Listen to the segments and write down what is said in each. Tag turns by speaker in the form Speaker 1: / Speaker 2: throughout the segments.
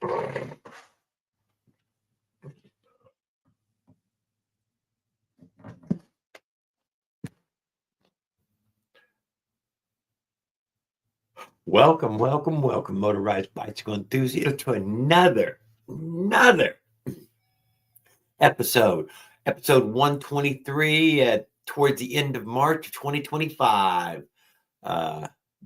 Speaker 1: Welcome, welcome, welcome, motorized bicycle enthusiasts, to another episode 123 towards the end of March 2025.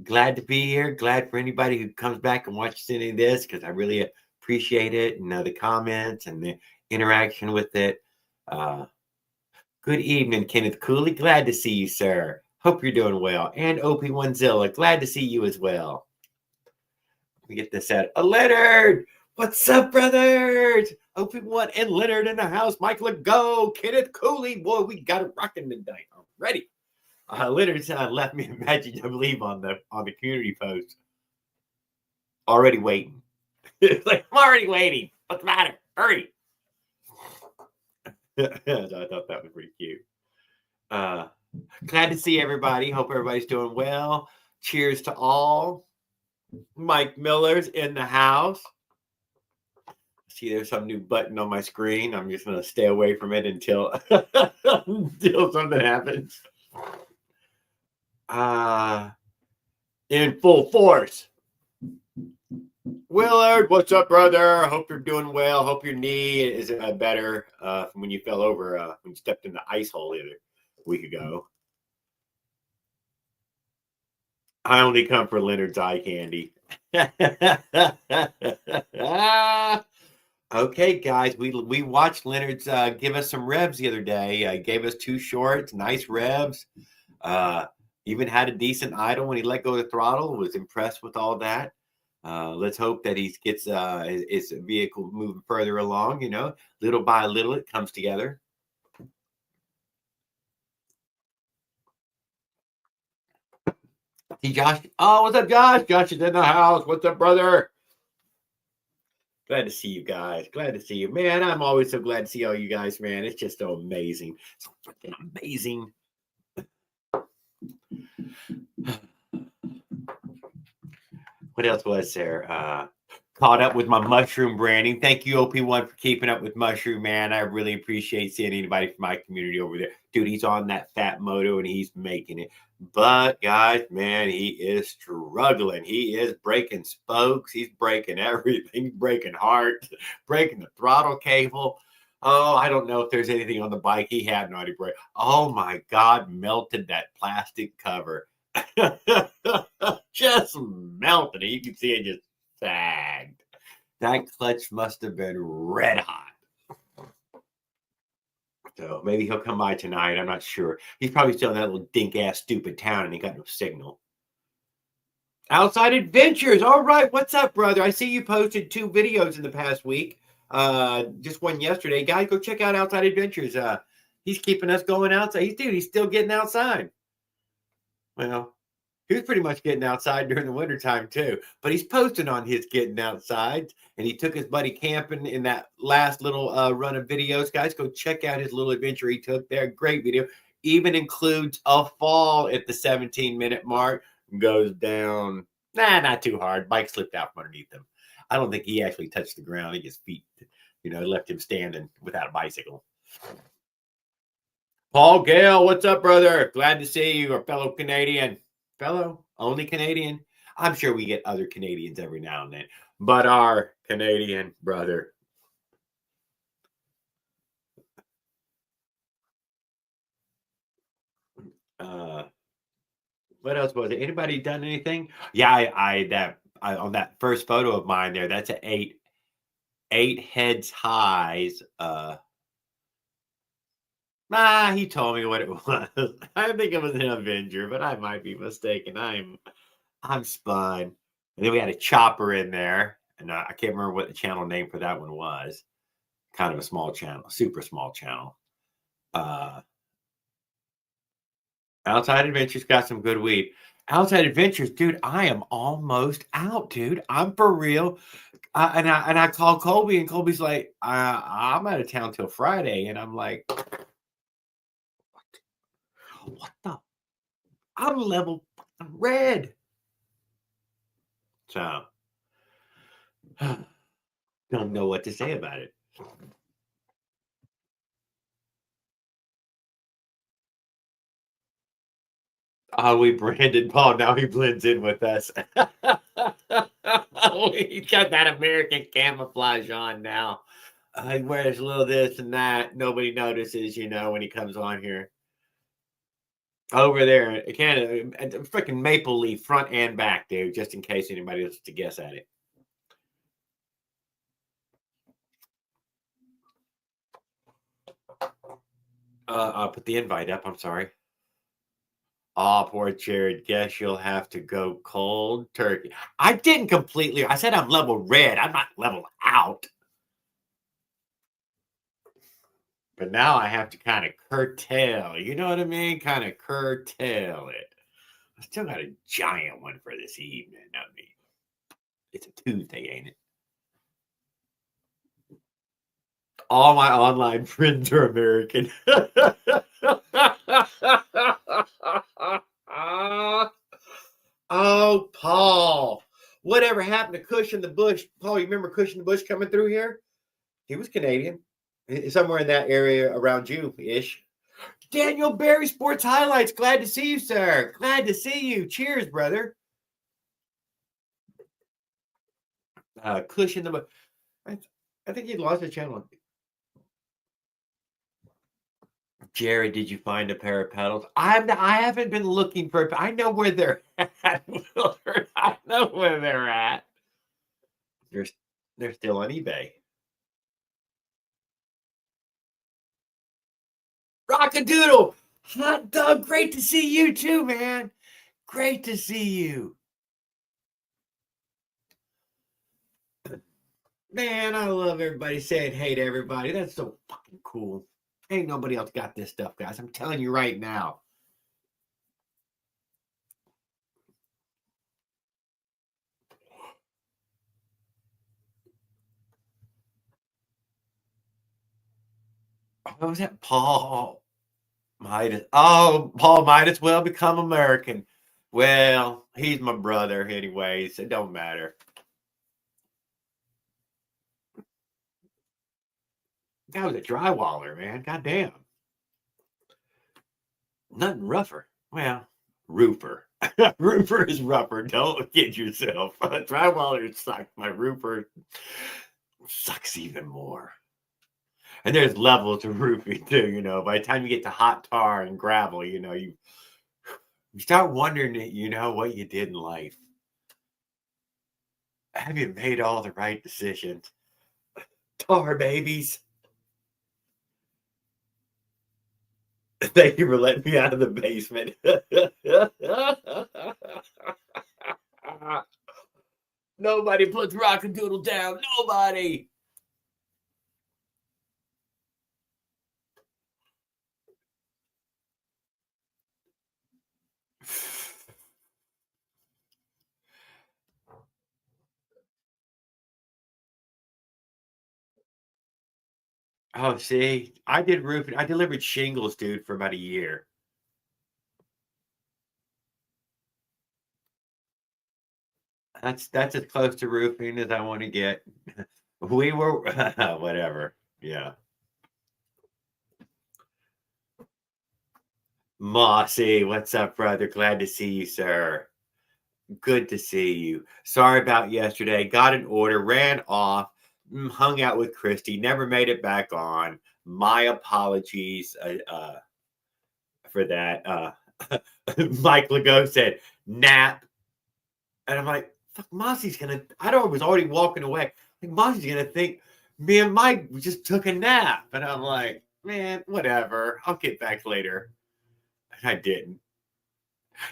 Speaker 1: Glad to be here. Glad for anybody who comes back and watches any of this, because I really appreciate it, and the comments and the interaction with it. Good evening, Kenneth Cooley. Glad to see you, sir. Hope you're doing well. And OP1Zilla, glad to see you as well. Let me get this out. Leonard, what's up, brothers? OP1 and Leonard in the house. Michael, go. Kenneth Cooley, boy, we got it rocking tonight. I'm ready. Leonard left me a message, I believe, on the community post. Already waiting. It's like, I'm already waiting. What's the matter? Hurry. I thought that was pretty cute. Glad to see everybody. Hope everybody's doing well. Cheers to all. Mike Miller's in the house. See, there's some new button on my screen. I'm just going to stay away from it until something happens. In full force. Willard, what's up, brother? Hope you're doing well. Hope your knee is better from when you fell over, when you stepped in the ice hole a week ago. I only come for Leonard's eye candy. Okay, guys, we watched Leonard's give us some revs the other day. Gave us 2 shorts, nice revs. Even had a decent idle when he let go of the throttle. Was impressed with all that. Let's hope that he gets his vehicle moving further along. Little by little, it comes together. See Josh. Oh, what's up, Josh? Josh is in the house. What's up, brother? Glad to see you guys. Glad to see you. Man, I'm always so glad to see all you guys, man. It's just so amazing. So freaking amazing. What else was there? Caught up with my mushroom branding. Thank you, OP1, for keeping up with mushroom, man. I really appreciate seeing anybody from my community over there. Dude, he's on that fat moto and he's making it. But, guys, man, he is struggling. He is breaking spokes. He's breaking everything. He's breaking heart, breaking the throttle cable. Oh, I don't know if there's anything on the bike he hadn't already break. Oh, my God, melted that plastic cover. Just melted it. You can see it just sagged. That clutch must have been red hot. So maybe he'll come by tonight. I'm not sure. He's probably still in that little dink-ass stupid town and he got no signal. Outside Adventures. All right. What's up, brother? I see you posted 2 videos in the past week. Just one yesterday. Guys, go check out Outside Adventures. He's keeping us going outside. He's still getting outside. Well, he was pretty much getting outside during the wintertime too, but he's posting on his getting outside, and he took his buddy camping in that last little run of videos. Guys, go check out his little adventure he took there. Great video. Even includes a fall at the 17-minute mark. Goes down, not too hard. Bike slipped out from underneath him. I don't think he actually touched the ground. His feet, left him standing without a bicycle. Paul Gale, what's up, brother? Glad to see you, our fellow Canadian. Only Canadian. I'm sure we get other Canadians every now and then, but our Canadian brother. What else was it? Anybody done anything? Yeah, I on that first photo of mine there, that's an 8 heads highs. He told me what it was. I think it was an Avenger, but I might be mistaken. I'm spun. And then we had a chopper in there, and I can't remember what the channel name for that one was. Kind of a small channel, super small channel. Outside Adventures got some good weed. Outside Adventures, dude, I am almost out, dude. I'm for real. And I called Colby, and Colby's like, I'm out of town till Friday. And I'm like, what the? I'm level red. So Don't know what to say about it. Oh, we branded Paul. Now he blends in with us. He's got that American camouflage on now. He wears a little this and that. Nobody notices, when he comes on here. Over there, Canada, freaking maple leaf front and back, dude, just in case anybody wants to guess at it. I'll put the invite up. I'm sorry. Oh, poor Jared. Guess you'll have to go cold turkey. I didn't completely. I said I'm level red. I'm not level out. But now I have to kind of curtail. You know what I mean? Kind of curtail it. I still got a giant one for this evening. I mean, it's a Tuesday, ain't it? All my online friends are American. Oh, Paul. Whatever happened to Cush in the Bush? Paul, you remember Cush in the Bush coming through here? He was Canadian. Somewhere in that area around you-ish. Daniel Barry Sports Highlights. Glad to see you, sir. Glad to see you. Cheers, brother. Cush in the Bush. I think he lost the channel. Jared, did you find a pair of pedals? I haven't been looking for. I know where they're at. Willard. I know where they're at. They're still on eBay. Rockadoodle, hot dog. Great to see you too, man. Great to see you. Man, I love everybody saying hey to everybody. That's so fucking cool. Ain't nobody else got this stuff, guys. I'm telling you right now. What was that? Paul might Paul might as well become American. Well, he's my brother anyways. It don't matter. That was a drywaller, man. Goddamn. Nothing rougher. Well, roofer. Roofer is rougher. Don't kid yourself. Drywaller sucks. My roofer sucks even more. And there's levels to roofing too, By the time you get to hot tar and gravel, you start wondering, what you did in life. Have you made all the right decisions? Tar babies. Thank you for letting me out of the basement. Nobody puts Rockadoodle down. Nobody. Oh, see, I did roofing. I delivered shingles, dude, for about a year. That's as close to roofing as I want to get. We were whatever. Yeah. Mossy, what's up, brother? Glad to see you, sir. Good to see you. Sorry about yesterday. Got an order, ran off, hung out with Christy, never made it back on. My apologies for that. Mike Legault said, nap. And I'm like, fuck, Mossy's gonna. I was already walking away. Like, Mossy's gonna think me and Mike just took a nap. And I'm like, man, whatever. I'll get back later. And I didn't.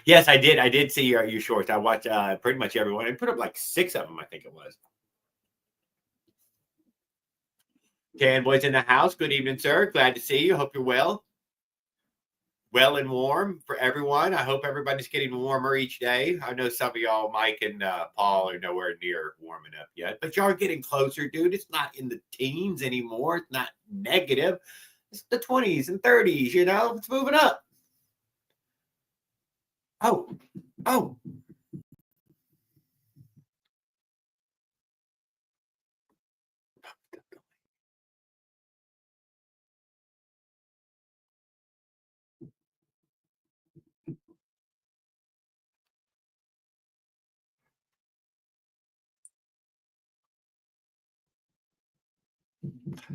Speaker 1: Yes, I did. I did see your shorts. I watched pretty much everyone. I put up like 6 of them, I think it was. Dan Boy's in the house. Good evening, sir. Glad to see you. Hope you're well. Well and warm for everyone. I hope everybody's getting warmer each day. I know some of y'all, Mike and Paul, are nowhere near warming up yet, but y'all are getting closer, dude. It's not in the teens anymore. It's not negative. It's the 20s and 30s, It's moving up. Oh.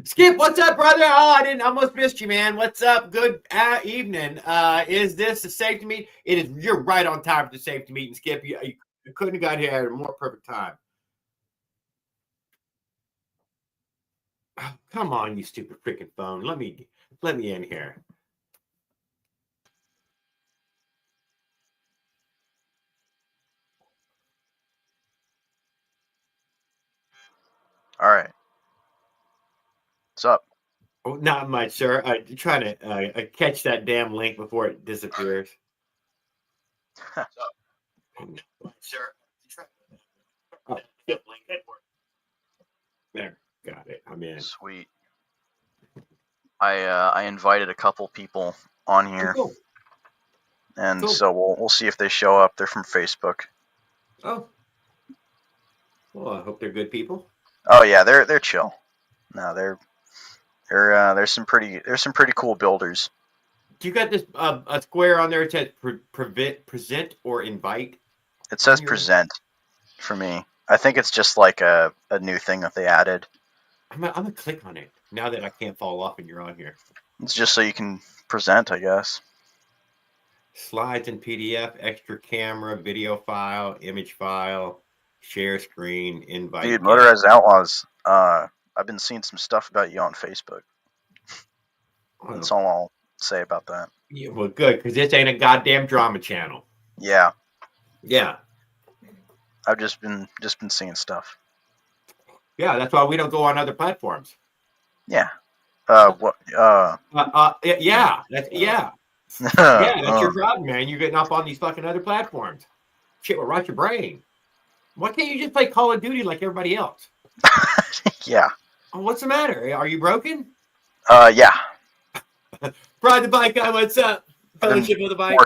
Speaker 1: Skip, what's up, brother? Oh, I almost missed you, man. What's up? Good evening. Is this a safety meet? It is. You're right on time for the safety meeting, Skip. You couldn't have got here at a more perfect time. Oh, come on, you stupid freaking phone. Let me in here.
Speaker 2: All right. What's up?
Speaker 1: Oh, not much, sir. I'm trying to catch that damn link before it disappears. Sir. Oh, there, got it. I'm in.
Speaker 2: Sweet. I invited a couple people on here,
Speaker 1: Cool.
Speaker 2: and
Speaker 1: Cool.
Speaker 2: so we'll see if they show up. They're from Facebook.
Speaker 1: Oh, well, I hope they're good people.
Speaker 2: Oh yeah, they're chill. No, there's some pretty cool builders.
Speaker 1: Do you got this a square on there that says present or invite?
Speaker 2: It says present for me. I think it's just like a new thing that they added.
Speaker 1: I'm gonna click on it now that I can't fall off and you're on here.
Speaker 2: It's just so you can present, I guess.
Speaker 1: Slides in PDF, extra camera, video file, image file, share screen, invite.
Speaker 2: Dude, Motorized Outlaws. I've been seeing some stuff about you on Facebook. That's all I'll say about that.
Speaker 1: Yeah, well, good, because this ain't a goddamn drama channel.
Speaker 2: Yeah.
Speaker 1: Yeah.
Speaker 2: I've just been seeing stuff.
Speaker 1: Yeah, that's why we don't go on other platforms.
Speaker 2: Yeah. What?
Speaker 1: Yeah. That's yeah. Yeah, that's your problem, man. You're getting up on these fucking other platforms. Shit will rot your brain. Why can't you just play Call of Duty like everybody else?
Speaker 2: Yeah.
Speaker 1: Oh, what's the matter? Are you broken?
Speaker 2: Yeah.
Speaker 1: Ride the bike guy, what's up? Fellowship of the bike.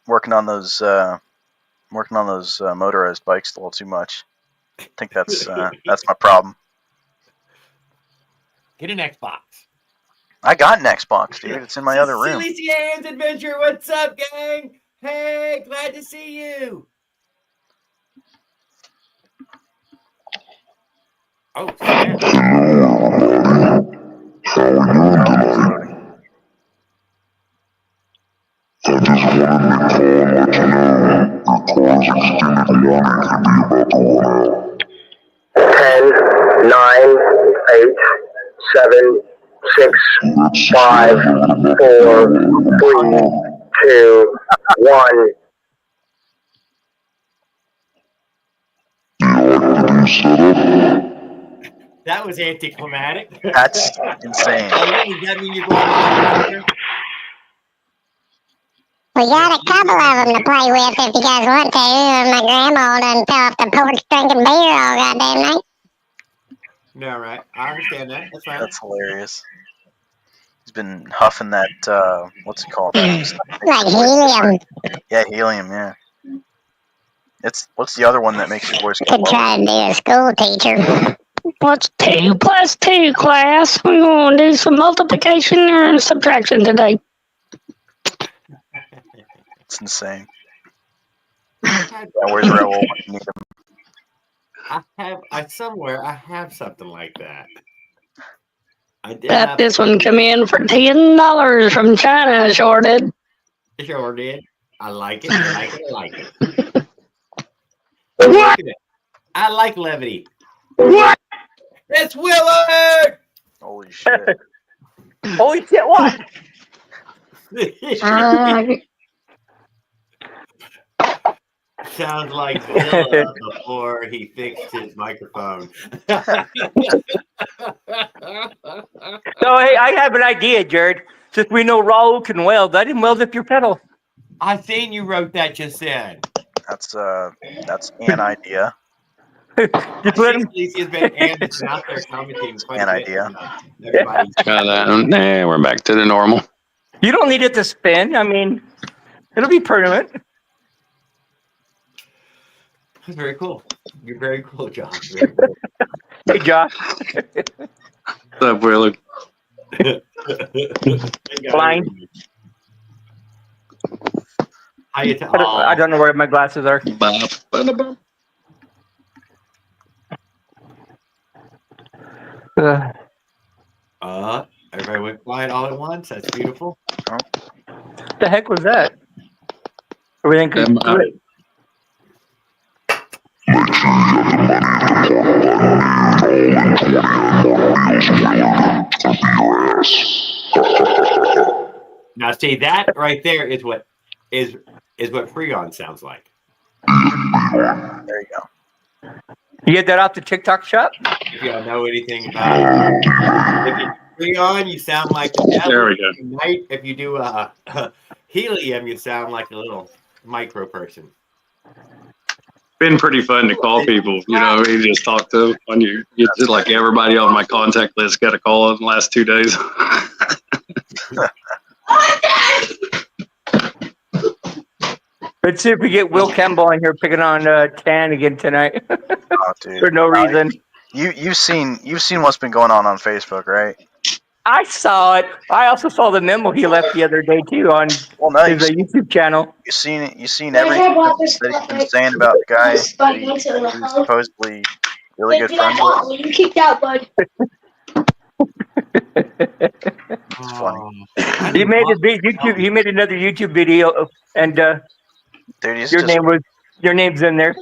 Speaker 2: Working on those motorized bikes a little too much. I think that's my problem.
Speaker 1: Get an Xbox.
Speaker 2: I got an Xbox, dude. It's in my other room.
Speaker 1: Silly Cian's Adventure, what's up, gang? Hey, glad to see you. Oh, snap.
Speaker 3: Hello, everybody. How are you doing tonight? I just wanted to call and let you know your car's extended warranty could be about to run out.
Speaker 4: 10, 9, 8, 7, 6, 5, 4, 3, 2, 1.
Speaker 3: Do you like the new setup?
Speaker 1: That was anticlimactic.
Speaker 2: That's insane.
Speaker 1: Does that mean you're going on?
Speaker 5: We got a couple of them to play with if you guys want to. My grandma done fell off the porch drinking beer all goddamn night.
Speaker 1: No, right. I understand that. That's fine.
Speaker 2: That's hilarious. He's been huffing that, what's it called?
Speaker 5: Like helium.
Speaker 2: Yeah, helium, yeah. What's the other one that makes your voice go
Speaker 5: Could
Speaker 2: low?
Speaker 5: try to be a school teacher.
Speaker 6: What's 2 plus 2, class? We're going to do some multiplication or subtraction today.
Speaker 2: It's insane. Yeah, where's Raoul when you need him?
Speaker 1: I have something like that. I did.
Speaker 6: Got this one come in for $10 from China, sure did.
Speaker 1: Sure did. I like it. I like it.
Speaker 6: What?
Speaker 1: I like levity.
Speaker 6: What?
Speaker 1: It's Willard!
Speaker 2: Holy shit.
Speaker 4: Holy shit, what?
Speaker 1: Sounds like Zilla before he fixed his microphone.
Speaker 4: So, hey, I have an idea, Jared. Since we know Raul can weld, let him weld up your pedal.
Speaker 1: I seen you wrote that just then.
Speaker 2: That's an idea.
Speaker 4: Just let him.
Speaker 1: Has been out there commenting quite
Speaker 2: An
Speaker 1: a bit.
Speaker 2: idea.
Speaker 1: Everybody.
Speaker 7: We're back to the normal.
Speaker 4: You don't need it to spin. I mean, it'll be permanent.
Speaker 1: That's very cool. You're very cool, Josh. Very cool.
Speaker 4: Hey, Josh.
Speaker 7: What's up, Willard?
Speaker 4: Blind. I don't know where my glasses are.
Speaker 1: tonight all at once. That's beautiful.
Speaker 4: What the heck was that? Everything could click.
Speaker 1: Now, see, that right there is what Freon sounds like.
Speaker 2: There you go.
Speaker 4: You get that off the TikTok shop?
Speaker 1: If y'all know anything about it. If you Freon, you sound like the devil.
Speaker 7: There we go.
Speaker 1: If you do helium, you sound like a little micro person.
Speaker 7: Been pretty fun to call people. You know, you just talk to them when you just like everybody on my contact list got a call in the last 2 days.
Speaker 4: Let's see if we get Will Campbell in here picking on Tan again tonight
Speaker 2: Oh, dude.
Speaker 4: for no reason.
Speaker 2: You've seen what's been going on Facebook, right?
Speaker 4: I saw it. I also saw the memo he left the other day too on his YouTube channel.
Speaker 2: You seen everything that he's been saying about the guy that he's supposedly really good friends with.
Speaker 6: You kicked out, bud.
Speaker 2: It's funny.
Speaker 4: He made a big YouTube. He made another YouTube video, and
Speaker 2: Dude,
Speaker 4: your name's in there.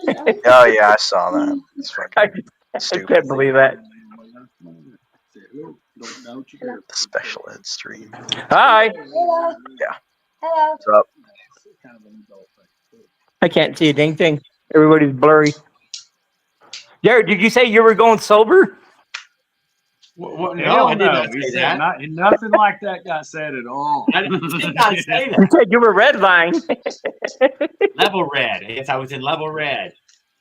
Speaker 2: Oh yeah, I saw that. It's fucking
Speaker 4: I
Speaker 2: stupid.
Speaker 4: can't believe that.
Speaker 2: The special ed stream.
Speaker 4: Hi.
Speaker 2: Yeah.
Speaker 6: Hello.
Speaker 2: What's up?
Speaker 4: I can't see a dang thing. Everybody's blurry. Jared, did you say you were going sober?
Speaker 8: What,
Speaker 1: No, I
Speaker 8: hell
Speaker 1: did
Speaker 8: no.
Speaker 1: not
Speaker 8: He
Speaker 1: say
Speaker 8: said
Speaker 1: that.
Speaker 8: nothing like that got said at all.
Speaker 1: I did not say
Speaker 4: You
Speaker 1: that.
Speaker 4: said you were redline.
Speaker 1: Level red. Yes, I was in level red.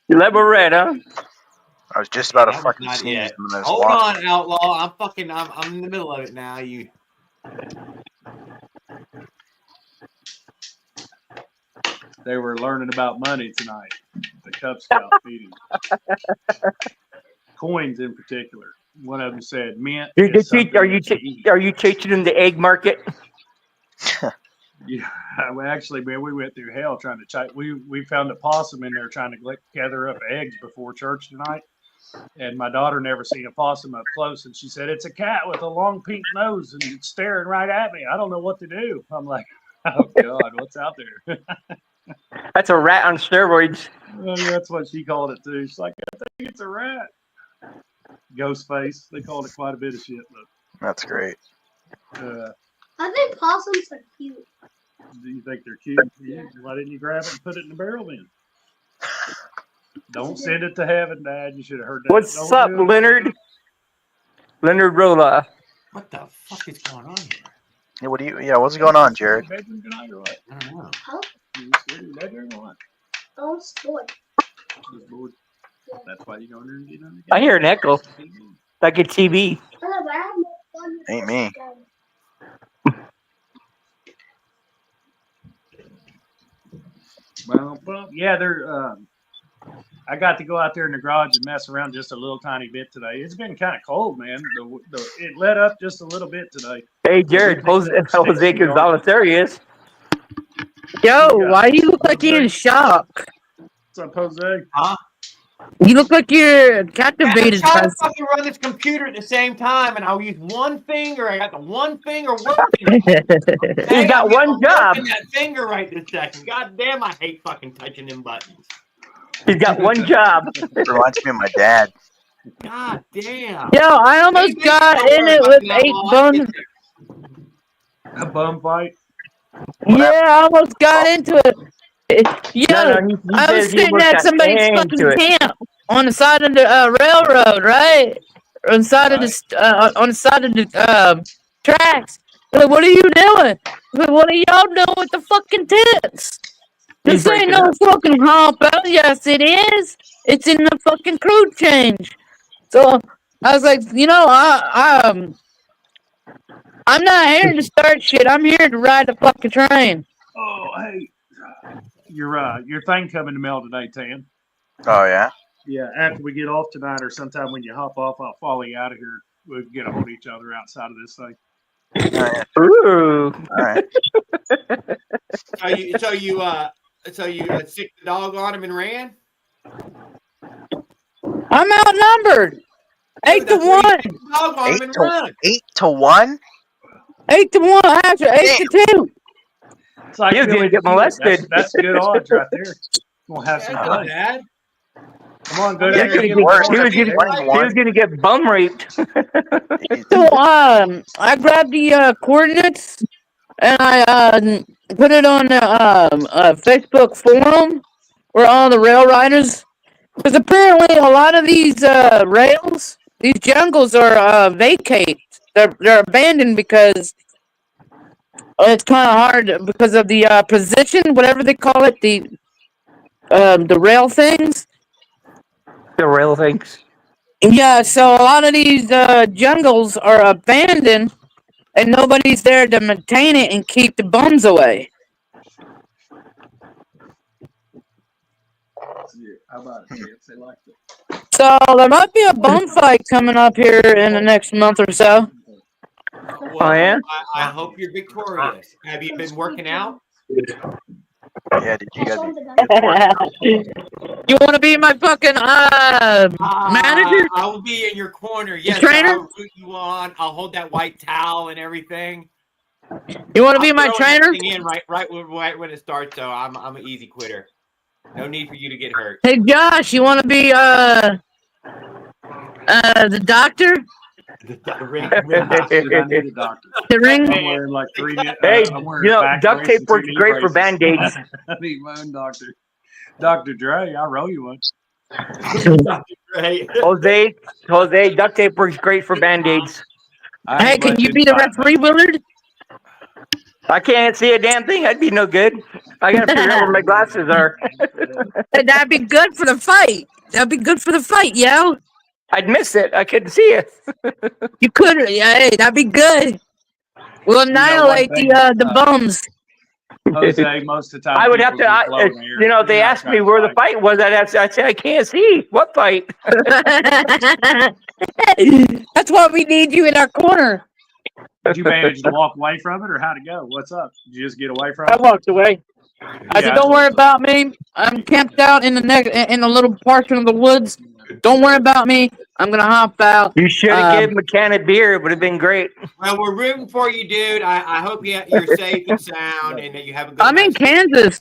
Speaker 4: You level red, huh?
Speaker 2: I was just about to
Speaker 1: That was
Speaker 2: fucking
Speaker 1: not
Speaker 2: sneeze.
Speaker 1: yet.
Speaker 2: And then I
Speaker 1: Hold
Speaker 2: lost
Speaker 1: on, Outlaw. I'm in the middle of it now. You.
Speaker 8: They were learning about money tonight. The Cub Scout feeding. Coins in particular. One of them said mint.
Speaker 4: Are
Speaker 8: is something
Speaker 4: you
Speaker 8: that eat.
Speaker 4: are you teaching them the egg market?
Speaker 8: Yeah, well, actually, man, we went through hell trying to check. We found a possum in there trying to gather up eggs before church tonight. And my daughter never seen a possum up close, and she said it's a cat with a long pink nose and it's staring right at me. I don't know what to do. I'm like, oh God, what's out there?
Speaker 4: That's a rat on steroids.
Speaker 8: Well, yeah, that's what she called it too. She's like, I think it's a rat. Ghost face. They called it quite a bit of shit.
Speaker 2: That's great.
Speaker 8: But,
Speaker 6: I think possums are cute.
Speaker 8: do you think they're cute? Yeah. Why didn't you grab it and put it in the barrel then? Don't send it to heaven, Dad. You should have heard that.
Speaker 4: What's
Speaker 8: Don't
Speaker 4: up,
Speaker 8: do it.
Speaker 4: Leonard? Leonard Rolla.
Speaker 1: What the fuck is going on here?
Speaker 2: Yeah, what's going on, Jared?
Speaker 8: Bedroom tonight or what?
Speaker 1: I don't know.
Speaker 8: You sleep in your bedroom or what?
Speaker 6: Oh, sport.
Speaker 8: Just bored. That's why you go in there and get on
Speaker 4: I hear an echo, like a TV.
Speaker 2: Ain't me.
Speaker 8: Well, yeah, they're. I got to go out there in the garage and mess around just a little tiny bit today. It's been kind of cold, man. It let up just a little bit today.
Speaker 4: Hey, Jared, Jose Gonzalez, there he is.
Speaker 9: Yo, why do you look like you're in shock?
Speaker 8: What's up, Jose?
Speaker 1: Huh?
Speaker 9: You look like you're
Speaker 1: I'm
Speaker 9: captivated by
Speaker 1: trying to fucking run this computer at the same time, and I'll use one finger. I got the one finger working.
Speaker 4: He's got one job.
Speaker 1: That finger right this second. God damn, I hate fucking touching them buttons.
Speaker 4: He's got one job.
Speaker 2: Reminds me of my dad.
Speaker 1: God damn.
Speaker 9: Yo, I almost got in it with 8 bums.
Speaker 8: A bum fight?
Speaker 9: Yeah, I almost got into it. Yo,
Speaker 4: No,
Speaker 9: I was sitting at somebody's fucking
Speaker 4: into it.
Speaker 9: camp on the side of the railroad, right? On the side of the tracks. Like, what are you doing? Like, what are y'all doing with the fucking tents?
Speaker 4: He's
Speaker 9: This ain't
Speaker 4: breaking
Speaker 9: no fucking hop out. Yes, it is. It's in the fucking crew change. So I was like, I'm not here to start shit. I'm here to ride the fucking train.
Speaker 8: Oh, hey. Your thing coming in the mail today, Tam.
Speaker 2: Oh yeah.
Speaker 8: Yeah, after we get off tonight or sometime when you hop off, I'll follow you out of here. We'll get a hold of each other outside of this thing.
Speaker 4: Ooh.
Speaker 2: All right.
Speaker 1: So you sick the dog on him and ran?
Speaker 9: I'm outnumbered. 8 to 1.
Speaker 1: Dog on him and run.
Speaker 2: 8 to 1?
Speaker 9: 8-1, actually 8-2.
Speaker 8: It's like
Speaker 4: He was
Speaker 8: Billy
Speaker 4: gonna get
Speaker 8: the Kid.
Speaker 4: molested.
Speaker 8: That's good odds right there. We'll have some
Speaker 1: That's not
Speaker 8: fun.
Speaker 1: bad.
Speaker 8: Come on, go
Speaker 1: He
Speaker 8: down
Speaker 1: was
Speaker 8: there and
Speaker 1: gonna
Speaker 8: get
Speaker 1: get
Speaker 2: worse.
Speaker 8: more.
Speaker 4: He was
Speaker 2: He's
Speaker 4: gonna,
Speaker 2: winning
Speaker 4: he
Speaker 2: one.
Speaker 4: was gonna get bum raped.
Speaker 9: So I grabbed the coordinates and I put it on the Facebook forum where all the rail riders, because apparently a lot of these rails, these jungles are vacate. They're abandoned because it's kind of hard because of the position, whatever they call it, the rail things.
Speaker 4: The rail things.
Speaker 9: Yeah, so a lot of these jungles are abandoned, and nobody's there to maintain it and keep the bums away.
Speaker 8: How about it? They liked it.
Speaker 9: So there might be a bum fight coming up here in the next month or so.
Speaker 1: Well,
Speaker 4: Oh yeah.
Speaker 1: I hope you're victorious. Have you been working out?
Speaker 2: Yeah, did you guys get work?
Speaker 9: You want to be my fucking manager?
Speaker 1: I will be in your corner. Yes,
Speaker 9: trainer?
Speaker 1: I'll root you on. I'll hold that white towel and everything.
Speaker 9: You want to be
Speaker 1: I'm
Speaker 9: my
Speaker 1: throwing
Speaker 9: trainer?
Speaker 1: everything in right when it starts. So I'm an easy quitter. No need for you to get hurt.
Speaker 9: Hey Josh, you want to be the doctor?
Speaker 1: The ring
Speaker 8: Dude, I need a doctor.
Speaker 9: The ring?
Speaker 8: I'm wearing like 3 minutes.
Speaker 4: Hey,
Speaker 8: I'm wearing
Speaker 4: you know,
Speaker 8: back
Speaker 4: duct
Speaker 8: brace
Speaker 4: tape
Speaker 8: and 2
Speaker 4: works
Speaker 8: knee
Speaker 4: great for
Speaker 8: braces.
Speaker 4: band-aids.
Speaker 8: I need my own doctor. Dr. Dre, I'll roll you one.
Speaker 1: right?
Speaker 4: Jose, duct tape works great for band-aids.
Speaker 8: I
Speaker 9: Hey,
Speaker 8: ain't
Speaker 9: can
Speaker 8: much
Speaker 9: you be
Speaker 8: into
Speaker 9: the
Speaker 8: fighting,
Speaker 9: referee, Willard?
Speaker 4: I can't see a damn thing. I'd be no good. I gotta figure out where my glasses are.
Speaker 9: Hey, that'd be good for the fight. That'd be good for the fight, yo.
Speaker 4: I'd miss it. I couldn't see it.
Speaker 9: You could, yeah, hey, that'd be good. We'll annihilate
Speaker 8: thing,
Speaker 9: the bums.
Speaker 8: Jose, most of the time
Speaker 4: I would have
Speaker 8: people
Speaker 4: to,
Speaker 8: just blow in the air.
Speaker 4: you know, if they
Speaker 8: You're not
Speaker 4: asked me
Speaker 8: trying to
Speaker 4: where the
Speaker 8: fight.
Speaker 4: fight was, I'd say I can't see. What fight?
Speaker 9: That's why we need you in our corner.
Speaker 8: Did you manage to walk away from it, or how'd it go? What's up? Did you just get away from
Speaker 9: I
Speaker 8: it?
Speaker 9: walked away. I said, "Don't worry about me. I'm camped out in the little portion of the woods. Don't worry about me. I'm gonna hop out."
Speaker 4: You should have given him a can of beer. It would have been great.
Speaker 1: Well, we're rooting for you, dude. I hope you're safe and sound and that you have a good
Speaker 9: I'm in
Speaker 1: night's sleep.
Speaker 9: Kansas.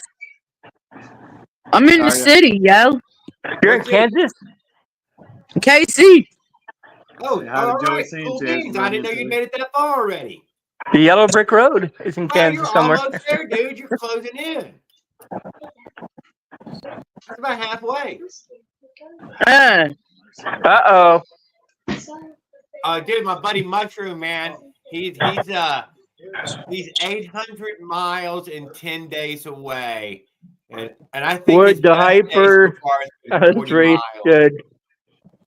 Speaker 9: I'm in the city, yo.
Speaker 4: You're in Kansas?
Speaker 9: KC.
Speaker 1: Oh,
Speaker 8: How
Speaker 1: all
Speaker 8: did Joey
Speaker 1: right.
Speaker 8: Sanchez
Speaker 1: Cool beans. I didn't know
Speaker 8: remember
Speaker 1: you'd
Speaker 8: to-
Speaker 1: made it that far already.
Speaker 4: The Yellow Brick Road is in
Speaker 1: Well,
Speaker 4: Kansas
Speaker 1: you're
Speaker 4: somewhere.
Speaker 1: almost there, dude. You're closing in. That's about halfway.
Speaker 4: Uh-oh.
Speaker 1: Dude, my buddy Mushroom, man, he's 800 miles and 10 days away, and I think
Speaker 4: Would
Speaker 1: his
Speaker 4: the
Speaker 1: best day so
Speaker 4: hyper
Speaker 1: far has been 40
Speaker 4: Three
Speaker 1: miles.
Speaker 4: good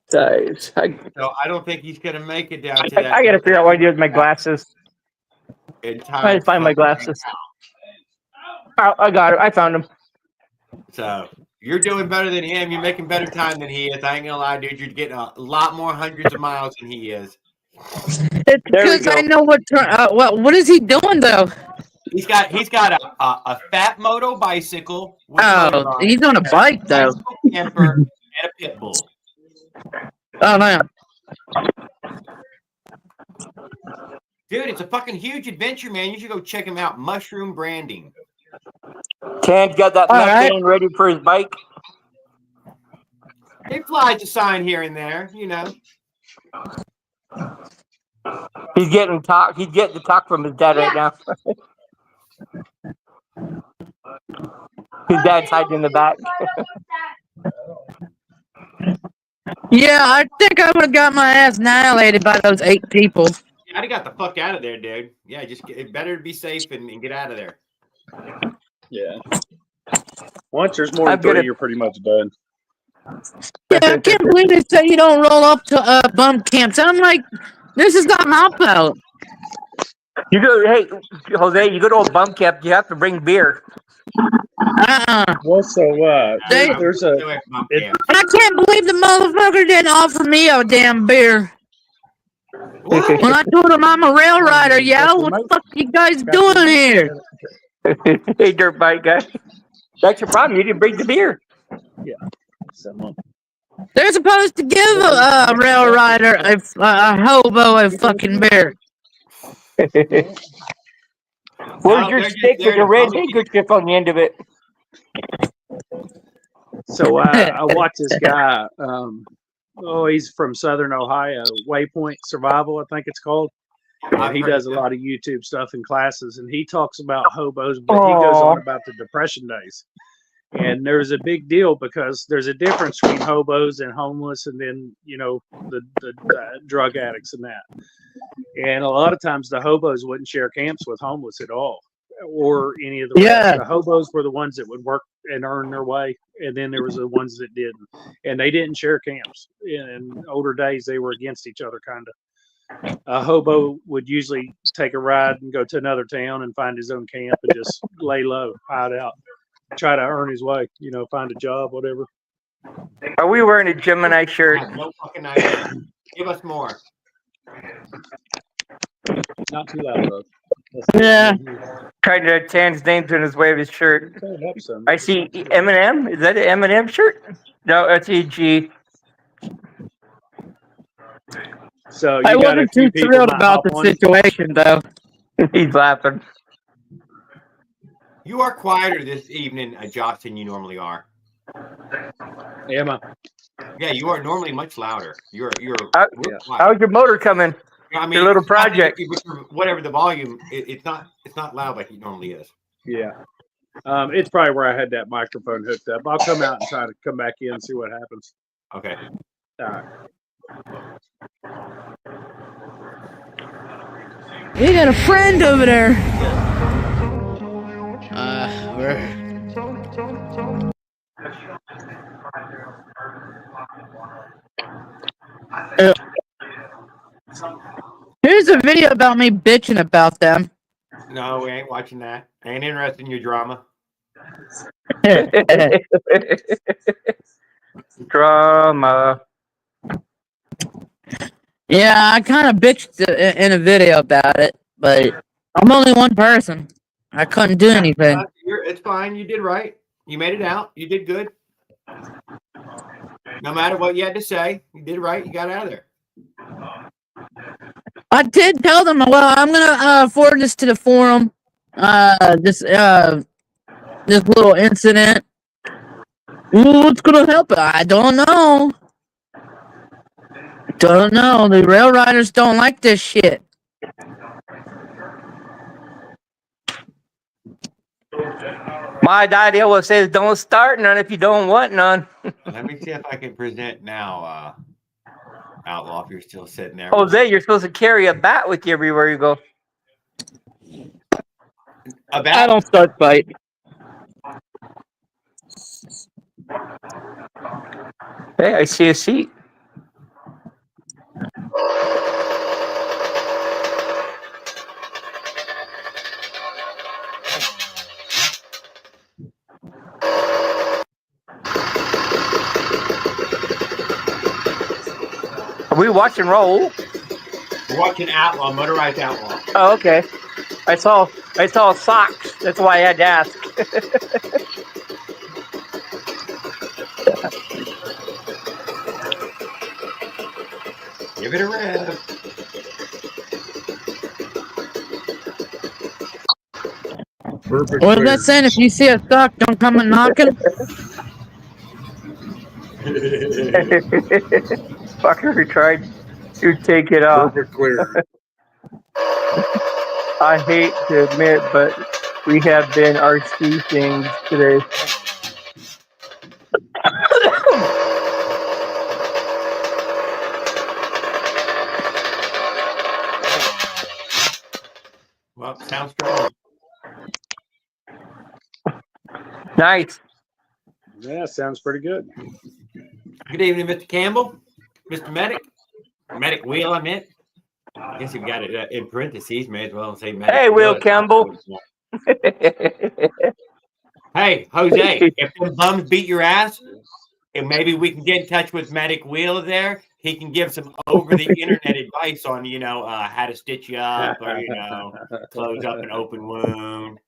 Speaker 4: size.
Speaker 1: So I don't think he's gonna make it down to that.
Speaker 4: I gotta figure out what I do with my glasses.
Speaker 1: in
Speaker 4: I
Speaker 1: time.
Speaker 4: find my glasses. I got it. I found them.
Speaker 1: So you're doing better than him. You're making better time than he is. I ain't gonna lie, dude. You're getting a lot more hundreds of miles than he is.
Speaker 9: It's because I know what is he doing though?
Speaker 1: He's got a fat moto bicycle. With
Speaker 9: Oh, he's on a bike though.
Speaker 1: a camper and a pit bull.
Speaker 9: Oh man.
Speaker 1: Dude, it's a fucking huge adventure, man. You should go check him out. Mushroom Branding.
Speaker 4: Can't got that methane ready for his bike.
Speaker 1: He flies a sign here and there, you know.
Speaker 4: He's getting the talk from his dad right now. His dad's hiding in the back.
Speaker 9: Yeah, I think I would have got my ass annihilated by those 8 people.
Speaker 1: Yeah, I got the fuck out of there, dude. Yeah, it better be safe and get out of there.
Speaker 8: Yeah. Once there's more than 3, you're pretty much done.
Speaker 9: Yeah, I can't believe they say you don't roll up to bum camps. I'm like, this is not hop out.
Speaker 4: You go, hey, Jose, you go to a bum camp, you have to bring beer.
Speaker 8: Well, so there's a.
Speaker 9: I can't believe the motherfucker didn't offer me a damn beer. When I told him I'm a rail rider, yo, what the fuck you guys doing here?
Speaker 4: Hey, dirt bike guy. That's your problem. You didn't bring the beer.
Speaker 8: Yeah.
Speaker 9: They're supposed to give a rail rider a hobo a fucking beer.
Speaker 4: Where's
Speaker 1: No,
Speaker 4: your
Speaker 1: they're just
Speaker 4: stick with
Speaker 1: there
Speaker 4: the
Speaker 1: to
Speaker 4: red
Speaker 1: poke you.
Speaker 4: handkerchief on the end of it?
Speaker 8: So I watch this guy. He's from Southern Ohio, Waypoint Survival, I think it's called. And
Speaker 1: I've
Speaker 8: he
Speaker 1: heard
Speaker 8: does a
Speaker 1: of
Speaker 8: lot of YouTube stuff and classes, and he talks about hobos, but he goes on about the Depression days. And there's a big deal because there's a difference between hobos and homeless, and then the drug addicts and that. And a lot of times the hobos wouldn't share camps with homeless at all, or any of the rest.
Speaker 9: Yeah.
Speaker 8: The hobos were the ones that would work and earn their way, and then there was the ones that didn't, and they didn't share camps. In older days, they were against each other, kind of. A hobo would usually take a ride and go to another town and find his own camp and just lay low, hide out, try to earn his way, find a job, whatever.
Speaker 4: Are we wearing a Gemini
Speaker 1: I
Speaker 4: shirt?
Speaker 1: have no fucking idea. Give us more.
Speaker 8: Not too loud, though.
Speaker 9: Yeah.
Speaker 4: Trying to Tan's names in his way of his shirt. I see Eminem. Is that an Eminem shirt? No, that's EG.
Speaker 8: So
Speaker 9: I
Speaker 8: you got a
Speaker 9: wasn't
Speaker 8: few
Speaker 9: too
Speaker 8: people
Speaker 9: thrilled
Speaker 8: might
Speaker 9: about
Speaker 8: hop
Speaker 9: the
Speaker 8: on.
Speaker 9: situation, though.
Speaker 4: He's laughing.
Speaker 1: You are quieter this evening, Josh, than you normally are.
Speaker 8: Am I?
Speaker 1: Yeah, you are normally much louder. You're
Speaker 4: How-
Speaker 1: real quiet.
Speaker 4: How's your motor coming?
Speaker 1: I mean,
Speaker 4: Your little
Speaker 1: it's not that
Speaker 4: project.
Speaker 1: whatever the volume, it's not loud like it normally is.
Speaker 8: Yeah. It's probably where I had that microphone hooked up. I'll come out and try to come back in and see what happens.
Speaker 1: Okay.
Speaker 8: All right.
Speaker 9: We got a friend over there. Here's a video about me bitching about them.
Speaker 1: No, we ain't watching that. Ain't interested in your drama.
Speaker 4: Drama.
Speaker 9: Yeah, I kind of bitched in a video about it, but I'm only one person. I couldn't do anything.
Speaker 1: It's fine. You did right. You made it out. You did good. No matter what you had to say, you did right. You got out of there.
Speaker 9: I did tell them, well, I'm gonna forward this to the forum. This little incident. What's gonna help it? I don't know. Don't know. The rail riders don't like this shit.
Speaker 4: My idea was says don't start none if you don't want none.
Speaker 1: Let me see if I can present now, Outlaw, if you're still sitting there.
Speaker 4: Jose, you're supposed to carry a bat with you everywhere you go.
Speaker 1: A bat?
Speaker 9: I don't start fight.
Speaker 4: Hey, I see a seat. Are we watching Roll?
Speaker 1: We're watching Outlaw, Motorized Outlaw.
Speaker 4: Oh, okay. I saw socks. That's why I had to ask.
Speaker 1: Give it a rev.
Speaker 8: Perfect.
Speaker 9: What is that saying? If you see a sock, don't come and knocking.
Speaker 4: Fucker who tried to take it off.
Speaker 8: Perfect clear.
Speaker 4: I hate to admit, but we have been RC things today.
Speaker 1: Well, sounds strong.
Speaker 4: Nice.
Speaker 8: Yeah, sounds pretty good.
Speaker 1: Good evening, Mr. Campbell, Mr. Medic. Medic Wheel, I meant. I guess you've got it in parentheses. May as well say Medic
Speaker 4: Hey, Will
Speaker 1: Wheel.
Speaker 4: Campbell.
Speaker 1: Hey, Jose, if the bums beat your ass, and maybe we can get in touch with Medic Wheel there. He can give some over-the-internet advice on, how to stitch you up or, close up an open wound.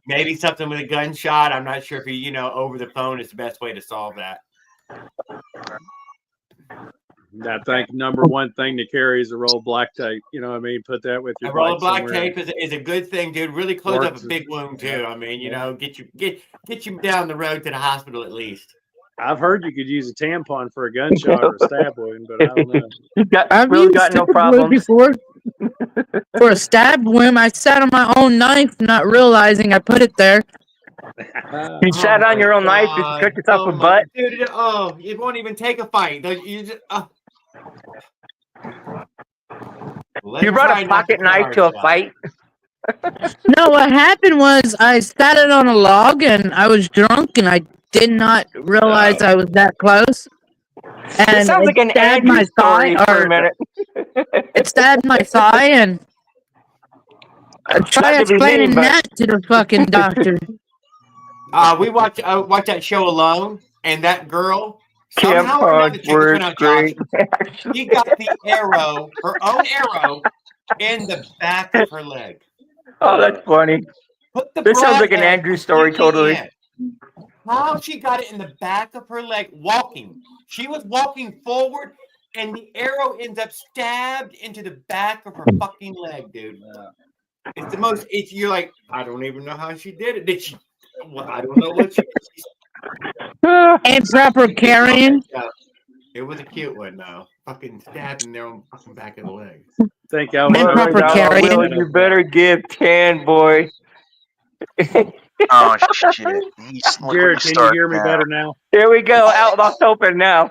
Speaker 1: Maybe something with a gunshot. I'm not sure if over the phone is the best way to solve that.
Speaker 8: I think number one thing to carry is a roll of black tape. You know what I mean? Put that with your
Speaker 1: A roll of
Speaker 8: bike
Speaker 1: black
Speaker 8: somewhere.
Speaker 1: tape is a good thing, dude. Really close up
Speaker 8: Works.
Speaker 1: a big wound too.
Speaker 8: Yeah.
Speaker 1: I mean, you know, get you down the road to the hospital at least.
Speaker 8: I've heard you could use a tampon for a gunshot or a stab wound, but I don't know.
Speaker 9: I've
Speaker 4: Really
Speaker 9: used
Speaker 4: got no
Speaker 9: stab wound
Speaker 4: problems.
Speaker 9: before. For a stab wound, I sat on my own knife, not realizing I put it there.
Speaker 4: You sat on
Speaker 1: my
Speaker 4: your own knife just to
Speaker 1: God.
Speaker 4: cut yourself
Speaker 1: Oh
Speaker 4: a
Speaker 1: my-
Speaker 4: butt.
Speaker 1: Dude, it won't even take a fight. You just,
Speaker 4: You brought a pocket knife to a fight.
Speaker 9: No, what happened was I sat it on a log and I was drunk and I did not realize I was that close. And
Speaker 4: This sounds like an
Speaker 9: stabbed
Speaker 4: Andrew
Speaker 9: my
Speaker 4: story
Speaker 9: thigh,
Speaker 4: for a
Speaker 9: or
Speaker 4: minute.
Speaker 9: it stabbed my thigh, and I tried
Speaker 4: Not to be
Speaker 9: explaining
Speaker 4: mean, but-
Speaker 9: that to the fucking doctor.
Speaker 1: We watched that show Alone, and that girl somehow or
Speaker 4: Tampons
Speaker 1: another, check this
Speaker 4: were
Speaker 1: one out,
Speaker 4: great.
Speaker 1: Josh. She got the arrow, her own arrow, in the back of her leg.
Speaker 4: Oh, that's funny.
Speaker 1: Put the
Speaker 4: This sounds like an
Speaker 1: broadhead
Speaker 4: Andrew story,
Speaker 1: completely
Speaker 4: totally.
Speaker 1: in. How she got it in the back of her leg, walking. She was walking forward, and the arrow ends up stabbed into the back of her fucking leg, dude. It's the most. You're like, I don't even know how she did it. Did she? Well, I don't know what she did.
Speaker 9: Improper carrying.
Speaker 1: It was a cute one, though. Fucking stabbed in their own fucking back of the leg.
Speaker 8: Think I was
Speaker 9: Improper carrying.
Speaker 4: Will, you better give 10, boy.
Speaker 2: Oh shit! He's look
Speaker 8: Jared,
Speaker 2: what
Speaker 8: can you
Speaker 2: started
Speaker 8: hear me
Speaker 2: now.
Speaker 8: better now?
Speaker 4: Here we go. Outlaws open now.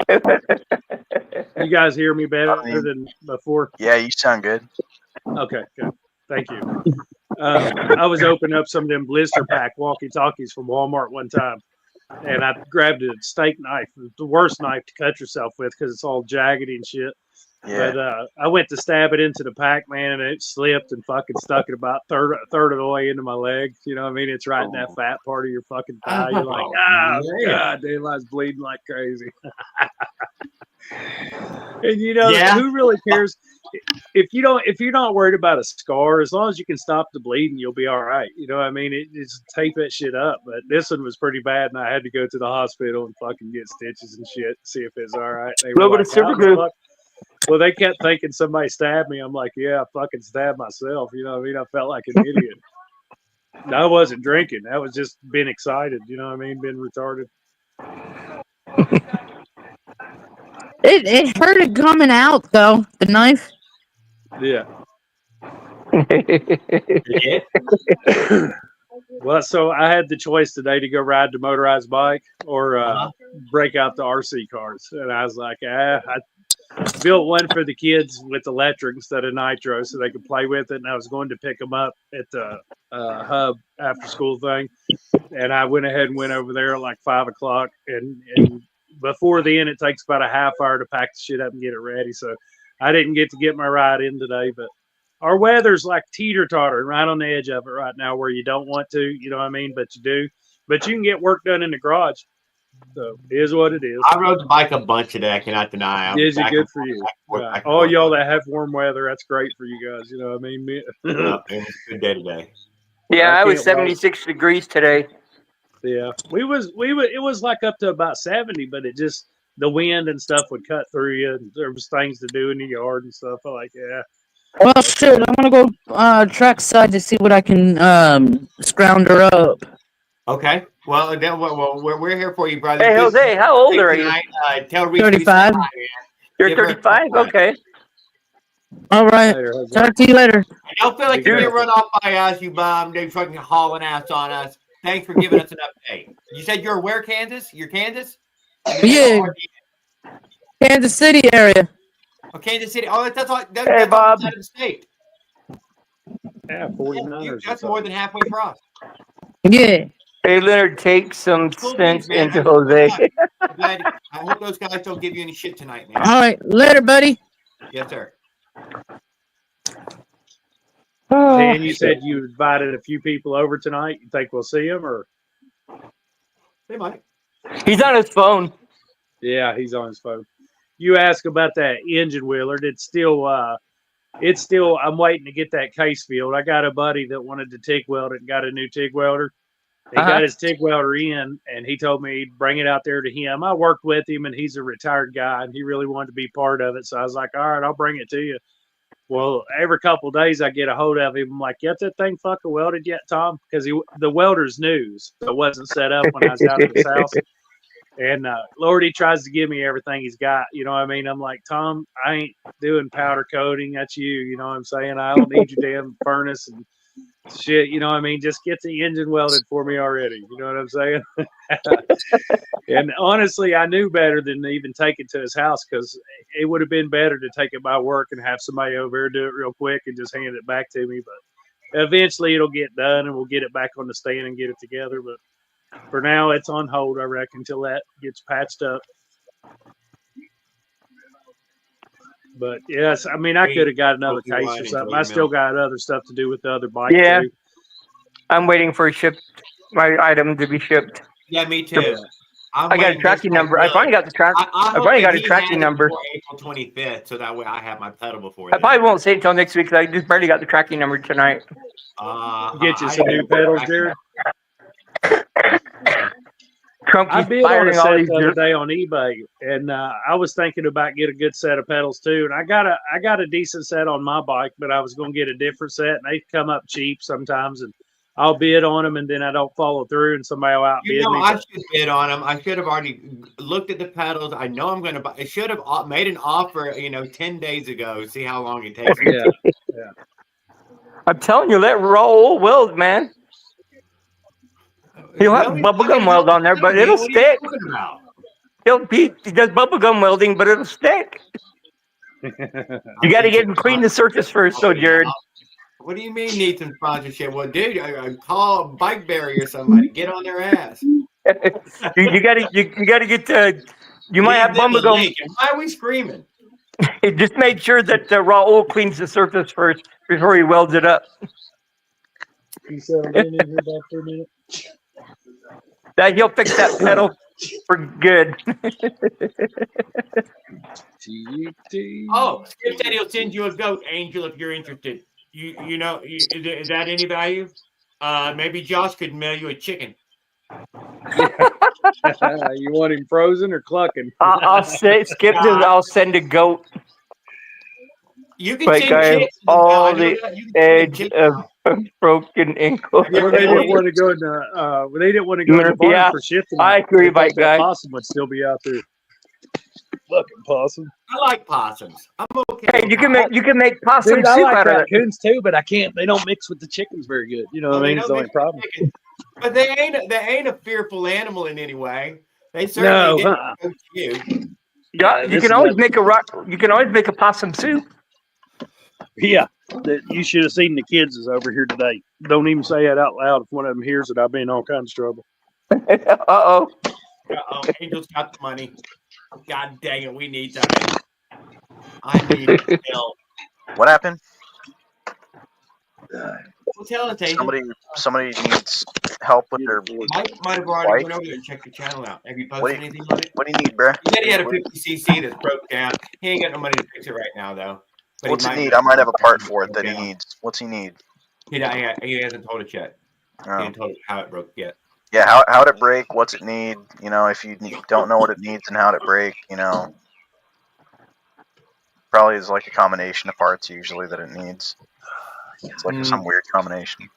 Speaker 8: You guys hear me better
Speaker 2: I mean-
Speaker 8: than before?
Speaker 2: Yeah, you sound good.
Speaker 8: Okay, good. Thank you. I was opening up some of them blister pack walkie-talkies from Walmart one time, and I grabbed a steak knife, the worst knife to cut yourself with because it's all jaggedy and shit.
Speaker 2: Yeah.
Speaker 8: But I went to stab it into the pack, man, and it slipped and fucking stuck it about a third of the way into my leg. You know what I mean? It's right in that fat part of your fucking thigh. You're like, God damn, I was bleeding like crazy. And you know, who really cares? If you're not worried about a scar, as long as you can stop the bleeding, you'll be all right. You know what I mean? It's tape that shit up. But this one was pretty bad, and I had to go to the hospital and fucking get stitches and shit, see if it's all right. They were like, "How the fuck?" Well, they kept thinking somebody stabbed me. I'm like, yeah, I fucking stabbed myself. You know what I mean? I felt like an idiot. I wasn't drinking. That was just being excited. You know what I mean? Being retarded.
Speaker 9: It hurt it coming out though. The knife.
Speaker 8: Yeah. Well, so I had the choice today to go ride the motorized bike or break out the RC cars, and I was like, I built one for the kids with electric instead of nitro so they could play with it, and I was going to pick them up at the hub after school thing, and I went ahead and went over there at like 5 o'clock, and before then it takes about a half hour to pack the shit up and get it ready, so I didn't get to get my ride in today. But our weather's like teeter-totter right on the edge of it right now, where you don't want to, you know what I mean, but you do. But you can get work done in the garage. So it is what it is.
Speaker 1: I rode the bike a bunch today. I cannot deny.
Speaker 8: Is it good for you? All y'all that have warm weather, that's great for you guys. You know what I mean?
Speaker 1: It was a good day today.
Speaker 4: Yeah, I was 76 degrees today.
Speaker 8: Yeah, it was like up to about 70, but it just, the wind and stuff would cut through you, and there was things to do in the yard and stuff. I'm like, yeah.
Speaker 9: Well, shit, I'm gonna go trackside to see what I can scrounge her up.
Speaker 1: Okay. Well, then, we're here for you, brother.
Speaker 4: Hey, Jose, how old are you?
Speaker 1: Tell Reese
Speaker 9: 35.
Speaker 4: You're 35? Okay.
Speaker 9: All right. Talk to you later.
Speaker 1: I don't feel like you're getting run off by us, you bum. They're fucking hauling ass on us. Thanks for giving us an update. You said you're where, Kansas? You're Kansas?
Speaker 9: Yeah. Kansas City area.
Speaker 1: Oh, Kansas City. Oh, that's all.
Speaker 4: Hey, Bob.
Speaker 1: Outside of the state.
Speaker 8: Yeah, 49ers.
Speaker 1: That's more than halfway across.
Speaker 9: Yeah.
Speaker 4: Hey, Leonard, take some sense into Jose.
Speaker 1: I hope those guys don't give you any shit tonight, man.
Speaker 9: All right. Later, buddy.
Speaker 1: Yes, sir.
Speaker 8: Dan, you said you invited a few people over tonight. You think we'll see them, or?
Speaker 1: They might.
Speaker 4: He's on his phone.
Speaker 8: Yeah, he's on his phone. You ask about that engine wheeler. It's still, I'm waiting to get that case filled. I got a buddy that wanted to TIG weld it and got a new TIG welder. He got his TIG welder in, and he told me he'd bring it out there to him. I worked with him, and he's a retired guy, and he really wanted to be part of it. So I was like, all right, I'll bring it to you. Well, every couple of days I get a hold of him. I'm like, "Got that thing fucking welded yet, Tom?" Because the welder's new, so it wasn't set up when I was out at his house. And Lord, he tries to give me everything he's got. You know what I mean? I'm like, Tom, I ain't doing powder coating. That's you. You know what I'm saying? I don't need your damn furnace and shit. You know what I mean? Just get the engine welded for me already. You know what I'm saying? And honestly, I knew better than to even take it to his house, because it would have been better to take it by work and have somebody over here do it real quick and just hand it back to me. But eventually it'll get done and we'll get it back on the stand and get it together. But for now, it's on hold, I reckon, until that gets patched up. But yes, I mean, I could have got another case or something. I still got other stuff to do with the other bike too.
Speaker 4: I'm waiting for my item to be shipped.
Speaker 1: Yeah, me too.
Speaker 4: I got a tracking number. I finally got the track. I finally got a tracking number.
Speaker 1: April 25th, so that way I have my pedal before.
Speaker 4: I probably won't say it until next week, because I just barely got the tracking number tonight.
Speaker 8: Get you some new pedals, Jared.
Speaker 4: I
Speaker 8: bid on a set the other day on eBay, and I was thinking about getting a good set of pedals too. And I got a decent set on my bike, but I was going to get a different set, and they come up cheap sometimes, and I'll bid on them, and then I don't follow through, and somebody will outbid me.
Speaker 1: I should bid on them. I should have already looked at the pedals. I know I'm going to buy. I should have made an offer, 10 days ago. See how long it takes.
Speaker 8: Yeah.
Speaker 4: I'm telling you, that raw weld, man. He'll have bubblegum weld on there, but it'll stick. He does bubblegum welding, but it'll stick. You got to get him clean the surface first, though, Jared.
Speaker 1: What do you mean need some sponsorship? Well, dude, I call Bike Berry or somebody. Get on their ass.
Speaker 4: You got to get to. You might have bubblegum.
Speaker 1: Why are we screaming?
Speaker 4: Just make sure that the raw oil cleans the surface first before he welds it up.
Speaker 8: Can you settle in here back for a minute?
Speaker 4: That he'll fix that pedal for good.
Speaker 1: Oh, Skip said he'll send you a goat, Angel, if you're interested. Is that any value? Maybe Josh could mail you a chicken.
Speaker 8: You want him frozen or clucking?
Speaker 4: I'll say Skip. I'll send a goat.
Speaker 1: You can send chicks
Speaker 4: all the edge of a broken ankle.
Speaker 8: Well, they didn't want to go in the. They didn't want to go in the barn for shit tonight.
Speaker 4: I agree, Bike Guy.
Speaker 8: Possum would still be out there. Fucking possum.
Speaker 1: I like possums. I'm okay.
Speaker 4: Hey, you can make possum soup out of it.
Speaker 8: Raccoons too, but I can't. They don't mix with the chickens very good. You know what I mean? It's the only problem.
Speaker 1: But they ain't a fearful animal in any way. They certainly didn't go to you.
Speaker 4: Yeah, you can always make a possum soup.
Speaker 8: Yeah, you should have seen the kids is over here today. Don't even say that out loud. If one of them hears it, I'll be in all kinds of trouble.
Speaker 4: Uh-oh.
Speaker 1: Angel's got the money. God dang it, we need that. I need help.
Speaker 2: What happened? Somebody needs help with their.
Speaker 1: Mike might have already went over there and checked the channel out. Have you posted anything on it?
Speaker 2: What do you need, bruh?
Speaker 1: He said he had a 50cc that's broke down. He ain't got no money to fix it right now, though. But
Speaker 2: what's he need? I might have a part for it that he needs. What's he need?
Speaker 1: He hasn't told us yet. He hasn't told us how it broke yet.
Speaker 2: Yeah, how'd it break? What's it need? If you don't know what it needs and how'd it break, probably is like a combination of parts usually that it needs. It's like some weird combination.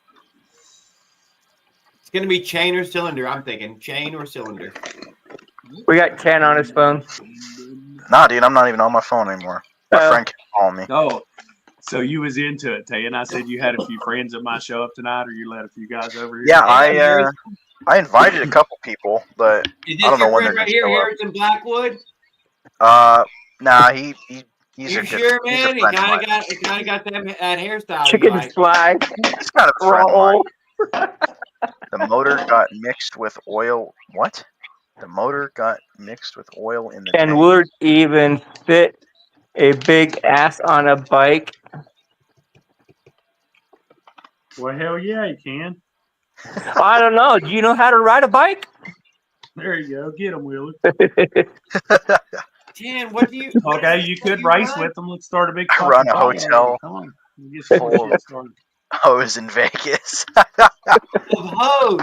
Speaker 1: It's gonna be chain or cylinder. I'm thinking chain or cylinder.
Speaker 4: We got Ken on his phone.
Speaker 2: Nah, dude, I'm not even on my phone anymore. My friend kept calling me.
Speaker 8: Oh, so you was into it, Tay, and I said you had a few friends that might show up tonight, or you let a few guys over here.
Speaker 2: Yeah, I invited a couple people, but I don't know when they're
Speaker 1: right here, Harrison Blackwood.
Speaker 2: Nah, he's
Speaker 1: you a sure, man? He kind of got that hairstyle.
Speaker 4: Chicken fly.
Speaker 2: He's got a friend of mine. The motor got mixed with oil. What? The motor got mixed with oil in the tank.
Speaker 4: And would even fit a big ass on a bike.
Speaker 8: Well, hell yeah, you can.
Speaker 4: I don't know. Do you know how to ride a bike?
Speaker 8: There you go. Get him, Wheeler.
Speaker 1: Jan, what do you...
Speaker 8: Okay, you could race with them. Let's start a big...
Speaker 2: I run a hotel.
Speaker 8: Come on.
Speaker 2: Hose in Vegas.
Speaker 1: Hose.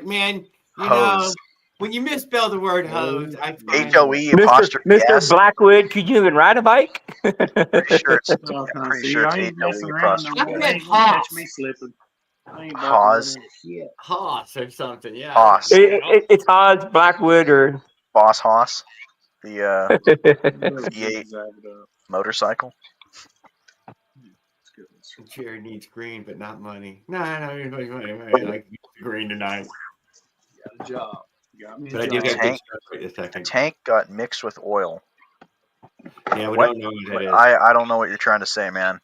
Speaker 1: Man, you know,
Speaker 2: Hose.
Speaker 1: when you misspell the word hose, I find
Speaker 2: HOE
Speaker 4: Mr.
Speaker 2: apostrophe
Speaker 4: Mr.
Speaker 2: S.
Speaker 4: Blackwood, could you even ride a bike?
Speaker 2: Pretty sure it's
Speaker 8: See, I ain't messing around no
Speaker 2: apostrophe
Speaker 8: more.
Speaker 1: I
Speaker 8: They
Speaker 1: meant
Speaker 8: ain't gonna catch
Speaker 1: Haas.
Speaker 8: me slipping. I ain't
Speaker 2: Haas.
Speaker 8: buckling shit.
Speaker 1: Haas or something. Yeah.
Speaker 2: Haas.
Speaker 4: It's Oz, Blackwood, or
Speaker 2: Boss Haas. The
Speaker 8: V8
Speaker 2: motorcycle.
Speaker 1: Jerry needs green, but not money. No, like green tonight.
Speaker 8: Got a job. Got me a
Speaker 1: But I do
Speaker 8: job.
Speaker 1: got good
Speaker 2: Tank.
Speaker 1: stuff right this second.
Speaker 2: Tank got mixed with oil.
Speaker 1: Yeah, we
Speaker 2: What?
Speaker 1: don't know what that is.
Speaker 2: I don't know what you're trying to say, man.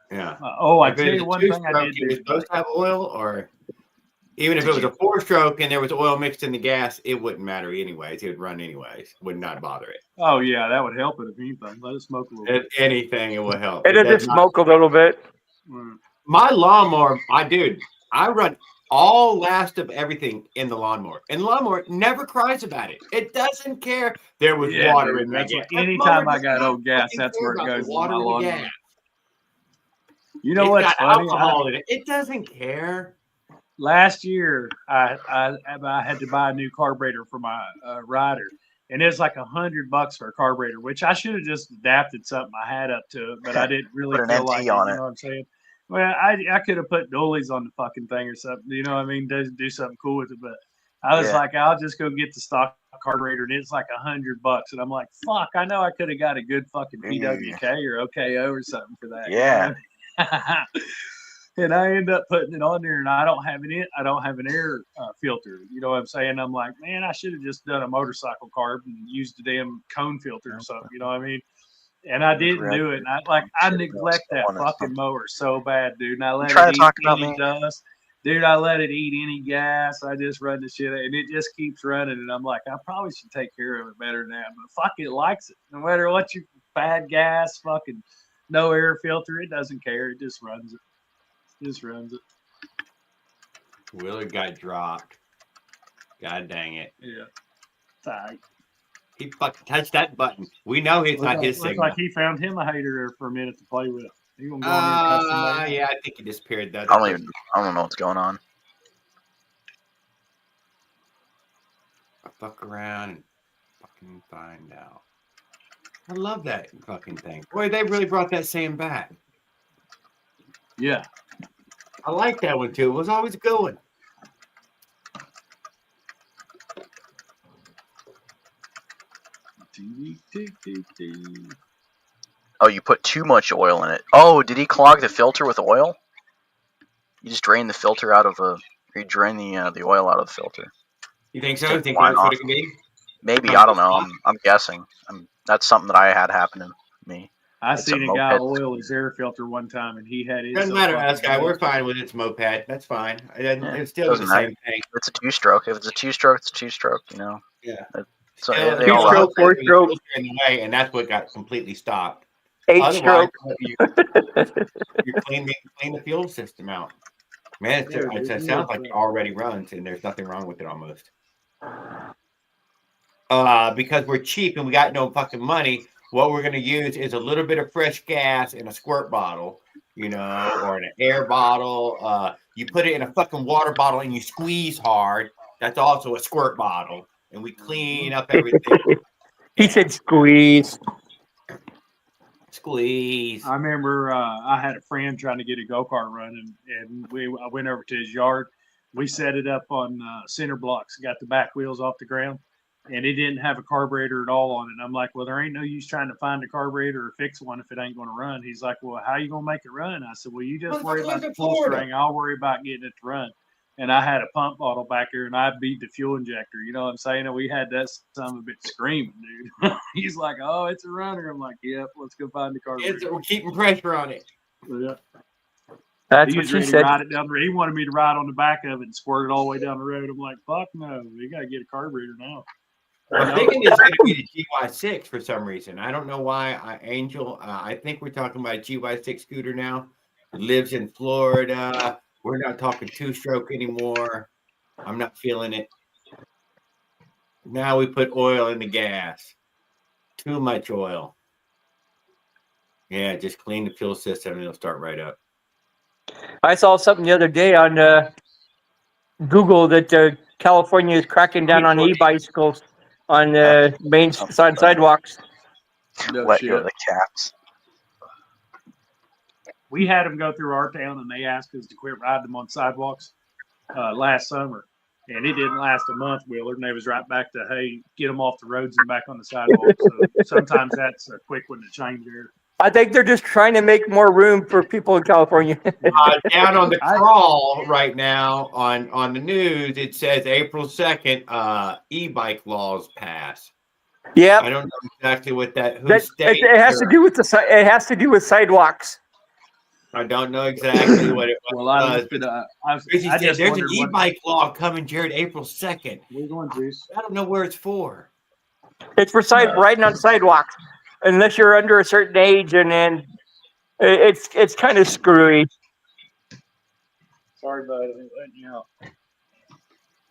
Speaker 1: Yeah.
Speaker 8: I
Speaker 1: If
Speaker 8: tell
Speaker 1: it
Speaker 8: you
Speaker 1: was
Speaker 8: one
Speaker 1: a
Speaker 8: thing I
Speaker 1: two-stroke,
Speaker 8: did
Speaker 1: it was
Speaker 8: do.
Speaker 1: supposed to have oil, or even if
Speaker 2: Did
Speaker 1: it was
Speaker 2: you-
Speaker 1: a four-stroke and there was oil mixed in the gas, it wouldn't matter anyways. It would run anyways. Would not bother it.
Speaker 8: Oh yeah, that would help it if anything. Let it smoke a little bit.
Speaker 1: If anything, it will help.
Speaker 4: it'll
Speaker 1: does
Speaker 4: just
Speaker 1: not-
Speaker 4: smoke a little bit.
Speaker 1: My lawnmower, I run all last of everything in the lawnmower, and the lawnmower never cries about it. It doesn't care. There was water
Speaker 8: dude,
Speaker 1: in my
Speaker 8: that's
Speaker 1: gas.
Speaker 8: what, anytime
Speaker 1: That mower
Speaker 8: I got
Speaker 1: does not
Speaker 8: old gas,
Speaker 1: fucking
Speaker 8: that's
Speaker 1: care
Speaker 8: where it
Speaker 1: about the
Speaker 8: goes in
Speaker 1: water
Speaker 8: my
Speaker 1: in the
Speaker 8: lawnmower.
Speaker 1: gas.
Speaker 8: You know
Speaker 1: It's
Speaker 8: what's
Speaker 1: got
Speaker 8: funny?
Speaker 1: alcohol in it. It doesn't care.
Speaker 8: Last year, I had to buy a new carburetor for my rider, and it's like $100 for a carburetor, which I should have just adapted something I had up to it, but I didn't really
Speaker 2: Put an
Speaker 8: feel
Speaker 2: NT
Speaker 8: like it.
Speaker 2: on
Speaker 8: You
Speaker 2: it.
Speaker 8: know what I'm saying? Well, I could have put dollies on the fucking thing or something. You know what I mean? Do something cool with it, but I was
Speaker 2: Yeah.
Speaker 8: like, I'll just go get the stock carburetor, and it's like $100, and I'm like, fuck, I know I could have got a good fucking PWK or OKO or something for that.
Speaker 2: Yeah.
Speaker 8: You know? And I end up putting it on there, and I don't have an air filter. You know what I'm saying? I'm like, man, I should have just done a motorcycle carb and used a damn cone filter or something. You know what I mean? And I didn't do it. And I neglect that fucking mower so bad, dude. And I let it eat any dust. Dude, I let it eat any gas. I just run the shit, and it just keeps running. And I'm like, I probably should take care of it better than that. But fuck, it likes it. No matter what you bad gas, fucking no air filter, it doesn't care. It just runs it. Just runs it.
Speaker 1: Willard got dropped. God dang it.
Speaker 8: Yeah. Tight.
Speaker 1: He fucking touched that button. We know it's not his
Speaker 8: Looks
Speaker 1: signal.
Speaker 8: like he found him a hater there for a minute to play with. He gonna go in there and cuss somebody out.
Speaker 1: Yeah, I think he disappeared that.
Speaker 2: I don't know what's going on.
Speaker 1: I'll fuck around and fucking find out. I love that fucking thing. Boy, they really brought that Sam back.
Speaker 8: Yeah.
Speaker 1: I like that one too. It was always a good one.
Speaker 2: Oh, you put too much oil in it. Oh, did he clog the filter with oil? You just drain the filter out of you drain the oil out of the filter.
Speaker 1: You think so?
Speaker 2: Take
Speaker 1: You think
Speaker 2: the line
Speaker 1: that's what
Speaker 2: off.
Speaker 1: it could be?
Speaker 2: Maybe, I don't know. I'm guessing. That's something that I had happen to me.
Speaker 8: I
Speaker 2: It's
Speaker 8: seen
Speaker 2: a
Speaker 8: a guy
Speaker 2: moped.
Speaker 8: oil his air filter one time, and he had his.
Speaker 1: Doesn't matter, us guy. We're fine with its moped. That's fine. It's still the same thing.
Speaker 2: It's a two-stroke. If it's a two-stroke, it's a two-stroke. You know.
Speaker 1: Yeah.
Speaker 2: So
Speaker 1: Still,
Speaker 2: they all
Speaker 4: Two-stroke, four-stroke.
Speaker 1: in the way, and that's what got completely stopped.
Speaker 4: 8-stroke.
Speaker 1: You clean the fuel system out. Man, it sounds like it already runs, and there's nothing wrong with it almost. Because we're cheap and we got no fucking money, what we're going to use is a little bit of fresh gas in a squirt bottle, you know, or in an air bottle. You put it in a fucking water bottle and you squeeze hard. That's also a squirt bottle. And we clean up everything.
Speaker 4: He said squeeze.
Speaker 1: Squeeze.
Speaker 8: I remember I had a friend trying to get a go-kart running, and I went over to his yard. We set it up on center blocks, got the back wheels off the ground, and it didn't have a carburetor at all on it. And I'm like, well, there ain't no use trying to find a carburetor or fix one if it ain't going to run. He's like, well, how you going to make it run? I said, well, you just worry about the full string. I'll worry about getting it to run. And I had a pump bottle back there, and I beat the fuel injector. You know what I'm saying? And we had that son of a bitch screaming, dude. He's like, oh, it's a runner. I'm like, yep, let's go find the carburetor.
Speaker 1: We're keeping pressure on it.
Speaker 8: Yeah.
Speaker 4: That's
Speaker 8: He
Speaker 4: what
Speaker 8: was
Speaker 4: she
Speaker 8: ready to
Speaker 4: said.
Speaker 8: ride it down the road. He wanted me to ride on the back of it and squirt it all the way down the road. I'm like, fuck no, we got to get a carburetor now.
Speaker 1: I'm thinking it's going to be the GY6 for some reason. I don't know why. Angel, I think we're talking about a GY6 scooter now. It lives in Florida. We're not talking two-stroke anymore. I'm not feeling it. Now we put oil in the gas. Too much oil. Yeah, just clean the fuel system and it'll start right up.
Speaker 4: I saw something the other day on Google that California is cracking down on e-bicycles on main sidewalks.
Speaker 8: No
Speaker 2: Let
Speaker 8: shit.
Speaker 2: go of the cats.
Speaker 8: We had them go through our town, and they asked us to quit riding them on sidewalks last summer. And it didn't last a month, Willard, and they was right back to, hey, get them off the roads and back on the sidewalk. So sometimes that's a quick one to change there.
Speaker 4: I think they're just trying to make more room for people in California.
Speaker 1: Down on the crawl right now on the news, it says April 2nd, e-bike laws pass.
Speaker 4: Yeah,
Speaker 1: I don't know exactly what that.
Speaker 4: It has to do with it has to do with sidewalks.
Speaker 1: I don't know exactly what it was.
Speaker 8: Well, I looked it up.
Speaker 1: Chrissy said there's an e-bike law coming, Jared, April 2nd.
Speaker 8: We're going, Juice.
Speaker 1: I don't know where it's for.
Speaker 4: It's for riding on sidewalks, unless you're under a certain age, and then it's kind of screwy.
Speaker 8: Sorry, bud. I ain't letting you out.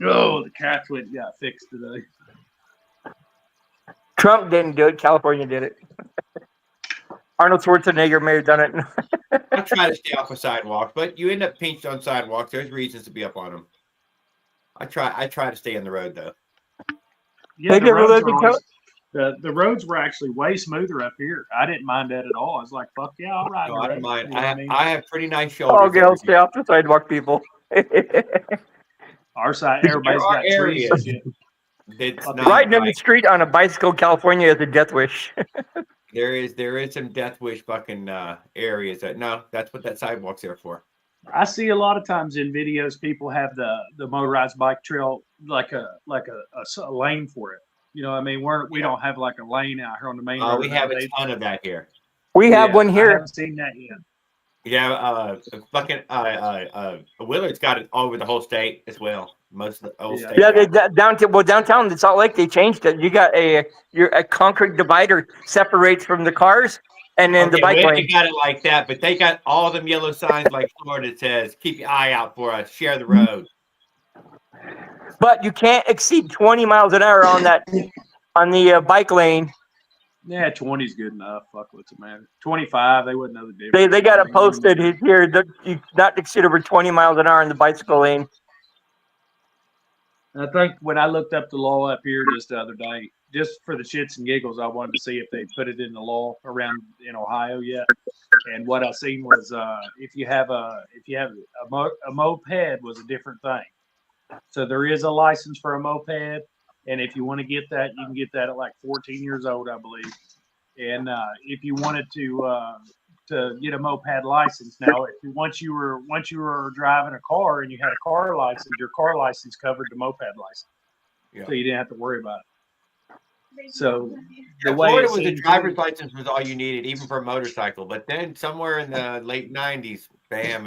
Speaker 8: Oh, the cats went and got fixed today.
Speaker 4: Trump didn't do it. California did it. Arnold Schwarzenegger may have done it.
Speaker 1: I try to stay off of sidewalks, but you end up pinched on sidewalks. There's reasons to be up on them. I try to stay on the road though.
Speaker 8: Yeah, the roads were actually way smoother up here. I didn't mind that at all. I was like, "Fuck yeah, I'll ride."
Speaker 1: No, I don't mind.
Speaker 8: You know
Speaker 1: I have pretty nice shoulders.
Speaker 4: Oh, girls, stay off the sidewalk, people.
Speaker 8: Our side, everybody's got trees.
Speaker 4: Riding in the street on a bicycle in California is a death wish.
Speaker 1: There is some death wish fucking areas that's what that sidewalk's there for.
Speaker 8: I see a lot of times in videos people have the motorized bike trail like a lane for it. You know what I mean? We don't have like a lane out here on the main road.
Speaker 1: We have a ton of that here.
Speaker 4: We have one here.
Speaker 8: I haven't seen that yet.
Speaker 1: Yeah, fucking Willard's got it all over the whole state as well. Most of the whole state.
Speaker 4: Yeah, downtown in Salt Lake they changed it. You got a concrete divider separates from the cars, and then the bike lane.
Speaker 1: They got it like that, but they got all them yellow signs like Florida says, "Keep your eye out for us. Share the road."
Speaker 4: But you can't exceed 20 miles an hour on the bike lane.
Speaker 8: Yeah, 20 is good enough. Fuck, what's the matter? 25, they wouldn't know the difference.
Speaker 4: They got it posted here that you not exceed over 20 miles an hour in the bicycle lane.
Speaker 8: I think when I looked up the law up here just the other day, just for the shits and giggles, I wanted to see if they put it in the law around in Ohio yet. And what I seen was if you have a moped was a different thing. So there is a license for a moped, and if you want to get that, you can get that at like 14 years old, I believe. And if you wanted to get a moped license, now once you were driving a car and you had a car license, your car license covered the moped license, so you didn't have to worry about it. So the way
Speaker 1: Florida was a driver's license was all you needed, even for a motorcycle. But then somewhere in the late 90s, bam,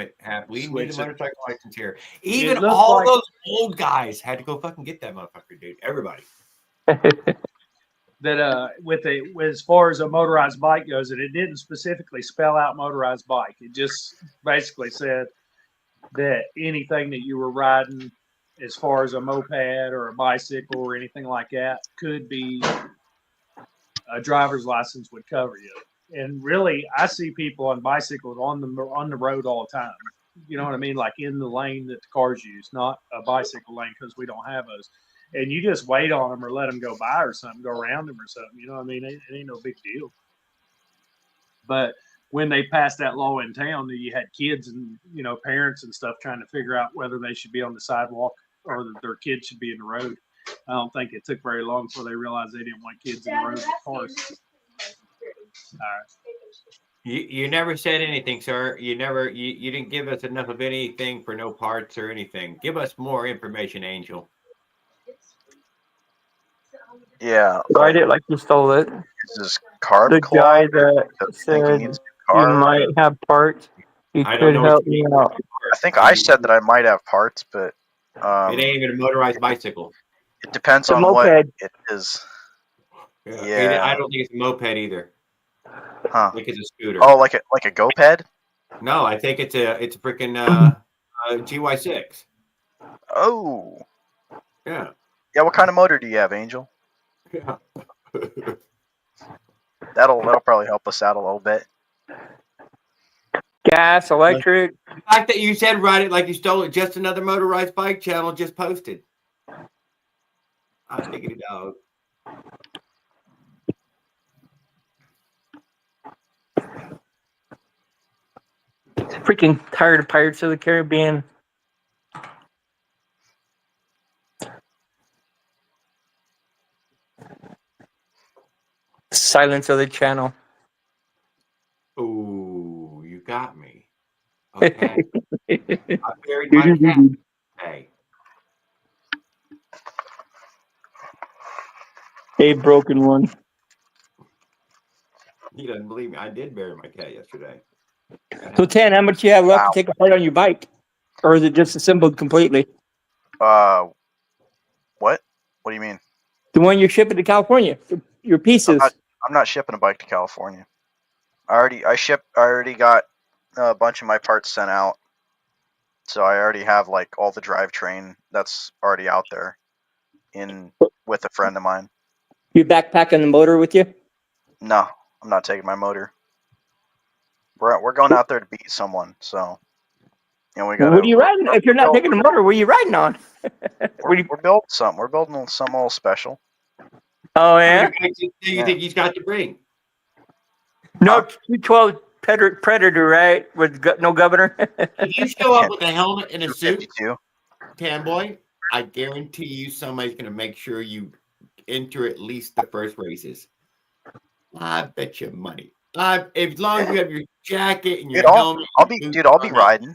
Speaker 1: we need a motorcycle license here. Even all those old guys had to go fucking get that motherfucker, dude. Everybody.
Speaker 8: That with as far as a motorized bike goes, and it didn't specifically spell out motorized bike. It just basically said that anything that you were riding as far as a moped or a bicycle or anything like that could be a driver's license would cover you. And really, I see people on bicycles on the road all the time. You know what I mean? Like in the lane that the cars use, not a bicycle lane because we don't have those. And you just wait on them or let them go by or something, go around them or something. You know what I mean? It ain't no big deal. But when they passed that law in town, you had kids and parents and stuff trying to figure out whether they should be on the sidewalk or that their kids should be in the road. I don't think it took very long before they realized they didn't want kids in the road with cars. All right.
Speaker 1: You never said anything, sir. You didn't give us enough of anything for no parts or anything. Give us more information, Angel.
Speaker 2: Yeah.
Speaker 4: Write it like you stole it.
Speaker 2: Is this carb
Speaker 4: the guy that
Speaker 2: said
Speaker 4: you might have parts. He could help me out.
Speaker 2: I think I said that I might have parts, but
Speaker 1: it ain't even a motorized bicycle.
Speaker 2: It depends on what it is.
Speaker 1: Yeah. I don't think it's a moped either.
Speaker 2: Huh.
Speaker 1: I think it's a scooter.
Speaker 2: Oh, like a GoPed?
Speaker 1: No, I think it's a freaking GY6.
Speaker 2: Oh.
Speaker 1: Yeah.
Speaker 2: Yeah, what kind of motor do you have, Angel?
Speaker 1: Yeah.
Speaker 2: That'll probably help us out a little bit.
Speaker 4: Gas, electric.
Speaker 1: The fact that you said ride it like you stole it, just another motorized bike channel just posted. I'm digging it out.
Speaker 4: Freaking tired of Pirates of the Caribbean. Silence of the channel.
Speaker 1: Ooh, you got me. Okay. I buried my cat today.
Speaker 4: A broken one.
Speaker 1: He doesn't believe me. I did bury my cat yesterday.
Speaker 4: So, Tan, how much you have left to take apart on your bike? Or is it just assembled completely?
Speaker 2: What? What do you mean?
Speaker 4: The one you're shipping to California. Your pieces.
Speaker 2: I'm not shipping a bike to California. I already got a bunch of my parts sent out. So I already have like all the drivetrain that's already out there with a friend of mine.
Speaker 4: You backpacking the motor with you?
Speaker 2: No, I'm not taking my motor. We're going out there to beat someone, so we got.
Speaker 4: What are you riding? If you're not taking the motor, what are you riding on?
Speaker 2: We're building something. We're building something a little special.
Speaker 4: Oh yeah.
Speaker 1: How many bikes do you think he's got to bring?
Speaker 4: No 212 Predator, right? With no governor.
Speaker 1: If you show up with a helmet and a suit,
Speaker 2: 52.
Speaker 1: Fanboy, I guarantee you somebody's going to make sure you enter at least the first races. I bet you money. As long as you have your jacket and your helmet.
Speaker 2: I'll be riding.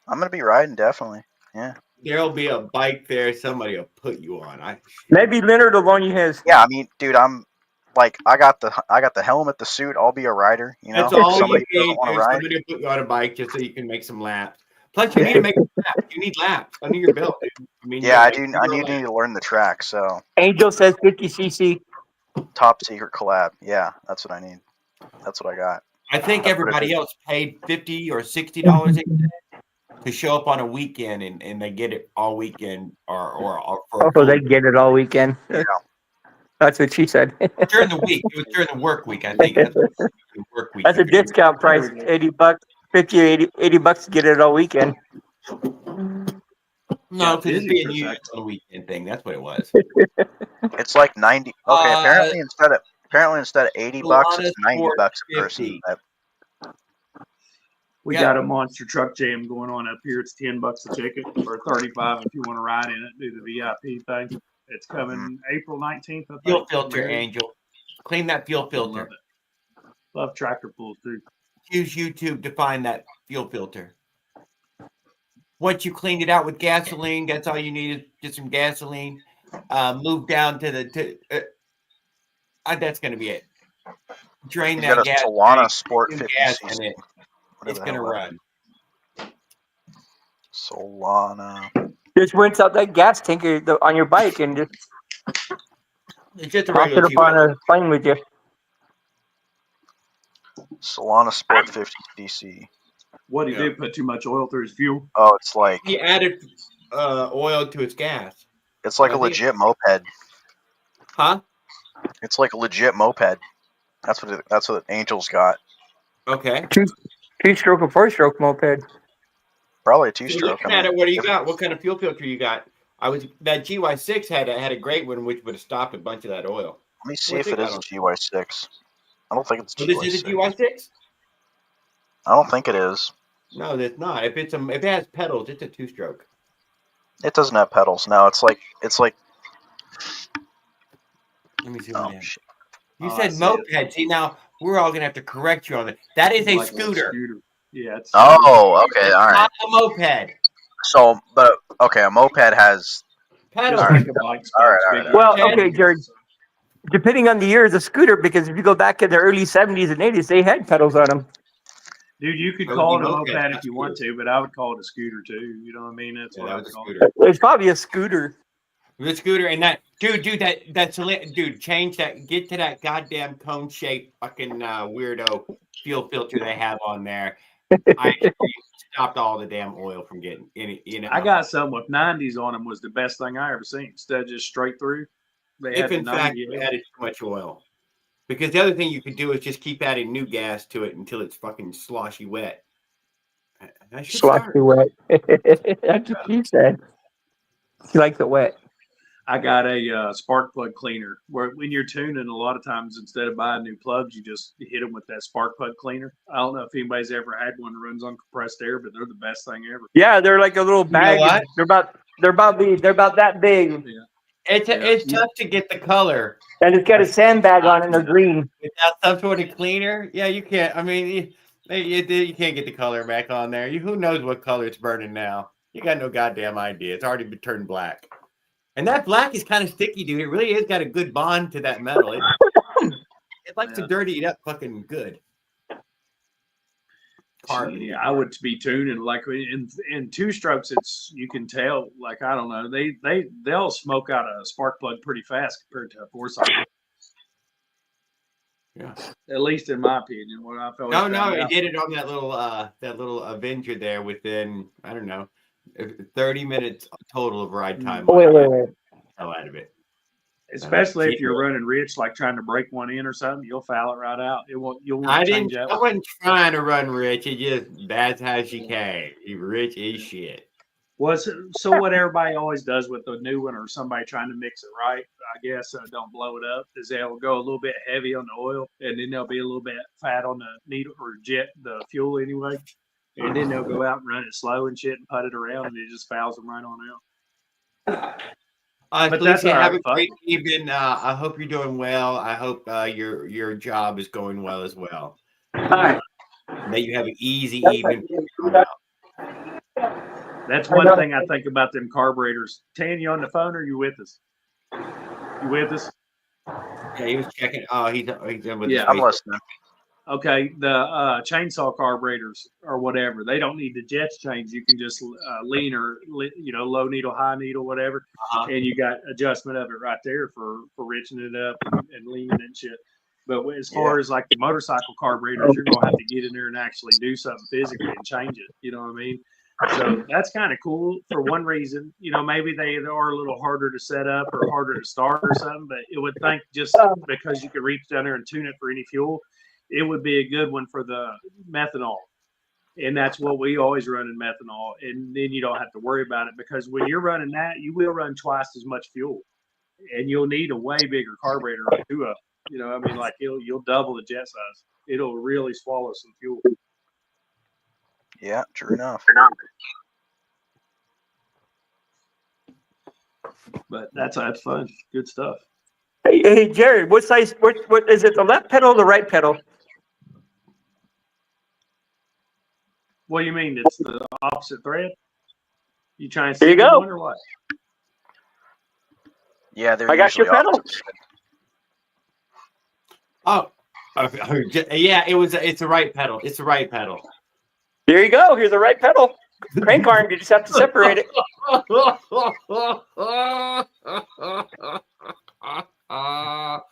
Speaker 2: I'm going to be riding, definitely. Yeah.
Speaker 1: There'll be a bike there. Somebody will put you on.
Speaker 4: Maybe Leonard will loan you his.
Speaker 2: Yeah, I mean, dude, I'm like, I got the helmet, the suit. I'll be a rider.
Speaker 1: That's all
Speaker 2: somebody
Speaker 1: you need.
Speaker 2: want to ride.
Speaker 1: Somebody will put you on a bike just so you can make some laps. Plus, you need to make laps. You need laps under your belt. Dude. I mean,
Speaker 2: yeah, I need to learn the track. So
Speaker 4: Angel says 50cc.
Speaker 2: Top secret collab. Yeah, that's what I need. That's what I got.
Speaker 1: I think everybody else paid $50 or $60 to show up on a weekend, and they get it all weekend or for
Speaker 4: they get it all weekend.
Speaker 2: Yeah.
Speaker 4: That's what she said.
Speaker 1: During the week. It was during the work week, I think. That's work week.
Speaker 4: That's a discount price. $80, 50 or 80 bucks to get it all weekend.
Speaker 1: No, because it's being used on a weekend thing. That's what it was.
Speaker 2: It's like 90. Okay, apparently instead of 80 bucks, it's 90 bucks a person.
Speaker 8: We got a monster truck jam going on up here. It's $10 a ticket or $35 if you want to ride in it, do the VIP thing. It's coming April 19th.
Speaker 1: Fuel filter, Angel. Clean that fuel filter.
Speaker 8: Love tractor pulls too.
Speaker 1: Use YouTube to find that fuel filter. Once you cleaned it out with gasoline, that's all you need is just some gasoline. Move down to that's going to be it. Drain that gas.
Speaker 2: Got a Solana Sport 50cc.
Speaker 1: It's going to run.
Speaker 2: Solana.
Speaker 4: Just rinse out that gas tank on your bike and just
Speaker 1: it's just a
Speaker 4: toss it up on a plane with you.
Speaker 2: Solana Sport 50cc.
Speaker 8: What he did put too much oil through his fuel.
Speaker 2: Oh, it's like
Speaker 1: he added oil to his gas.
Speaker 2: It's like a legit moped.
Speaker 1: Huh?
Speaker 2: It's like a legit moped. That's what Angel's got.
Speaker 1: Okay.
Speaker 4: Two-stroke or four-stroke moped.
Speaker 2: Probably a two-stroke.
Speaker 1: Looking at it, what do you got? What kind of fuel filter you got? That GY6 had a great one, which would have stopped a bunch of that oil.
Speaker 2: Let me see if it is a GY6. I don't think it's GY6.
Speaker 1: This is a GY6?
Speaker 2: I don't think it is.
Speaker 1: No, it's not. If it has pedals, it's a two-stroke.
Speaker 2: It doesn't have pedals. No, it's like.
Speaker 1: Let me see what it is. You said moped. See, now we're all gonna have to correct you on that. That is a scooter.
Speaker 8: Yeah.
Speaker 2: Okay. All right.
Speaker 1: Not a moped.
Speaker 2: So, a moped has
Speaker 1: pedals.
Speaker 2: All right.
Speaker 4: Well, okay, Jared. Depending on the year, it's a scooter because if you go back in the early 70s and 80s, they had pedals on them.
Speaker 8: Dude, you could call it a moped if you want to, but I would call it a scooter too. You know what I mean? That's what I would call it.
Speaker 4: It's probably a scooter.
Speaker 1: The scooter and that dude, change that. Get to that goddamn cone-shaped fucking weirdo fuel filter they have on there. I stopped all the damn oil from getting any.
Speaker 8: I got some with 90s on them. Was the best thing I ever seen. Instead of just straight through.
Speaker 1: If in fact you added too much oil, because the other thing you could do is just keep adding new gas to it until it's fucking sloshy wet. I should
Speaker 4: She likes
Speaker 1: start.
Speaker 4: it wet. That's what she said. She likes it wet.
Speaker 8: I got a spark plug cleaner where when you're tuning, a lot of times instead of buying new plugs, you just hit them with that spark plug cleaner. I don't know if anybody's ever had one that runs on compressed air, but they're the best thing ever.
Speaker 4: Yeah, they're like a little bag.
Speaker 1: what?
Speaker 4: They're about that big,
Speaker 1: It's tough to get the color
Speaker 4: and it's got a sandbag on it. And they're green.
Speaker 1: without some sort of cleaner. Yeah, you can't. I mean, you can't get the color back on there. Who knows what color it's burning now? You got no goddamn idea. It's already been turned black. And that black is kind of sticky, dude. It really has got a good bond to that metal. It likes to dirty it up fucking good.
Speaker 8: Yeah, I would be tuning like in two strokes. It's you can tell. Like I don't know, they'll smoke out a spark plug pretty fast compared to a 4-cycle.
Speaker 1: Yeah,
Speaker 8: at least in my opinion. What I felt.
Speaker 1: No, it did it on that little Avenger there within I don't know 30 minutes total of ride time.
Speaker 4: Oh, wait.
Speaker 1: Hell out of it.
Speaker 8: Especially if you're running rich, like trying to break one in or something, you'll foul it right out. It won't. You'll want to change that.
Speaker 1: I wasn't trying to run rich. It just that's how she came. You rich as shit.
Speaker 8: So what everybody always does with the new one or somebody trying to mix it right, I guess, don't blow it up, is they'll go a little bit heavy on the oil, and then they'll be a little bit fat on the needle or jet, the fuel anyway, and then they'll go out and run it slow and shit and put it around, and it just fouls them right on out.
Speaker 1: But that's have a great evening. I hope you're doing well. I hope your job is going well as well. That you have an easy evening.
Speaker 8: That's one thing I think about them carburetors. Tan, you on the phone or you with us? You with us?
Speaker 1: Yeah, he was checking. Oh, he's in with
Speaker 2: I'm listening.
Speaker 8: Okay, the chainsaw carburetors or whatever, they don't need the jets changed. You can just lean or low needle, high needle, whatever, and you got adjustment of it right there for richening it up and leaning and shit. But as far as like the motorcycle carburetors, you're gonna have to get in there and actually do something physically and change it. You know what I mean? So that's kind of cool for one reason. Maybe they are a little harder to set up or harder to start or something. But it would think just because you could reach down there and tune it for any fuel, it would be a good one for the methanol. And that's what we always run in methanol. And then you don't have to worry about it because when you're running that, you will run twice as much fuel. And you'll need a way bigger carburetor to like you'll double the jet size. It'll really swallow some fuel.
Speaker 2: Yeah, true enough.
Speaker 8: But that's fun. Good stuff.
Speaker 4: Hey, Jared, what size? What is it? The left pedal or the right pedal?
Speaker 8: What do you mean? It's the opposite thread? You trying to
Speaker 4: see you go.
Speaker 8: One or what?
Speaker 2: Yeah,
Speaker 4: I got your pedal.
Speaker 1: Oh, yeah, it's the right pedal. It's the right pedal.
Speaker 4: There you go. Here's the right pedal. Crank arm. You just have to separate it.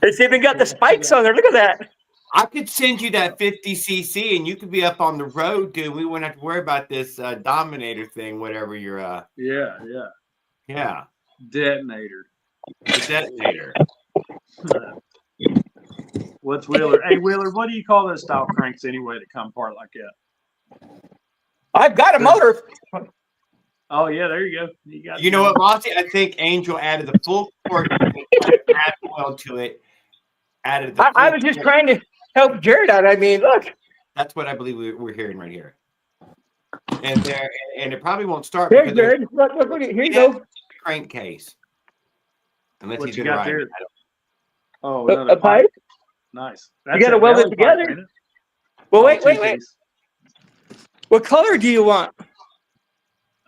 Speaker 4: It's even got the spikes on there. Look at that.
Speaker 1: I could send you that 50cc and you could be up on the road, dude. We wouldn't have to worry about this Dominator thing, whatever you're.
Speaker 8: Yeah. Detonator.
Speaker 1: The detonator.
Speaker 8: What's Wheeler? Hey, Wheeler, what do you call those style cranks anyway that come apart like that?
Speaker 4: I've got a motor.
Speaker 8: Oh, yeah, there you go.
Speaker 1: You know what, Mossy? I think Angel added the full cord, added oil to it.
Speaker 4: I was just trying to help Jared out. I mean, look.
Speaker 1: That's what I believe we're hearing right here. And it probably won't start.
Speaker 4: There, Jared. Look, here you go.
Speaker 1: Crankcase. Unless
Speaker 8: what
Speaker 1: he's
Speaker 8: you
Speaker 1: gonna
Speaker 8: got
Speaker 1: ride
Speaker 8: there? Oh,
Speaker 4: a pipe.
Speaker 8: Nice.
Speaker 4: You got to weld it together.
Speaker 8: Pipe,
Speaker 4: well, wait. What color do you want?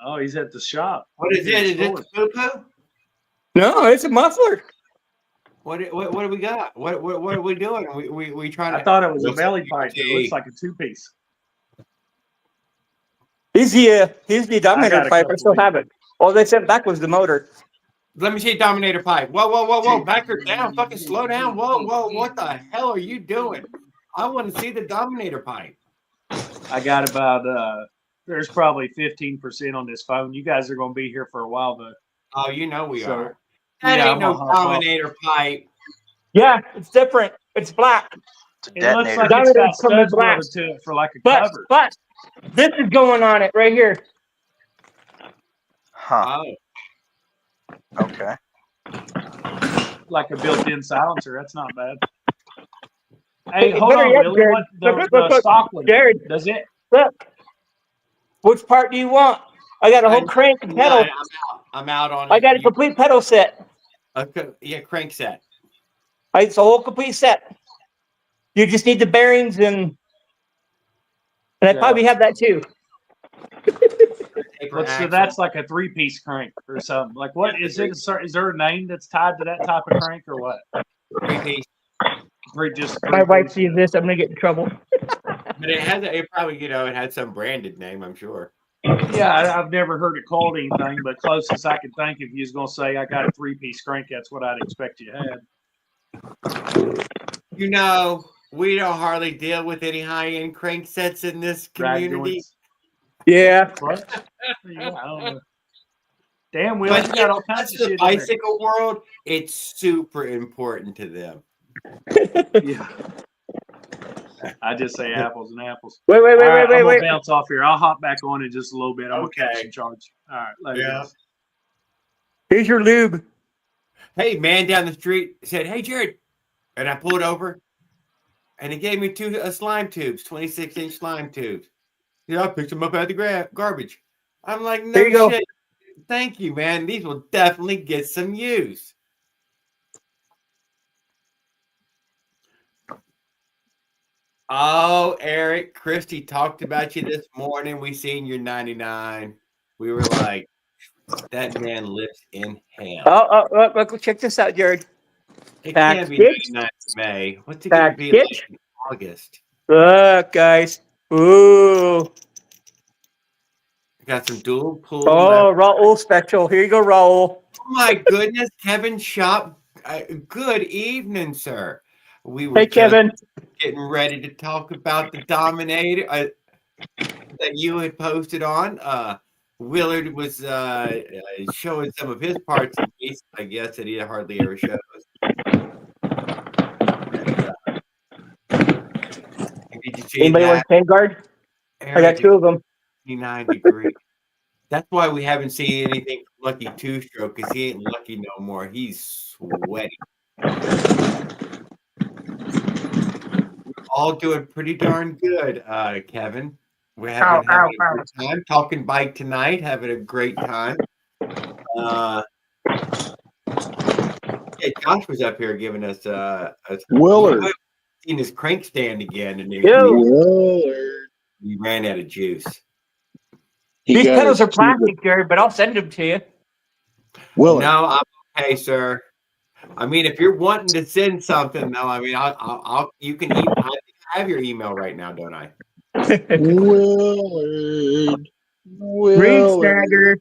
Speaker 8: Oh, he's at the shop.
Speaker 1: What is it? Is it the poo-poo?
Speaker 4: No, it's a muffler.
Speaker 1: What do we got? What are we doing? We trying to.
Speaker 8: I thought it was a belly pipe. It looks like a 2-piece.
Speaker 4: Here's the Dominator pipe. I still have it. All they sent back was the motor.
Speaker 1: Let me see Dominator pipe. Whoa. Back her down. Fucking slow down. Whoa. What the hell are you doing? I want to see the Dominator pipe.
Speaker 8: I got about, there's probably 15% on this phone. You guys are going to be here for a while, though.
Speaker 1: Oh, you know we are. That ain't no Dominator pipe.
Speaker 4: Yeah, it's different. It's black.
Speaker 2: It's a
Speaker 8: It looks
Speaker 2: detonator.
Speaker 8: like
Speaker 9: Got
Speaker 8: it's
Speaker 9: it
Speaker 8: got
Speaker 9: from the
Speaker 8: studs welded
Speaker 9: blast.
Speaker 8: to it for like a
Speaker 9: But
Speaker 8: cover.
Speaker 9: this is going on it right here.
Speaker 2: Huh.
Speaker 1: Oh,
Speaker 2: Okay.
Speaker 8: Like a built-in silencer. That's not bad.
Speaker 9: Hey,
Speaker 8: Hey, hold
Speaker 9: better
Speaker 8: on,
Speaker 9: yet,
Speaker 8: Willie.
Speaker 9: Jared.
Speaker 8: What the stock one?
Speaker 9: Jared,
Speaker 8: Does it?
Speaker 9: look. Which part do you want? I got a whole crank and pedal.
Speaker 1: I'm out. I'm out on
Speaker 9: I
Speaker 1: it.
Speaker 9: got a complete pedal set.
Speaker 1: Okay, yeah, crank set.
Speaker 9: It's a whole complete set. You just need the bearings and I
Speaker 8: Yeah.
Speaker 9: probably have that too.
Speaker 1: Taper
Speaker 8: What's so
Speaker 1: axle.
Speaker 8: that's like a 3-piece crank or something. Like what
Speaker 1: Yeah,
Speaker 8: is it? Is there a name that's tied to that type of crank or what?
Speaker 1: 3-piece.
Speaker 8: Just
Speaker 9: My wife
Speaker 8: 3-piece.
Speaker 9: sees this, I'm gonna get in trouble.
Speaker 1: But it probably, it had some branded name, I'm sure.
Speaker 8: Yeah, I've never heard it called anything, but closest I could think if you was gonna say I got a 3-piece crank, that's what I'd expect you had.
Speaker 1: We don't hardly deal with any high-end crank sets in this
Speaker 8: Drag
Speaker 1: community.
Speaker 8: joints.
Speaker 9: Yeah.
Speaker 8: What? Yeah, I don't know. Damn, Will,
Speaker 1: But
Speaker 8: you got all kinds
Speaker 1: that's
Speaker 8: of
Speaker 1: the
Speaker 8: shit in there.
Speaker 1: bicycle world. It's super important to them.
Speaker 8: Yeah. I just say apples and apples.
Speaker 9: Wait,
Speaker 8: All right, I'm
Speaker 9: wait.
Speaker 8: gonna bounce off here. I'll hop back on in just a little bit. I'm gonna catch
Speaker 1: Okay.
Speaker 8: some charge. All right, later.
Speaker 1: Yeah.
Speaker 8: Guys.
Speaker 9: Here's your lube.
Speaker 1: Hey, man down the street said, "Hey, Jared," and I pulled over, and he gave me two slime tubes, 26-inch slime tubes. Yeah, I picked them up out of the garbage. I'm like,
Speaker 9: There
Speaker 1: no
Speaker 9: you go.
Speaker 1: shit. Thank you, man. These will definitely get some use. Oh, Eric, Christy talked about you this morning. We seen your 99. We were like, that man lives in hell.
Speaker 9: Look, check this out, Jared.
Speaker 1: It
Speaker 9: Back
Speaker 1: can't be
Speaker 9: stitch.
Speaker 1: 99 in May. What's it going to
Speaker 9: Back
Speaker 1: be
Speaker 9: stitch.
Speaker 1: like in August?
Speaker 9: Look, guys. Ooh.
Speaker 1: Got some dual pull.
Speaker 9: Oh, Raul special. Here you go, Raul.
Speaker 1: Oh my goodness, Kevin Shop. Good evening, sir. We were
Speaker 9: Hey, Kevin.
Speaker 1: getting ready to talk about the Dominator that you had posted on. Willard was showing some of his parts and pieces, I guess, that he hardly ever shows. Did you see
Speaker 9: Anybody want
Speaker 1: that?
Speaker 9: Vanguard? I got two of them.
Speaker 1: 59 degrees. That's why we haven't seen anything from Lucky Two-Stroke, because he ain't lucky no more. He's sweaty. All doing pretty darn good, Kevin. We're having a good time talking bike tonight, having a great time. Yeah, Josh was up here giving us
Speaker 3: Willard.
Speaker 1: Seen his crank stand again, and
Speaker 3: Willard.
Speaker 1: he ran out of juice.
Speaker 9: These pedals are plastic, Jared, but I'll send them to you.
Speaker 3: Willard.
Speaker 1: No, I'm okay, sir. I mean, if you're wanting to send something, though, I mean, you can I have your email right now, don't I?
Speaker 3: Willard.
Speaker 9: Green Snagger.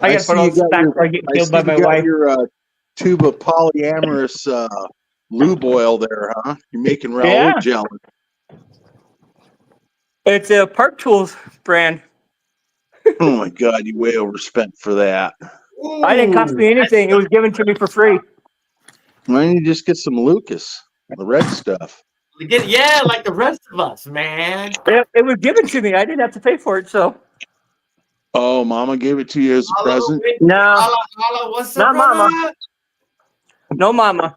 Speaker 9: I gotta put all this back before I get killed by my wife.
Speaker 3: Your tube of polyamorous lube oil there, huh? You're making Raul jealous.
Speaker 9: It's a Park Tools brand.
Speaker 3: Oh my God, you way overspent for that.
Speaker 1: Ooh,
Speaker 9: I didn't cost me anything. It was given to me for free.
Speaker 3: Why don't you just get some Lucas, the red stuff?
Speaker 1: Yeah, like the rest of us, man.
Speaker 9: It was given to me. I didn't have to pay for it, so.
Speaker 3: Oh, Mama gave it to you as a present?
Speaker 9: No.
Speaker 1: Holla, what's up,
Speaker 9: Not
Speaker 1: brother?
Speaker 9: Mama. No, Mama.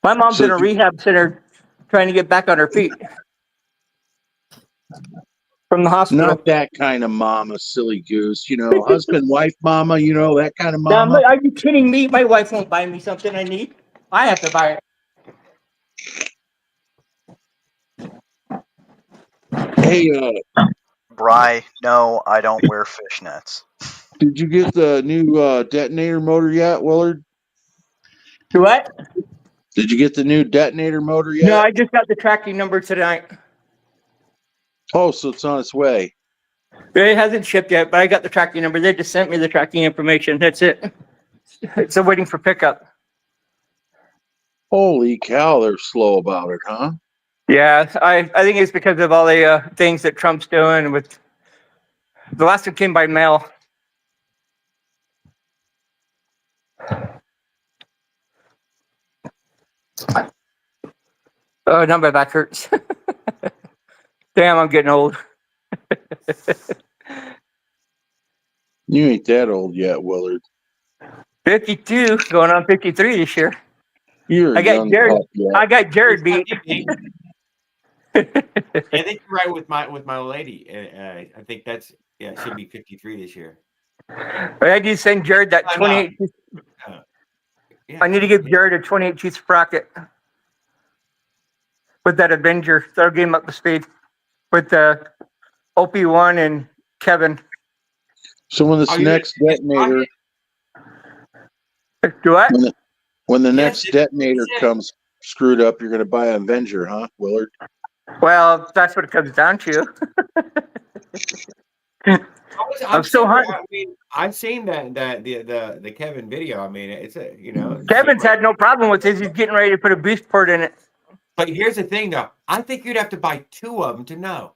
Speaker 9: My mom's in a rehab center trying to get back on her feet from the hospital.
Speaker 3: Not that kind of mama, silly goose. Husband, wife, mama, that kind of mama.
Speaker 9: Now, are you kidding me? My wife won't buy me something I need. I have to buy it.
Speaker 3: Hey,
Speaker 2: Bry, no, I don't wear fishnets.
Speaker 3: did you get the new detonator motor yet, Willard?
Speaker 9: What?
Speaker 3: Did you get the new detonator motor yet?
Speaker 9: No, I just got the tracking number tonight.
Speaker 3: Oh, so it's on its way.
Speaker 9: It hasn't shipped yet, but I got the tracking number. They just sent me the tracking information. That's it. It's a waiting for pickup.
Speaker 3: Holy cow, they're slow about it, huh?
Speaker 9: Yeah, I think it's because of all the things that Trump's doing. With the last one came by mail.
Speaker 4: Oh, now my back hurts. Damn, I'm getting old.
Speaker 10: You ain't that old yet, Willard.
Speaker 4: 52, going on 53 this year.
Speaker 10: You're
Speaker 4: I
Speaker 10: a
Speaker 4: got
Speaker 10: young
Speaker 4: Jared.
Speaker 10: pup yet.
Speaker 4: I got Jared beat.
Speaker 1: I think you're right with my lady. I think that's it should be 53 this year.
Speaker 4: I need to send Jared that 28.
Speaker 1: Yeah,
Speaker 4: I need to give Jared a 28 juice sprocket with that Avenger. That'll get him up to speed with OP1 and Kevin.
Speaker 10: So when this next detonator,
Speaker 4: Do what?
Speaker 10: when the next detonator comes screwed up, you're going to buy an Avenger, huh, Willard?
Speaker 4: Well, that's what it comes down to. I'm still hunting.
Speaker 1: I mean, I've seen the Kevin video. I mean, it's a
Speaker 4: Kevin's had no problem with this. He's getting ready to put a boost port in it.
Speaker 1: But here's the thing, though. I think you'd have to buy 2 of them to know.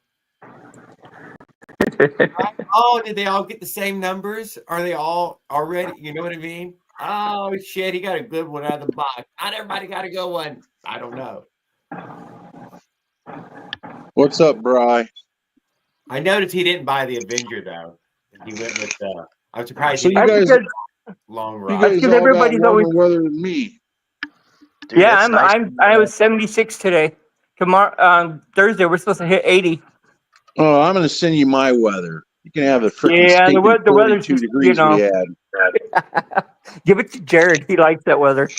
Speaker 1: Oh, did they all get the same numbers? Are they all already? You know what I mean? Oh shit, he got a good one out of the box. Not everybody got a good one. I don't know.
Speaker 10: What's up, Bri?
Speaker 1: I noticed he didn't buy the Avenger though. He went with I'm surprised.
Speaker 10: So
Speaker 1: he
Speaker 10: you guys,
Speaker 1: long
Speaker 10: you
Speaker 1: ride.
Speaker 10: guys all got warmer weather than me.
Speaker 2: Dude,
Speaker 4: yeah,
Speaker 2: nice.
Speaker 4: I was 76 today. Tomorrow, Thursday, we're supposed to hit 80.
Speaker 10: Oh, I'm going to send you my weather. You can have the freaking
Speaker 4: the weather's
Speaker 10: 42
Speaker 4: just,
Speaker 10: degrees we had.
Speaker 4: Give it to Jared. He likes that weather.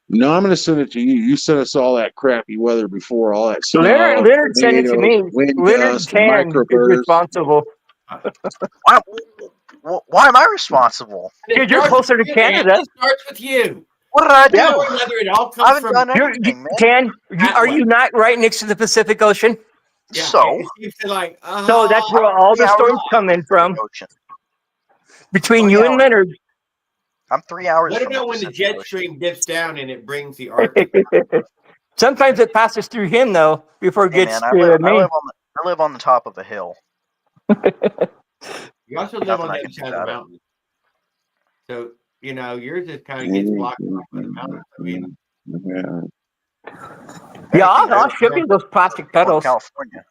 Speaker 10: No, I'm going to send it to you. You sent us all that crappy weather before, all that snow.
Speaker 4: Leonard sent it to me.
Speaker 10: Wind
Speaker 4: Leonard
Speaker 10: dust,
Speaker 4: Tan is
Speaker 10: microbursts.
Speaker 4: responsible.
Speaker 2: Why am I responsible?
Speaker 4: Because you're closer to Canada.
Speaker 1: It starts with you.
Speaker 2: What did I do?
Speaker 4: Yeah.
Speaker 1: Whether it all
Speaker 2: I
Speaker 1: comes
Speaker 2: haven't
Speaker 1: from
Speaker 2: done anything, man.
Speaker 4: Tan, are you not right next to the Pacific Ocean?
Speaker 1: yeah,
Speaker 2: So?
Speaker 1: it seems to like
Speaker 4: So that's where all the storms come in from.
Speaker 2: Ocean.
Speaker 4: Between
Speaker 2: 3
Speaker 4: you
Speaker 2: hours.
Speaker 4: and Leonard.
Speaker 2: I'm 3 hours
Speaker 1: What
Speaker 2: from
Speaker 1: about
Speaker 2: the
Speaker 1: when the
Speaker 2: Pacific
Speaker 1: jet
Speaker 2: Ocean.
Speaker 1: stream dips down and it brings the Arctic?
Speaker 4: Sometimes it passes through him though before it
Speaker 2: Hey,
Speaker 4: gets
Speaker 2: man,
Speaker 4: to me.
Speaker 2: I live on the top of a hill.
Speaker 1: You also live
Speaker 2: Nothing
Speaker 1: on
Speaker 2: I
Speaker 1: the
Speaker 2: can
Speaker 1: other
Speaker 2: do
Speaker 1: side of the
Speaker 2: about it.
Speaker 1: mountain. So, yours just kind of gets blocked off by the mountains. I mean,
Speaker 4: Yeah, I'll ship you those plastic pedals.
Speaker 2: California.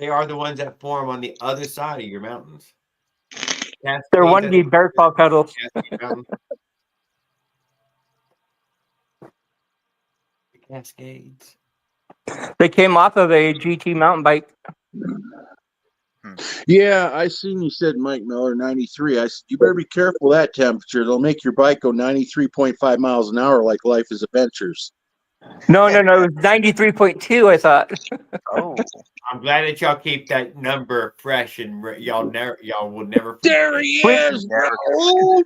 Speaker 1: they are the ones that form on the other side of your mountains.
Speaker 4: They're 1D bear paw pedals.
Speaker 1: Cascades.
Speaker 4: They came off of a GT mountain bike.
Speaker 10: Yeah, I seen you said Mike Miller 93. I said you better be careful of that temperature. They'll make your bike go 93.5 miles an hour like Life is Adventures.
Speaker 4: No, it was 93.2, I thought.
Speaker 2: Oh,
Speaker 1: I'm glad that y'all keep that number fresh and y'all will never.
Speaker 10: There he is!
Speaker 2: Oh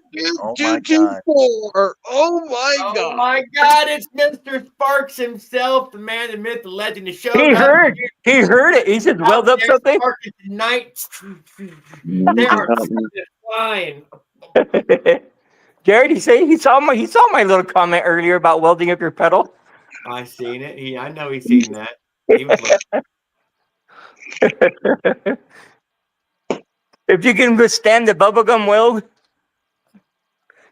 Speaker 2: my God.
Speaker 10: Oh my God!
Speaker 1: Oh my God! It's Mr. Sparks himself, the man, the myth, the legend, the show.
Speaker 4: He heard it. He just welled up something.
Speaker 1: Tonight, they are flying.
Speaker 4: Jared, he saw my little comment earlier about welding up your pedal.
Speaker 1: I seen it. I know he's seen that.
Speaker 4: If you can withstand the bubblegum weld,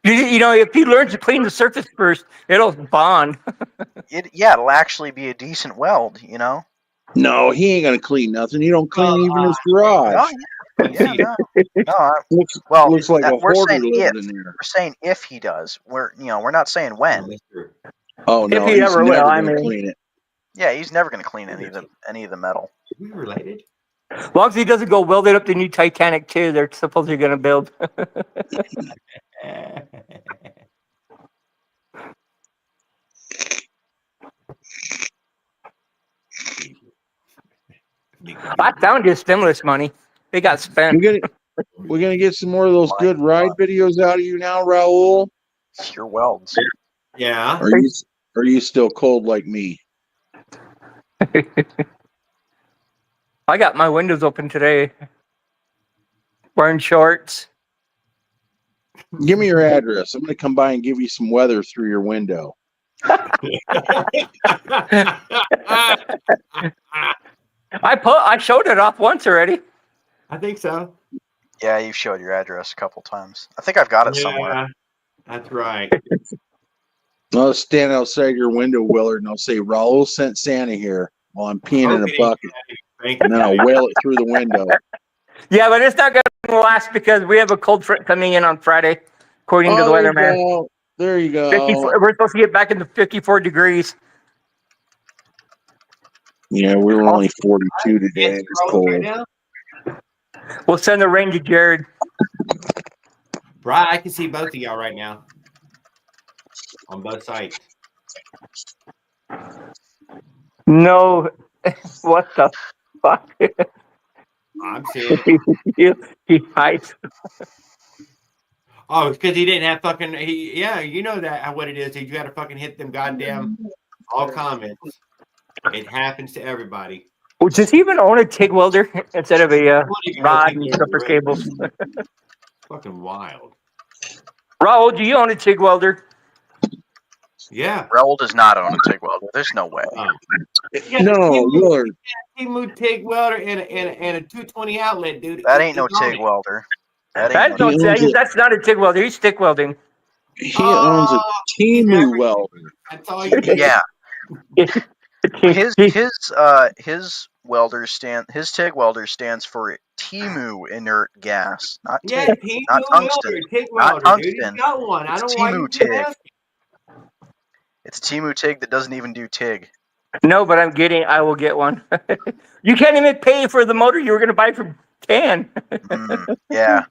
Speaker 4: if he learns to clean the surface first, it'll bond.
Speaker 2: It'll actually be a decent weld,
Speaker 10: No, he ain't gonna clean nothing. He don't clean even his garage.
Speaker 2: Looks like a hoarder living in there. We're saying if he does. We're not saying when.
Speaker 10: Oh no,
Speaker 4: If he
Speaker 10: he's
Speaker 4: ever
Speaker 10: never
Speaker 4: will,
Speaker 10: gonna clean it.
Speaker 2: Yeah, he's never gonna clean any of the metal.
Speaker 1: Are we related?
Speaker 4: As long as he doesn't go weld it up the new Titanic too, they're supposedly going to build. I found his stimulus money. It got spent.
Speaker 10: We're gonna get some more of those good ride videos out of you now, Raul.
Speaker 2: It's your welds.
Speaker 1: Yeah.
Speaker 10: Are you still cold like me?
Speaker 4: I got my windows open today. Wearing shorts.
Speaker 10: Give me your address. I'm gonna come by and give you some weather through your window.
Speaker 4: I showed it off once already.
Speaker 1: I think so.
Speaker 2: Yeah, you've showed your address a couple times. I think I've got it somewhere.
Speaker 1: That's right.
Speaker 10: I'll stand outside your window, Willard, and I'll say, Raul sent Santa here while I'm peeing in a bucket. And then I'll wail it through the window.
Speaker 4: Yeah, but it's not going to last because we have a cold front coming in on Friday, according to the weatherman.
Speaker 10: There you go.
Speaker 4: 54, we're supposed to get back into 54 degrees.
Speaker 10: Yeah, we were only 42 today. It's cold.
Speaker 4: We'll send the rain to Jared.
Speaker 1: Right, I can see both of y'all right now. On both sides.
Speaker 4: No, what the fuck?
Speaker 1: I'm serious.
Speaker 4: He hides.
Speaker 1: Oh, it's because he didn't have fucking. Yeah, you know that what it is. You got to fucking hit them goddamn all comments. It happens to everybody.
Speaker 4: Well, does he even own a TIG welder instead of a rod and stripper cables?
Speaker 1: Fucking wild.
Speaker 4: Raul, do you own a TIG welder?
Speaker 1: Yeah.
Speaker 2: Raul does not own a TIG welder. There's no way.
Speaker 10: No, Willard.
Speaker 1: Timu TIG welder and a 220 outlet, dude.
Speaker 2: That ain't no TIG welder.
Speaker 4: That's not a TIG welder. He's stick welding.
Speaker 10: He owns a Timu welder.
Speaker 1: That's all you do.
Speaker 2: Yeah. His welder his TIG welder stands for Timu inert gas, not TIG, not tungsten, not tungsten.
Speaker 1: I don't
Speaker 2: Timu TIG. It's Timu TIG that doesn't even do TIG.
Speaker 4: No, but I will get one. You can't even pay for the motor you were going to buy from Can.
Speaker 2: Yeah.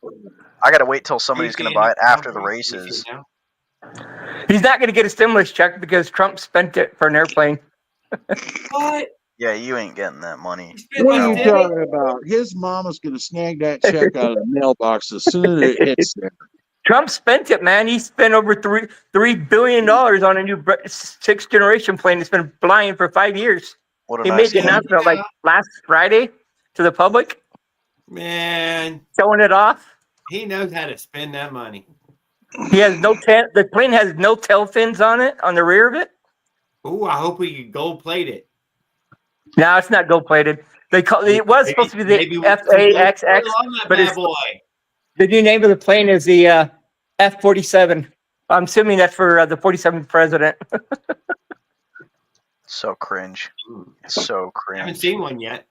Speaker 2: I got to wait till somebody's going to buy it after the races.
Speaker 4: He's not going to get a stimulus check because Trump spent it for an airplane.
Speaker 1: What?
Speaker 2: Yeah, you ain't getting that money.
Speaker 10: What are you talking about? His mama's going to snag that check out of the mailbox as soon as it hits there.
Speaker 4: Trump spent it, man. He spent over $3 billion on a new 6th generation plane. It's been flying for 5 years. He made the announcement like last Friday to the public.
Speaker 1: Man,
Speaker 4: showing it off.
Speaker 1: He knows how to spend that money.
Speaker 4: He has no the plane has no tail fins on it, on the rear of it.
Speaker 1: Ooh, I hope we can gold plate it.
Speaker 4: No, it's not gold plated. It was supposed to be the FAXX, but it's the new name of the plane is the F-47. I'm assuming that's for the 47th president.
Speaker 2: So cringe. So cringe.
Speaker 1: I haven't seen one yet.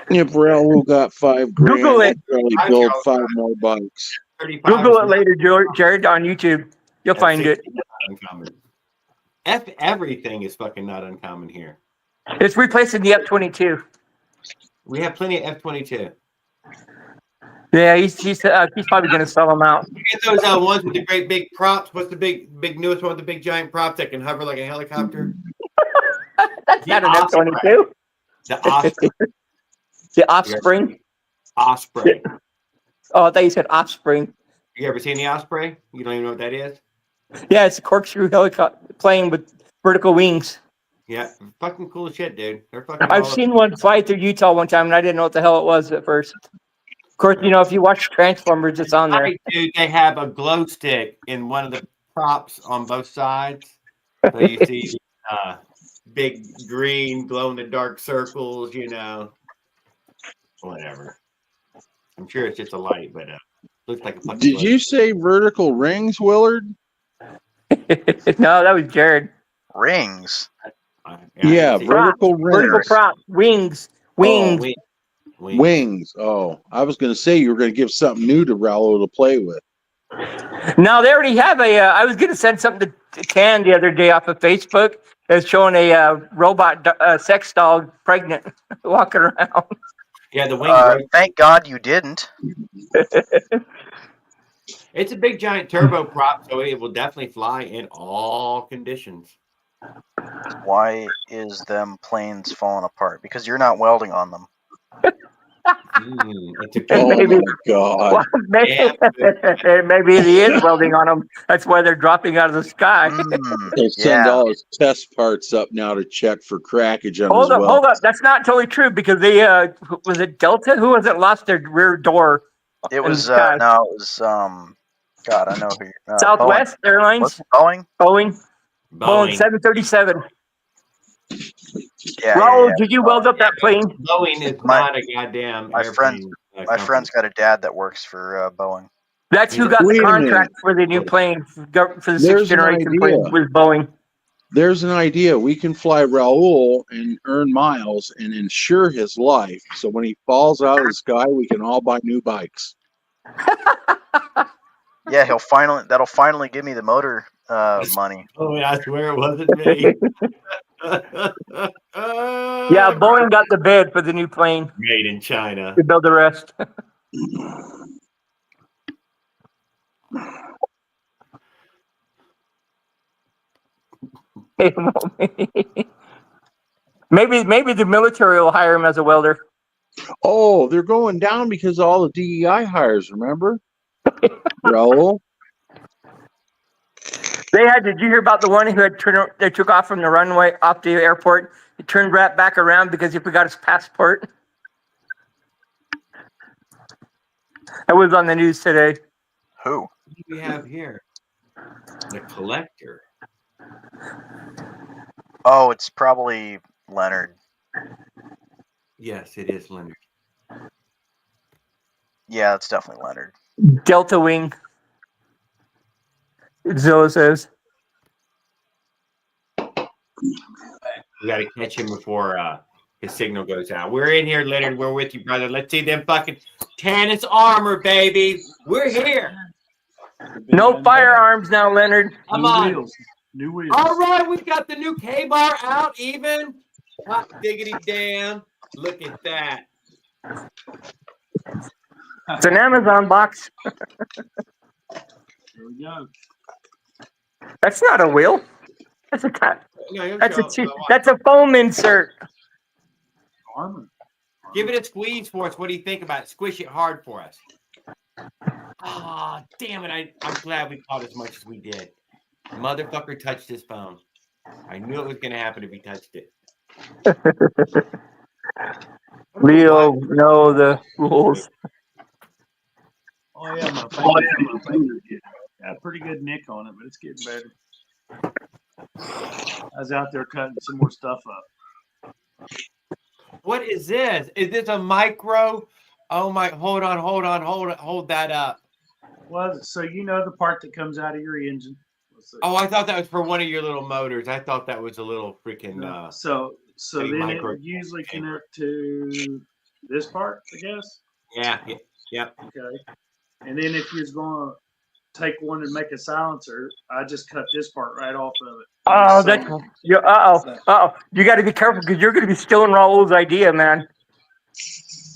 Speaker 10: If Raul got $5 grand,
Speaker 4: Google it.
Speaker 10: I'd probably build 5 more bikes.
Speaker 4: Google it later, Jared, on YouTube. You'll find it.
Speaker 1: Uncommon. Everything is fucking not uncommon here.
Speaker 4: It's replacing the F-22.
Speaker 1: We have plenty of F-22.
Speaker 4: Yeah, he's probably going to sell them out.
Speaker 1: You get those ones with the great big props. What's the big newest one with the big giant props that can hover like a helicopter?
Speaker 4: That's not an F-22.
Speaker 1: The Osprey.
Speaker 4: The Offspring.
Speaker 1: Osprey.
Speaker 4: Oh, I thought you said Offspring.
Speaker 1: You ever seen the Osprey? You don't even know what that is?
Speaker 4: Yeah, it's a corkscrew helicopter plane with vertical wings.
Speaker 1: Yeah, fucking cool shit, dude. They're fucking.
Speaker 4: I've seen one fly through Utah one time, and I didn't know what the hell it was at first. Of course, if you watch Transformers, it's on there.
Speaker 1: Dude, they have a glow stick in one of the props on both sides. So you see big green glow in the dark circles, Whatever. I'm sure it's just a light, but looks like a fucking
Speaker 10: Did you say vertical rings, Willard?
Speaker 4: No, that was Jared.
Speaker 2: Rings.
Speaker 10: Yeah, vertical rings.
Speaker 4: Vertical prop. Wings.
Speaker 10: Oh, wings. Oh, I was going to say you were going to give something new to Raul to play with.
Speaker 4: No, they already have I was going to send something to Can the other day off of Facebook. It's showing a robot sex doll pregnant walking around.
Speaker 1: Yeah, the wing.
Speaker 2: Thank God you didn't.
Speaker 1: It's a big giant turbo prop, so it will definitely fly in all conditions.
Speaker 2: Why is them planes falling apart? Because you're not welding on them.
Speaker 10: Oh my God!
Speaker 4: Well, maybe he is welding on them. That's why they're dropping out of the sky.
Speaker 10: They send all his test parts up now to check for crackage on his weld.
Speaker 4: Hold up. That's not totally true because they was it Delta? Who was it lost their rear door?
Speaker 2: It was God, I know who you're
Speaker 4: Southwest
Speaker 2: Boeing.
Speaker 4: Airlines.
Speaker 2: What's it, Boeing?
Speaker 4: Boeing 737.
Speaker 2: Yeah,
Speaker 4: Raul, did you weld up that plane?
Speaker 1: Boeing is not a goddamn
Speaker 2: my
Speaker 1: airplane.
Speaker 2: My friend's got a dad that works for Boeing.
Speaker 4: That's who got the
Speaker 10: Wait a minute.
Speaker 4: contract for the new plane for the
Speaker 10: There's
Speaker 4: sixth
Speaker 10: an
Speaker 4: generation
Speaker 10: idea.
Speaker 4: plane was Boeing.
Speaker 10: There's an idea. We can fly Raul and earn miles and insure his life. So when he falls out of the sky, we can all buy new bikes.
Speaker 2: Yeah, that'll finally give me the motor money.
Speaker 1: Oh, I swear it wasn't me.
Speaker 4: Yeah, Boeing got the bid for the new plane.
Speaker 1: Made in China.
Speaker 4: To build the rest. maybe the military will hire him as a welder.
Speaker 10: Oh, they're going down because of all the DEI hires, remember? Raul?
Speaker 4: Did you hear about the one who they took off from the runway off the airport? He turned right back around because he forgot his passport. That was on the news today.
Speaker 2: Who?
Speaker 1: What do we have here? The collector.
Speaker 2: Oh, it's probably Leonard.
Speaker 1: Yes, it is Leonard.
Speaker 2: Yeah, it's definitely Leonard.
Speaker 4: Delta Wing. Zilla says.
Speaker 1: We got to catch him before his signal goes out. We're in here, Leonard. We're with you, brother. Let's see them fucking Tannis armor, baby. We're here.
Speaker 4: No firearms now, Leonard.
Speaker 1: Come on.
Speaker 8: Wheels. New wheels.
Speaker 1: All right, we've got the new K-bar out even. Hot diggity damn. Look at that.
Speaker 4: It's an Amazon box.
Speaker 8: There we go.
Speaker 4: That's not a wheel. That's a cut.
Speaker 1: No,
Speaker 4: That's a foam insert.
Speaker 8: Armor.
Speaker 1: Give it a squeeze for us. What do you think about it? Squish it hard for us. Ah, damn it. I'm glad we caught as much as we did. Motherfucker touched his phone. I knew it was going to happen if he touched it.
Speaker 4: Leo, know the rules.
Speaker 8: Oh yeah, my finger. Got a pretty good nick on it, but it's getting better. I was out there cutting some more stuff up.
Speaker 1: What is this? Is this a micro? Oh my! Hold on! Hold that up.
Speaker 8: Well, so you know the part that comes out of your engine.
Speaker 1: Oh, I thought that was for one of your little motors. I thought that was a little freaking.
Speaker 8: So then
Speaker 1: micro-
Speaker 8: it usually connect to this part, I guess.
Speaker 1: Yeah. Yep.
Speaker 8: Okay. And then if you're going to take one and make a silencer, I just cut this part right off of it.
Speaker 4: Oh, you got to be careful because you're going to be stealing Raul's idea, man.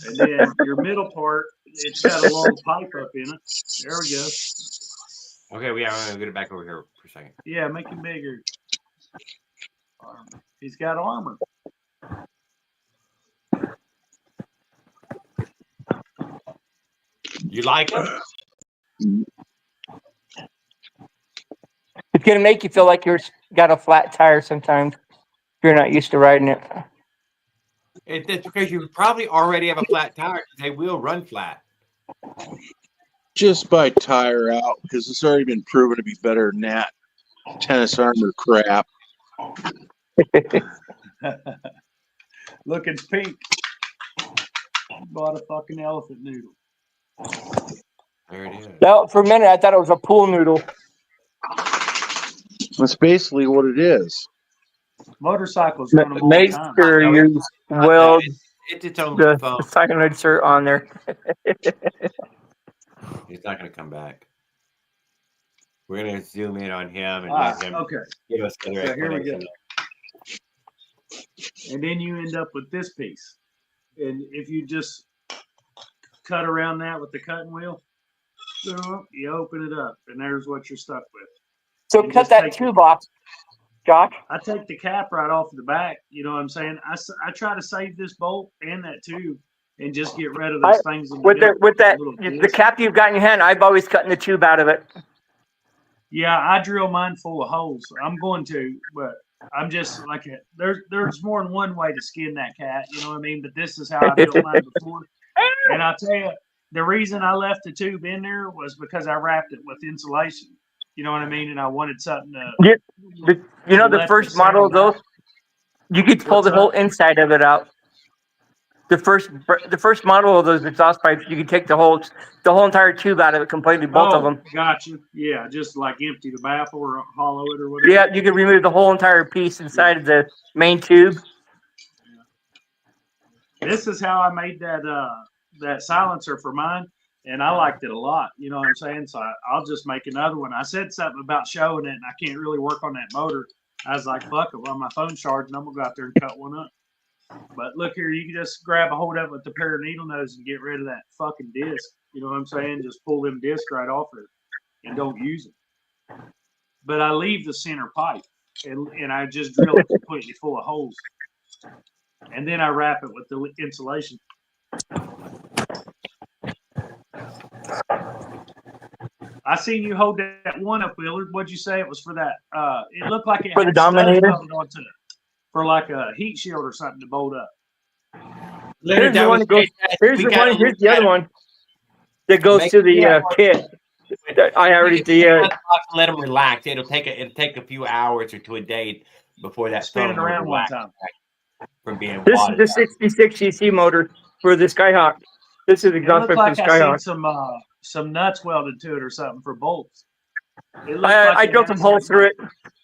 Speaker 8: And then your middle part, it's got a long pipe up in it. There we go.
Speaker 1: Okay, I'm going to get it back over here for a second.
Speaker 8: Yeah, make him bigger. He's got armor.
Speaker 1: You like it?
Speaker 4: It's going to make you feel like you've got a flat tire sometimes if you're not used to riding it.
Speaker 1: It's because you probably already have a flat tire. They will run flat.
Speaker 10: Just buy tire out because it's already been proven to be better than that tennis armor crap.
Speaker 8: Look, it's pink. Bought a fucking elephant noodle.
Speaker 1: There it is.
Speaker 4: Now, for a minute, I thought it was a pool noodle.
Speaker 10: That's basically what it is.
Speaker 8: Motorcycles run them all the
Speaker 4: Make
Speaker 8: time.
Speaker 4: sure you weld
Speaker 1: It's its own
Speaker 4: the
Speaker 1: phone.
Speaker 4: silencer on there.
Speaker 1: He's not going to come back. We're going to zoom in on him and let him
Speaker 8: Okay.
Speaker 1: give us the
Speaker 8: So here we go.
Speaker 1: explanation.
Speaker 8: And then you end up with this piece. And if you just cut around that with the cutting wheel, you open it up, and there's what you're stuck with.
Speaker 4: So
Speaker 8: You
Speaker 4: cut
Speaker 8: just
Speaker 4: that
Speaker 8: take-
Speaker 4: tube off, Josh.
Speaker 8: I take the cap right off the back. You know what I'm saying? I try to save this bolt and that tube and just get rid of those things. In
Speaker 4: With
Speaker 8: middle,
Speaker 4: that
Speaker 8: little
Speaker 4: the
Speaker 8: disc.
Speaker 4: cap you've got in your hand, I've always cut the tube out of it.
Speaker 8: Yeah, I drill mine full of holes. I'm going to, but I'm just like there's more than one way to skin that cat. You know what I mean? But this is how I built mine before. And I'll tell you, the reason I left the tube in there was because I wrapped it with insulation. You know what I mean? And I wanted something to.
Speaker 4: The first model of those, you could pull the whole inside of it out. The first model of those exhaust pipes, you can take the whole entire tube out of it completely, both of them.
Speaker 8: Gotcha. Yeah, just like empty the baffle or hollow it or whatever.
Speaker 4: Yeah, you can remove the whole entire piece inside of the main tube.
Speaker 8: This is how I made that silencer for mine, and I liked it a lot. You know what I'm saying? So I'll just make another one. I said something about showing it, and I can't really work on that motor. I was like, fuck it, while my phone's charging, I'm gonna go out there and cut one up. But look here, you can just grab a hold of it with the pair of needle nose and get rid of that fucking disc. You know what I'm saying? Just pull them discs right off it and don't use it. But I leave the center pipe and I just drill it completely full of holes. And then I wrap it with the insulation. I seen you hold that one up, Willard. What'd you say it was for that? It looked like it
Speaker 4: for the
Speaker 8: had studs
Speaker 4: Dominator
Speaker 8: welded onto it for like a heat shield or something to bolt up.
Speaker 4: Here's the one that goes. Here's the other one that goes to the kit. I already
Speaker 1: let them relax. It'll take a few hours or to a day before that
Speaker 8: spinning around one time.
Speaker 1: From being
Speaker 4: this is the 66 cc motor for the Skyhawk. This is exhaust pipe for the Skyhawk.
Speaker 8: I seen some nuts welded to it or something for bolts.
Speaker 4: I drilled some holes through it.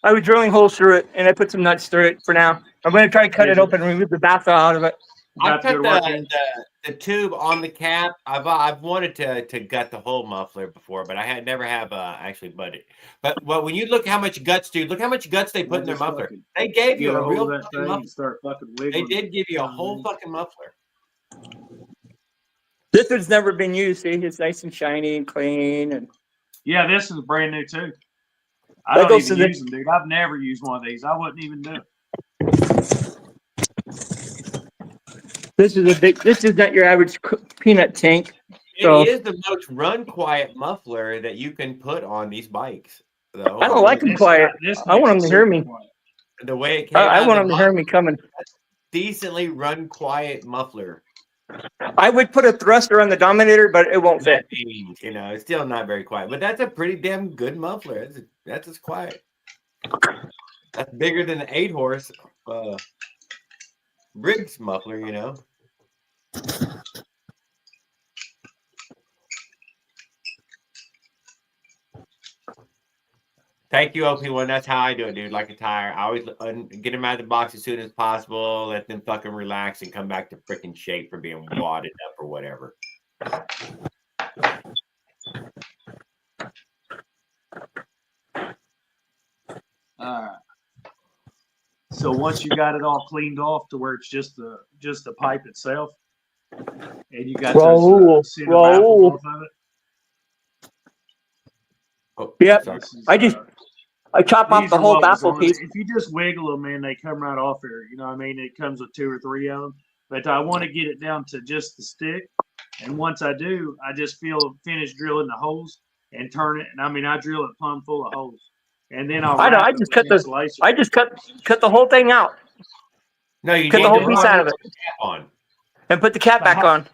Speaker 4: I was drilling holes through it, and I put some nuts through it for now. I'm going to try to cut it open and remove the baffle out of it.
Speaker 1: I cut the tube on the cap. I've wanted to gut the whole muffler before, but I had never have actually butted. But when you look how much guts, dude, look how much guts they put in their muffler. They gave you a real fucking muffler. They did give you a whole fucking muffler.
Speaker 4: This one's never been used. See, it's nice and shiny and clean. And
Speaker 8: yeah, this is brand new too. I don't even use them, dude. I've never used one of these. I wouldn't even do it.
Speaker 4: This is not your average peanut tank.
Speaker 1: It is the most run quiet muffler that you can put on these bikes, though.
Speaker 4: I don't like them quiet. I want them to hear me.
Speaker 1: The way it came
Speaker 4: I want them to hear me coming.
Speaker 1: Decently run quiet muffler.
Speaker 4: I would put a thruster on the Dominator, but it won't fit.
Speaker 1: You know, it's still not very quiet, but that's a pretty damn good muffler. That's as quiet. That's bigger than the 8-horse Briggs muffler, you know. Thank you, OP1. That's how I do it, dude. Like a tire. I always get them out of the box as soon as possible, let them fucking relax and come back to freaking shape for being wadded up or whatever.
Speaker 8: So once you got it all cleaned off to where it's just the pipe itself, and you got those center baffles off of it.
Speaker 1: Oh,
Speaker 4: yep. I chop off the whole baffle piece.
Speaker 8: If you just wiggle them, man, they come right off here. You know what I mean? It comes with 2 or 3 of them. But I want to get it down to just the stick. And once I do, I just finish drilling the holes and turn it. And I mean, I drill it plumb full of holes. And then
Speaker 4: I just cut the whole thing out.
Speaker 1: No, you
Speaker 4: cut the whole piece out of it.
Speaker 1: On.
Speaker 4: And put the cap back on.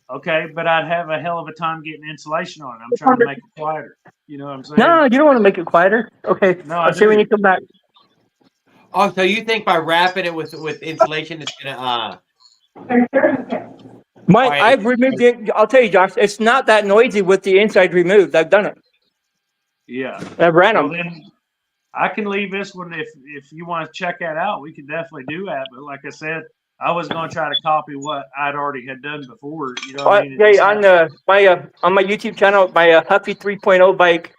Speaker 8: Okay, but I'd have a hell of a time getting insulation on it. I'm trying to make it quieter. You know what I'm saying?
Speaker 4: No, you don't want to make it quieter. Okay.
Speaker 8: No,
Speaker 4: I'll see when you come back.
Speaker 1: Oh, so you think by wrapping it with insulation it's gonna
Speaker 4: I've removed it. I'll tell you, Josh, it's not that noisy with the inside removed. I've done it.
Speaker 8: Yeah.
Speaker 4: I've ran them.
Speaker 8: Then I can leave this one if you want to check that out. We can definitely do that. But like I said, I was going to try to copy what I'd already had done before. You know what I mean?
Speaker 4: Yeah, on my YouTube channel, my Huffy 3.0 bike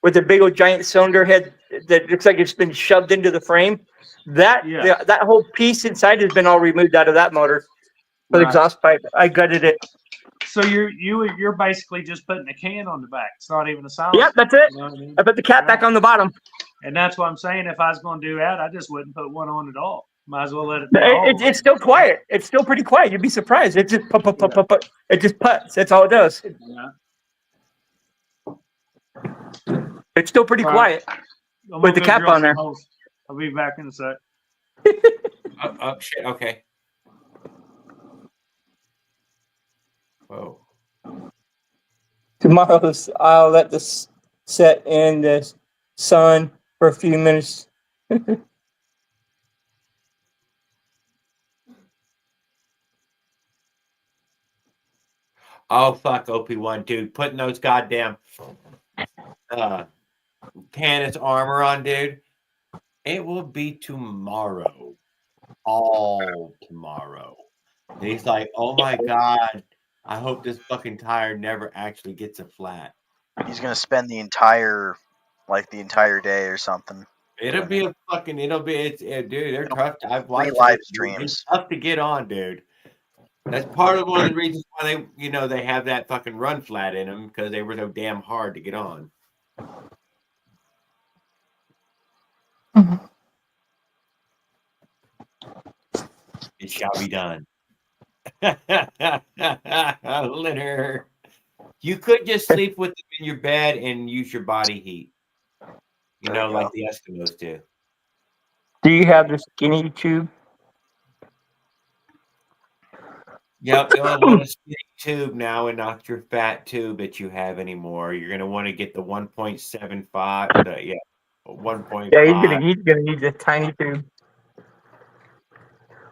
Speaker 4: with a big old giant cylinder head that looks like it's been shoved into the frame. That whole piece inside has been all removed out of that motor for the exhaust pipe. I gutted it.
Speaker 8: So you're basically just putting a can on the back. It's not even a silencer.
Speaker 4: Yep, that's it.
Speaker 8: You know what I mean?
Speaker 4: I put the cap back on the bottom.
Speaker 8: And that's what I'm saying. If I was going to do that, I just wouldn't put one on at all. Might as well let it.
Speaker 4: It's still quiet. It's still pretty quiet. You'd be surprised. It just put. It just puts. That's all it does.
Speaker 8: Yeah.
Speaker 4: It's still pretty quiet with the cap on there.
Speaker 8: I'll be back in a sec.
Speaker 1: Oh shit. Okay. Whoa.
Speaker 4: Tomorrow I'll let this set in the sun for a few minutes.
Speaker 1: Oh, fuck, OP1, dude. Putting those goddamn Tannis armor on, dude. It will be tomorrow. All tomorrow. And he's like, oh my God, I hope this fucking tire never actually gets a flat.
Speaker 2: He's gonna spend the entire day or something.
Speaker 1: It'll be dude, they're tough. I've watched
Speaker 2: live
Speaker 1: it.
Speaker 2: streams.
Speaker 1: It's tough to get on, dude. That's part of one of the reasons why they have that fucking run flat in them, because they were so damn hard to get on. It shall be done. Litter. You could just sleep with them in your bed and use your body heat. Like the Eskimos do.
Speaker 4: Do you have the skinny tube?
Speaker 1: Yep, you'll want a skinny tube now and not your fat tube that you have anymore. You're going to want to get the 1.75. 1.5.
Speaker 4: Yeah, he's gonna need the tiny tube.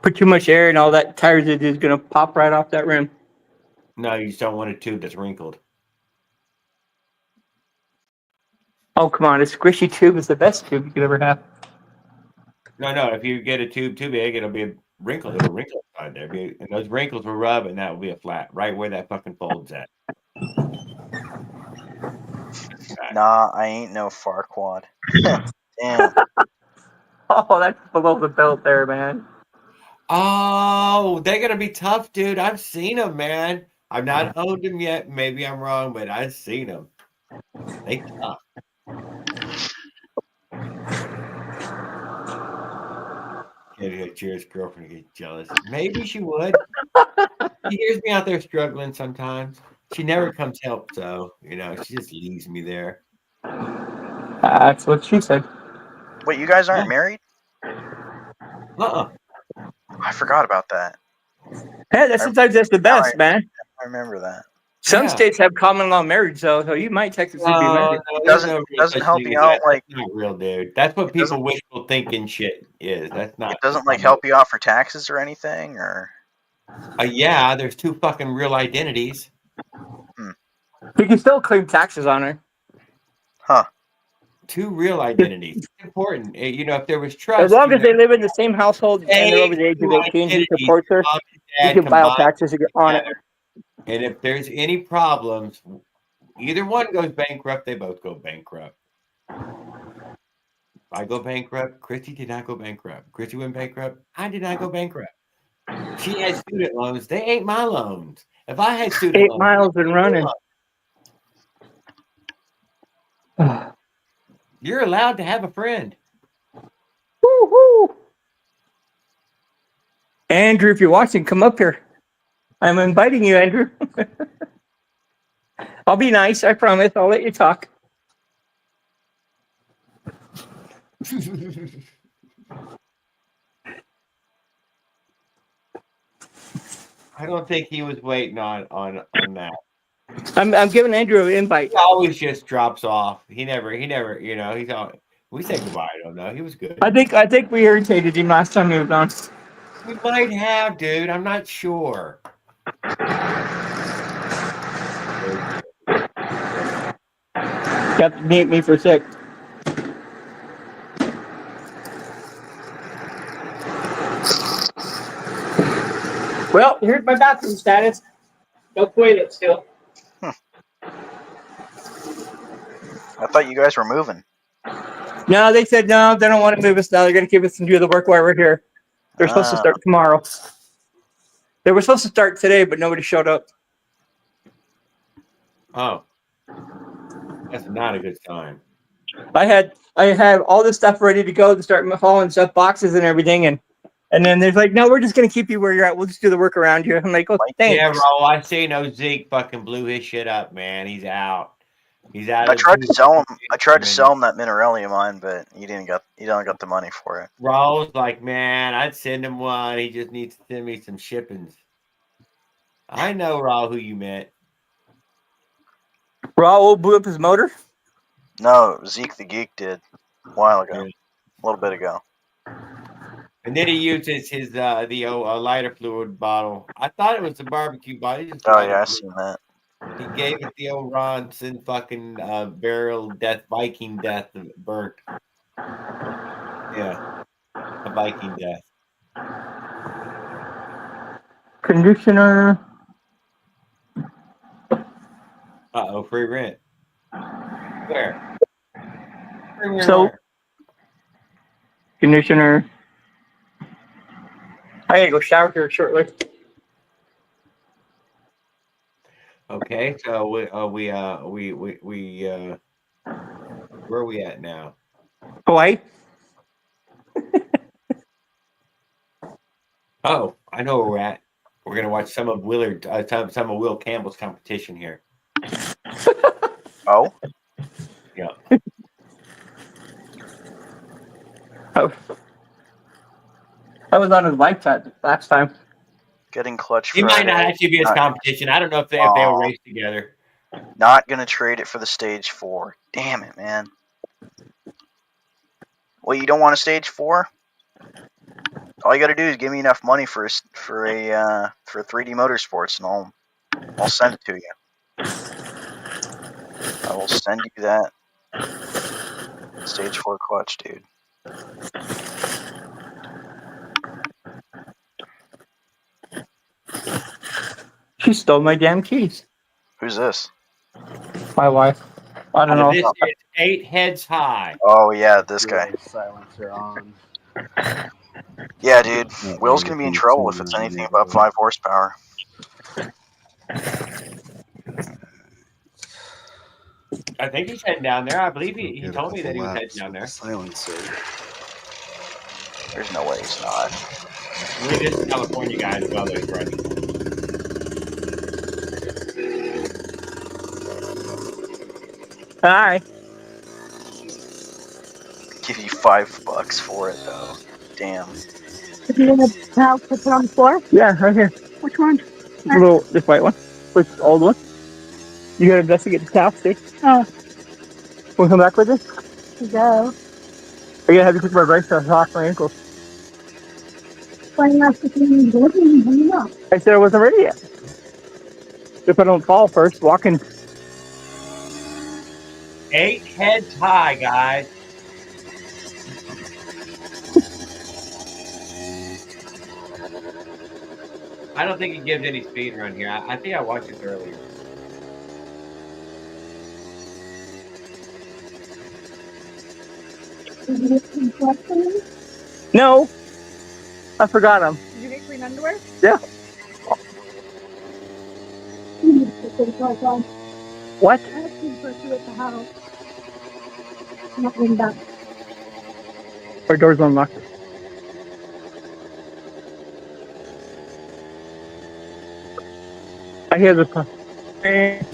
Speaker 4: Put too much air and all that tires is gonna pop right off that rim.
Speaker 1: No, you just don't want a tube that's wrinkled.
Speaker 4: Oh, come on. A squishy tube is the best tube you could ever have.
Speaker 1: No. If you get a tube too big, it'll be a wrinkle. It'll wrinkle inside there. And those wrinkles will rub, and that will be a flat, right where that fucking fold's at.
Speaker 2: Nah, I ain't no Farquad. Damn.
Speaker 4: Oh, that's below the belt there, man.
Speaker 1: Oh, they're going to be tough, dude. I've seen them, man. I've not owned them yet. Maybe I'm wrong, but I've seen them. They tough. Cheers, girlfriend get jealous. Maybe she would. She hears me out there struggling sometimes. She never comes help, so she just leaves me there.
Speaker 4: That's what she said.
Speaker 2: Wait, you guys aren't married?
Speaker 1: I
Speaker 2: forgot about that.
Speaker 4: Yeah, sometimes that's the best, man.
Speaker 2: I remember that.
Speaker 4: Some states have common law marriage, though, so you might technically be married.
Speaker 2: It doesn't help you out like
Speaker 1: that's not real, dude. That's what people wishful thinking shit is. That's not.
Speaker 2: It doesn't help you out for taxes or anything, or.
Speaker 1: Yeah, there's two fucking real identities.
Speaker 4: You can still claim taxes on her.
Speaker 2: Huh.
Speaker 1: Two real identities. It's important. If there was trust.
Speaker 4: As long as they live in the same household and they're over the age of 18, he supports her, you can file taxes on it.
Speaker 1: And if there's any problems, either one goes bankrupt, they both go bankrupt. I go bankrupt. Christy did not go bankrupt. Christy went bankrupt. I did not go bankrupt. She had student loans. They ain't my loans. If I had student
Speaker 4: 8
Speaker 1: loans,
Speaker 4: miles and running.
Speaker 1: You're allowed to have a friend.
Speaker 4: Woo-hoo. Andrew, if you're watching, come up here. I'm inviting you, Andrew. I'll be nice. I promise. I'll let you talk.
Speaker 1: I don't think he was waiting on that.
Speaker 4: I'm giving Andrew an invite.
Speaker 1: He always just drops off. He never. He's all. We said goodbye. I don't know. He was good.
Speaker 4: I think we irritated him last time he was on.
Speaker 1: We might have, dude. I'm not sure.
Speaker 4: You have to mute me for a sec. Well, here's my bathroom status. No toilet still.
Speaker 2: I thought you guys were moving.
Speaker 4: No, they said no. They don't want to move us now. They're going to keep us and do the work while we're here. They're supposed to start tomorrow. They were supposed to start today, but nobody showed up.
Speaker 1: Oh, that's not a good sign.
Speaker 4: I had all this stuff ready to go to start hauling stuff, boxes and everything, and then they're like, no, we're just going to keep you where you're at. We'll just do the work around you. I'm like, oh, thanks.
Speaker 1: Yeah, bro. I see no Zeke fucking blew his shit up, man. He's out. He's out.
Speaker 2: I tried to sell him that Minerelli of mine, but he don't got the money for it.
Speaker 1: Raw's like, man, I'd send him one. He just needs to send me some shippings. I know, Raw, who you meant.
Speaker 4: Raul blew up his motor?
Speaker 2: No, Zeke the Geek did a while ago, a little bit ago.
Speaker 1: And then he uses his the lighter fluid bottle. I thought it was the barbecue bottle.
Speaker 2: Oh yeah, I seen that.
Speaker 1: He gave it the old Ronson fucking burial death, Viking death, burnt. Yeah, a Viking death.
Speaker 4: Conditioner.
Speaker 1: Uh-oh, free rent. Where?
Speaker 4: Soap. Conditioner. I gotta go shower here shortly.
Speaker 1: Okay, so where are we at now?
Speaker 4: Hawaii.
Speaker 1: Oh, I know where we're at. We're gonna watch some of Willard, some of Will Campbell's competition here.
Speaker 2: Oh,
Speaker 1: Yeah.
Speaker 4: I was on his live chat last time.
Speaker 2: getting clutch
Speaker 1: He
Speaker 2: Friday.
Speaker 1: might not actually be his competition. I don't know if they will race together.
Speaker 2: Not gonna trade it for the stage 4. Damn it, man. Well, you don't want a stage 4? All you gotta do is give me enough money for 3D Motorsports, and I'll send it to you. I will send you that stage 4 clutch, dude.
Speaker 4: She stole my damn keys.
Speaker 2: Who's this?
Speaker 4: My wife. I don't know.
Speaker 1: This is 8 heads high.
Speaker 2: Oh yeah, this guy.
Speaker 11: Silencer on.
Speaker 2: Yeah, dude. Will's gonna be in trouble if it's anything above 5 horsepower.
Speaker 1: I think he's heading down there. I believe he told me that he was heading down there.
Speaker 11: Silencer.
Speaker 2: There's no way he's not.
Speaker 1: We're just California guys while they're running.
Speaker 4: Hi.
Speaker 2: Give you $5 for it though. Damn.
Speaker 6: If you want a towel to put on the floor?
Speaker 4: Yeah, right here.
Speaker 6: Which one?
Speaker 4: This white one. Which old one? You gotta investigate the towel, see?
Speaker 6: Oh.
Speaker 4: Wanna come back with us?
Speaker 6: Go.
Speaker 4: I gotta have you pick my bracelet off my ankles.
Speaker 6: Why not put them in the living room when you up?
Speaker 4: I said I wasn't ready yet. If I don't fall first, walking.
Speaker 1: 8 heads high, guys. I don't think he gives any speed run here. I think I watched this earlier.
Speaker 6: Did you get some questions?
Speaker 4: No. I forgot them.
Speaker 6: Did you get clean underwear?
Speaker 4: Yeah.
Speaker 6: You need to put those clothes on.
Speaker 4: What?
Speaker 6: I have to put you at the house. Not in that.
Speaker 4: Our door's unlocked. I hear the.
Speaker 1: I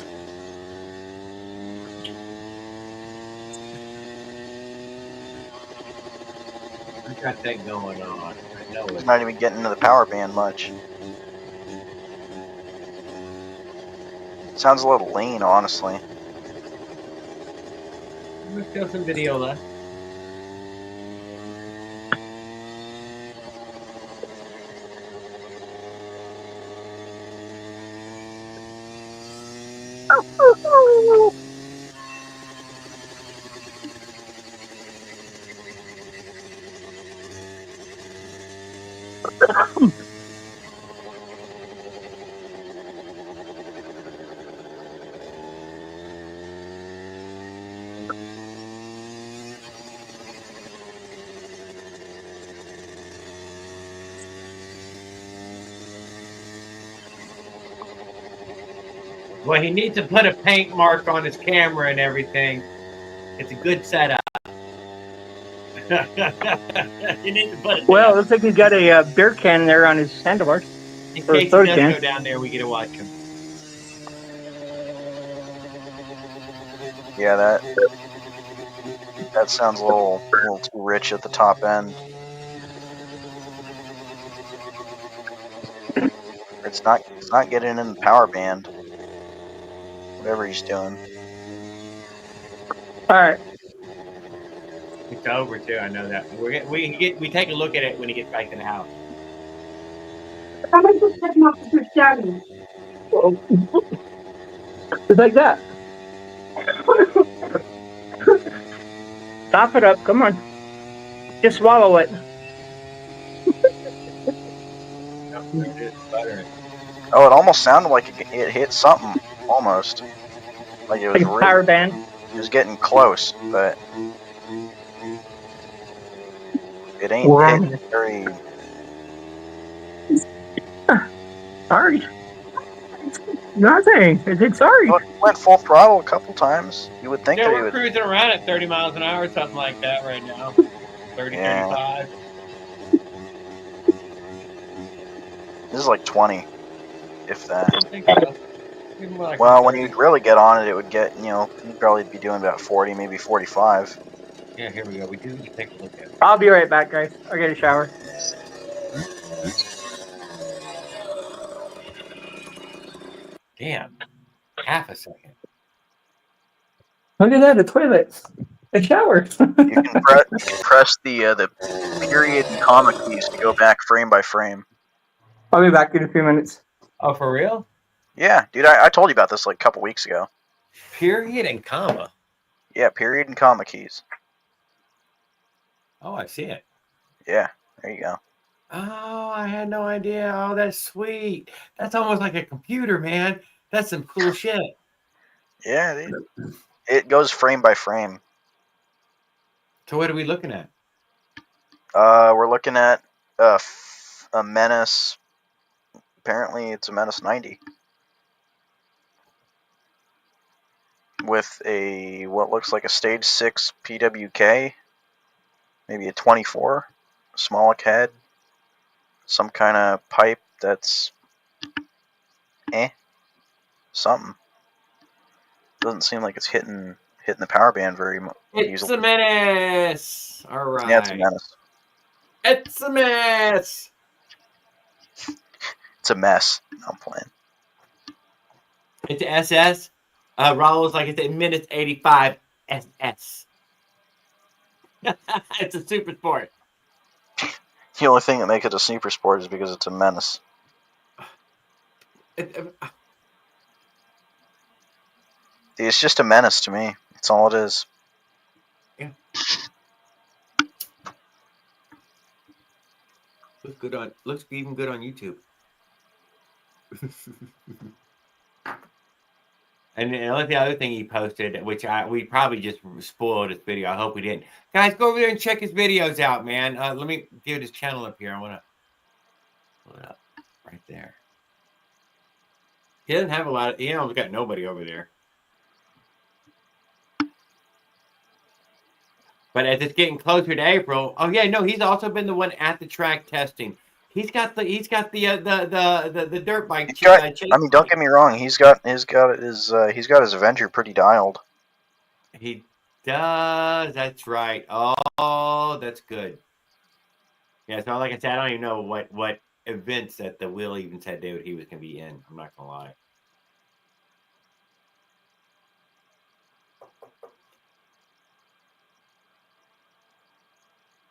Speaker 1: got that going on. I know
Speaker 2: He's
Speaker 1: it.
Speaker 2: not even getting into the power band much. Sounds a little lean, honestly.
Speaker 1: There's still some video left. Well, he needs to put a paint mark on his camera and everything. It's a good setup. You need to put it.
Speaker 4: Well, it looks like he's got a beer can there on his handlebars.
Speaker 1: In case he does go down there, we get to watch him.
Speaker 2: Yeah, that sounds a little too rich at the top end. It's not getting in the power band. Whatever he's doing.
Speaker 4: All right.
Speaker 1: It's over too. I know that. We take a look at it when he gets back in the house.
Speaker 6: How much is taking off the shouting?
Speaker 4: Just like that. Top it up. Come on. Just swallow it.
Speaker 2: Oh, it almost sounded like it hit something. Almost. Like it was
Speaker 4: Like a power band.
Speaker 2: It was getting close, but it ain't hitting very.
Speaker 4: Sorry. Nothing. It's sorry.
Speaker 2: It went full throttle a couple times. You would think
Speaker 11: Yeah,
Speaker 2: that
Speaker 11: we're cruising around at 30 miles an hour, something like that right now. 30,
Speaker 2: Yeah.
Speaker 11: 35.
Speaker 2: This is like 20, if that.
Speaker 11: I think so. Maybe more like
Speaker 2: Well, when
Speaker 11: 30.
Speaker 2: you'd really get on it, it would get, you'd probably be doing about 40, maybe 45.
Speaker 11: Yeah, here we go. We do need to take a look at it.
Speaker 4: I'll be right back, guys. I'll get a shower.
Speaker 11: Damn. Half a second.
Speaker 4: Look at that, the toilet. The shower.
Speaker 2: You can press the period and comma keys to go back frame by frame.
Speaker 4: I'll be back in a few minutes.
Speaker 11: Oh, for real?
Speaker 2: Yeah, dude, I told you about this like a couple weeks ago.
Speaker 11: Period and comma.
Speaker 2: Yeah, period and comma keys.
Speaker 11: Oh, I see it.
Speaker 2: Yeah, there you go.
Speaker 11: Oh, I had no idea. Oh, that's sweet. That's almost like a computer, man. That's some cool shit.
Speaker 2: Yeah, dude. It goes frame by frame.
Speaker 11: So what are we looking at?
Speaker 2: We're looking at a Menace. Apparently, it's a Menace 90 with a what looks like a stage 6 PWK, maybe a 24, Smolik head, some kind of pipe that's something. Doesn't seem like it's hitting the power band very much.
Speaker 11: It's a Menace. All right.
Speaker 2: Yeah, it's a Menace.
Speaker 11: It's a mess.
Speaker 2: It's a mess. No, I'm playing.
Speaker 11: It's a SS. Raul's like it's a Menace 85 SS. It's a super sport.
Speaker 2: The only thing that makes it a super sport is because it's a Menace. It's just a Menace to me. That's all it is.
Speaker 11: Yeah. Looks even good on YouTube. And the other thing he posted, which we probably just spoiled his video. I hope we didn't. Guys, go over there and check his videos out, man. Let me give his channel up here. I want to pull it up right there. He doesn't have a lot of. He almost got nobody over there. But as it's getting closer to April, oh yeah, no, he's also been the one at the track testing. He's got the dirt bike.
Speaker 2: Don't get me wrong. He's got his Avenger pretty dialed.
Speaker 11: He does. That's right. Oh, that's good. Yeah. So like I said, I don't even know what events that the Will even said he was going to be in. I'm not gonna lie.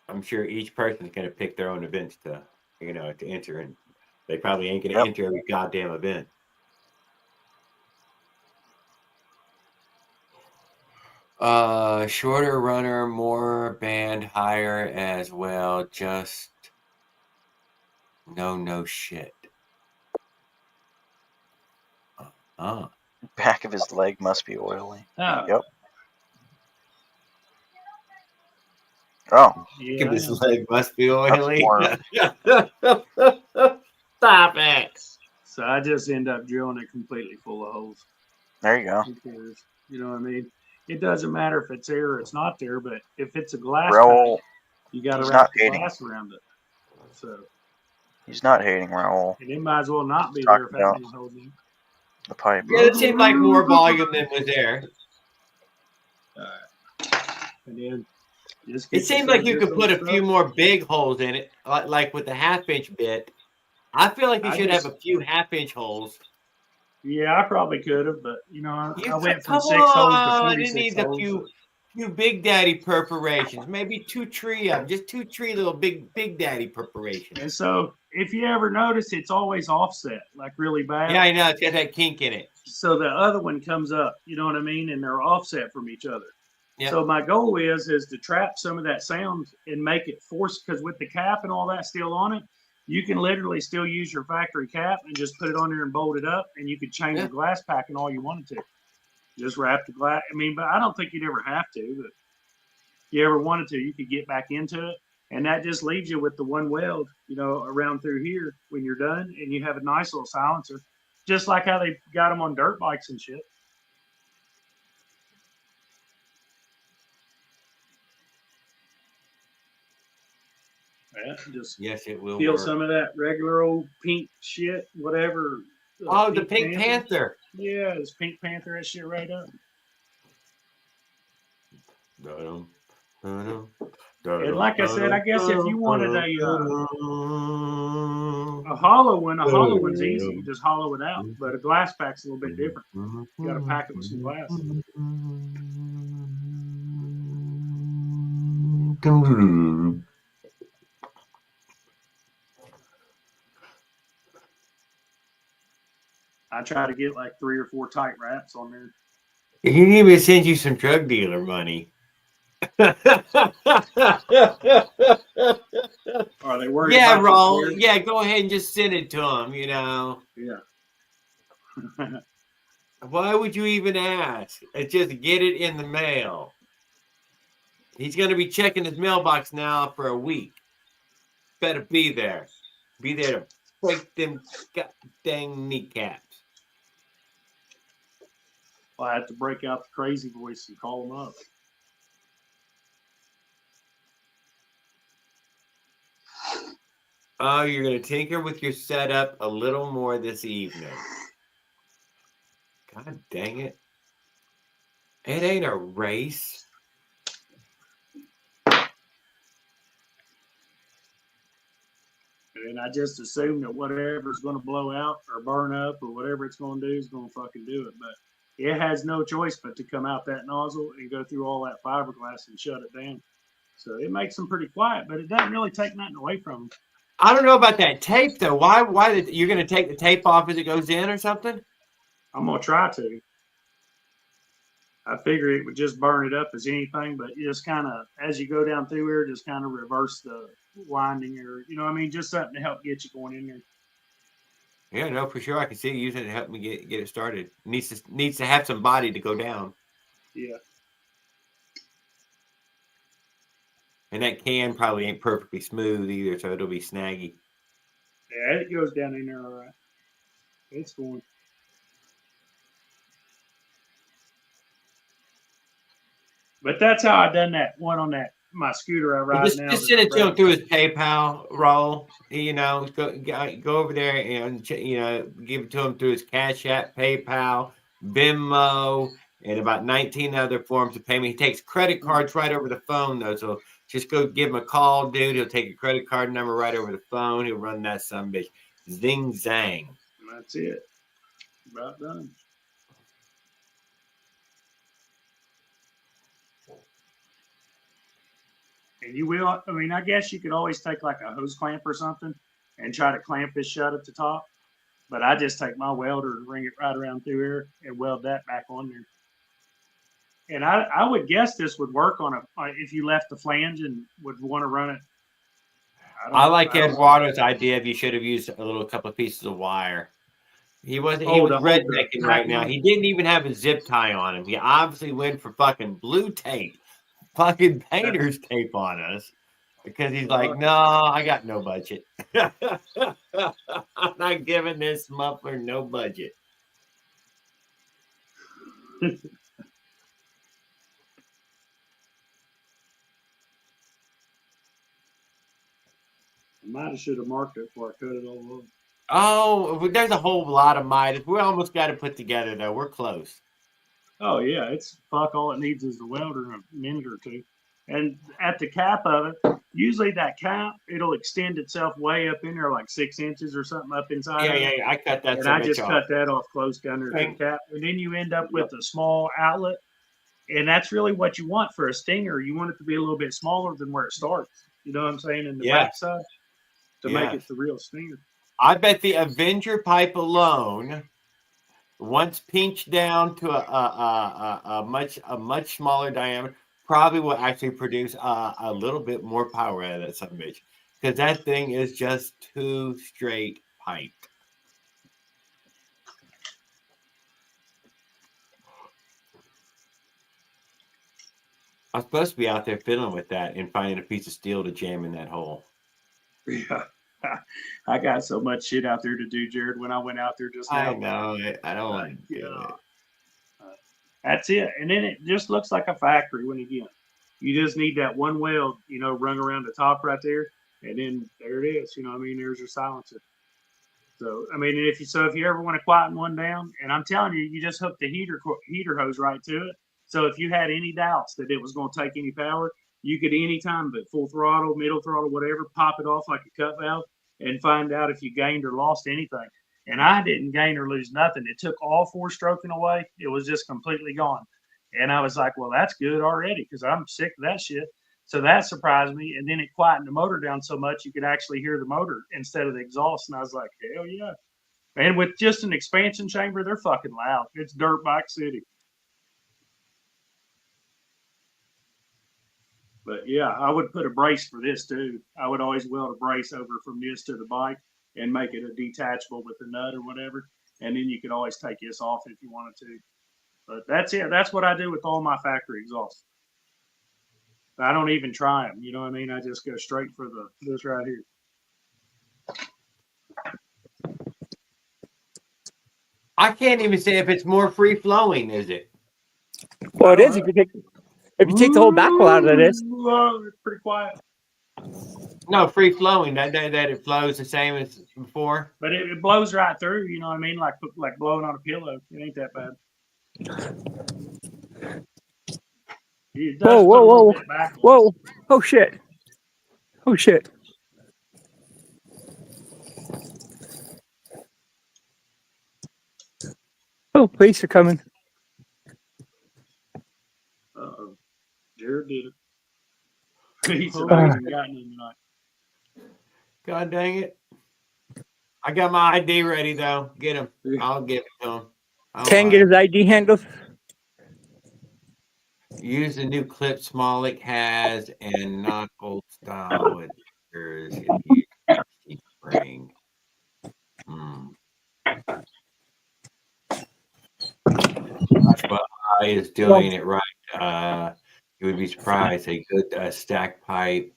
Speaker 11: I'm sure each person's going to pick their own events to enter, and they probably ain't going to enter every goddamn event. Shorter runner, more band, higher as well. Just no shit.
Speaker 2: Back of his leg must be oily.
Speaker 8: Oh.
Speaker 2: Yep. Oh.
Speaker 11: Yeah, his leg must be oily. Stop it.
Speaker 8: So I just end up drilling it completely full of holes.
Speaker 2: There you go.
Speaker 8: Because, you know what I mean? It doesn't matter if it's there or it's not there, but if it's a glass
Speaker 2: Raul,
Speaker 8: pipe, you got to wrap the glass around it. So
Speaker 2: he's not hating Raul.
Speaker 8: And it might as well not be there if that many holes in
Speaker 2: the pipe.
Speaker 11: Yeah, it seemed like more volume than was there.
Speaker 8: And then
Speaker 11: it seemed like you could put a few more big holes in it, like with the half-inch bit. I feel like you should have a few half-inch holes.
Speaker 8: Yeah, I probably could have, but I went from 6 holes to 46
Speaker 11: it needs
Speaker 8: holes.
Speaker 11: A few Big Daddy perforations, maybe two tree little Big Daddy perforations.
Speaker 8: And so, if you ever notice, it's always offset, like really bad.
Speaker 11: Yeah, I know. It's got that kink in it.
Speaker 8: so the other one comes up, you know what I mean? And they're offset from each other.
Speaker 11: Yep.
Speaker 8: So my goal is to trap some of that sound and make it force, because with the cap and all that still on it, you can literally still use your factory cap and just put it on there and bolt it up, and you could change the glass packing all you wanted to. Just wrap the glass. I mean, but I don't think you'd ever have to. But if you ever wanted to, you could get back into it. And that just leaves you with the one weld, you know, around through here when you're done, and you have a nice little silencer, just like how they got them on dirt bikes and shit. Yeah, just
Speaker 11: it will
Speaker 8: feel
Speaker 11: work.
Speaker 8: some of that regular old pink shit, whatever.
Speaker 11: Oh, the Pink Panther.
Speaker 8: Yeah, it's Pink Panther, that shit right up. And like I said, I guess if you wanted a hollow one's easy. You just hollow it out. But a glass pack's a little bit different. You got to pack it with some glass. I try to get like 3 or 4 tight wraps on there.
Speaker 11: He didn't even send you some drug dealer money.
Speaker 8: Are they worried?
Speaker 11: Yeah, Raul. Yeah, go ahead and just send it to him. You know.
Speaker 8: Yeah.
Speaker 11: Why would you even ask? Just get it in the mail. He's going to be checking his mailbox now for a week. Better be there. Be there to break them dang kneecaps.
Speaker 8: Well, I have to break out the crazy voice and call him up.
Speaker 11: Oh, you're going to tinker with your setup a little more this evening. God dang it. It ain't a race.
Speaker 8: And I just assume that whatever's going to blow out or burn up or whatever it's going to do is going to fucking do it. But it has no choice but to come out that nozzle and go through all that fiberglass and shut it down. So it makes them pretty quiet, but it doesn't really take nothing away from them.
Speaker 11: I don't know about that tape, though. Why you're going to take the tape off as it goes in or something?
Speaker 8: I'm going to try to. I figure it would just burn it up as anything, but you just kind of, as you go down through here, just kind of reverse the winding, or, you know what I mean? Just something to help get you going in there.
Speaker 11: Yeah, no, for sure. I can see you using it to help me get it started. Needs to have some body to go down.
Speaker 8: Yeah.
Speaker 11: And that can probably ain't perfectly smooth either, so it'll be snaggy.
Speaker 8: Yeah, it goes down in there all right. It's going. But that's how I done that one on my scooter I ride now.
Speaker 11: Just send it to him through his PayPal, Raul. You know, go over there and give it to him through his Cash App, PayPal, Venmo, and about 19 other forms of payment. He takes credit cards right over the phone, though. So just go give him a call, dude. He'll take your credit card number right over the phone. He'll run that sumbitch. Zing zang.
Speaker 8: That's it. About done. And you will, I mean, I guess you could always take like a hose clamp or something and try to clamp this shut at the top. But I just take my welder and ring it right around through here and weld that back on there. And I would guess this would work on if you left the flange and would want to run it.
Speaker 11: I like Eduardo's idea. If you should have used a couple of pieces of wire. He was rednecking right now. He didn't even have a zip tie on him. He obviously went for fucking blue tape, fucking painter's tape on us, because he's like, no, I got no budget. I'm not giving this muffler no budget.
Speaker 8: Might have should have marked it before I cut it all off.
Speaker 11: Oh, there's a whole lot of might. We almost got it put together, though. We're close.
Speaker 8: Oh, yeah. It's fuck. All it needs is the welder in a minute or two. And at the cap of it, usually that cap, it'll extend itself way up in there, like 6 inches or something up inside.
Speaker 11: Yeah. I cut that.
Speaker 8: And I just cut that off close to under the cap. And then you end up with a small outlet. And that's really what you want for a stinger. You want it to be a little bit smaller than where it starts. You know what I'm saying? In the backside to make it the real stinger.
Speaker 11: I bet the Avenger pipe alone once pinched down to a much smaller diameter, probably will actually produce a little bit more power out of that son of a bitch, because that thing is just too straight pipe. I was supposed to be out there fiddling with that and finding a piece of steel to jam in that hole.
Speaker 8: Yeah. I got so much shit out there to do, Jared, when I went out there just now.
Speaker 11: I know. I don't want to do it.
Speaker 8: That's it. And then it just looks like a factory when again. You just need that one weld, rung around the top right there, and then there it is. There's your silencer. So if you ever want to quieten one down, and I'm telling you, you just hook the heater hose right to it. So if you had any doubts that it was going to take any power, you could anytime but full throttle, middle throttle, whatever, pop it off like a cut valve and find out if you gained or lost anything. And I didn't gain or lose nothing. It took all 4 stroking away. It was just completely gone. And I was like, well, that's good already because I'm sick of that shit. So that surprised me. And then it quietened the motor down so much you could actually hear the motor instead of the exhaust. And I was like, hell yeah. And with just an expansion chamber, they're fucking loud. It's dirt bike city. But yeah, I would put a brace for this too. I would always weld a brace over from this to the bike and make it a detachable with the nut or whatever. And then you could always take this off if you wanted to. But that's it. That's what I do with all my factory exhausts. I don't even try them. You know what I mean? I just go straight for this right here.
Speaker 11: I can't even say if it's more free flowing, is it?
Speaker 4: Well, it is if you take the whole back wheel out of it. It's
Speaker 8: pretty quiet.
Speaker 11: No, free flowing. That it flows the same as before.
Speaker 8: But it blows right through. You know what I mean? Like blowing on a pillow. It ain't that bad. It does
Speaker 4: whoa! Oh shit! Oh shit! Oh, police are coming.
Speaker 8: Uh-oh. Jared did it. He said I haven't gotten him tonight.
Speaker 11: God dang it. I got my ID ready, though. Get him. I'll give it to him.
Speaker 4: Can get his ID handled.
Speaker 11: Use the new clip Smolik has and not old style with yours if you keep spring. But I is doing it right. You would be surprised. A good stack pipe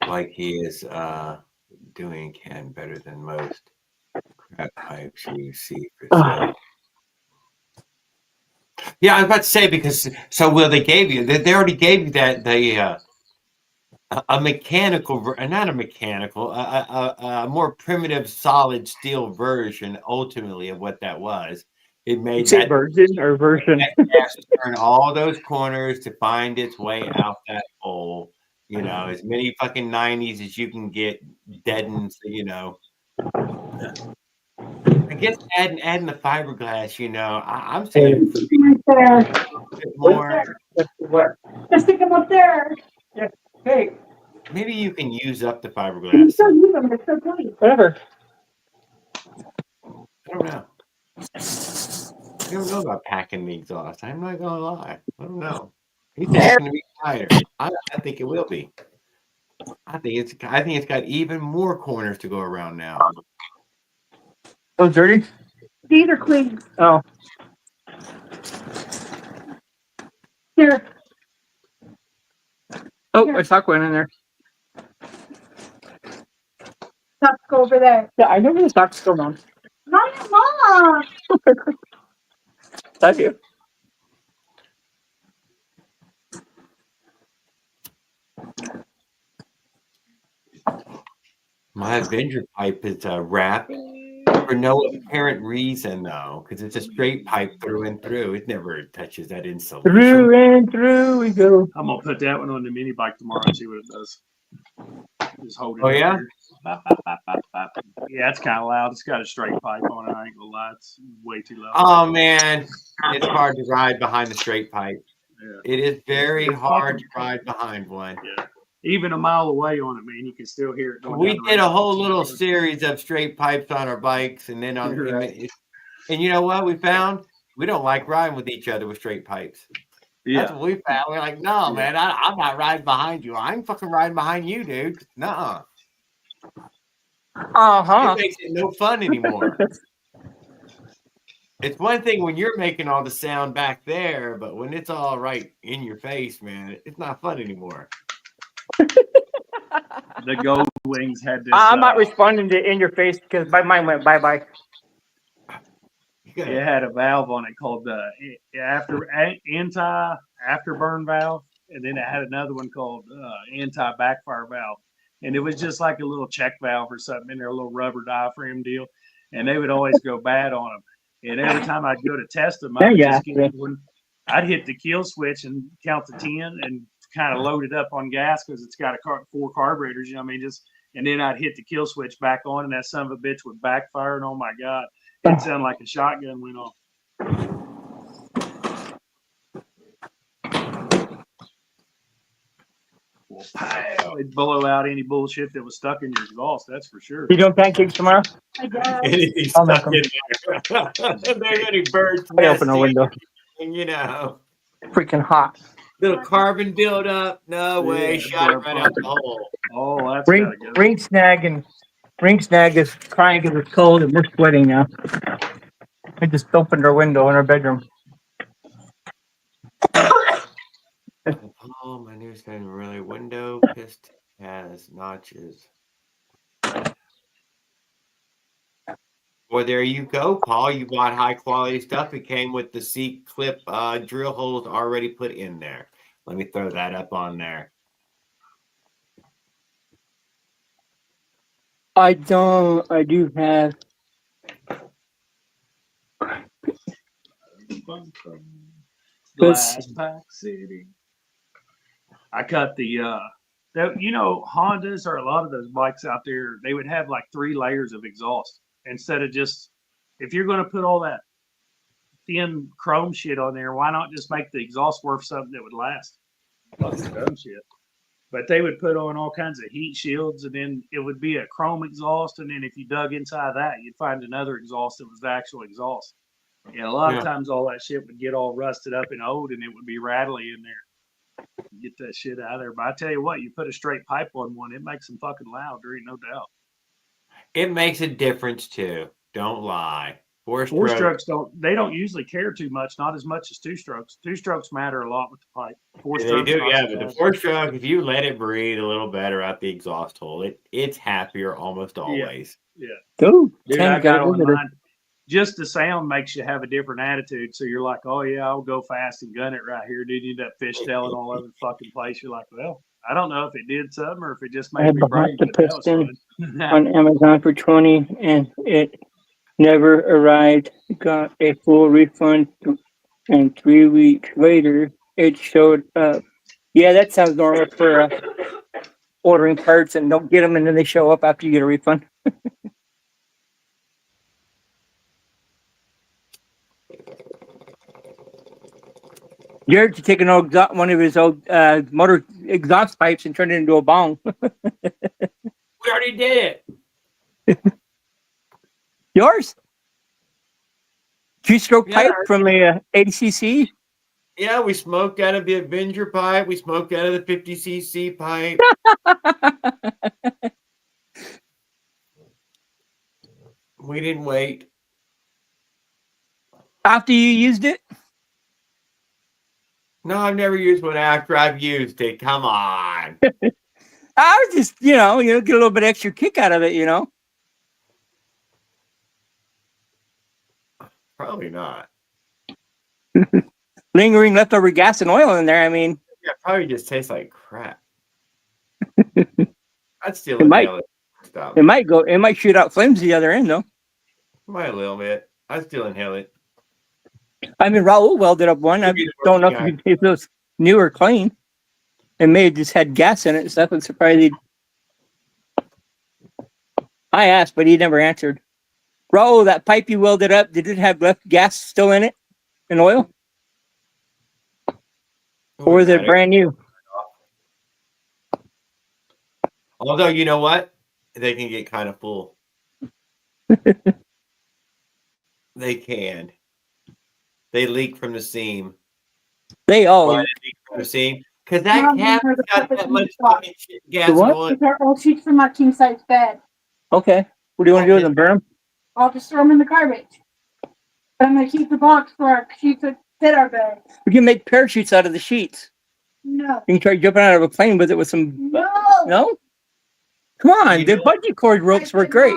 Speaker 11: like he is doing can better than most crap pipes you see for sale. Yeah, I was about to say because they gave you they already gave you that a mechanical not a mechanical a more primitive solid steel version ultimately of what that was. It made that
Speaker 4: version
Speaker 11: turn all those corners to find its way out that hole. As many fucking 90s as you can get deadens. I guess adding the fiberglass. I'm saying more.
Speaker 6: Just stick them up there.
Speaker 4: Yeah. Hey,
Speaker 11: maybe you can use up the fiberglass.
Speaker 4: Whatever.
Speaker 11: I don't know. I don't know about packing the exhaust. I'm not gonna lie. I don't know. He thinks it's gonna be tighter. I think it will be. I think it's got even more corners to go around now.
Speaker 4: Oh, dirty?
Speaker 6: These are clean.
Speaker 4: Oh.
Speaker 6: Here.
Speaker 4: Oh, a sock went in there.
Speaker 6: Socks go over there.
Speaker 4: Yeah, I know where the socks go on.
Speaker 6: Not your mom.
Speaker 4: Thank you.
Speaker 11: My Avenger pipe is wrapped for no apparent reason, though, because it's a straight pipe through and through. It never touches that insulation.
Speaker 4: Through and through we go.
Speaker 8: I'm gonna put that one on the mini bike tomorrow and see what it does. Just hold it.
Speaker 11: Oh yeah.
Speaker 8: Bop, bop, bop, bop, bop. Yeah, it's kind of loud. It's got a straight pipe on it. I ain't gonna lie, it's way too loud.
Speaker 11: Oh man, it's hard to ride behind a straight pipe. Yeah. It is very hard to ride behind one.
Speaker 8: Yeah. Even a mile away on it, man, you can still hear it.
Speaker 11: We did a whole little series of straight pipes on our bikes, and then And you know what we found? We don't like riding with each other with straight pipes. That's what we found. We're like, no, man, I'm not riding behind you. I ain't fucking riding behind you, dude. Nuh-uh. It makes it no fun anymore. It's one thing when you're making all the sound back there, but when it's all right in your face, man, it's not fun anymore.
Speaker 8: The Gold Wings had this.
Speaker 4: I'm not responding to in your face because my mind went bye-bye.
Speaker 8: It had a valve on it called the anti-afterburn valve, and then it had another one called anti-backfire valve. And it was just like a little check valve or something in there, a little rubber diaphragm deal. And they would always go bad on them. And every time I'd go to test them, I'd hit the kill switch and count to 10 and kind of load it up on gas because it's got 4 carburetors, you know what I mean? And then I'd hit the kill switch back on, and that son of a bitch would backfire, and oh my God, it sounded like a shotgun went off. Well, pow, it'd blow out any bullshit that was stuck in your exhaust, that's for sure.
Speaker 4: You doing pancakes tomorrow?
Speaker 11: Anything stuck in there. There's any birds
Speaker 4: I open the window.
Speaker 11: You know.
Speaker 4: Freaking hot.
Speaker 11: Little carbon buildup. No way. Shot it right out the hole.
Speaker 8: Oh, that's
Speaker 4: Ring Snag is crying because it's cold and we're sweating now. I just opened our window in our bedroom.
Speaker 11: Oh, my new thing really. Window piston has notches. Well, there you go, Paul. You bought high quality stuff. It came with the seat clip drill holes already put in there. Let me throw that up on there.
Speaker 4: I do have.
Speaker 8: Glass Pack City. I cut Hondas or a lot of those bikes out there, they would have like 3 layers of exhaust instead of just, if you're going to put all that thin chrome shit on there, why not just make the exhaust worth something that would last? Fucking dumb shit. But they would put on all kinds of heat shields, and then it would be a chrome exhaust, and then if you dug inside that, you'd find another exhaust that was the actual exhaust. And a lot of times all that shit would get all rusted up and old, and it would be rattly in there. Get that shit out of there. But I tell you what, you put a straight pipe on one, it makes them fucking loud. There ain't no doubt.
Speaker 11: It makes a difference too. Don't lie. Four
Speaker 8: strokes don't usually care too much, not as much as 2 strokes. 2 strokes matter a lot with the pipe. 4 strokes.
Speaker 11: They do, yeah. But the 4 stroke, if you let it breathe a little better out the exhaust hole, it's happier almost always.
Speaker 8: Yeah.
Speaker 4: Dude,
Speaker 8: I got on mine. Just the sound makes you have a different attitude. So you're like, oh yeah, I'll go fast and gun it right here. Dude, you end up fishtailing all over the fucking place. You're like, well, I don't know if it did something or if it just made me brave.
Speaker 4: The piston on Amazon for $20, and it never arrived. Got a full refund, and 3 weeks later, it showed up. Yeah, that sounds normal for ordering parts and don't get them, and then they show up after you get a refund. Jared's taking one of his old motor exhaust pipes and turned it into a bong.
Speaker 11: We already did
Speaker 4: it. Yours? 2-stroke pipe from a 80cc?
Speaker 11: Yeah, we smoked out of the Avenger pipe. We smoked out of the 50cc pipe. We didn't wait.
Speaker 4: After you used it?
Speaker 11: No, I've never used one after I've used it. Come on.
Speaker 4: I was just, get a little bit extra kick out of it,
Speaker 11: Probably not.
Speaker 4: Lingering leftover gas and oil in there. I mean,
Speaker 11: yeah, probably just tastes like crap. I'd still
Speaker 4: inhale it. Stop. It might shoot out flames the other end though.
Speaker 11: Might a little bit. I'd still inhale it.
Speaker 4: I mean, Raul welded up one. I don't know if it was new or clean. It may have just had gas in it and stuff. I'm surprised I asked, but he never answered. Raul, that pipe you welded up, did it have left gas still in it and oil? Or is it brand new?
Speaker 11: Although, you know what? They can get kind of full.
Speaker 1: They can. They leak from the seam.
Speaker 4: They all
Speaker 1: Why they leak from the seam? Because that cabin's got that much fucking gas and oil.
Speaker 12: They're all sheets from my king size bed.
Speaker 4: Okay. What do you want to do with them? Burn them?
Speaker 12: I'll just throw them in the garbage. But I'm gonna keep the box for our sheets that fit our bed.
Speaker 4: We can make parachutes out of the sheets.
Speaker 12: No.
Speaker 4: You can try jumping out of a plane with it with some.
Speaker 12: No.
Speaker 4: No? Come on, the bungee cord ropes were great.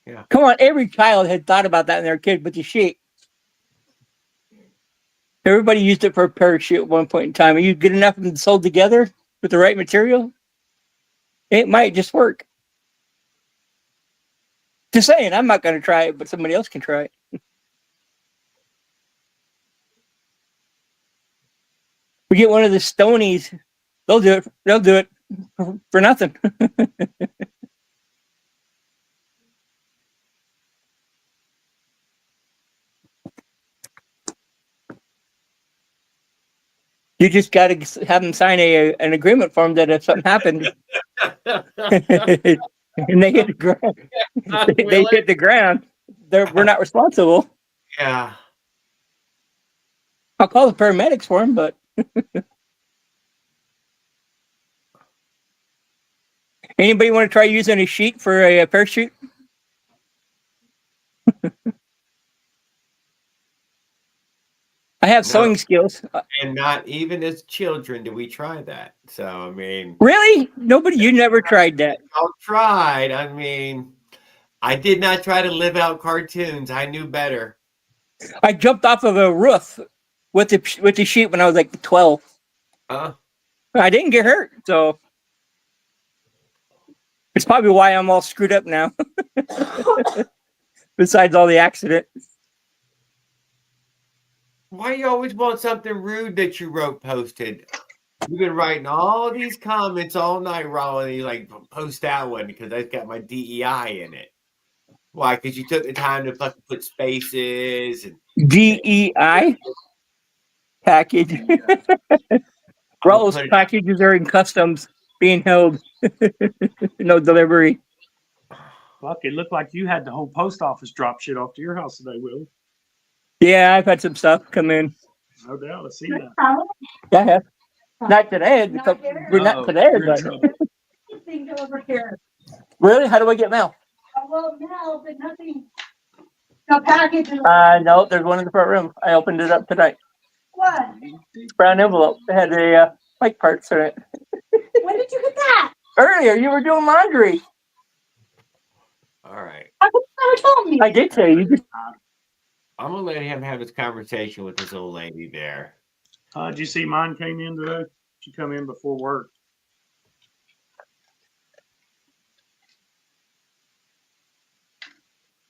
Speaker 1: Yeah.
Speaker 4: Come on, every child had thought about that in their kid with the sheet. Everybody used it for a parachute at one point in time. Are you good enough of them sold together with the right material? It might just work. Just saying, I'm not going to try it, but somebody else can try it. We get one of the Stonies, they'll do it. They'll do it for nothing. You just got to have them sign an agreement form that if something happened, and they hit the ground, they hit the ground. We're not responsible.
Speaker 1: Yeah.
Speaker 4: I'll call the paramedics for them, but anybody want to try using a sheet for a parachute? I have sewing skills.
Speaker 1: And not even as children do we try that. So, I mean.
Speaker 4: Really? Nobody? You never tried that?
Speaker 1: I tried. I mean, I did not try to live out cartoons. I knew better.
Speaker 4: I jumped off of a roof with the sheet when I was like 12. I didn't get hurt, so it's probably why I'm all screwed up now. Besides all the accidents.
Speaker 1: Why you always want something rude that you posted? You've been writing all these comments all night, Roll, and you like post that one because that's got my DEI in it. Why? Because you took the time to fucking put spaces and
Speaker 4: DEI package. Raul's packages are in customs being held. No delivery.
Speaker 8: Fuck, it looked like you had the whole post office drop shit off to your house today, Will.
Speaker 4: Yeah, I've had some stuff come in.
Speaker 8: No doubt, I see that.
Speaker 4: Yeah, I have. Not today. We're not today, but
Speaker 12: Over here.
Speaker 4: Really? How do I get mail?
Speaker 12: Well, mail, but nothing. No packages.
Speaker 4: No, there's one in the front room. I opened it up tonight.
Speaker 12: What?
Speaker 4: Brown envelope. It had a bike parts in it.
Speaker 12: When did you get that?
Speaker 4: Earlier, you were doing laundry.
Speaker 1: all right.
Speaker 12: I never told me.
Speaker 4: I did tell you.
Speaker 1: I'm gonna let him have his conversation with this old lady there.
Speaker 8: Did you see mine came in today? She come in before work.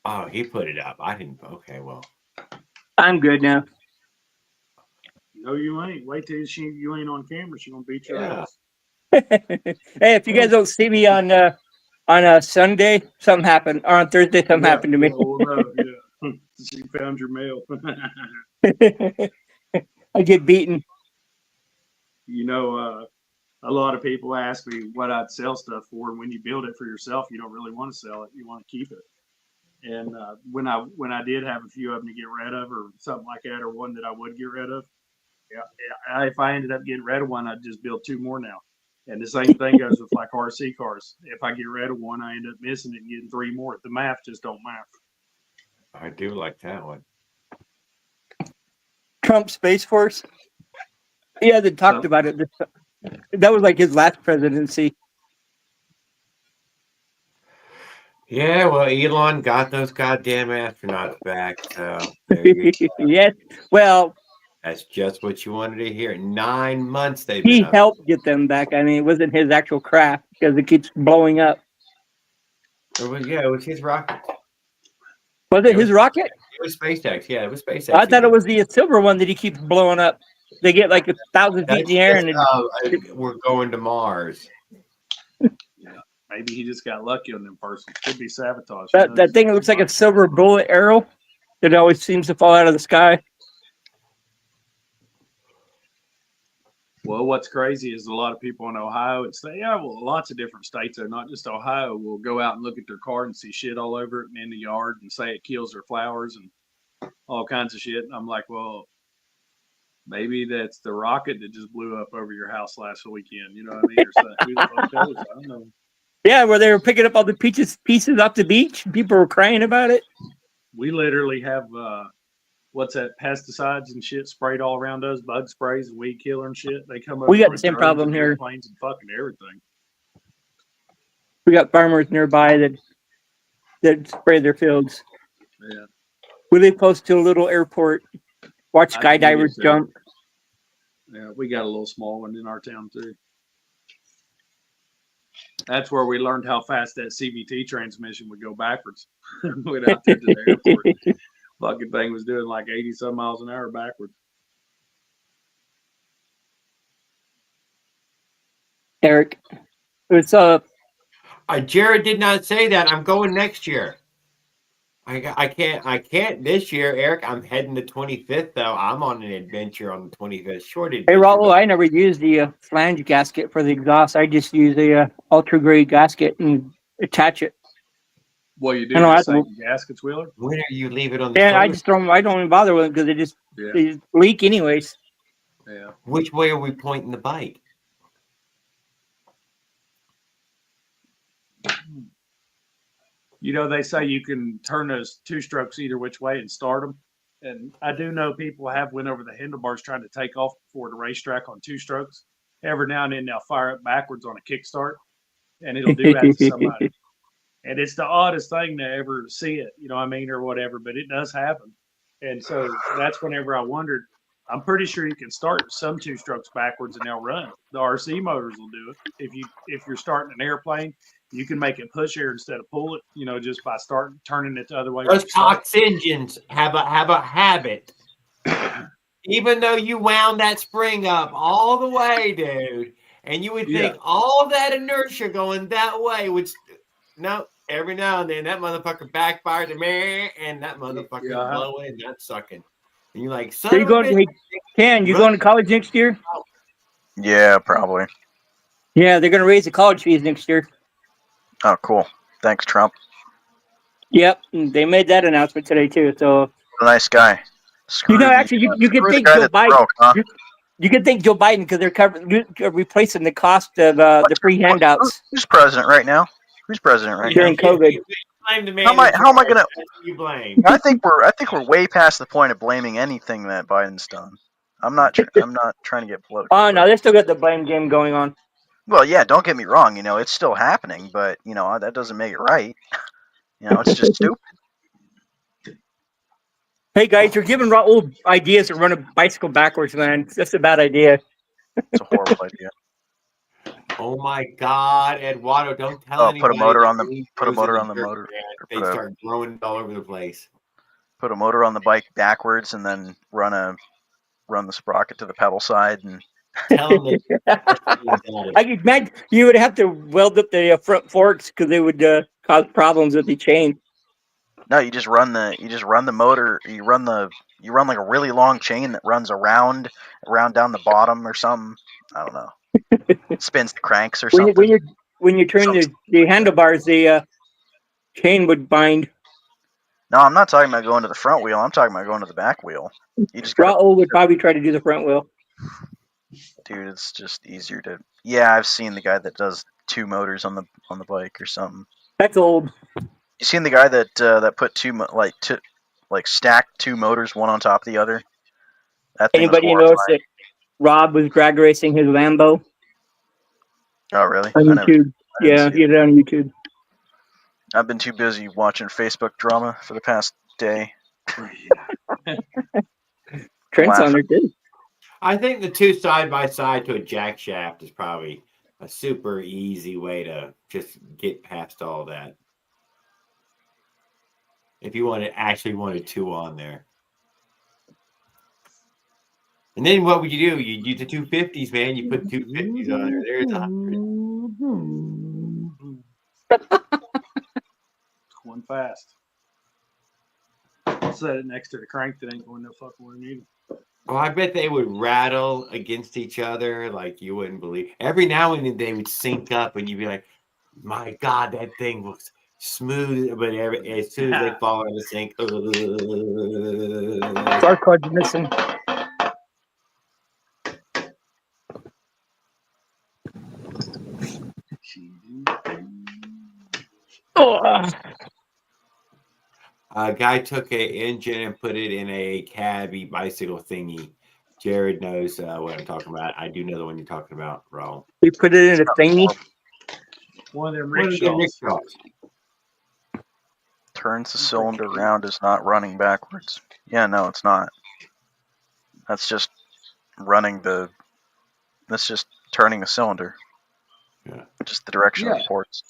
Speaker 1: Oh, he put it up. I didn't. Okay, well.
Speaker 4: I'm good now.
Speaker 8: No, you ain't. Wait till you ain't on camera. She's gonna beat your ass.
Speaker 4: Hey, if you guys don't see me on a Sunday, something happened. Or on Thursday, something happened to me.
Speaker 8: Yeah. She found your mail.
Speaker 4: I get beaten.
Speaker 8: You know, a lot of people ask me what I'd sell stuff for, and when you build it for yourself, you don't really want to sell it. You want to keep it. And when I did have a few of them to get rid of, or something like that, or one that I would get rid of, if I ended up getting rid of one, I'd just build two more now. And the same thing goes with like RC cars. If I get rid of one, I end up missing it and getting three more. The math just don't math.
Speaker 1: I do like that one.
Speaker 4: Trump Space Force. He hasn't talked about it. That was like his last presidency.
Speaker 1: Yeah, well, Elon got those goddamn astronauts back. So
Speaker 4: yes. Well,
Speaker 1: that's just what you wanted to hear. 9 months they've
Speaker 4: he
Speaker 1: been up.
Speaker 4: helped get them back. I mean, it wasn't his actual craft because it keeps blowing up.
Speaker 1: It was his rocket.
Speaker 4: Was it his rocket?
Speaker 1: It was SpaceX. Yeah, it was SpaceX.
Speaker 4: I thought it was the silver one that he keeps blowing up. They get like 1,000 feet in the air, and
Speaker 1: we're going to Mars.
Speaker 8: Maybe he just got lucky on them persons. Could be sabotage.
Speaker 4: That thing looks like a silver bullet arrow that always seems to fall out of the sky.
Speaker 8: Well, what's crazy is a lot of people in Ohio and say, yeah, well, lots of different states, though, not just Ohio, will go out and look at their car and see shit all over it and in the yard and say it kills their flowers and all kinds of shit. And I'm like, well, maybe that's the rocket that just blew up over your house last weekend. You know what I mean? Or something. Who the fuck knows? I don't know.
Speaker 4: Yeah, where they were picking up all the pieces off the beach. People were crying about it.
Speaker 8: We literally have what's that? Pesticides and shit sprayed all around us, bug sprays and weed killer and shit. They come up.
Speaker 4: We got the same problem here.
Speaker 8: Planes and fucking everything.
Speaker 4: We got farmers nearby that spray their fields.
Speaker 8: Yeah.
Speaker 4: We live close to a little airport. Watch skydivers jump.
Speaker 8: Yeah, we got a little small one in our town too. That's where we learned how fast that CVT transmission would go backwards. Went out there to the airport. Fucking thing was doing like 80 some miles an hour backwards.
Speaker 4: Eric, it's
Speaker 11: Jared did not say that. I'm going next year. I can't this year, Eric. I'm heading the 25th though. I'm on an adventure on the 25th. Short adventure.
Speaker 4: Hey, Raul, I never use the flange gasket for the exhaust. I just use the ultra grade gasket and attach it.
Speaker 8: Well, you do the same gaskets, Wheeler?
Speaker 11: When are you leave it on the
Speaker 4: Yeah, I just throw them. I don't even bother with them because they just leak anyways.
Speaker 8: Yeah.
Speaker 11: Which way are we pointing the bike?
Speaker 8: You know, they say you can turn those two strokes either which way and start them. And I do know people have went over the handlebars trying to take off before the racetrack on two strokes. Every now and then they'll fire it backwards on a kickstart, and it'll do that to somebody. And it's the oddest thing to ever see it, you know what I mean, or whatever, but it does happen. And so that's whenever I wondered, I'm pretty sure you can start some two strokes backwards and they'll run. The RC motors will do it. If you're starting an airplane, you can make it push air instead of pull it, you know, just by turning it the other way.
Speaker 11: Those Cox engines have a habit. Even though you wound that spring up all the way, dude, and you would think all that inertia going that way would no. Every now and then that motherfucker backfires and that motherfucker's blowing, not sucking. And you're like, son of a bitch.
Speaker 4: Ken, you going to college next year?
Speaker 2: Yeah, probably.
Speaker 4: Yeah, they're going to raise the college fees next year.
Speaker 2: Oh, cool. Thanks, Trump.
Speaker 4: Yep, they made that announcement today too. So
Speaker 2: a nice guy.
Speaker 4: You know, actually, you could think Joe Biden. Broke, huh? You could think Joe Biden because they're replacing the cost of the free handouts.
Speaker 2: Who's president right now? Who's president right
Speaker 4: during
Speaker 2: now?
Speaker 4: COVID?
Speaker 2: How am I gonna?
Speaker 11: You blame.
Speaker 2: I think we're way past the point of blaming anything that Biden's done. I'm not trying to get political.
Speaker 4: Oh no, they still got the blame game going on.
Speaker 2: Well, yeah, don't get me wrong. You know, it's still happening, but you know that doesn't make it right. You know, it's just stupid.
Speaker 4: Hey guys, you're giving Raul ideas to run a bicycle backwards, man. That's a bad idea.
Speaker 2: It's a horrible idea.
Speaker 11: Oh my God, Eduardo! Don't tell anybody.
Speaker 2: Put a motor on the motor.
Speaker 11: They start blowing all over the place.
Speaker 2: Put a motor on the bike backwards, and then run the sprocket to the pedal side, and
Speaker 11: tell them.
Speaker 4: I could imagine you would have to weld up the front forks because they would cause problems with the chain.
Speaker 2: No, you just run the motor. You run like a really long chain that runs around down the bottom or something. I don't know. Spins the cranks or something.
Speaker 4: When you turn the handlebars, the chain would bind.
Speaker 2: No, I'm not talking about going to the front wheel. I'm talking about going to the back wheel. You just
Speaker 4: Raul would probably try to do the front wheel.
Speaker 2: Dude, it's just easier to. Yeah, I've seen the guy that does two motors on the bike or something.
Speaker 4: That's old.
Speaker 2: You seen the guy that put stacked two motors one on top of the other? That thing
Speaker 4: Anybody notice that Rob was drag racing his Lambo?
Speaker 2: Oh, really?
Speaker 4: On YouTube. Yeah, he did it on YouTube.
Speaker 2: I've been too busy watching Facebook drama for the past day.
Speaker 4: Trent's on there too.
Speaker 11: I think the two side by side to a jack shaft is probably a super easy way to just get past all that. If you wanted two on there. And then what would you do? You do the 250s, man. You put 250s on there. There's 100.
Speaker 8: Going fast. I'll set it next to the crank that ain't going no fucking where neither.
Speaker 11: Oh, I bet they would rattle against each other like you wouldn't believe. Every now and then they would sync up, and you'd be like, "My God, that thing looks smooth." But as soon as they fall out of sync,
Speaker 4: Star card's missing.
Speaker 11: A guy took an engine and put it in a cabbie bicycle thingy. Jared knows what I'm talking about. I do know the one you're talking about, Raul.
Speaker 4: We put it in a thingy.
Speaker 8: One of them
Speaker 11: One of the
Speaker 8: rickshaws.
Speaker 11: rickshaws.
Speaker 2: Turns the cylinder around is not running backwards. Yeah, no, it's not. That's just running the. That's just turning the cylinder.
Speaker 11: Yeah.
Speaker 2: Just the direction of
Speaker 8: Yeah.
Speaker 2: the ports.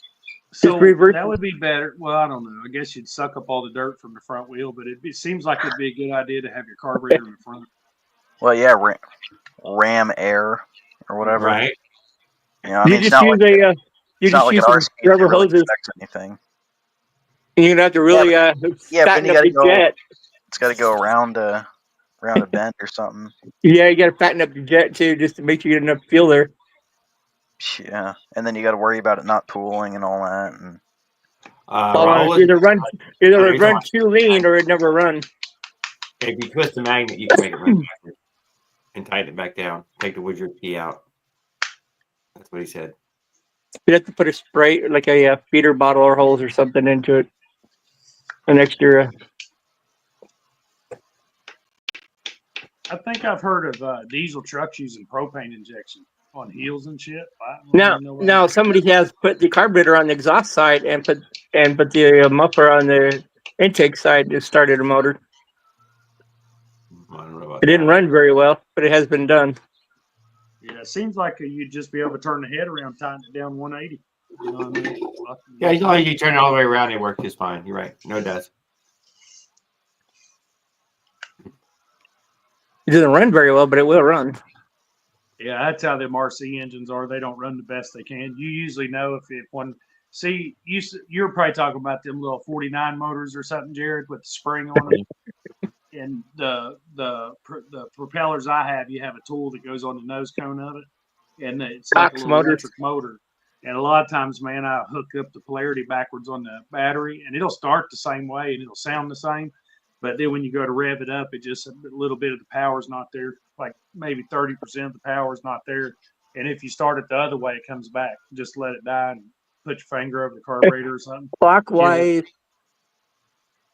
Speaker 8: So
Speaker 4: Just reverse
Speaker 8: that would be better. Well, I don't know. I guess you'd suck up all the dirt from the front wheel, but it seems like it'd be a good idea to have your carburetor in the front.
Speaker 2: Well, yeah, ram air or whatever.
Speaker 11: Right.
Speaker 2: Yeah, I
Speaker 4: You
Speaker 2: mean, it's
Speaker 4: just
Speaker 2: not
Speaker 4: use
Speaker 2: like
Speaker 4: a
Speaker 2: it-
Speaker 4: you
Speaker 2: it's not
Speaker 4: just
Speaker 2: like
Speaker 4: use
Speaker 2: an
Speaker 4: some
Speaker 2: RC engine
Speaker 4: rubber
Speaker 2: really
Speaker 4: hoses.
Speaker 2: affects anything.
Speaker 4: You're gonna have to really
Speaker 2: Yeah, but
Speaker 4: fatten
Speaker 2: then you
Speaker 4: up
Speaker 2: got to
Speaker 4: the
Speaker 2: go.
Speaker 4: jet.
Speaker 2: It's got to go around a bend or something.
Speaker 4: Yeah, you gotta fatten up the jet too, just to make sure you get enough fuel there.
Speaker 2: Yeah, and then you got to worry about it not pooling and all that. And
Speaker 11: Raul
Speaker 4: Either
Speaker 11: is-
Speaker 4: run too lean or it never run.
Speaker 11: if you twist the magnet, you can make it run backwards and tighten it back down. Take the Woodruff key out. That's what he said.
Speaker 4: You have to put a spray, like a feeder bottle or hose or something into it. An extra.
Speaker 8: I think I've heard of diesel trucks using propane injection on heels and shit.
Speaker 4: Now somebody has put the carburetor on the exhaust side and put the muffler on the intake side to started a motor.
Speaker 11: I don't know about
Speaker 4: It didn't run very well, but it has been done.
Speaker 8: Yeah, it seems like you'd just be able to turn the head around, tighten it down 180. You know what I mean?
Speaker 11: Yeah, as long as you turn it all the way around, it works just fine. You're right. No, it does.
Speaker 4: It doesn't run very well, but it will run.
Speaker 8: Yeah, that's how them RC engines are. They don't run the best they can. You usually know if one. See, you're probably talking about them little 49 motors or something, Jared, with the spring on them. And the propellers I have, you have a tool that goes on the nose cone of it, and it's like a little electric motor. And a lot of times, man, I hook up the polarity backwards on the battery, and it'll start the same way and it'll sound the same. But then when you go to rev it up, it just a little bit of the power's not there. Like maybe 30% of the power's not there. And if you start it the other way, it comes back. Just let it die and put your finger over the carburetor or something.
Speaker 4: Clockwise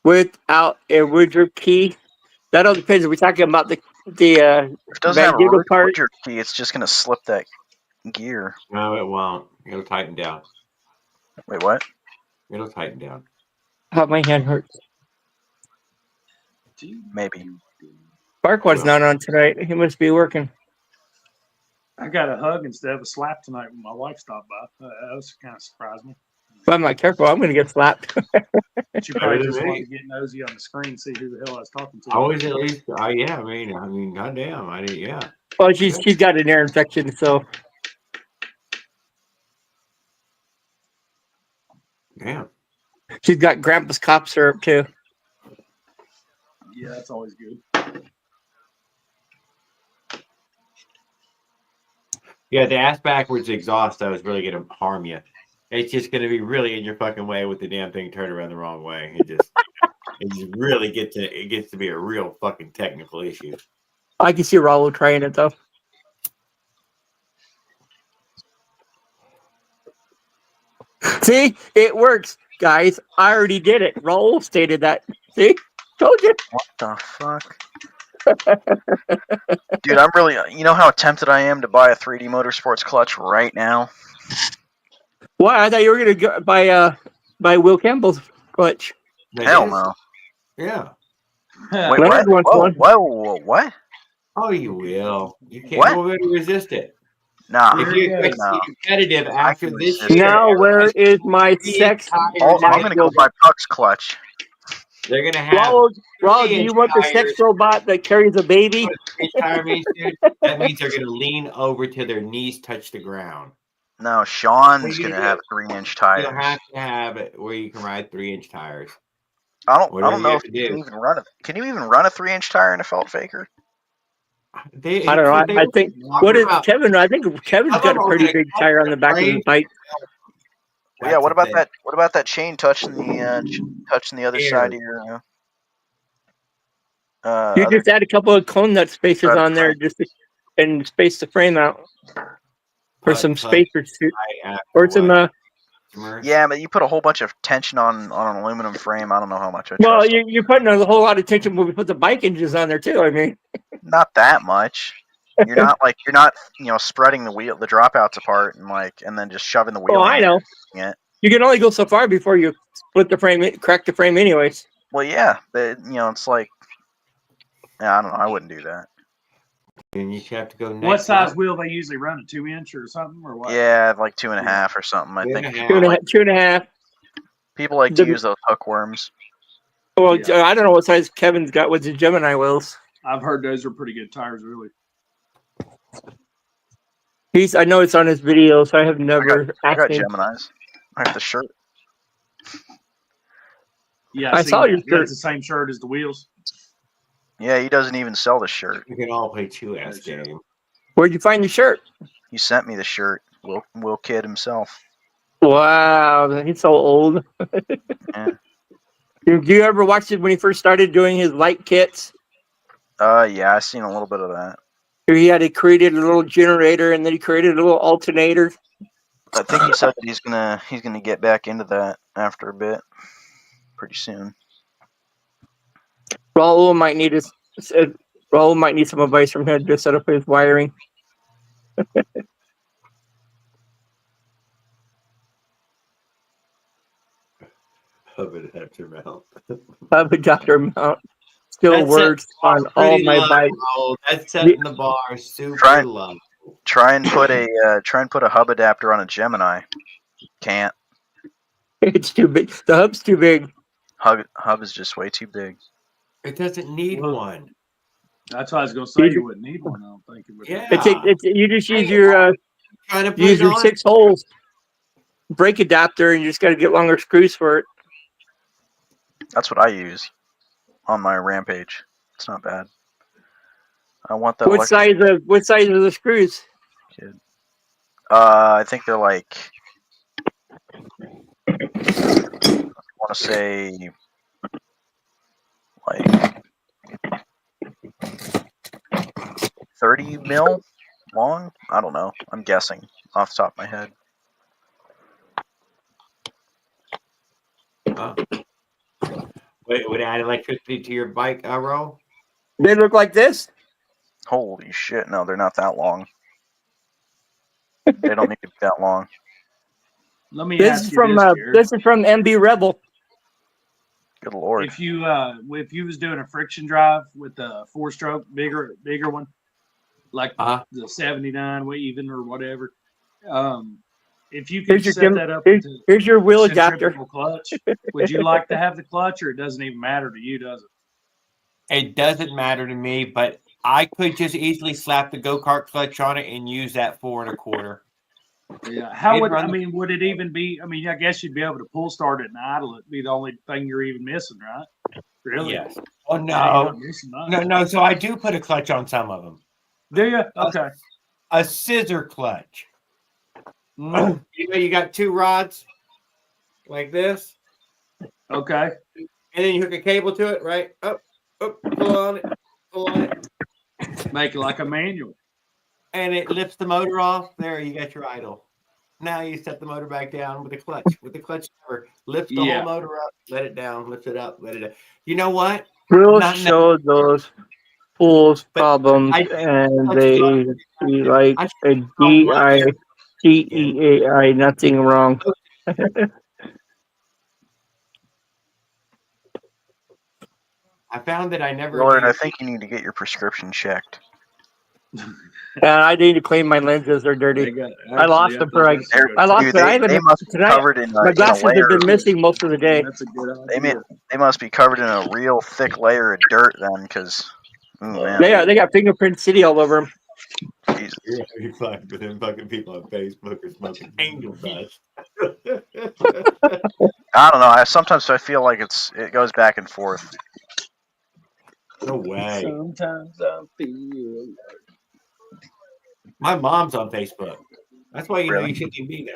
Speaker 4: without a Woodruff key. That all depends. We're talking about the
Speaker 2: if it doesn't have a
Speaker 4: part.
Speaker 2: Woodruff key, it's just gonna slip that gear.
Speaker 11: No, it won't. It'll tighten down.
Speaker 2: Wait, what?
Speaker 11: It'll tighten down.
Speaker 4: How my hand hurts.
Speaker 2: Maybe.
Speaker 4: Farquaad's not on tonight. He must be working.
Speaker 8: I got a hug instead of a slap tonight when my wife stopped by. That was kind of surprised me.
Speaker 4: If I'm not careful, I'm going to get slapped.
Speaker 8: She probably just wanted to get nosy on the screen, see who the hell I was talking to.
Speaker 11: Always at least, yeah. I mean, goddamn, yeah.
Speaker 4: Well, she's got an ear infection, so.
Speaker 11: Damn.
Speaker 4: She's got Grandpa's cough syrup too.
Speaker 8: Yeah, that's always good.
Speaker 11: Yeah, the ass backwards exhaust though is really going to harm you. It's just going to be really in your fucking way with the damn thing turned around the wrong way. It just really gets to be a real fucking technical issue.
Speaker 4: I can see Raul trying it though. See, it works, guys. I already did it. Raul stated that. See, told you.
Speaker 2: What the fuck? Dude, I'm really. You know how tempted I am to buy a 3D Motorsports clutch right now.
Speaker 4: Why? I thought you were gonna go buy Will Campbell's clutch.
Speaker 2: Hell no.
Speaker 11: Yeah.
Speaker 2: Wait,
Speaker 4: Leonard
Speaker 2: what?
Speaker 4: wants one.
Speaker 2: Whoa, what?
Speaker 11: Oh, you will. You can't go to resist it.
Speaker 2: Nah.
Speaker 11: If you expect to be competitive after this year.
Speaker 4: Now, where is my sex?
Speaker 2: I'm gonna go buy Puck's clutch.
Speaker 11: They're gonna have.
Speaker 4: Raul, do you want the sex robot that carries a baby?
Speaker 11: That means they're gonna lean over till their knees touch the ground.
Speaker 2: No, Sean's gonna have 3-inch tires.
Speaker 11: You have to have it where you can ride 3-inch tires.
Speaker 2: I don't know if you can even run it. Can you even run a 3-inch tire in a felt faker?
Speaker 4: I don't know. I think what is Kevin? I think Kevin's got a pretty big tire on the back of his bike.
Speaker 2: Well, yeah. What about that? What about that chain touching the other side of your?
Speaker 4: You just add a couple of cone nut spacers on there, and space the frame out, or some spacers, or some.
Speaker 2: Yeah, but you put a whole bunch of tension on an aluminum frame. I don't know how much I trust.
Speaker 4: Well, you're putting a whole lot of tension when we put the bike engines on there too. I mean,
Speaker 2: not that much. You're not spreading the dropouts apart and then just shoving the wheel.
Speaker 4: Oh, I know. You can only go so far before you split the frame, crack the frame, anyways.
Speaker 2: Well, yeah, but it's like, I don't know. I wouldn't do that.
Speaker 11: And you have to go.
Speaker 8: What size wheel they usually run? A 2-inch or something, or what?
Speaker 2: Yeah, like 2.5 or something. I think
Speaker 4: 2.5.
Speaker 2: People like to use those hookworms.
Speaker 4: Well, yeah. I don't know what size Kevin's got with the Gemini wheels.
Speaker 8: I've heard those are pretty good tires, really.
Speaker 4: I know it's on his video, so I have never.
Speaker 2: I got Geminis. I have the shirt.
Speaker 8: Yeah, I saw your shirt. It's the same shirt as the wheels.
Speaker 2: Yeah, he doesn't even sell the shirt.
Speaker 11: We can all play 2S game.
Speaker 4: Where'd you find the shirt?
Speaker 2: He sent me the shirt. Will Kid himself.
Speaker 4: Wow, he's so old.
Speaker 2: Yeah.
Speaker 4: Do you ever watch it when he first started doing his light kits?
Speaker 2: Yeah, I seen a little bit of that.
Speaker 4: He created a little generator, and then he created a little alternator.
Speaker 2: I think he said that he's gonna get back into that after a bit, pretty soon.
Speaker 4: Raul might need some advice from him to set up his wiring.
Speaker 11: Hub-adapter mount.
Speaker 4: Hub-adapter mount still works on all my bikes.
Speaker 11: That's setting the bar super low.
Speaker 2: Try and put a hub adapter on a Gemini. Can't.
Speaker 4: It's too big. The hub's too big.
Speaker 2: Hub is just way too big.
Speaker 11: It doesn't need one.
Speaker 8: That's why I was going to say you wouldn't need one. I don't think it would.
Speaker 11: Yeah.
Speaker 4: You just use your 6 holes brake adapter, and you just got to get longer screws for it.
Speaker 2: That's what I use on my Rampage. It's not bad. I want that.
Speaker 4: What size are the screws?
Speaker 2: Kid. I think they're like. I want to say like 30 mil long. I don't know. I'm guessing off the top of my head.
Speaker 11: Wait, would it add electricity to your bike, Ro?
Speaker 4: They look like this?
Speaker 2: Holy shit! No, they're not that long. They don't need to be that long.
Speaker 8: Let me ask you
Speaker 4: this is from MB Rebel.
Speaker 2: Good lord!
Speaker 8: If you was doing a friction drive with a 4-stroke, bigger one, like the 79 even or whatever, if you could set that up,
Speaker 4: here's your wheel adapter.
Speaker 8: Clutch. Would you like to have the clutch, or it doesn't even matter to you, does it?
Speaker 11: It doesn't matter to me, but I could just easily slap the go-kart clutch on it and use that 4 1/4.
Speaker 8: Yeah. Would it even be? I mean, I guess you'd be able to pull start it and idle it. Be the only thing you're even missing, right? Really?
Speaker 11: Yes. Oh no. So I do put a clutch on some of them.
Speaker 8: Do you? Okay.
Speaker 11: A scissor clutch. You got 2 rods like this.
Speaker 8: Okay.
Speaker 11: And then you hook a cable to it, right? Up, pull on it.
Speaker 8: Make it like a manual.
Speaker 11: And it lifts the motor off. There, you got your idle. Now you set the motor back down with the clutch. With the clutch lever, lift the whole motor up, let it down, lift it up, let it down. You know what?
Speaker 4: We'll show those fools problems, and they be like a DEAI, nothing wrong.
Speaker 11: I found that I never.
Speaker 2: Lord, I think you need to get your prescription checked.
Speaker 4: I need to clean my lenses. They're dirty. I lost them for I lost them. I haven't tonight. My glasses have been missing most of the day.
Speaker 8: That's a good idea.
Speaker 2: They must be covered in a real thick layer of dirt then, because
Speaker 4: they got Fingerprint City all over them.
Speaker 2: Jesus.
Speaker 11: You're fine with them fucking people on Facebook are smoking angel dust.
Speaker 2: I don't know. Sometimes I feel like it goes back and forth.
Speaker 1: No way.
Speaker 8: Sometimes I feel.
Speaker 1: My mom's on Facebook. That's why you know
Speaker 2: Really?
Speaker 1: you shouldn't be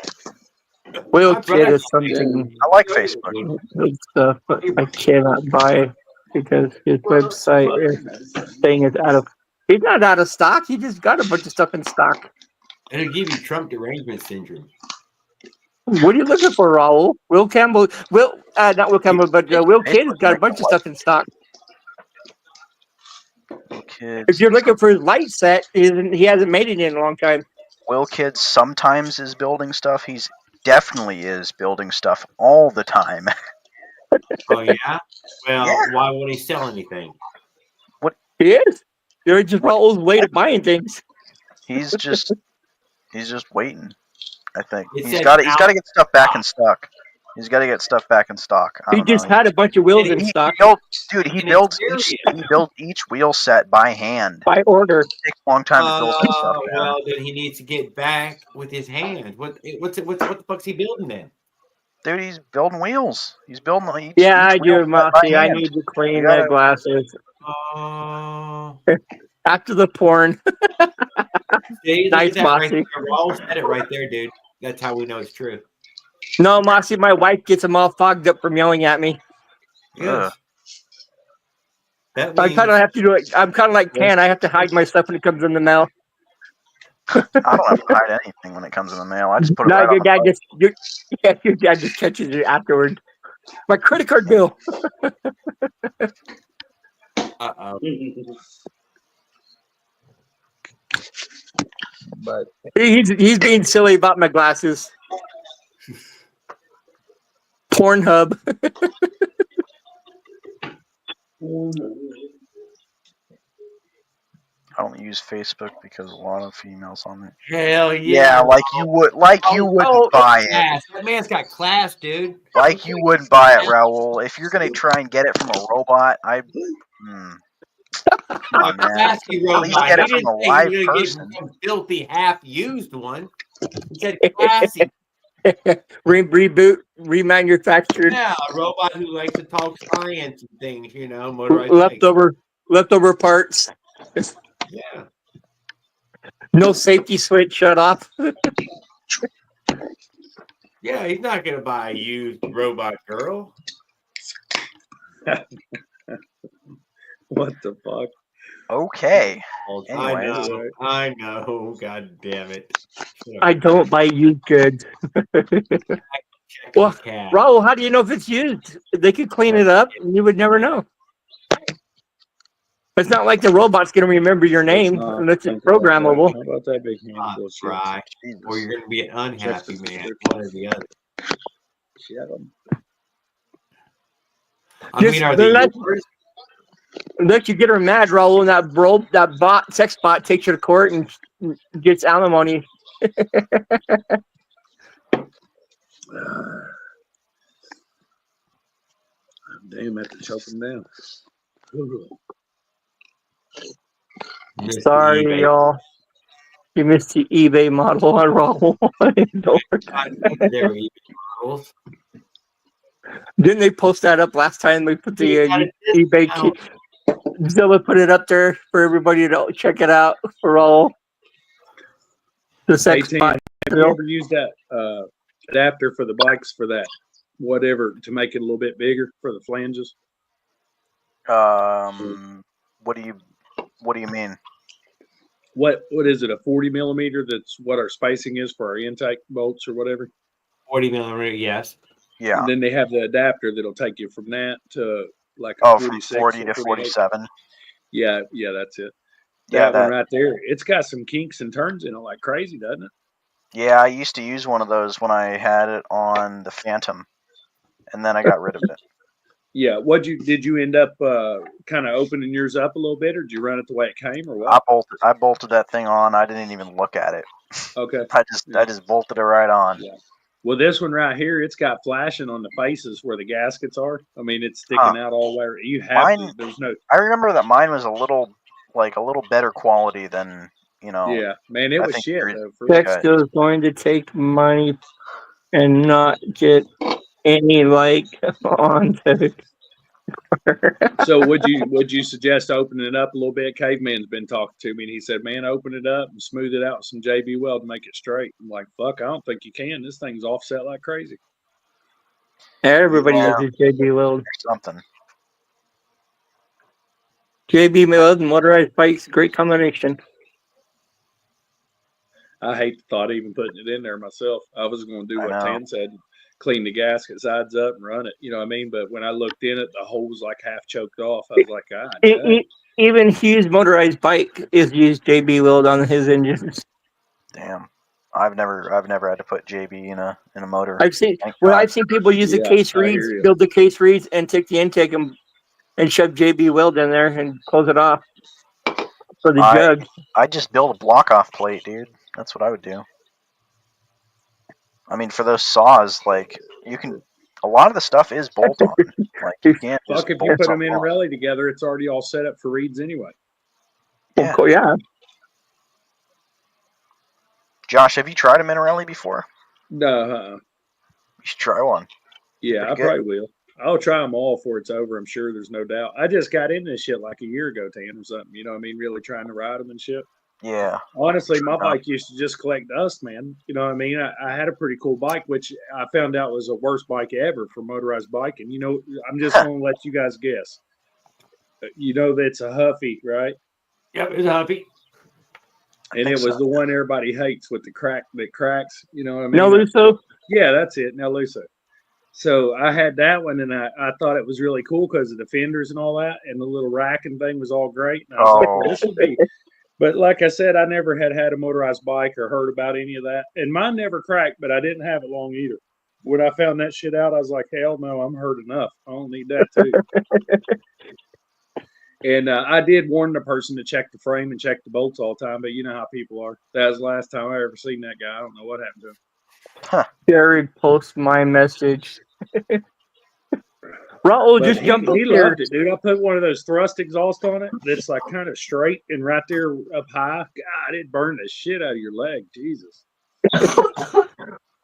Speaker 1: there.
Speaker 9: Will
Speaker 1: My
Speaker 9: Kid
Speaker 1: brother-
Speaker 9: is something
Speaker 2: I like Facebook.
Speaker 9: good stuff, but I cannot buy because his website thing is out of. He's not out of stock. He just got a bunch of stuff in stock.
Speaker 1: It'll give you Trump derangement syndrome.
Speaker 9: What are you looking for, Raul? Will Campbell, not Will Campbell, but Will Kidd has got a bunch of stuff in stock.
Speaker 2: Will Kidd.
Speaker 9: If you're looking for his light set, he hasn't made it in a long time.
Speaker 2: Will Kidd sometimes is building stuff. He's definitely is building stuff all the time.
Speaker 1: Oh yeah. Well,
Speaker 2: Yeah.
Speaker 1: why won't he sell anything?
Speaker 9: He is. They're just Raul's way to buying things.
Speaker 2: He's just waiting. I think
Speaker 1: It
Speaker 2: he's
Speaker 1: says
Speaker 2: got to
Speaker 1: out-
Speaker 2: get stuff back in stock. He's got to get stuff back in stock. I
Speaker 9: He
Speaker 2: don't know.
Speaker 9: just had a bunch of wheels in
Speaker 1: He-
Speaker 9: stock
Speaker 2: He builds each wheel set by hand.
Speaker 9: by order.
Speaker 2: It takes a long time to build that stuff.
Speaker 1: Oh, well, then he needs to get back with his hands. What the fuck's he building then?
Speaker 2: Dude, he's building wheels. He's building each.
Speaker 9: Yeah, I
Speaker 2: each wheel
Speaker 9: do,
Speaker 2: set by
Speaker 9: Mossy. I
Speaker 2: hand.
Speaker 9: need to clean
Speaker 2: You gotta-
Speaker 9: the glasses
Speaker 1: Oh,
Speaker 9: after the porn.
Speaker 1: see, look
Speaker 9: Nice,
Speaker 1: at that right
Speaker 9: Mossy.
Speaker 1: there. Raul said it right there, dude. That's how we know it's true.
Speaker 9: No, Mossy, my wife gets them all fogged up from yelling at me.
Speaker 1: Yes. That
Speaker 9: I
Speaker 1: means
Speaker 9: kind of have to do it. I'm kind of like Ken. I have to hide my stuff when it comes in the mail.
Speaker 2: I don't have to hide anything when it comes in the mail. I just put it
Speaker 9: No,
Speaker 2: right
Speaker 9: your
Speaker 2: on
Speaker 9: dad
Speaker 2: the
Speaker 9: just your dad just catches it afterward. My credit card bill.
Speaker 1: uh-oh.
Speaker 8: But
Speaker 9: He's being silly about my glasses. Pornhub.
Speaker 2: I don't use Facebook because a lot of females on it.
Speaker 1: Hell yeah.
Speaker 2: Yeah, like you would, you wouldn't buy it.
Speaker 1: Class. That man's got class, dude.
Speaker 2: Like you wouldn't buy it, Raul. If you're gonna try and get it from a robot, come on, man.
Speaker 1: Classy
Speaker 2: At least
Speaker 1: robot.
Speaker 2: get
Speaker 1: He
Speaker 2: it from
Speaker 1: didn't
Speaker 2: a
Speaker 1: say
Speaker 2: live
Speaker 1: you're gonna get
Speaker 2: person.
Speaker 1: some filthy half-used one. He said classy.
Speaker 9: Reboot, remanufactured,
Speaker 1: Yeah, a robot who likes to talk science and things, motorized.
Speaker 9: leftover parts.
Speaker 1: Yeah.
Speaker 9: No safety switch shut off.
Speaker 1: Yeah, he's not gonna buy a used robot girl.
Speaker 8: what the fuck?
Speaker 2: Okay.
Speaker 1: I
Speaker 2: Anyways.
Speaker 1: know. God damn it.
Speaker 9: I don't buy used goods. Well, Raul, how do you know if it's used? They could clean it up and you would never know. It's not like the robot's going to remember your name unless it's programmable.
Speaker 8: How about that big handle shit?
Speaker 1: Right. Or you're going to be an unhappy man, one or the other.
Speaker 8: Shit 'em.
Speaker 1: I mean, are they yours?
Speaker 9: Let you get her mad, Raul, and that sex bot takes you to court and gets alimony.
Speaker 8: Damn, I have to choke them down.
Speaker 9: Sorry, y'all. You missed the eBay model on Raul. Didn't they post that up last time? We put the eBay key. Zilla put it up there for everybody to check it out for all the sex bot.
Speaker 8: Have you ever used that adapter for the bikes for that whatever to make it a little bit bigger for the flanges?
Speaker 2: What do you mean?
Speaker 8: What is it? A 40 millimeter? That's what our spacing is for our intake bolts or whatever.
Speaker 1: 40 millimeter, yes.
Speaker 2: Yeah.
Speaker 8: And then they have the adapter that'll take you from that to like a
Speaker 2: from
Speaker 8: 46
Speaker 2: 40
Speaker 8: or
Speaker 2: to
Speaker 8: 48.
Speaker 2: 47.
Speaker 8: Yeah, that's it.
Speaker 2: Yeah,
Speaker 8: That one right there. It's got some kinks and turns in it like crazy, doesn't it?
Speaker 2: Yeah, I used to use one of those when I had it on the Phantom, and then I got rid of it.
Speaker 8: Yeah. Did you end up kind of opening yours up a little bit, or did you run it the way it came, or what?
Speaker 2: I bolted that thing on. I didn't even look at it.
Speaker 8: Okay.
Speaker 2: I just bolted it right on.
Speaker 8: Yeah. Well, this one right here, it's got flashing on the faces where the gaskets are. I mean, it's sticking out all the way. You have to. There's no.
Speaker 2: I remember that mine was a little better quality than
Speaker 8: Yeah, man, it was shit.
Speaker 9: Dexter is going to take money and not get any like on the
Speaker 8: So would you suggest opening it up a little bit? Caveman's been talking to me, and he said, "Man, open it up and smooth it out with some JB Weld to make it straight." I'm like, "Fuck, I don't think you can. This thing's offset like crazy."
Speaker 4: Everybody uses JB Weld.
Speaker 2: Something.
Speaker 4: JB Weld and motorized bikes, great combination.
Speaker 8: I hate the thought of even putting it in there myself. I was going to do what Tan said, clean the gasket sides up and run it. You know what I mean? But when I looked in it, the hole was like half choked off. I was like, God.
Speaker 4: Even Hugh's motorized bike is used JB Weld on his engines.
Speaker 2: Damn. I've never had to put JB in a motor.
Speaker 4: I've seen people use the case reeds, build the case reeds, and take the intake and shove JB Weld in there and close it off for the jug.
Speaker 2: I just build a block off plate, dude. That's what I would do. I mean, for those saws, like you can, a lot of the stuff is bolt on. Like you can't.
Speaker 8: Fuck, if you put them in Minarelli together, it's already all set up for reeds anyway.
Speaker 4: Yeah.
Speaker 2: Josh, have you tried a Minarelli before?
Speaker 8: No.
Speaker 2: You should try one.
Speaker 8: Yeah, I probably will. I'll try them all before it's over. I'm sure there's no doubt. I just got into this shit like a year ago, Tan, or something. You know what I mean? Really trying to ride them and shit.
Speaker 2: Yeah.
Speaker 8: Honestly, my bike used to just collect dust, man. You know what I mean? I had a pretty cool bike, which I found out was the worst bike ever for motorized biking. You know, I'm just going to let you guys guess. You know that's a Huffy, right?
Speaker 1: Yep, it's a Huffy.
Speaker 8: And it was the one everybody hates with the crack that cracks. You know what I mean?
Speaker 4: Nelluso?
Speaker 8: Yeah, that's it, Nelluso. So I had that one, and I thought it was really cool because of the fenders and all that, and the little racking thing was all great. And I was like, this would be. But like I said, I never had a motorized bike or heard about any of that. And mine never cracked, but I didn't have it long either. When I found that shit out, I was like, hell no, I'm hurt enough. I don't need that too. And I did warn the person to check the frame and check the bolts all the time, but you know how people are. That was the last time I ever seen that guy. I don't know what happened to him.
Speaker 2: Huh.
Speaker 4: Jerry, post my message. Raul just jumped up
Speaker 8: He
Speaker 4: here.
Speaker 8: loved it, dude. I put one of those thrust exhaust on it that's like kind of straight and right there up high. God, it burned the shit out of your leg. Jesus.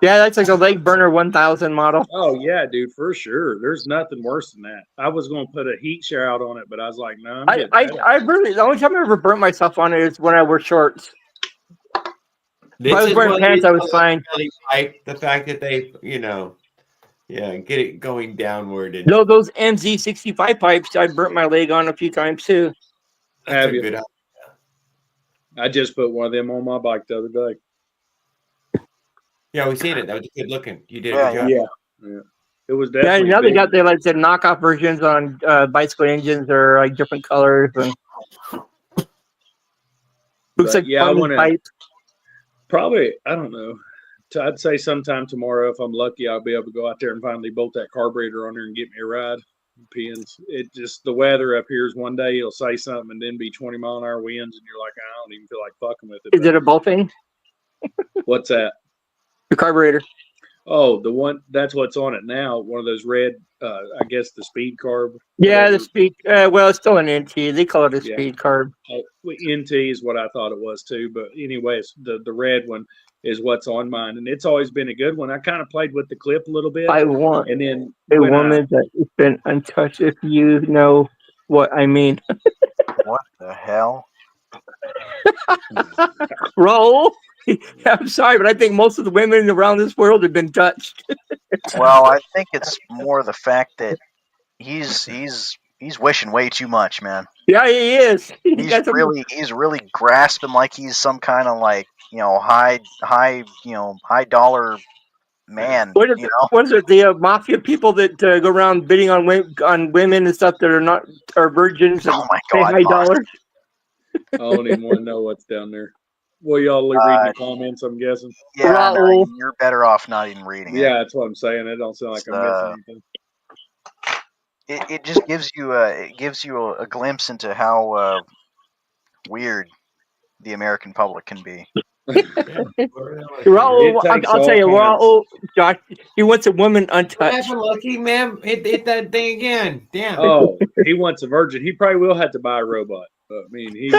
Speaker 4: Yeah, that's like a leg burner 1000 model.
Speaker 8: Oh, yeah, dude, for sure. There's nothing worse than that. I was going to put a heat share out on it, but I was like, no.
Speaker 4: I really, the only time I ever burnt myself on it is when I wear shorts. If I was wearing pants, I was fine.
Speaker 1: The fact that they, you know, get it going downward. And
Speaker 4: no, those MZ65 pipes, I burnt my leg on a few times too.
Speaker 8: Have you? I just put one of them on my bike the other day.
Speaker 1: Yeah, we seen it. That was good looking. You did a good job.
Speaker 8: Yeah. It was definitely.
Speaker 4: Yeah, now they got their like the knockoff versions on bicycle engines or like different colors and looks like
Speaker 8: I want to
Speaker 4: pipe.
Speaker 8: Probably, I don't know. I'd say sometime tomorrow, if I'm lucky, I'll be able to go out there and finally bolt that carburetor on there and get me a ride. Pins. It just, the weather up here is one day it'll say something and then be 20-mile-an-hour winds, and you're like, I don't even feel like fucking with it.
Speaker 4: Is it a bolting?
Speaker 8: What's that?
Speaker 4: The carburetor.
Speaker 8: Oh, the one that's what's on it now. One of those red, I guess the speed carb.
Speaker 4: Yeah, the speed. Well, it's still an NT. They call it a speed carb.
Speaker 8: NT is what I thought it was too. But anyways, the red one is what's on mine, and it's always been a good one. I kind of played with the clip a little bit.
Speaker 4: I want
Speaker 8: and then
Speaker 4: a woman that has been untouched. If you know what I mean.
Speaker 2: What the hell?
Speaker 4: Roll. I'm sorry, but I think most of the women around this world have been touched.
Speaker 2: Well, I think it's more the fact that he's wishing way too much, man.
Speaker 4: Yeah, he is.
Speaker 2: He's really grasping like he's some kind of like, you know, high dollar man.
Speaker 4: What is it? The mafia people that go around bidding on women and stuff that are virgins and pay high dollar.
Speaker 8: I don't even want to know what's down there. Well, y'all reading the comments, I'm guessing.
Speaker 2: Yeah, no, you're better off not even reading it.
Speaker 8: Yeah, that's what I'm saying. It don't sound like I'm missing anything.
Speaker 2: It just gives you a glimpse into how weird the American public can be.
Speaker 4: Raul, I'll tell you, Raul, Josh, he wants a woman untouched.
Speaker 1: Lucky man, hit that thing again. Damn.
Speaker 8: Oh, he wants a virgin. He probably will have to buy a robot. I mean,
Speaker 4: it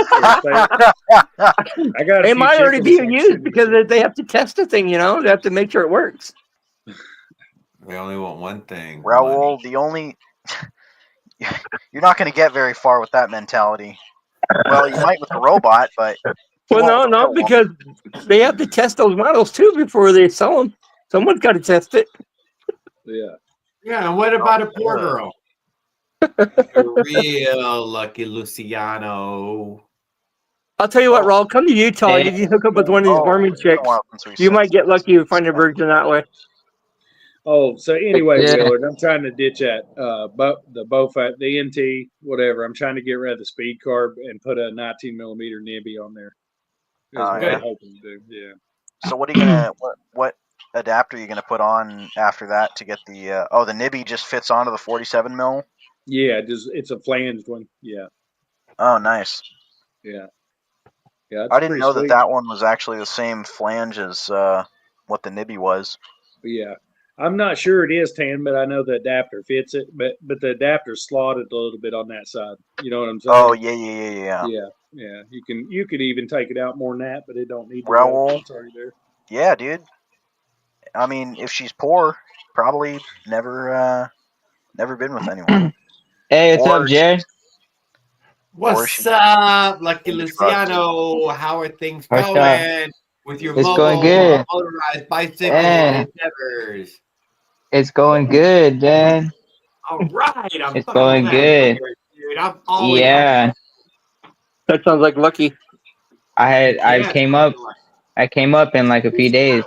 Speaker 4: might already be used because they have to test the thing. You know, they have to make sure it works.
Speaker 1: We only want one thing.
Speaker 2: Raul, the only you're not going to get very far with that mentality. Well, you might with a robot, but
Speaker 4: well, no, because they have to test those models too before they sell them. Someone's got to test it.
Speaker 8: Yeah.
Speaker 11: Yeah, and what about a poor girl? A real lucky Luciano.
Speaker 4: I'll tell you what, Raul, come to Utah. You can hook up with one of these Mormon chicks. You might get lucky and find a virgin that way.
Speaker 8: Oh, so anyway,
Speaker 9: Yeah.
Speaker 8: Willard, I'm trying to ditch that the Bowfat, the NT, whatever. I'm trying to get rid of the speed carb and put a 19 millimeter Nibby on there. That's what I'm hoping to do. Yeah.
Speaker 2: So what are you gonna what adapter are you gonna put on after that to get the the Nibby just fits onto the 47 mil?
Speaker 8: Yeah, it's a flanged one. Yeah.
Speaker 2: Oh, nice.
Speaker 8: Yeah. Yeah.
Speaker 2: I didn't know
Speaker 8: sweet.
Speaker 2: that one was actually the same flange as what the Nibby was.
Speaker 8: Yeah. I'm not sure it is tan, but I know the adapter fits it. But the adapter's slotted a little bit on that side. You know what I'm saying?
Speaker 2: Oh yeah.
Speaker 8: Yeah. You could even take it out more than that, but it don't need to.
Speaker 2: Raul.
Speaker 8: It's already there.
Speaker 2: Yeah, dude. I mean, if she's poor, probably never been with anyone.
Speaker 9: Hey, what's up, Jared?
Speaker 11: What's up, Lucky Luciano? How are things going with your motorized bicycle endeavors?
Speaker 9: It's going good, man.
Speaker 11: All right,
Speaker 9: it's going good.
Speaker 11: Dude. I'm always
Speaker 9: yeah.
Speaker 4: That sounds like lucky.
Speaker 9: I came up in like a few days.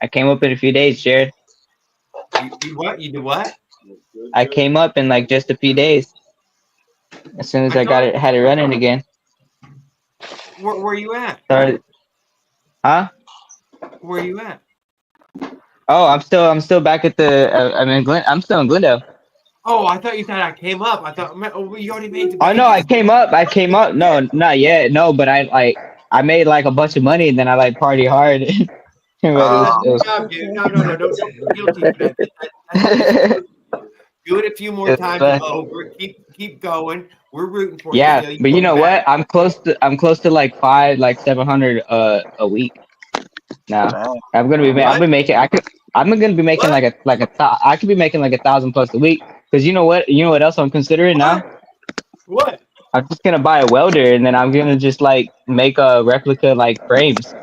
Speaker 9: I came up in a few days, Jared.
Speaker 11: You what? You do what?
Speaker 9: I came up in like just a few days. As soon as I had it running again.
Speaker 11: Where you at?
Speaker 9: Huh?
Speaker 11: Where you at?
Speaker 9: Oh, I'm still back at the. I'm still in Glendale.
Speaker 11: Oh, I thought you said I came up. I thought you already made.
Speaker 9: Oh no, I came up. No, not yet. No, but I made like a bunch of money and then I like party hard.
Speaker 11: No, don't feel guilty for that. Do it a few more times over. Keep going. We're rooting for you.
Speaker 9: Yeah, but you know what? I'm close to like 700 a week. Now I'm gonna be making. I could be making like I could be making like 1,000 plus a week. Because you know what? You know what else I'm considering now?
Speaker 11: What?
Speaker 9: I'm just gonna buy a welder and then I'm gonna just like make a replica like frames.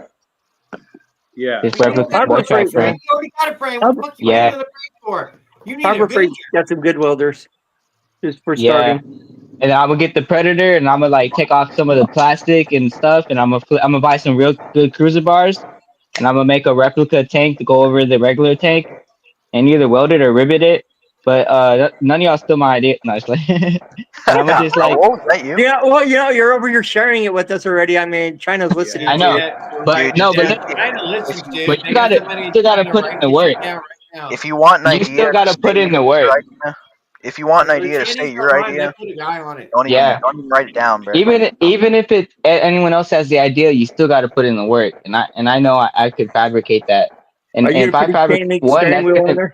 Speaker 8: Yeah.
Speaker 9: Just replica frame.
Speaker 11: You already got a frame. What the fuck you need another frame for? You need a
Speaker 4: frame. Got some good welders. Just for starting.
Speaker 9: And I'm gonna get the Predator and I'm gonna like take off some of the plastic and stuff and I'm gonna buy some real good cruiser bars and I'm gonna make a replica tank to go over the regular tank and either weld it or rivet it. But none of y'all steal my idea. No, it's like, and I'm gonna just like.
Speaker 4: Yeah, well, you're sharing it with us already. I mean, China's listening.
Speaker 9: I know, but no, but you gotta put in the work.
Speaker 2: If you want an idea,
Speaker 9: you still gotta put in the work.
Speaker 2: If you want an idea to say your idea, don't even write it down, bro.
Speaker 9: Even if anyone else has the idea, you still gotta put in the work. And I know I could fabricate that. And if I fabricate one, that's gonna,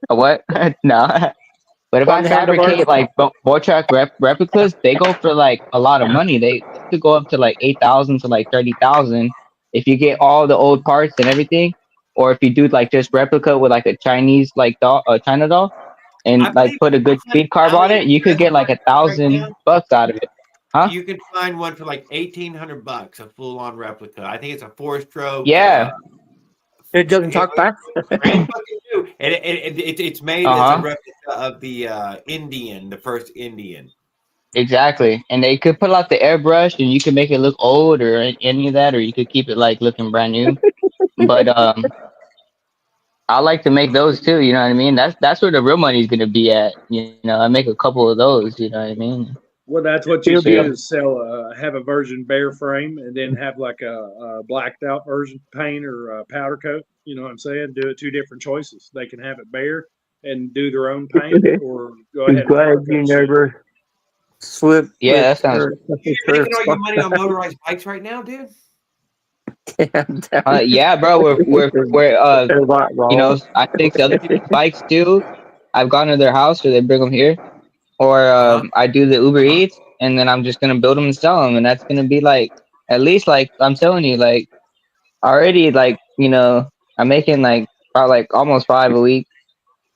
Speaker 9: what? No. But if I fabricate like Botrack replicas, they go for like a lot of money. They could go up to like 8,000 to like 30,000 if you get all the old parts and everything, or if you do like just replica with like a Chinese like doll, China doll, and like put a good speed carb on it, you could get like $1,000 out of it. Huh?
Speaker 11: You can find one for like $1,800, a full-on replica. I think it's a 4-stroke.
Speaker 9: Yeah.
Speaker 4: It doesn't talk back.
Speaker 11: It's made as a replica of the Indian, the first Indian.
Speaker 9: Exactly, and they could put out the airbrush, and you could make it look old or any of that, or you could keep it like looking brand new. But I like to make those too. You know what I mean? That's where the real money is gonna be at. You know, I make a couple of those. You know what I mean?
Speaker 8: Well, that's what you do is sell. Have a version bare frame, and then have like a blacked out version, paint or powder coat. You know what I'm saying? Do it two different choices. They can have it bare and do their own paint, or go ahead.
Speaker 4: Glad you never slip.
Speaker 9: Yeah, that sounds.
Speaker 11: You're making all your money on motorized bikes right now, dude.
Speaker 9: Yeah, bro. We're you know, I think the other people's bikes too. I've gone to their house or they bring them here. Or I do the Uber Eats, and then I'm just gonna build them and sell them, and that's gonna be like at least like I'm telling you, like already like you know I'm making like about like almost 5 a week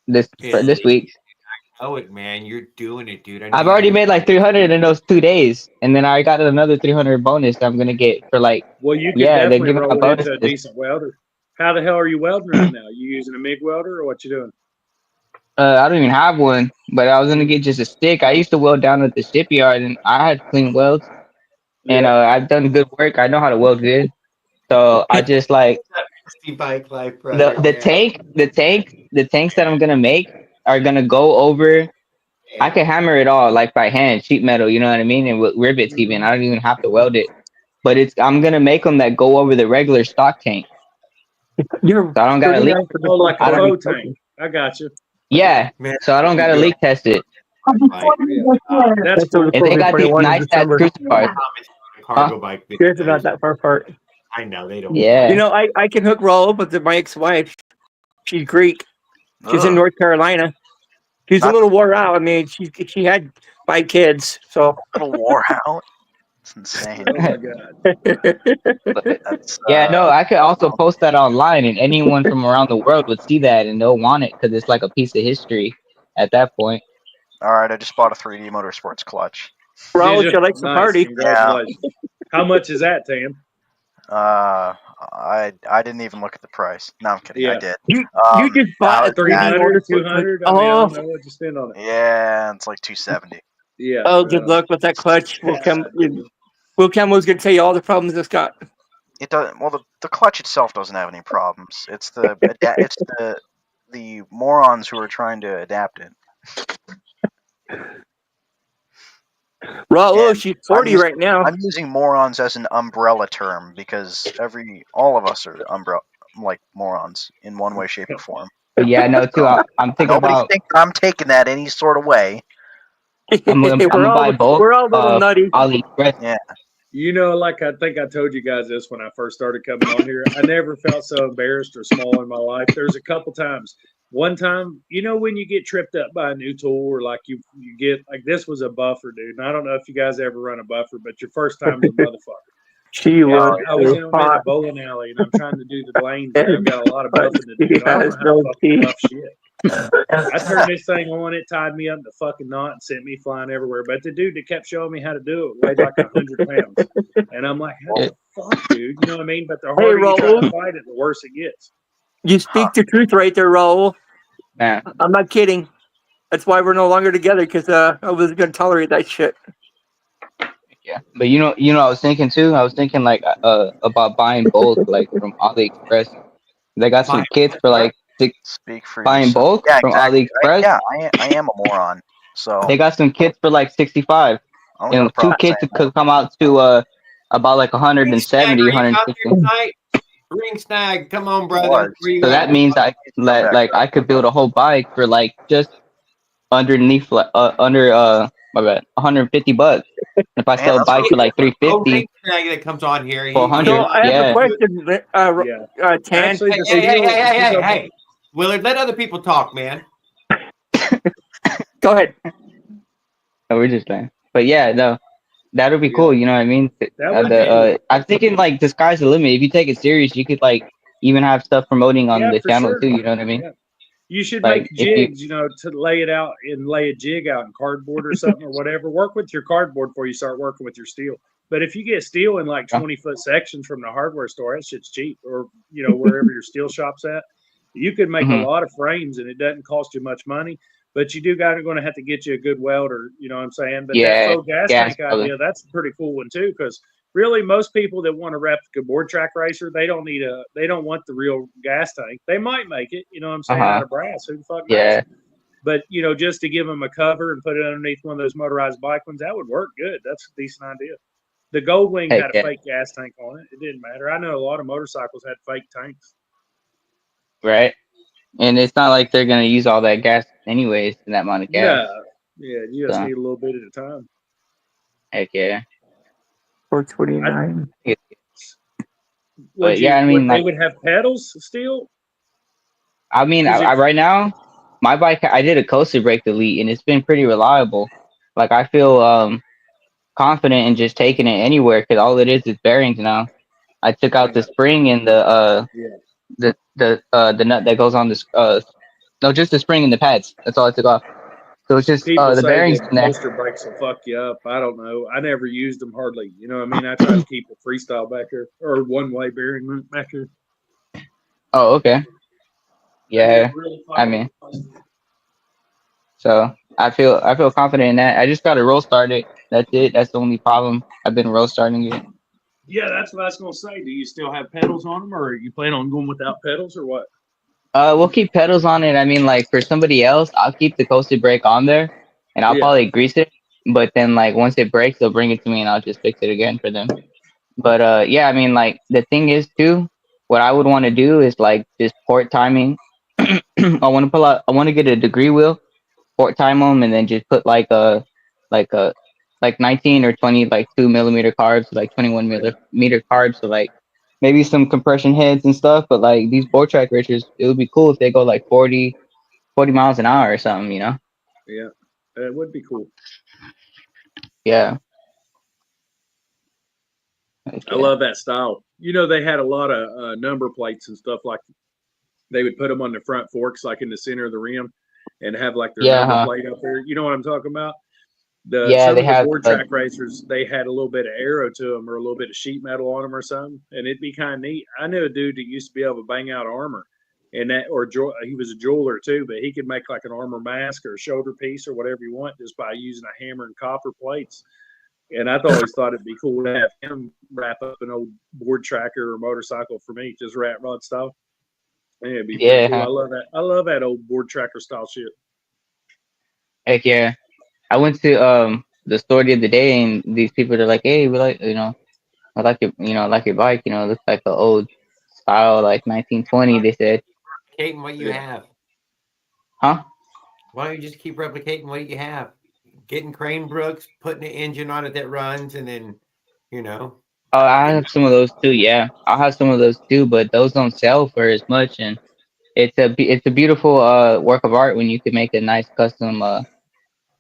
Speaker 9: this week.
Speaker 11: Oh, it, man. You're doing it, dude.
Speaker 4: I've already made like 300 in those 2 days, and then I got another 300 bonus I'm gonna get for like.
Speaker 8: Well, you could
Speaker 4: Yeah, they're
Speaker 8: definitely
Speaker 4: giving out
Speaker 8: roll into a
Speaker 4: bonuses.
Speaker 8: decent welder. How the hell are you welding right now? You using a MIG welder or what you doing?
Speaker 4: I don't even have one, but I was gonna get just a stick. I used to weld down at the shipyard, and I had clean welds, and
Speaker 8: Yeah.
Speaker 4: I've done good work. I know how to weld good, so I just like
Speaker 11: Bike life, brother.
Speaker 4: the tanks that I'm gonna make are gonna go over. I can hammer it all like by hand, sheet metal. You know what I mean, and with rivets even. I don't even have to weld it, but I'm gonna make them that go over the regular stock tank.
Speaker 9: You're
Speaker 4: So I don't gotta leak.
Speaker 8: Oh, like a
Speaker 4: I don't-
Speaker 8: faux tank. I got you.
Speaker 4: Yeah,
Speaker 11: Man,
Speaker 4: so I don't gotta leak test it.
Speaker 8: That's
Speaker 9: That's what
Speaker 8: cool.
Speaker 4: And they got these
Speaker 9: 2021 in
Speaker 4: nice ass
Speaker 9: December.
Speaker 4: crucifiers.
Speaker 11: cargo bike
Speaker 9: Curious about
Speaker 11: videos.
Speaker 9: that first part.
Speaker 11: I know they don't.
Speaker 4: Yeah.
Speaker 9: You know, I can hook Raul up with my ex-wife. She's Greek. She's in
Speaker 2: Ugh.
Speaker 9: North Carolina. She's a
Speaker 2: Not-
Speaker 9: little wore out. I mean, she had 5 kids, so.
Speaker 2: Little wore out. It's insane.
Speaker 8: Oh my god.
Speaker 2: That's,
Speaker 4: Yeah, no, I could also post that online, and anyone from around the world would see that, and they'll want it because it's like a piece of history at that point.
Speaker 2: All right, I just bought a 3D Motorsports clutch.
Speaker 9: Raul,
Speaker 8: Did
Speaker 9: she likes to
Speaker 8: Nice.
Speaker 9: party.
Speaker 8: Congratulations. How much is that, Tam?
Speaker 2: I didn't even look at the price. No, I'm kidding.
Speaker 8: Yeah.
Speaker 2: I did.
Speaker 9: You
Speaker 2: Um,
Speaker 9: just bought a
Speaker 2: now
Speaker 9: 3D
Speaker 8: 300,
Speaker 9: motor.
Speaker 8: 200? I mean, I
Speaker 9: Oh,
Speaker 8: don't know what you spend on it.
Speaker 2: Yeah, it's like 270.
Speaker 8: Yeah.
Speaker 9: oh, good luck with that clutch. Will Campbell's gonna tell you all the problems it's got.
Speaker 2: It doesn't. Well, the clutch itself doesn't have any problems. It's the morons who are trying to adapt it.
Speaker 9: Raul,
Speaker 2: And
Speaker 9: she's 40 right now.
Speaker 2: I'm using morons as an umbrella term because all of us are like morons in one way, shape, or form.
Speaker 4: But yeah, no, too. I'm thinking
Speaker 2: Nobody
Speaker 4: about.
Speaker 2: think I'm taking that any sort of way.
Speaker 4: I'm gonna buy both.
Speaker 9: We're all a little nutty.
Speaker 4: AliExpress.
Speaker 2: Yeah.
Speaker 8: You know, like I think I told you guys this when I first started coming on here. I never felt so embarrassed or small in my life. There's a couple times. One time, you know, when you get tripped up by a new tool, or like you get like this was a buffer, dude. And I don't know if you guys ever run a buffer, but your first time's a motherfucker.
Speaker 9: She was.
Speaker 8: I was in the bowling alley and I'm trying to do the lanes. And I've got a lot of buffing to do. I don't know how to fucking buff shit. I turned this thing on, it tied me up in the fucking knot and sent me flying everywhere. But the dude that kept showing me how to do it weighed like 100 pounds. And I'm like, how the fuck, dude? You know what I mean? But the harder you try to fight it, the worse it gets.
Speaker 9: You speak the truth right there, Raul.
Speaker 4: Yeah.
Speaker 9: I'm not kidding. That's why we're no longer together, because I wasn't going to tolerate that shit.
Speaker 4: Yeah, but you know, I was thinking too. I was thinking like about buying both, like from AliExpress. They got some kits for like
Speaker 2: Speak for
Speaker 4: buying
Speaker 2: yourself.
Speaker 4: both
Speaker 2: Yeah,
Speaker 4: from
Speaker 2: exactly.
Speaker 4: AliExpress.
Speaker 2: I am a moron. So
Speaker 4: They got some kits for like 65.
Speaker 2: I don't got a
Speaker 4: And
Speaker 2: problem
Speaker 4: 2 kits
Speaker 2: saying
Speaker 4: could come out to about like 170, 160.
Speaker 11: Ring snag, come on, brother.
Speaker 4: So that means I could build a whole bike for like just underneath my bad, $150. If I sell a bike for like 350.
Speaker 11: Ring snag that comes on here.
Speaker 4: 400.
Speaker 9: So I have
Speaker 4: Yeah.
Speaker 9: a question, Tan.
Speaker 8: Actually,
Speaker 11: Hey. Willard, let other people talk, man.
Speaker 9: Go ahead.
Speaker 4: No, we're just playing. But yeah, no, that would be cool. You know what I mean? I'm thinking like the sky's the limit. If you take it serious, you could like even have stuff promoting on the channel too. You know what I mean?
Speaker 8: Yeah. You should
Speaker 4: Like,
Speaker 8: make jigs, to lay it out and lay a jig out in cardboard or something or whatever. Work with your cardboard before you start working with your steel. But if you get steel in like 20-foot sections from the hardware store, that shit's cheap. Or, wherever your steel shop's at, you could make a lot of frames and it doesn't cost you much money. But you are going to have to get you a good welder, you know what I'm saying? But that faux gas tank idea, that's a pretty cool one too, because really most people that want a replica board track racer, they don't want the real gas tank. They might make it, you know what I'm saying, out of brass. Who the fuck knows?
Speaker 4: Yeah.
Speaker 8: But, just to give them a cover and put it underneath one of those motorized bike ones, that would work good. That's a decent idea. The Goldwing had a fake gas tank on it. It didn't matter. I know a lot of motorcycles had fake tanks.
Speaker 4: Right. And it's not like they're going to use all that gas anyways in that amount of gas.
Speaker 8: Yeah, you just need a little bit at a time.
Speaker 4: Heck yeah.
Speaker 9: 429.
Speaker 4: But yeah, I mean,
Speaker 8: they would have pedals still?
Speaker 4: I mean, right now, my bike, I did a coaster brake delete, and it's been pretty reliable. Like, I feel confident in just taking it anywhere, because all it is bearings now. I took out the spring and the nut that goes on this, no, just the spring and the pads. That's all I took off.
Speaker 9: So it's just
Speaker 8: People
Speaker 9: the
Speaker 8: say
Speaker 9: bearings
Speaker 8: that
Speaker 9: in there.
Speaker 8: holster brakes will fuck you up. I don't know. I never used them hardly. You know what I mean? I try to keep a freestyle back here or one way bearing back here.
Speaker 9: Oh, okay. Yeah.
Speaker 8: Really
Speaker 9: I mean, so I feel confident in that. I just got to roll start it. That's it. That's the only problem. I've been roll starting it.
Speaker 8: Yeah, that's what I was gonna say. Do you still have pedals on them, or you plan on going without pedals, or what?
Speaker 9: We'll keep pedals on it. I mean, like for somebody else, I'll keep the coaster brake on there, and I'll
Speaker 8: Yeah,
Speaker 9: probably grease it. But then, like once it breaks, they'll bring it to me, and I'll just fix it again for them. But yeah, I mean, like the thing is too, what I would want to do is like just port timing. I want to pull out. I want to get a degree wheel, port time them, and then just put like a like 19 or 20 like 2 millimeter carbs, like 21 meter carbs, so like maybe some compression heads and stuff. But like these board track racers, it would be cool if they go like 40 miles an hour or something, you know?
Speaker 8: yeah, it would be cool.
Speaker 9: Yeah.
Speaker 8: I love that style. You know, they had a lot of number plates and stuff like they would put them on the front forks, like in the center of the rim, and have like their
Speaker 9: Yeah,
Speaker 8: number
Speaker 9: huh?
Speaker 8: plate up there. You know what I'm talking about?
Speaker 9: Yeah,
Speaker 8: Some
Speaker 9: they
Speaker 8: of the
Speaker 9: have
Speaker 8: board
Speaker 9: like
Speaker 8: track racers, they had a little bit of arrow to them or a little bit of sheet metal on them or something, and it'd be kind of neat. I knew a dude that used to be able to bang out armor, and that he was a jeweler too, but he could make like an armor mask or a shoulder piece or whatever you want just by using a hammer and copper plates. And I always thought it'd be cool to have him wrap up an old board tracker or motorcycle for me, just rat rod style. And it'd be pretty
Speaker 9: yeah,
Speaker 8: cool.
Speaker 9: huh?
Speaker 8: I love that. I love that old board tracker style shit.
Speaker 9: Heck yeah. I went to the store the other day and these people are like, hey, we like I like your I like your bike, it looks like an old style like 1920, they said.
Speaker 11: Replicating what you
Speaker 8: Yeah.
Speaker 11: have.
Speaker 9: Huh?
Speaker 11: Why don't you just keep replicating what you have? Getting Crane Brooks, putting an engine on it that runs, and then, you know.
Speaker 9: Oh, I have some of those too. Yeah, I'll have some of those too, but those don't sell for as much. And it's a beautiful work of art when you can make a nice custom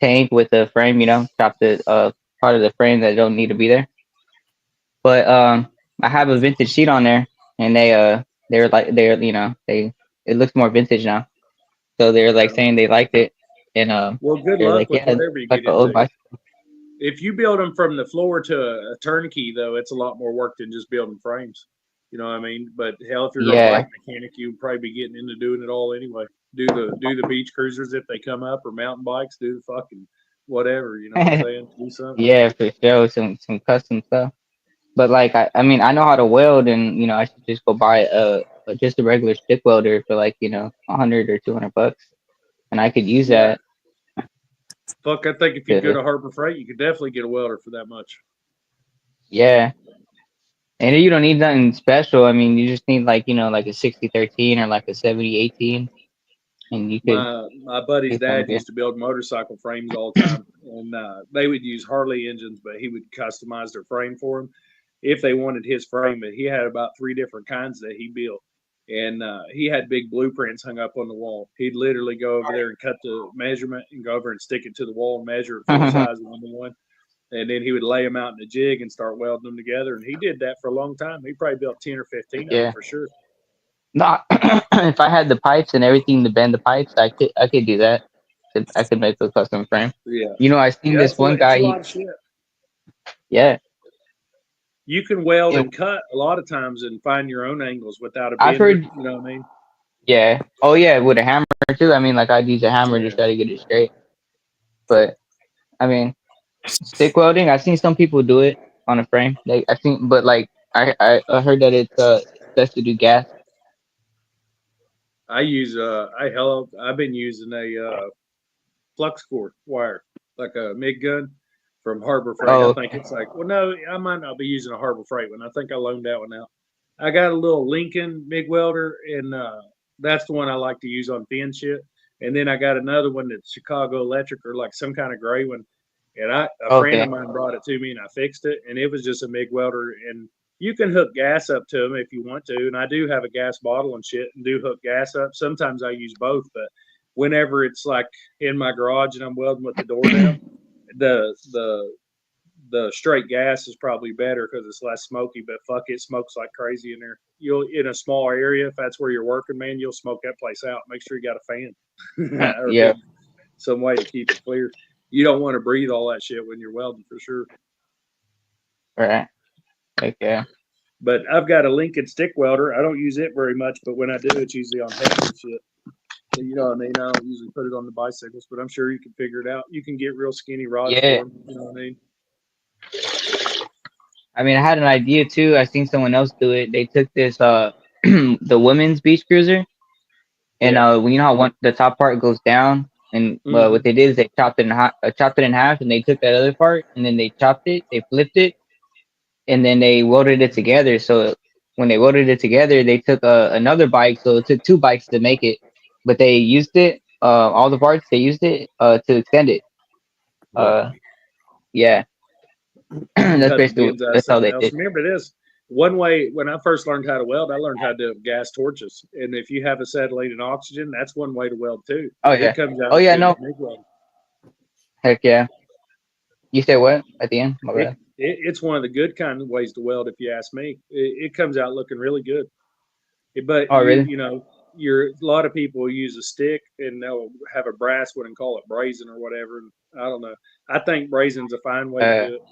Speaker 9: tank with a frame. Chop the part of the frame that don't need to be there. But I have a vintage sheet on there, and they it looks more vintage now. So they're like saying they liked it, and
Speaker 8: Well, good
Speaker 9: they're
Speaker 8: luck
Speaker 9: like,
Speaker 8: with
Speaker 9: yeah,
Speaker 8: whatever you
Speaker 9: like
Speaker 8: get
Speaker 9: an old
Speaker 8: into.
Speaker 9: bike.
Speaker 8: If you build them from the floor to a turnkey, though, it's a lot more work than just building frames. You know what I mean? But hell, if you're a
Speaker 9: Yeah,
Speaker 8: bike mechanic, you'd probably be getting into doing it all anyway. Do the beach cruisers if they come up, or mountain bikes. Do the fucking whatever. You know what I'm saying? Do something.
Speaker 9: yeah, for sure, some custom stuff. But like I mean I know how to weld, and I should just go buy just a regular stick welder for like 100 or 200 bucks, and I could use
Speaker 8: Yeah.
Speaker 9: that
Speaker 8: Fuck, I think if you go
Speaker 9: to
Speaker 8: to Harbor Freight, you could definitely get a welder for that much.
Speaker 9: yeah. And you don't need nothing special. I mean you just need like a 6013 or like a 7018, and you could
Speaker 8: My buddy's
Speaker 9: get something
Speaker 8: dad
Speaker 9: good.
Speaker 8: used to build motorcycle frames all the time, and they would use Harley engines, but he would customize their frame for them if they wanted his frame. But he had about 3 different kinds that he built, and he had big blueprints hung up on the wall. He'd literally go over there and cut the measurement and go over and stick it to the wall and measure it full size 1 to 1. And then he would lay them out in a jig and start welding them together. And he did that for a long time. He probably built 10 or 15 of them
Speaker 9: Yeah.
Speaker 8: for sure.
Speaker 9: No, if I had the pipes and everything to bend the pipes, I could do that. I could make a custom frame.
Speaker 8: Yeah.
Speaker 9: I seen
Speaker 8: Yeah,
Speaker 9: this one
Speaker 8: it's
Speaker 9: guy.
Speaker 8: a lot of shit.
Speaker 9: Yeah,
Speaker 8: You can weld
Speaker 9: it,
Speaker 8: and cut a lot of times and find your own angles without a
Speaker 9: I've
Speaker 8: bender.
Speaker 9: heard.
Speaker 8: You know what I mean?
Speaker 9: Yeah. Oh yeah, with a hammer too. I mean, like I'd use a hammer to
Speaker 8: Yeah.
Speaker 9: try to get it straight. But I mean, stick welding. I've seen some people do it on a frame. But like I heard that it's best to do gas.
Speaker 8: I've been using a flux core wire, like a MIG gun from Harbor Freight.
Speaker 9: Oh,
Speaker 8: I think
Speaker 9: okay.
Speaker 8: it's like, well, no, I might not be using a Harbor Freight one. I think I loaned that one out. I got a little Lincoln MIG welder, and that's the one I like to use on thin shit. And then I got another one that's Chicago Electric or like some kind of gray one. And a friend of
Speaker 9: Okay.
Speaker 8: mine brought it to me, and I fixed it, and it was just a MIG welder. And you can hook gas up to them if you want to. And I do have a gas bottle and shit, and do hook gas up. Sometimes I use both, but whenever it's like in my garage and I'm welding with the door down, the straight gas is probably better because it's less smoky. But fuck, it smokes like crazy in there. You'll in a small area, if that's where you're working, man, you'll smoke that place out. Make sure you got a fan or a
Speaker 9: Yeah.
Speaker 8: big some way to keep it clear. You don't want to breathe all that shit when you're welding for sure.
Speaker 9: Right. Okay.
Speaker 8: But I've got a Lincoln stick welder. I don't use it very much, but when I do, it's usually on heavy shit. So, you know what I mean? I don't usually put it on the bicycles, but I'm sure you can figure it out. You can get real skinny rods for them. You know what I mean?
Speaker 9: I mean, I had an idea too. I seen someone else do it. They took this the women's beach cruiser, and you know how the top part goes down, and what they did is they chopped it in half, and they took that other part, and then they chopped it, they flipped it, and then they welded it together. So when they welded it together, they took another bike. So it took two bikes to make it, but they used it all the parts. They used it to extend it. Yeah. That's basically that's how they did.
Speaker 8: Remember this. One way, when I first learned how to weld, I learned how to do it with gas torches. And if you have acetylene and oxygen, that's one way to weld too.
Speaker 9: Oh yeah.
Speaker 8: It comes out
Speaker 9: No. Heck yeah. You say what at the end? My bad.
Speaker 8: It's one of the good kind of ways to weld, if you ask me. It comes out looking really good. But
Speaker 9: really?
Speaker 8: You know, a lot of people use a stick and they'll have a brass one and call it brazen or whatever. And I don't know. I think brazen's a fine way to do it.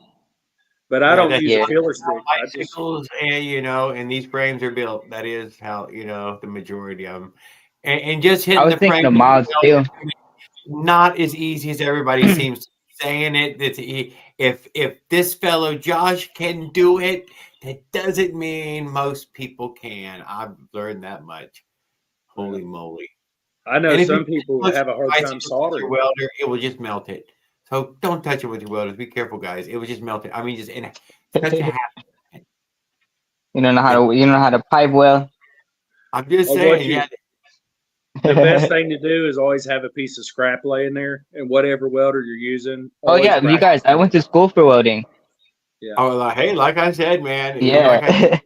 Speaker 8: But I don't use a filler stick.
Speaker 11: Bicycles, and you know, and these frames are built. That is how, you know, the majority of them. And just hitting the frame.
Speaker 9: Mods too.
Speaker 11: Not as easy as everybody seems to be saying it. If this fellow Josh can do it, that doesn't mean most people can. I've learned that much. Holy moly!
Speaker 8: I know some people have a hard time soldering.
Speaker 11: Your welder, it will just melt it. So don't touch it with your welders. Be careful, guys. It will just melt it. I mean, just in such a half.
Speaker 9: You don't know how to pipe weld.
Speaker 11: I'm just saying.
Speaker 8: The best thing to do is always have a piece of scrap laying there, and whatever welder you're using.
Speaker 9: Oh yeah, you guys. I went to school for welding.
Speaker 8: Yeah.
Speaker 11: Oh, hey, like I said, man.
Speaker 9: Yeah.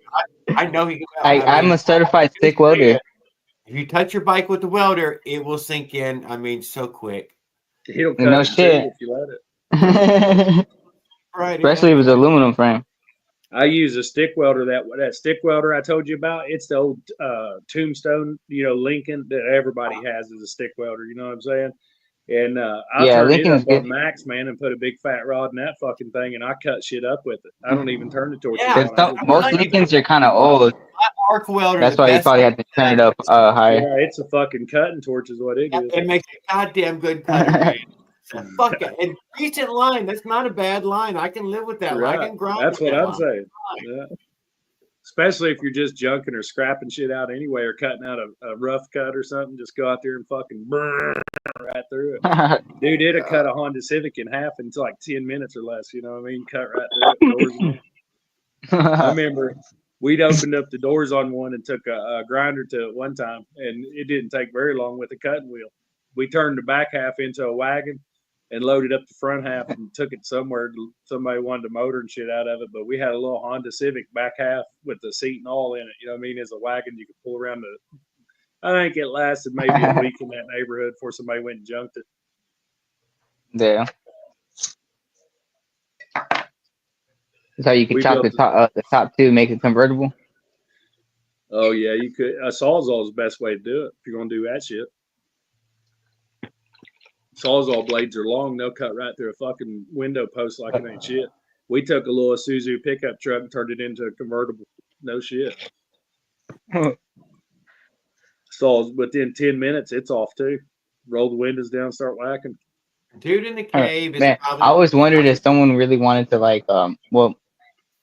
Speaker 11: I know he.
Speaker 9: I'm a certified stick welder.
Speaker 11: If you touch your bike with the welder, it will sink in. I mean, so quick.
Speaker 8: He'll cut shit if you let
Speaker 9: it. Right. Especially if it's aluminum frame.
Speaker 8: I use a stick welder. That stick welder I told you about. It's the old Tombstone, you know, Lincoln that everybody has as a stick welder. You know what I'm saying? And I turned it up on max, man, and put a big fat rod in that fucking thing, and I cut shit up with it. I don't even turn the torches on.
Speaker 9: Most Lincolns are kind of old.
Speaker 11: Arc welder.
Speaker 9: That's why you probably have to turn it up higher.
Speaker 8: Yeah, it's a fucking cutting torch is what it is.
Speaker 11: It makes a goddamn good cutter, man. Fuck it. And decent line. That's not a bad line. I can live with that.
Speaker 8: Right.
Speaker 11: I can grind.
Speaker 8: That's what I'm saying. Yeah. Especially if you're just junking or scrapping shit out anyway, or cutting out a rough cut or something. Just go out there and fucking burn right through it. Dude, it'd cut a Honda Civic in half in like 10 minutes or less. You know what I mean? Cut right through it. I remember we'd opened up the doors on one and took a grinder to it one time, and it didn't take very long with a cutting wheel. We turned the back half into a wagon and loaded up the front half and took it somewhere. Somebody wanted to motor and shit out of it, but we had a little Honda Civic back half with the seat and all in it. You know what I mean? As a wagon, you could pull around I think it lasted maybe a week in that neighborhood before somebody went and junked it.
Speaker 9: Yeah. That's how you could chop the top two, make it convertible.
Speaker 8: Oh yeah, you could. A Sawzall is the best way to do it if you're gonna do that shit. Sawzall blades are long; they'll cut right through a fucking window post like it ain't shit. We took a little Isuzu pickup truck and turned it into a convertible. No shit. Saws within 10 minutes, it's off too. Roll the windows down, start whacking.
Speaker 11: Dude in the cave.
Speaker 9: Man, I always wondered if someone really wanted to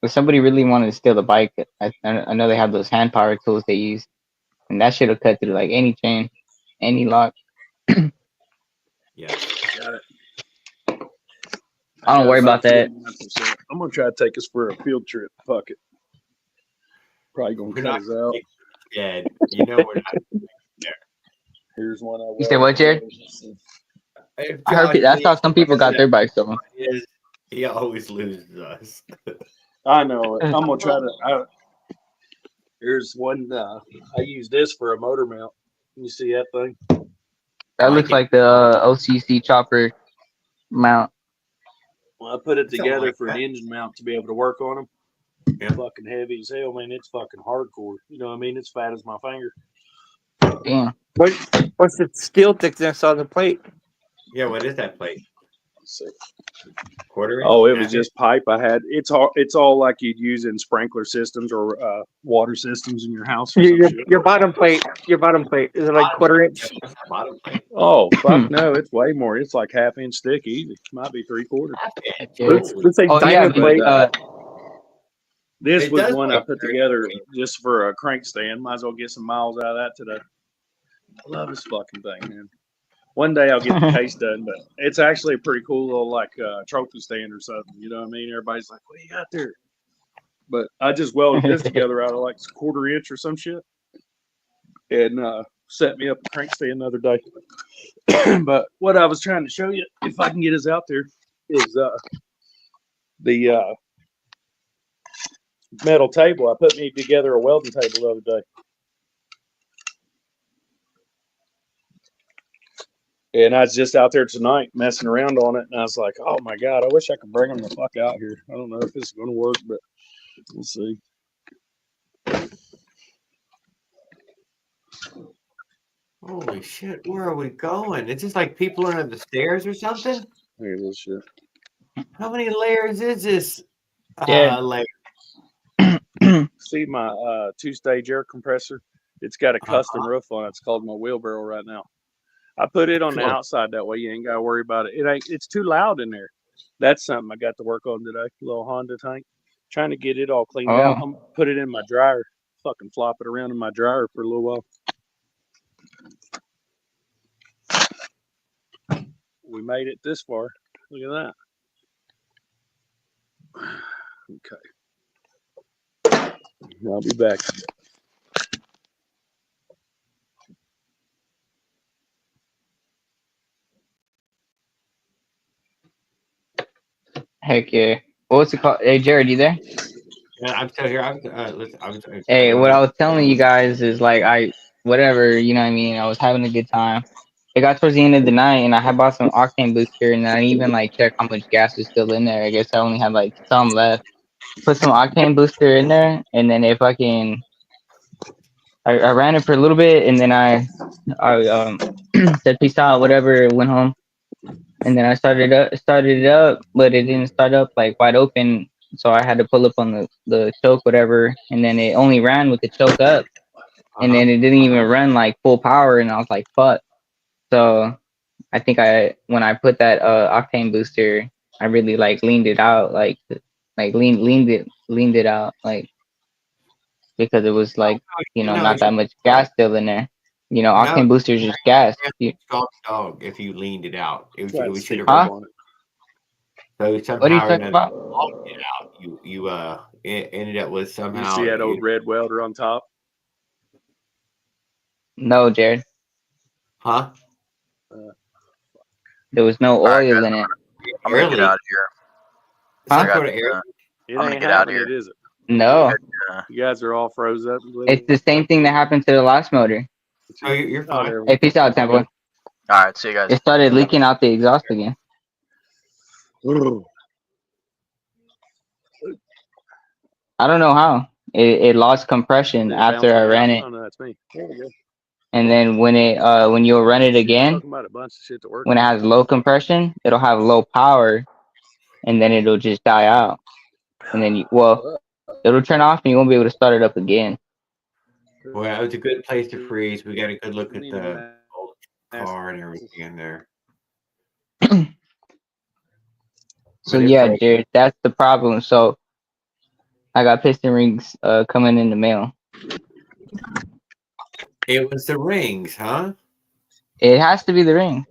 Speaker 9: if somebody really wanted to steal the bike. I know they have those hand power tools they use, and that shit will cut through like any chain, any lock.
Speaker 11: Yeah,
Speaker 8: got it.
Speaker 9: I don't worry about that.
Speaker 8: I'm gonna try to take us for a field trip. Fuck it. Probably gonna cut us out.
Speaker 11: Yeah, you know we're not there.
Speaker 8: Here's one.
Speaker 9: You say what, Jared? I heard that's how some people got their bikes stolen.
Speaker 11: He always loses us.
Speaker 8: I know it. I'm gonna try to. Here's one. I use this for a motor mount. Can you see that thing?
Speaker 9: That looks like the OCC chopper mount.
Speaker 8: Well, I put it together for an engine mount to be able to work on them.
Speaker 11: Yeah.
Speaker 8: Fucking heavy as hell, man. It's fucking hardcore. You know what I mean? It's fat as my finger.
Speaker 9: Damn.
Speaker 4: What's the steel thickness on the plate?
Speaker 11: Yeah, what is that plate?
Speaker 8: Let's see.
Speaker 11: Quarter inch?
Speaker 8: Oh, it was
Speaker 11: Half
Speaker 8: just pipe. I had it's all like you'd use in sprinkler systems or water systems in your house or some shit.
Speaker 4: Your bottom plate. Your bottom plate is it like quarter inch?
Speaker 11: bottom plate.
Speaker 8: Oh fuck no, it's way more. It's like half-inch thick easy. Might be 3/4.
Speaker 4: Let's say
Speaker 9: Oh, yeah,
Speaker 4: diamond plate.
Speaker 8: This
Speaker 11: It
Speaker 8: was
Speaker 11: does
Speaker 8: one I
Speaker 11: look
Speaker 8: put
Speaker 11: very
Speaker 8: together
Speaker 11: pretty.
Speaker 8: just for a crank stand. Might as well get some miles out of that today. I love this fucking thing, man. One day I'll get the case done, but it's actually a pretty cool little like trophy stand or something. You know what I mean? Everybody's like, "What do you got there?" But I just welded this together out of like a quarter inch or some shit, and set me up a crank stand the other day. But what I was trying to show you, if I can get us out there, is the metal table. I put me together a welding table the other day. And I was just out there tonight messing around on it, and I was like, "Oh my god, I wish I could bring them the fuck out here." I don't know if this is going to work, but we'll see.
Speaker 11: Holy shit, where are we going? It's just like people are under the stairs or something?
Speaker 8: Look at this shit.
Speaker 11: How many layers is this
Speaker 9: Yeah.
Speaker 11: layer?
Speaker 8: See my 2-stage air compressor? It's got a custom roof on it. It's called my wheelbarrow right now. I put it on the outside that way you ain't got to worry about it. It's too loud in there. That's something I got to work on today. Little Honda tank. Trying to get it all cleaned out. I'm gonna put it in my dryer. Fucking flop it around in my dryer for a little while. We made it this far. Look at that. Okay. I'll be back.
Speaker 9: Heck yeah. What's it called? Hey, Jared, you there?
Speaker 11: Yeah, I'm still here.
Speaker 9: Hey, what I was telling you guys is like whatever, you know what I mean? I was having a good time. It got towards the end of the night and I had bought some octane booster and I didn't even like check how much gas was still in there. I guess I only had like some left. Put some octane booster in there and then if I ran it for a little bit and then I said peace out, whatever, went home. And then I started it up, but it didn't start up like wide open. So I had to pull up on the choke, whatever, and then it only ran with the choke up. And then it didn't even run like full power, and I was like, "Fuck!" So I think when I put that octane booster, I really like leaned it out, like leaned it out, like because it was like not that much gas still in there. Octane booster is just gas.
Speaker 11: Dog, if you leaned it out, it should have.
Speaker 9: Huh?
Speaker 11: So somehow
Speaker 9: What are you talking about?
Speaker 11: It out. You ended up with somehow.
Speaker 8: You see that old red welder on top?
Speaker 9: No, Jared.
Speaker 11: Huh?
Speaker 9: There was no oil in it.
Speaker 2: I'm gonna get out of here.
Speaker 9: Huh?
Speaker 8: It ain't get out of here, is it?
Speaker 9: No.
Speaker 8: You guys are all froze up.
Speaker 9: It's the same thing that happened to the last motor.
Speaker 11: Oh, you're fine.
Speaker 9: Hey, peace out, Temple.
Speaker 2: All right, see you guys.
Speaker 9: It started leaking out the exhaust again. I don't know how. It lost compression after I ran it.
Speaker 8: Oh no, that's me. There we go.
Speaker 9: And then when you'll run it again, when it has low compression, it'll have low power, and then it'll just die out. And then it'll turn off, and you won't be able to start it up again.
Speaker 11: Well, it's a good place to freeze. We got a good look at the old car and everything in there.
Speaker 9: So yeah, Jared, that's the problem. So I got piston rings coming in the mail.
Speaker 11: It was the rings, huh?
Speaker 9: It has to be the ring.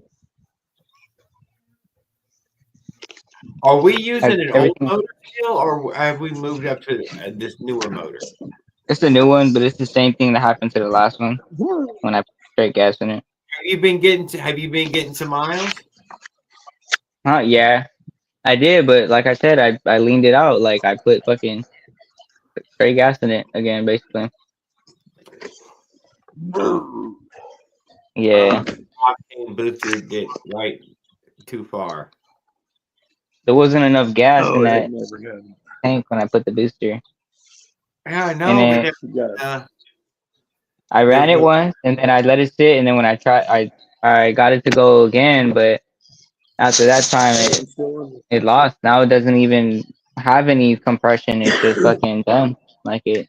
Speaker 11: Are we using an old motor still, or have we moved up to this newer motor?
Speaker 9: It's a new one, but it's the same thing that happened to the last one when I put straight gas in it.
Speaker 11: Have you been getting some miles?
Speaker 9: Yeah, I did, but like I said, I leaned it out. Like I put fucking straight gas in it again, basically. Yeah.
Speaker 11: Octane booster get right too far.
Speaker 9: There wasn't enough gas in that tank when I put the booster.
Speaker 11: Yeah, I know.
Speaker 9: I ran it once, and then I let it sit, and then when I got it to go again, but After that time, it lost. Now it doesn't even have any compression. It's just fucking done. Like it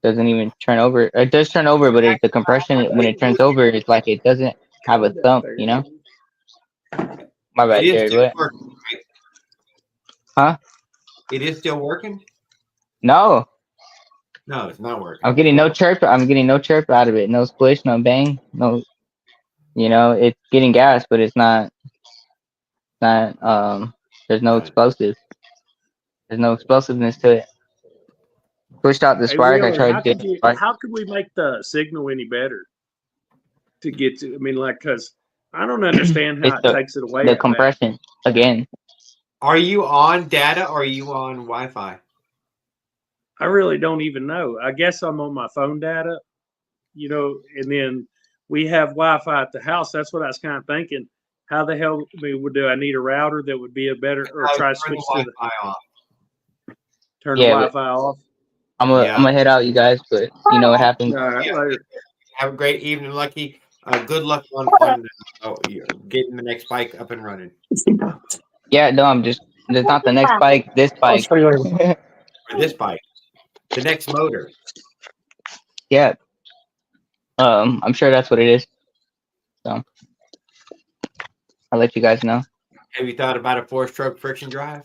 Speaker 9: doesn't even turn over. It does turn over, but the compression when it turns over, it's like it doesn't have a thump. You know. My bad,
Speaker 1: It is
Speaker 9: Jared.
Speaker 1: still
Speaker 9: What?
Speaker 1: working, right?
Speaker 9: Huh?
Speaker 1: It is still working?
Speaker 9: No.
Speaker 1: No, it's not working.
Speaker 9: I'm getting no chirp. I'm getting no chirp out of it. No splish. No bang. No. You know, it's getting gas, but it's not. There's no explosive. There's no explosiveness to it. Pushed out the
Speaker 8: Hey
Speaker 9: spark. I
Speaker 8: Wheeler,
Speaker 9: tried to do the spark.
Speaker 8: how could we make the signal any better to get to? I mean, like, because I don't understand how
Speaker 9: It's
Speaker 8: it takes it away
Speaker 9: the
Speaker 8: that bad.
Speaker 9: compression again.
Speaker 1: Are you on data or are you on Wi-Fi?
Speaker 8: I really don't even know. I guess I'm on my phone data, you know, and then we have Wi-Fi at the house. That's what I was kind of thinking. How the hell, I mean, do I need a router that would be a better, or try to
Speaker 1: Turn
Speaker 8: switch
Speaker 1: the
Speaker 8: to
Speaker 1: Wi-Fi off.
Speaker 8: turn the Wi-Fi off?
Speaker 9: I'm gonna head out, you guys, but you know what happens.
Speaker 8: All right, later.
Speaker 1: Have a great evening, Lucky. Good luck on getting the next bike up and running.
Speaker 9: Yeah, no, I'm just. There's not the next bike. This bike.
Speaker 1: Or this bike. The next motor.
Speaker 9: Yeah. I'm sure that's what it is. So I'll let you guys know.
Speaker 1: Have you thought about a 4-stroke friction drive?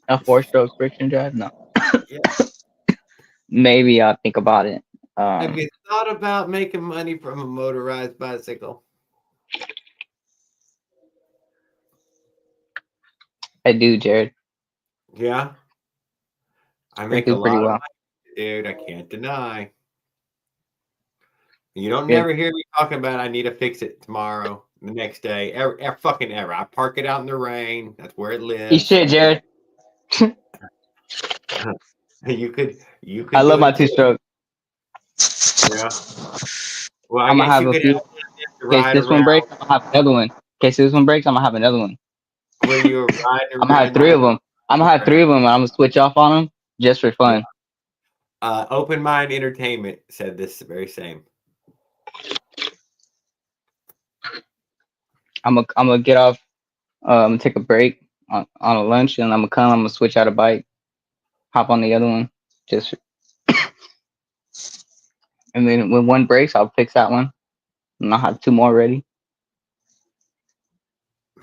Speaker 9: A 4-stroke friction drive? No.
Speaker 1: Yeah.
Speaker 9: Maybe I'll think about it.
Speaker 1: Have you thought about making money from a motorized bicycle?
Speaker 9: I do, Jared.
Speaker 1: Yeah. I make a lot of money, dude. I can't deny. You don't never hear me talking about I need to fix it tomorrow, the next day, fucking ever. I park it out in the rain. That's where it lives.
Speaker 9: You shit, Jared.
Speaker 1: You could.
Speaker 9: I love my 2-stroke.
Speaker 1: Yeah. Well,
Speaker 9: I'm gonna have a few. In case this one breaks, I'm gonna have another one. In case this one breaks, I'm gonna have another one.
Speaker 1: When you're riding
Speaker 9: I'm gonna have 3 of them. I'm gonna have 3 of them, and I'm gonna switch off on them just for fun.
Speaker 1: Open Mind Entertainment said this very same.
Speaker 9: I'm gonna get off. I'm gonna take a break on a lunch, and I'm gonna switch out a bike, hop on the other one, just. And then when one breaks, I'll fix that one, and I'll have 2 more ready.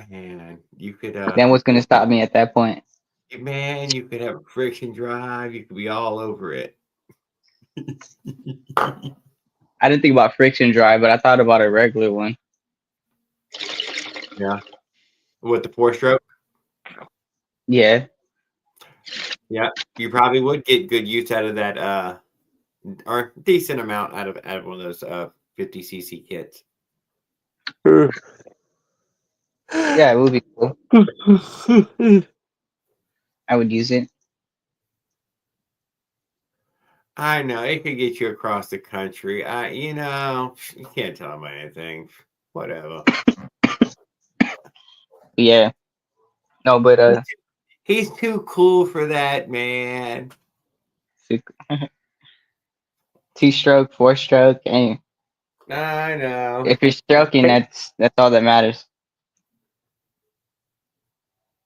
Speaker 1: Man, you could.
Speaker 9: Then what's gonna stop me at that point?
Speaker 1: Man, you could have a friction drive. You could be all over it.
Speaker 9: I didn't think about friction drive, but I thought about a regular one.
Speaker 1: Yeah. With the 4-stroke?
Speaker 9: Yeah.
Speaker 1: Yeah, you probably would get good use out of that, or decent amount out of one of those 50cc kits.
Speaker 9: Yeah, it would be cool. I would use it.
Speaker 1: I know it could get you across the country. You can't tell him anything. Whatever.
Speaker 9: Yeah. No, but
Speaker 1: he's too cool for that, man.
Speaker 9: 2-stroke, 4-stroke, and
Speaker 1: I know.
Speaker 9: if you're stroking, that's all that matters.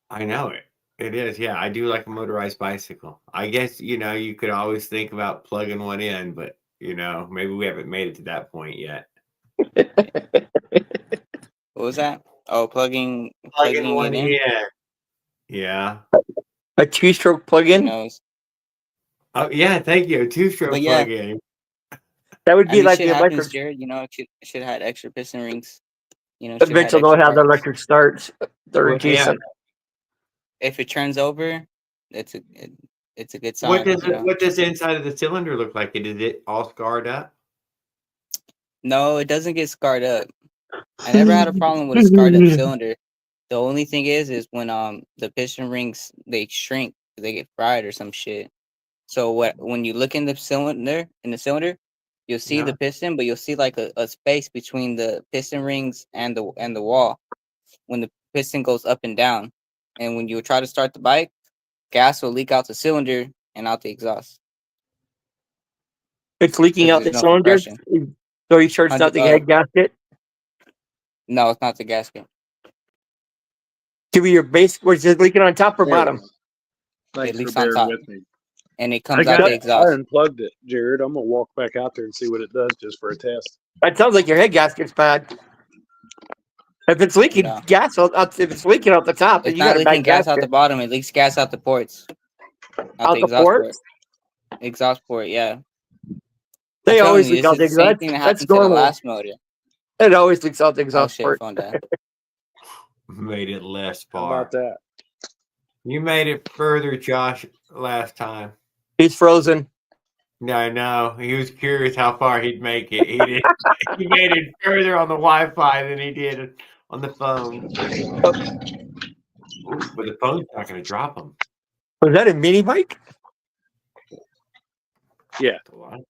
Speaker 1: I know it. It is, yeah. I do like a motorized bicycle. I guess you could always think about plugging one in, but maybe we haven't made it to that point yet.
Speaker 13: What was that? Oh, plugging
Speaker 1: one
Speaker 13: it in.
Speaker 1: Yeah.
Speaker 4: A 2-stroke plug-in.
Speaker 1: Oh yeah, thank you. A 2-stroke plug-in.
Speaker 4: That would be like the
Speaker 13: happens,
Speaker 4: electric.
Speaker 13: Jared. It should have had extra piston rings.
Speaker 4: Eventually, they'll have the electric starts. They're decent.
Speaker 13: If it turns over, it's a good sign.
Speaker 1: What does the inside of the cylinder look like? Is it all scarred up?
Speaker 13: No, it doesn't get scarred up. I never had a problem with a scarred up cylinder. The only thing is when the piston rings they shrink, they get fried or some shit. So when you look in the cylinder, you'll see the piston, but you'll see like a space between the piston rings and the wall when the piston goes up and down. And when you try to start the bike, gas will leak out the cylinder and out the exhaust.
Speaker 4: It's leaking out the cylinder. So you sure it's not the head gasket?
Speaker 13: No, it's not the gasket.
Speaker 4: Give me your base. Was it leaking on top or
Speaker 8: There we
Speaker 4: bottom?
Speaker 8: go. Thanks
Speaker 13: It leaks
Speaker 8: for
Speaker 13: on
Speaker 8: bearing
Speaker 13: top.
Speaker 8: with me.
Speaker 13: And it
Speaker 8: I
Speaker 13: comes out
Speaker 8: got
Speaker 13: the
Speaker 8: it. I
Speaker 13: exhaust.
Speaker 8: unplugged it, Jared. I'm gonna walk back out there and see what it does just for a test.
Speaker 4: That sounds like your head gasket's bad. If it's leaking
Speaker 13: No.
Speaker 4: gas, if it's leaking out the top, then
Speaker 13: It's
Speaker 4: you
Speaker 13: not
Speaker 4: got a
Speaker 13: leaking
Speaker 4: bad
Speaker 13: gas out
Speaker 4: gasket.
Speaker 13: the bottom. It leaks gas out the ports.
Speaker 4: Out
Speaker 13: the
Speaker 4: the
Speaker 13: exhaust port.
Speaker 4: ports?
Speaker 13: Exhaust port, yeah.
Speaker 4: They
Speaker 13: I'm
Speaker 4: always
Speaker 13: telling you,
Speaker 4: leak
Speaker 13: this
Speaker 4: out
Speaker 13: is
Speaker 4: the
Speaker 13: the same
Speaker 4: exhaust.
Speaker 13: thing that
Speaker 4: That's
Speaker 13: happened to the
Speaker 4: normal.
Speaker 13: last motor.
Speaker 4: It always leaks out the
Speaker 13: Oh
Speaker 4: exhaust
Speaker 13: shit,
Speaker 4: port.
Speaker 13: phone died.
Speaker 1: Made it less
Speaker 8: How
Speaker 1: far.
Speaker 8: about that?
Speaker 1: You made it further, Josh, last time.
Speaker 4: He's frozen.
Speaker 1: No. He was curious how far he'd make it. He did. He made it further on the Wi-Fi than he did on the phone. Ooh, but the phone's not going to drop him.
Speaker 4: Was that a mini bike?
Speaker 8: Yeah.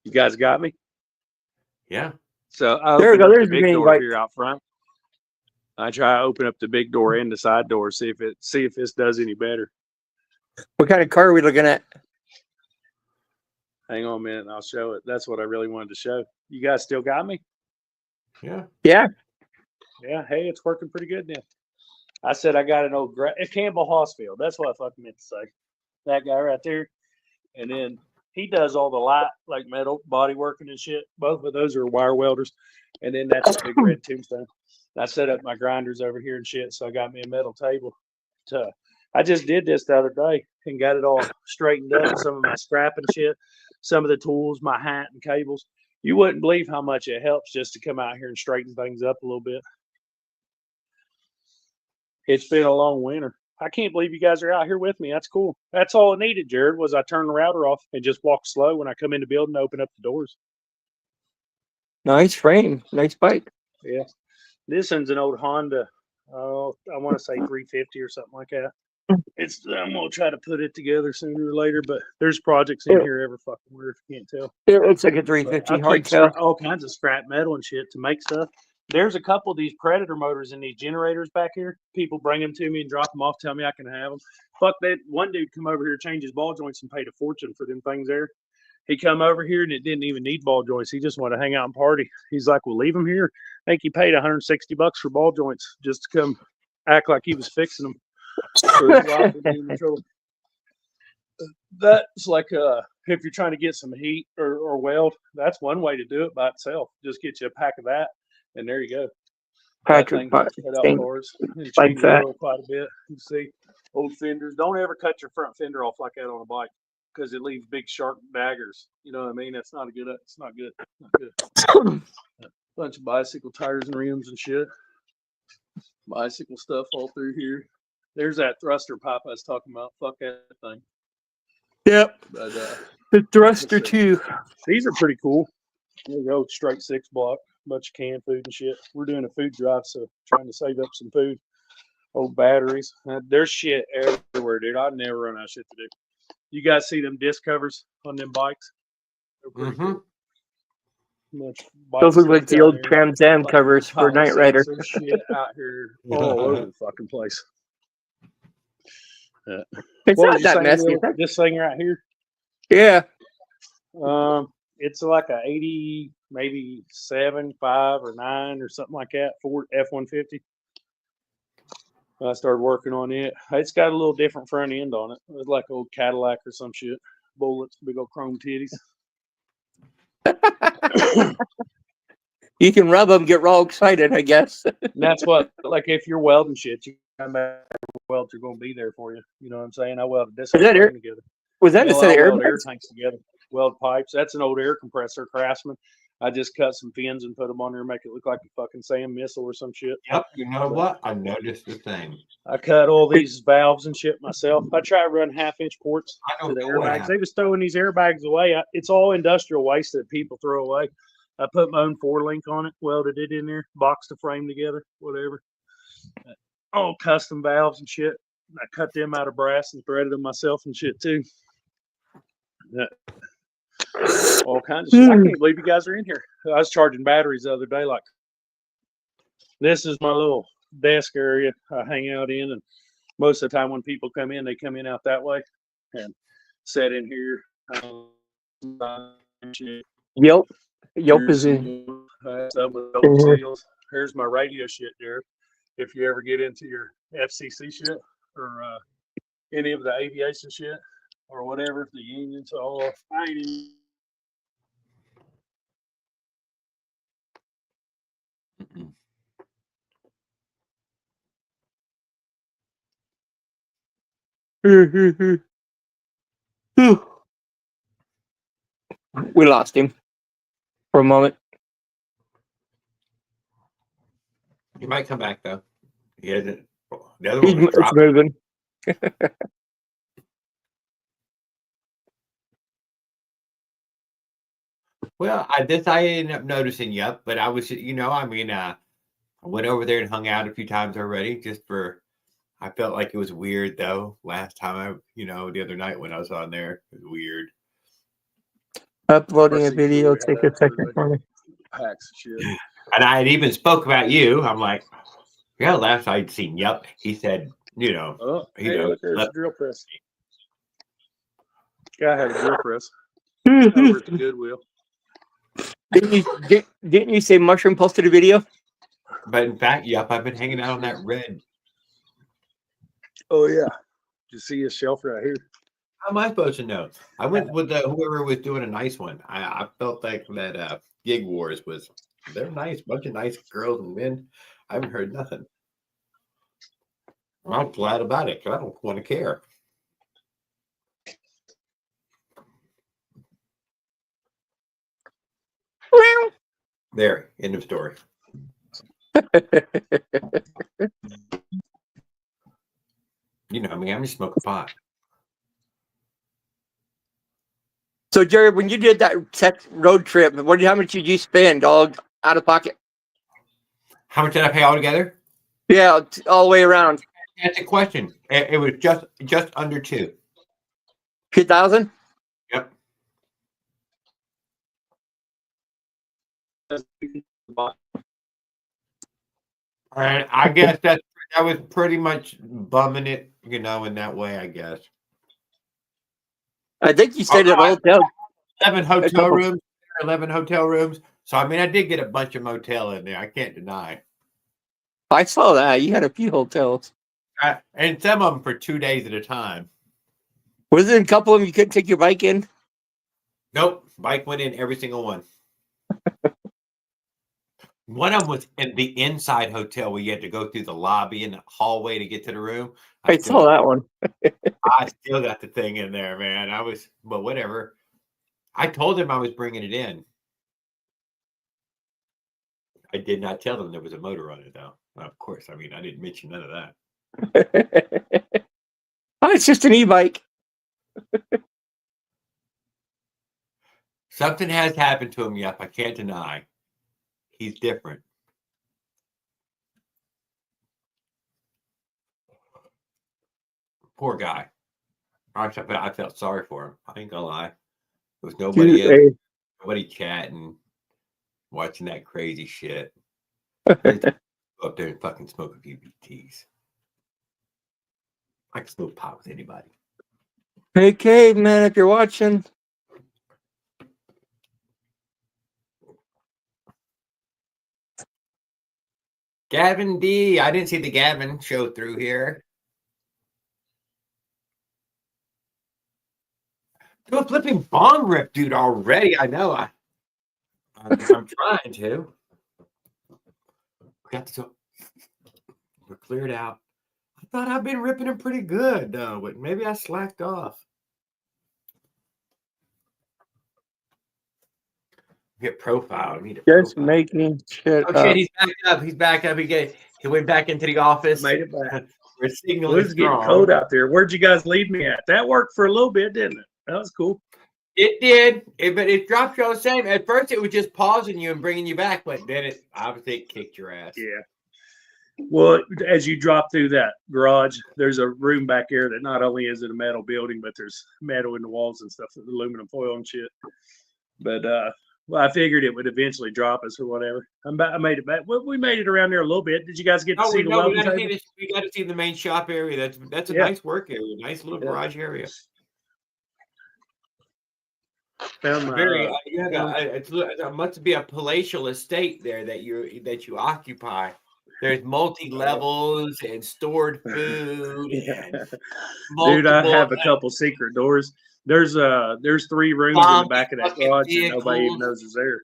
Speaker 8: You guys got me?
Speaker 1: Yeah.
Speaker 8: So I
Speaker 4: There we
Speaker 8: opened
Speaker 4: go.
Speaker 8: up
Speaker 4: There's
Speaker 8: the
Speaker 4: the
Speaker 8: big
Speaker 4: mini
Speaker 8: door
Speaker 4: bike.
Speaker 8: here out front. I try to open up the big door and the side door, see if this does any better.
Speaker 4: What kind of car are we looking at?
Speaker 8: Hang on a minute and I'll show it. That's what I really wanted to show. You guys still got me?
Speaker 1: Yeah.
Speaker 4: Yeah.
Speaker 8: Yeah. Hey, it's working pretty good now. I said I got an old it's Campbell Hossfield. That's what I fucking meant to say. That guy right there. And then he does all the light, like metal body working and shit. Both of those are wire welders. And then that's a big red tombstone. I set up my grinders over here and shit. So I got me a metal table. I just did this the other day and got it all straightened up. Some of my scrap and shit, some of the tools, my hat and cables. You wouldn't believe how much it helps just to come out here and straighten things up a little bit. It's been a long winter. I can't believe you guys are out here with me. That's cool. That's all I needed, Jared, was I turn the router off and just walk slow when I come in the building and open up the doors.
Speaker 4: Nice frame. Nice bike.
Speaker 8: Yeah. This one's an old Honda. Oh, I want to say 350 or something like that. I'm gonna try to put it together sooner or later, but there's projects in here every fucking where if you can't tell.
Speaker 4: It looks like a 350 hardtail.
Speaker 8: All kinds of scrap metal and shit to make stuff. There's a couple of these Predator motors in these generators back here. People bring them to me and drop them off, tell me I can have them. Fuck that. One dude come over here, change his ball joints, and paid a fortune for them things there. He come over here and it didn't even need ball joints. He just wanted to hang out and party. He's like, "Well, leave them here." I think he paid $160 for ball joints just to come act like he was fixing them. That's like if you're trying to get some heat or weld, that's one way to do it by itself. Just get you a pack of that, and there you go.
Speaker 4: Patrick,
Speaker 8: cut out cars and change the oil quite a bit. You see, old fenders. Don't ever cut your front fender off like that on a bike because it leaves big sharp daggers. You know what I mean? That's not a good. It's not good. Not good. Bunch of bicycle tires and rims and shit. Bicycle stuff all through here. There's that thruster pipe I was talking about. Fuck that thing.
Speaker 4: Yep.
Speaker 8: But,
Speaker 4: the thruster too.
Speaker 8: These are pretty cool. There you go, straight 6 block, bunch of canned food and shit. We're doing a food drive, so trying to save up some food. Old batteries. There's shit everywhere, dude. I never run out of shit to do. You guys see them disc covers on them bikes? Cool.
Speaker 4: Those look like the old Trans Am covers for Knight Rider.
Speaker 8: There's shit out here all over the fucking place.
Speaker 4: It's not that messy.
Speaker 8: This thing right here.
Speaker 4: Yeah.
Speaker 8: It's like a 80, maybe 7, 5, or 9 or something like that. Ford F-150. I started working on it. It's got a little different front end on it. It's like old Cadillac or some shit. Bullets, big old chrome titties.
Speaker 4: You can rub them, get all excited, I guess.
Speaker 8: And that's what, like, if you're welding shit, you come back weld, you're going to be there for you. You know what I'm saying? I welded this thing together.
Speaker 4: Was that a set of
Speaker 8: air tanks together? Weld pipes. That's an old air compressor, Craftsman. I just cut some fins and put them on there, make it look like a fucking SAM missile or some shit.
Speaker 1: Yep. You know what? I noticed the thing.
Speaker 8: I cut all these valves and shit myself. I try to run 1/2-inch ports to the airbags. They was throwing these airbags away. It's all industrial waste that people throw away. I put my own 4-link on it, welded it in there, boxed the frame together, whatever. All custom valves and shit. I cut them out of brass and threaded them myself and shit too. All kinds of shit. I can't believe you guys are in here. I was charging batteries the other day. Like, this is my little desk area I hang out in, and most of the time when people come in, they come in out that way and sit in here.
Speaker 4: Yelp is in.
Speaker 8: Here's my radio shit, Jared. if you ever get into your FCC shit or any of the aviation shit or whatever, the union. So I ain't even.
Speaker 4: We lost him for a moment.
Speaker 1: He might come back though. He hasn't. The other one was
Speaker 4: It's
Speaker 1: dropped.
Speaker 4: moving.
Speaker 1: Well, I ended up noticing. Yep, but I was, I went over there and hung out a few times already, just for. I felt like it was weird though. Last time the other night when I was on there, it was weird.
Speaker 4: Uploading a video, take a second for me.
Speaker 8: Packs of shit.
Speaker 1: And I had even spoke about you. I'm like, yeah, last I'd seen. Yep, he said,
Speaker 8: Oh,
Speaker 1: he
Speaker 8: hey,
Speaker 1: knows.
Speaker 8: look, there's a drill press. Guy had a drill press
Speaker 4: Mm-hmm.
Speaker 8: over at the Goodwill.
Speaker 4: Didn't you say Mushroom posted a video?
Speaker 1: But in fact, yep, I've been hanging out on that red.
Speaker 8: Oh yeah, you see his shelf right here.
Speaker 1: How am I supposed to know? I went with whoever was doing a nice one. I felt like that Gig Wars they're nice, bunch of nice girls and men. I haven't heard nothing. I'm glad about it because I don't want to care. There, end of story. You know me, I'm just smoking pot.
Speaker 4: So, Jerry, when you did that road trip, how much did you spend all out of pocket?
Speaker 1: How much did I pay altogether?
Speaker 4: Yeah, all the way around.
Speaker 1: That's a question. It was just under
Speaker 4: 2,000.
Speaker 1: Yep. And I guess that was pretty much bumming it, in that way, I guess.
Speaker 4: I think you stayed at a hotel.
Speaker 1: 11 hotel rooms. So, I mean, I did get a bunch of motel in there. I can't deny.
Speaker 4: I saw that. You had a few hotels.
Speaker 1: And some of them for 2 days at a time.
Speaker 4: Was there a couple of them you couldn't take your bike in?
Speaker 1: Nope. Bike went in every single one. One of them was in the inside hotel where you had to go through the lobby and the hallway to get to the room.
Speaker 4: I saw that one.
Speaker 1: I still got the thing in there, man. But whatever. I told him I was bringing it in. I did not tell them there was a motor on it, though. Of course. I mean, I didn't mention none of that.
Speaker 4: Oh, it's just an e-bike.
Speaker 1: Something has happened to him, yep. I can't deny. He's different. Poor guy. I felt sorry for him. I ain't gonna lie. There was nobody chatting, watching that crazy shit. Go up there and fucking smoke a few BTs. I can smoke pot with anybody.
Speaker 4: Hey, Caveman, if you're watching.
Speaker 1: Gavin D. I didn't see the Gavin show through here. Do a flipping bong rip, dude, already. I know. I'm trying to. We're cleared out. I thought I've been ripping them pretty good, though, but maybe I slacked off. Get profile. I need a
Speaker 4: Just
Speaker 1: profile.
Speaker 4: making shit
Speaker 1: up. Shit, he's back up. He's back up. He went back into the office.
Speaker 8: Made it back.
Speaker 1: We're signaling
Speaker 8: It was getting cold out there. Where'd you guys leave me at? That worked for a little bit, didn't it? That was cool.
Speaker 1: It did, but it dropped you all the same. At first, it was just pausing you and bringing you back, but then it obviously kicked your ass.
Speaker 8: Yeah. Well, as you drop through that garage, there's a room back there that not only is it a metal building, but there's metal in the walls and stuff, aluminum foil and shit. But well, I figured it would eventually drop us or whatever. I made it back. Well, we made it around there a little bit. Did you guys get to see the welding table?
Speaker 1: We got to see the main shop area. That's a nice work area, nice little garage area.
Speaker 8: Found my,
Speaker 1: it must be a palatial estate there that you occupy.
Speaker 11: There's multi-levels and stored food. And
Speaker 8: dude, I have a couple secret doors. There's 3 rooms in the back of that garage that nobody even knows is there.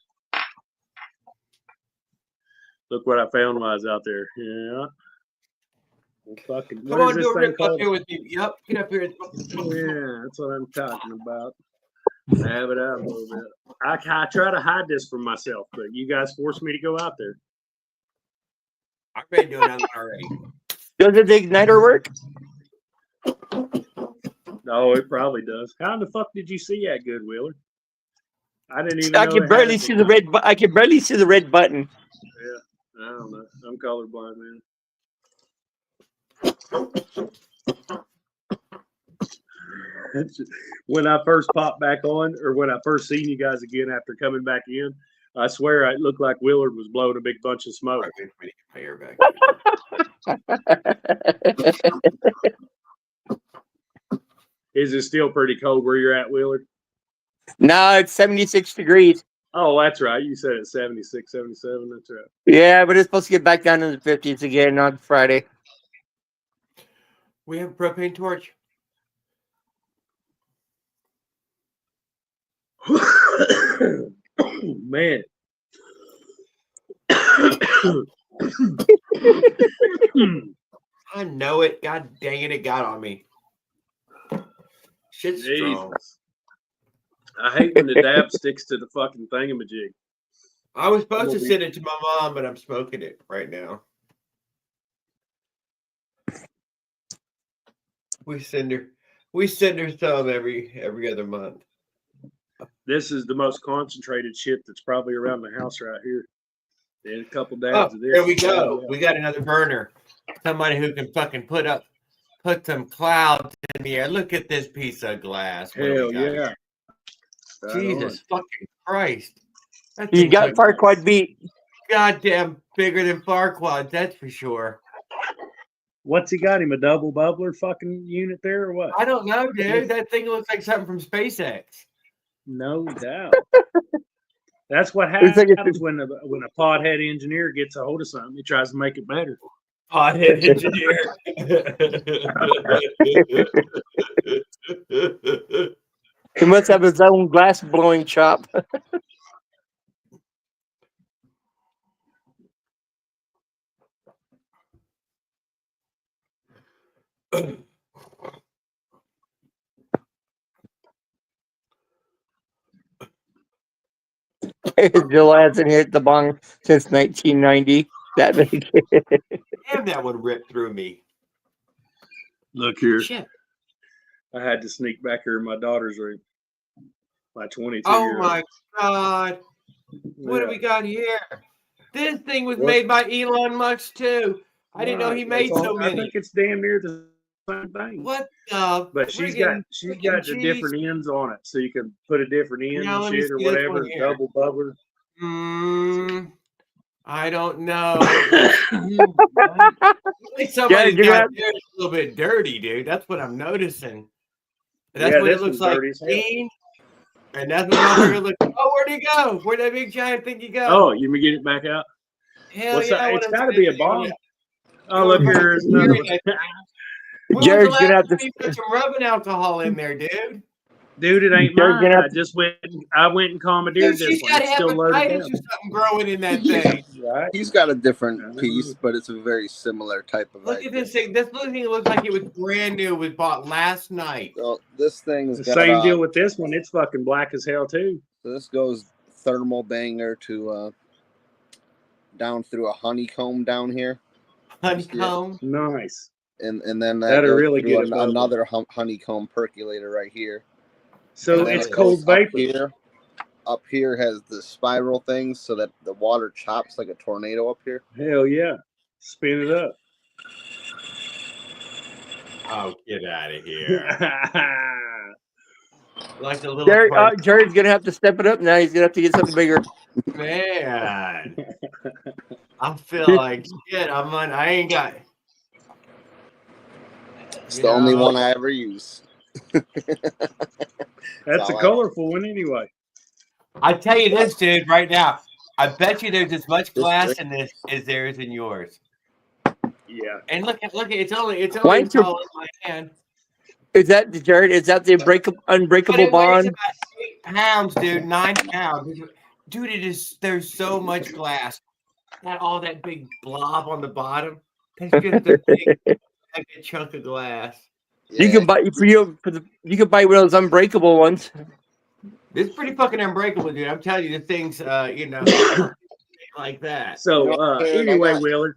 Speaker 8: Look what I found while I was out there. Yeah. Fucking,
Speaker 11: come on, do a rip up here with me. Yep, get up here.
Speaker 8: Yeah, that's what I'm talking about. Have it out a little bit. I try to hide this from myself, but you guys forced me to go out there.
Speaker 11: I've been doing that already.
Speaker 4: Does the igniter work?
Speaker 8: No, it probably does. How in the fuck did you see that, good Wheeler? I didn't even.
Speaker 4: I can barely see the red. I can barely see the red button.
Speaker 8: Yeah, I don't know. I'm colorblind, man. When I first popped back on, or when I first seen you guys again after coming back in, I swear it looked like Willard was blowing a big bunch of smoke. Is it still pretty cold where you're at, Willard?
Speaker 4: No, it's 76 degrees.
Speaker 8: Oh, that's right. You said it's 76, 77. That's right.
Speaker 4: Yeah, but it's supposed to get back down in the 50s again on Friday.
Speaker 11: We have a propane torch.
Speaker 8: Man.
Speaker 11: I know it. God dang it, it got on me. Shit's strong.
Speaker 8: I hate when the dab sticks to the fucking thingamajig.
Speaker 11: I was supposed to send it to my mom, but I'm smoking it right now. We send her some every other month.
Speaker 8: This is the most concentrated shit that's probably around the house right here. And a couple dabs of this.
Speaker 11: There we go. We got another burner. Somebody who can fucking put some clouds in the air. Look at this piece of glass.
Speaker 8: Hell yeah.
Speaker 11: Jesus fucking Christ.
Speaker 4: You got Farquaad beat.
Speaker 11: Goddamn bigger than Farquaad, that's for sure.
Speaker 8: What's he got him? A double bubbler fucking unit there or what?
Speaker 11: I don't know, dude. That thing looks like something from SpaceX.
Speaker 8: No doubt. That's what happens when a podhead engineer gets a hold of something. He tries to make it better.
Speaker 11: Podhead engineer.
Speaker 4: He must have his own glass blowing shop. Jill hasn't hit the bong since 1990. That big.
Speaker 11: Damn, that one ripped through me.
Speaker 8: Look here.
Speaker 11: Shit.
Speaker 8: I had to sneak back here in my daughter's room. My 22.
Speaker 11: Oh my God. What do we got here? This thing was made by Elon Musk too. I didn't know he made so many.
Speaker 8: I think it's damn near the same thing.
Speaker 11: What the?
Speaker 8: But she's got the different ends on it, so you can put a different end and shit or whatever. Double bubbler.
Speaker 11: I don't know. Somebody's got there a little bit dirty, dude. That's what I'm noticing. That's what it looks like. And that's what I'm looking. Oh, where'd he go? Where'd that big giant thingy go?
Speaker 8: Oh, you can get it back out?
Speaker 11: Hell yeah.
Speaker 8: It's got to be a bomb. Oh, look, here's another one.
Speaker 4: Jared's gonna have to
Speaker 11: put some rubbing alcohol in there, dude.
Speaker 8: Dude, it ain't mine. I went and commandeered this one. It's still loaded down.
Speaker 11: Something growing in that thing.
Speaker 8: Right?
Speaker 14: He's got a different piece, but it's a very similar type of.
Speaker 11: Look at this thing. This thing looks like it was brand new. It was bought last night.
Speaker 14: So this thing's
Speaker 8: the same deal with this one. It's fucking black as hell too.
Speaker 14: So this goes thermal banger to down through a honeycomb down here.
Speaker 11: Honeycomb,
Speaker 8: nice.
Speaker 14: And then
Speaker 8: that'll really get
Speaker 14: another honeycomb percolator right here.
Speaker 8: So it's cold vapor.
Speaker 14: Up here has the spiral things so that the water chops like a tornado up here.
Speaker 8: Hell yeah. Spin it up.
Speaker 11: Oh, get out of here. Like a little
Speaker 4: Jared's going to have to step it up now. He's going to have to get something bigger.
Speaker 11: Man. I feel like shit. I ain't got it.
Speaker 14: It's the only one I ever use.
Speaker 8: That's a colorful one anyway.
Speaker 11: I tell you this, dude, right now. I bet you there's as much glass in this as there is in yours.
Speaker 8: Yeah.
Speaker 11: And look, it's only
Speaker 4: Why
Speaker 11: as
Speaker 4: don't you-
Speaker 11: tall as my hand.
Speaker 4: Is that Jared? Is that the
Speaker 11: But
Speaker 4: unbreakable
Speaker 11: it weighs
Speaker 4: bond?
Speaker 11: about 8 pounds, dude. 9 pounds, dude. It is. There's so much glass. Got all that big blob on the bottom. That's just a big chunk of glass.
Speaker 4: You can buy you can buy one of those unbreakable ones.
Speaker 11: This is pretty fucking unbreakable, dude. I'm telling you, the things, like that.
Speaker 8: So anyway, Wheeler,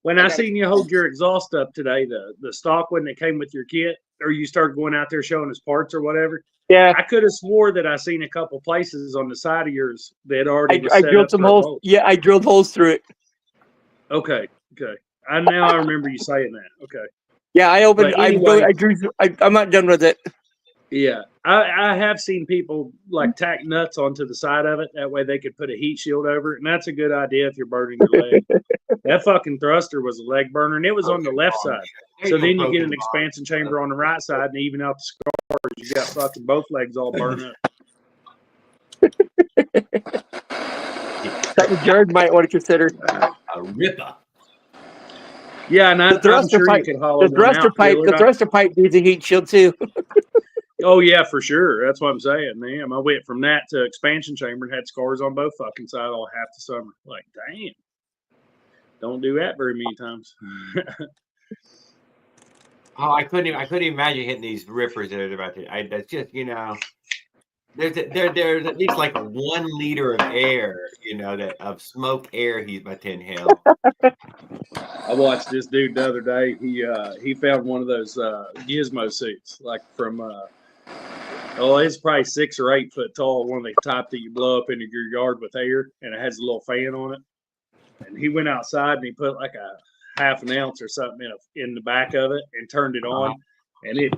Speaker 8: when I seen you hold your exhaust up today, the stock one that came with your kit, or you started going out there showing us parts or whatever.
Speaker 4: Yeah,
Speaker 8: I could have swore that I seen a couple places on the side of yours that already was
Speaker 4: I
Speaker 8: set
Speaker 4: drilled
Speaker 8: up
Speaker 4: some
Speaker 8: for a
Speaker 4: holes.
Speaker 8: bolt.
Speaker 4: Yeah, I drilled holes through it.
Speaker 8: Okay. Now I remember you saying that. Okay.
Speaker 4: Yeah, I opened.
Speaker 8: But anyway,
Speaker 4: I drew. I'm not done with it.
Speaker 8: Yeah, I have seen people like tack nuts onto the side of it. That way they could put a heat shield over it, and that's a good idea if you're burning your leg. That fucking thruster was a leg burner, and it was on the left side. So then you get an expansion chamber on the right side, and even out the scars, you got fucking both legs all burned up.
Speaker 4: Something Jared might want to consider.
Speaker 11: A ripper.
Speaker 8: Yeah, and I'm sure
Speaker 4: pipe,
Speaker 8: you could hollow
Speaker 4: the thruster
Speaker 8: one out.
Speaker 4: pipe. The thruster pipe needs a heat shield too.
Speaker 8: Oh yeah, for sure. That's what I'm saying, man. I went from that to expansion chamber and had scars on both fucking sides all half the summer. Like, damn. Don't do that very many times.
Speaker 11: Oh, I couldn't even imagine hitting these rippers that are about to. That's just there's at least like 1 liter of air, of smoke air he's about to inhale.
Speaker 8: I watched this dude the other day. He found one of those gizmo suits, like from it's probably 6 or 8 foot tall, one of the type that you blow up into your yard with air, and it has a little fan on it. And he went outside and he put like a half an ounce or something in the back of it and turned it on. And it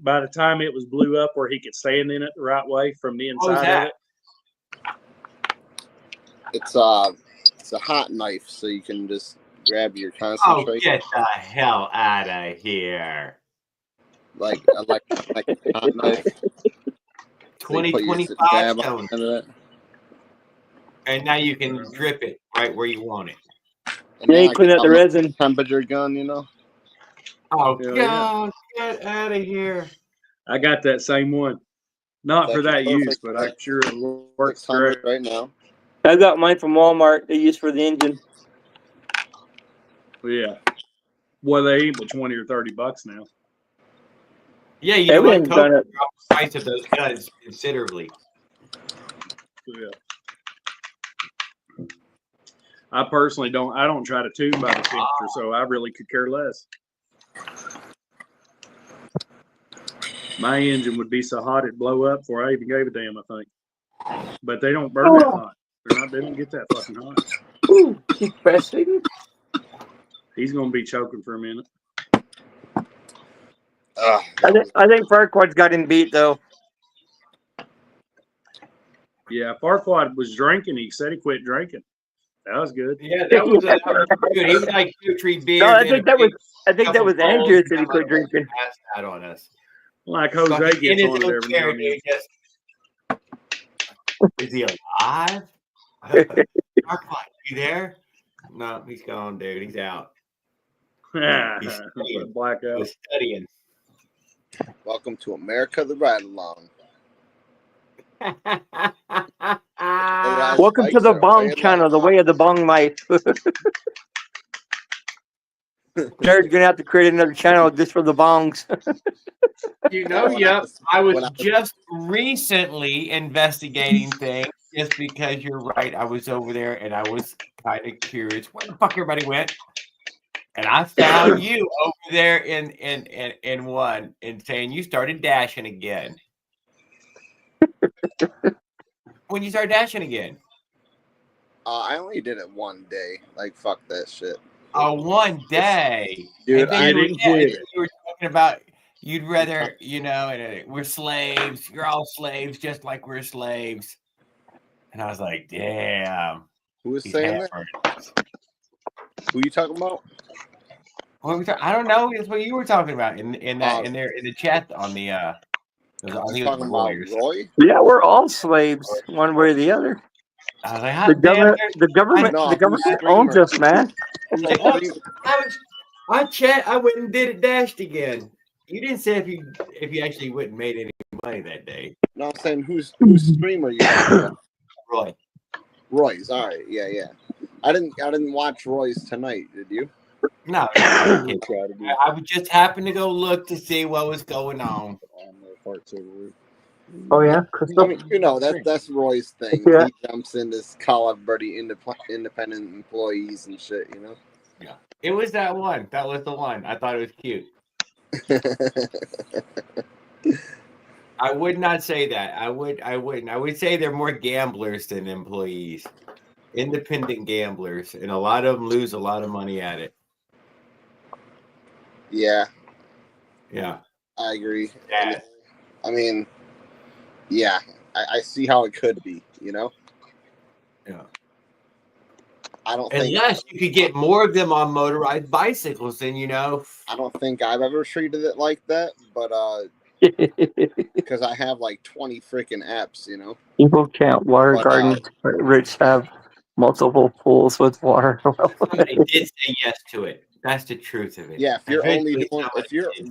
Speaker 8: by the time it was blew up where he could stand in it the right way from the inside of it.
Speaker 14: It's a hot knife, so you can just grab your concentrate.
Speaker 11: Oh, get the hell out of here!
Speaker 14: Like a hot knife.
Speaker 11: 2025 stone. And now you can drip it right where you want it.
Speaker 4: Yeah, you clean out the resin.
Speaker 14: Temperature gun,
Speaker 11: Oh, God, get out of here.
Speaker 8: I got that same one. Not for that use, but I'm sure it works great
Speaker 14: right now.
Speaker 4: I got mine from Walmart. They use for the engine.
Speaker 8: Yeah. Well, they ain't but $20 or $30 now.
Speaker 11: Yeah, you know what? Coke dropped the price of those guns considerably.
Speaker 8: Yeah. I personally don't try to tune by the picture, so I really could care less. My engine would be so hot it'd blow up before I even gave a damn, I think. But they don't burn that hot. They don't get that fucking hot.
Speaker 4: Ooh, keep pressing.
Speaker 8: He's gonna be choking for a minute.
Speaker 4: I think Farquaad's got him beat though.
Speaker 8: Yeah, Farquaad was drinking. He said he quit drinking. That was good.
Speaker 11: Yeah, that was good. He was like 2-3 beers.
Speaker 4: No, I think that was Andrew that he quit drinking.
Speaker 11: That on us.
Speaker 8: Like Jose gets on it every now and then.
Speaker 11: Is he alive? Farquaad, you there? No, he's gone, dude. He's out. He's studying.
Speaker 8: Blackout.
Speaker 11: He's studying.
Speaker 14: Welcome to America, the Ride Along.
Speaker 4: Welcome to the Bong channel, the way of the Bong life. Jared's gonna have to create another channel just for the bongs.
Speaker 11: Yep. I was just recently investigating things just because you're right. I was over there and I was kind of curious where the fuck everybody went. And I found you over there in one and saying you started dashing again. When you start dashing again?
Speaker 14: I only did it one day. Like, fuck that shit.
Speaker 11: Oh, one day.
Speaker 14: Dude, I didn't quit it.
Speaker 11: You were talking about you'd rather, and we're slaves. You're all slaves just like we're slaves. And I was like, damn.
Speaker 14: Who was saying that? Who you talking about?
Speaker 11: I don't know. That's what you were talking about in the chat on the I think it was the lawyers.
Speaker 14: Roy?
Speaker 4: Yeah, we're all slaves, one way or the other.
Speaker 11: I was like,
Speaker 4: the government owns us, man.
Speaker 1: Like, oh, I went and did it dashed again. You didn't say if you actually went and made any money that day.
Speaker 14: No, I'm saying whose streamer you talking about?
Speaker 1: Roy.
Speaker 14: Roy's. All right. Yeah. I didn't watch Roy's tonight. Did you?
Speaker 1: No. I would just happen to go look to see what was going on.
Speaker 4: Oh yeah,
Speaker 14: I
Speaker 4: Crystal.
Speaker 14: mean, that's Roy's thing.
Speaker 4: Yeah.
Speaker 14: He jumps in to call everybody independent employees and shit.
Speaker 1: Yeah, it was that one. That was the one. I thought it was cute. I would not say that. I wouldn't. I would say they're more gamblers than employees. Independent gamblers, and a lot of them lose a lot of money at it.
Speaker 14: Yeah.
Speaker 1: Yeah.
Speaker 14: I agree.
Speaker 1: Yeah.
Speaker 14: I mean, yeah, I see how it could be,
Speaker 1: Yeah.
Speaker 14: I don't think
Speaker 1: unless you could get more of them on motorized bicycles, then
Speaker 14: I don't think I've ever treated it like that, but because I have like 20 freaking apps,
Speaker 4: People can't water gardens, but rich have multiple pools with water.
Speaker 1: Somebody did say yes to it. That's the truth of it.
Speaker 14: Yeah, if you're
Speaker 1: Eventually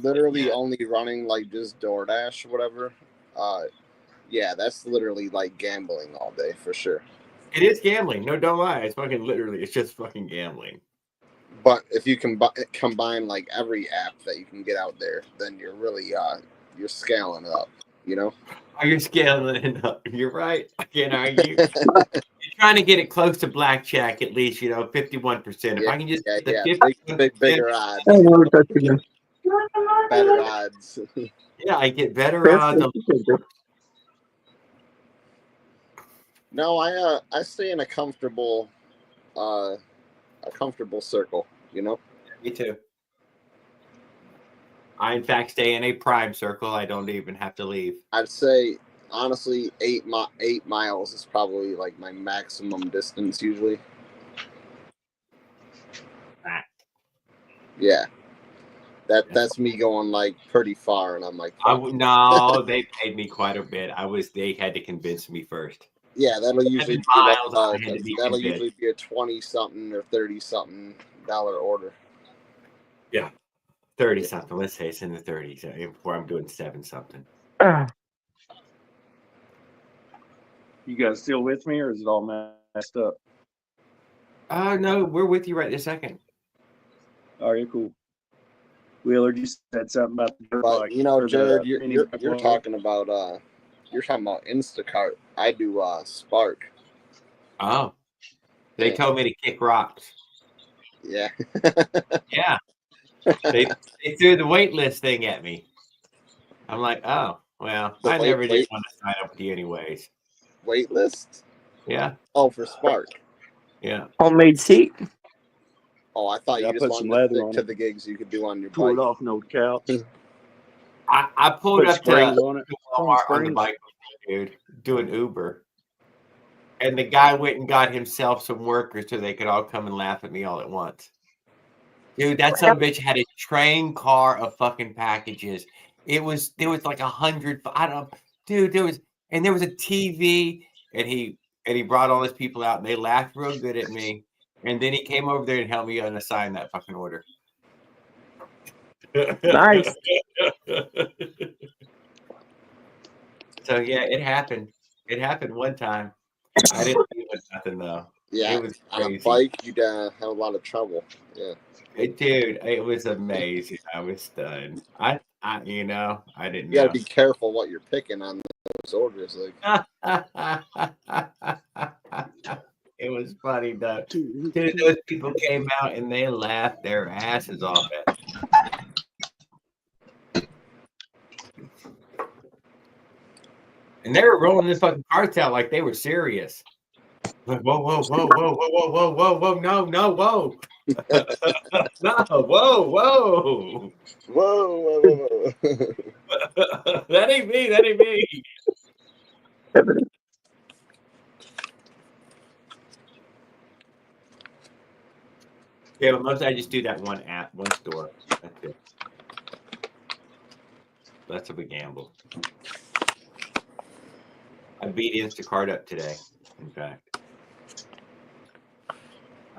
Speaker 14: literally only running like just DoorDash or whatever, yeah, that's literally like gambling all day for sure.
Speaker 1: It is gambling. No, don't lie. It's fucking literally. It's just fucking gambling.
Speaker 14: But if you can combine like every app that you can get out there, then you're really you're scaling it up,
Speaker 1: Oh, you're scaling it up. You're right. I can't argue. You're trying to get it close to blackjack at least, 51%. If I can just get the
Speaker 14: bigger odds. Better odds.
Speaker 1: Yeah, I get better odds.
Speaker 14: No, I stay in a comfortable circle,
Speaker 1: Me too. I in fact stay in a prime circle. I don't even have to leave.
Speaker 14: I'd say honestly 8 miles is probably like my maximum distance usually. Yeah. That's me going like pretty far, and I'm like,
Speaker 1: no, they paid me quite a bit. They had to convince me first.
Speaker 14: Yeah, that'll usually be a 20-something or $30-something order.
Speaker 1: Yeah, 30-something. Let's say it's in the 30s before I'm doing 7-something.
Speaker 8: You guys still with me, or is it all messed up?
Speaker 1: No, we're with you right this second.
Speaker 8: All right, cool. Wheeler, you said something about the dirt bike.
Speaker 14: Jared, you're talking about Instacart. I do Spark.
Speaker 1: Oh, they told me to kick rocks.
Speaker 14: Yeah.
Speaker 1: Yeah. They threw the wait list thing at me. I'm like, oh, well, I never did want to sign up with you anyways.
Speaker 14: Wait list?
Speaker 1: Yeah.
Speaker 14: Oh, for Spark.
Speaker 1: Yeah.
Speaker 4: Homemade seat.
Speaker 14: Oh, I thought you just wanted to stick to the gigs you could do on your bike.
Speaker 8: Pull it off no couch.
Speaker 1: I pulled up to
Speaker 8: Walmart
Speaker 1: on the bike, dude, doing Uber. And the guy went and got himself some workers so they could all come and laugh at me all at once. Dude, that son of a bitch had a train car of fucking packages. There was like 100. I don't know, dude. There was a TV, and he brought all his people out, and they laughed real good at me. And then he came over there and helped me assign that fucking order.
Speaker 4: Nice.
Speaker 1: So yeah, it happened. It happened one time. I didn't do nothing though.
Speaker 14: Yeah,
Speaker 1: it was crazy.
Speaker 14: On a bike, you'd have a lot of trouble. Yeah.
Speaker 1: Dude, it was amazing. I was stunned. I didn't know.
Speaker 14: You got to be careful what you're picking on those orders. Like,
Speaker 1: it was funny though. Dude, those people came out and they laughed their asses off at me. And they were rolling this fucking carts out like they were serious. Like, whoa, whoa, whoa, whoa, whoa, whoa, whoa, whoa, whoa, no, whoa. No, whoa.
Speaker 14: Whoa.
Speaker 1: That ain't me. Yeah, but mostly I just do that one app, one store. That's it. That's a big gamble. I beat Instacart up today, in fact.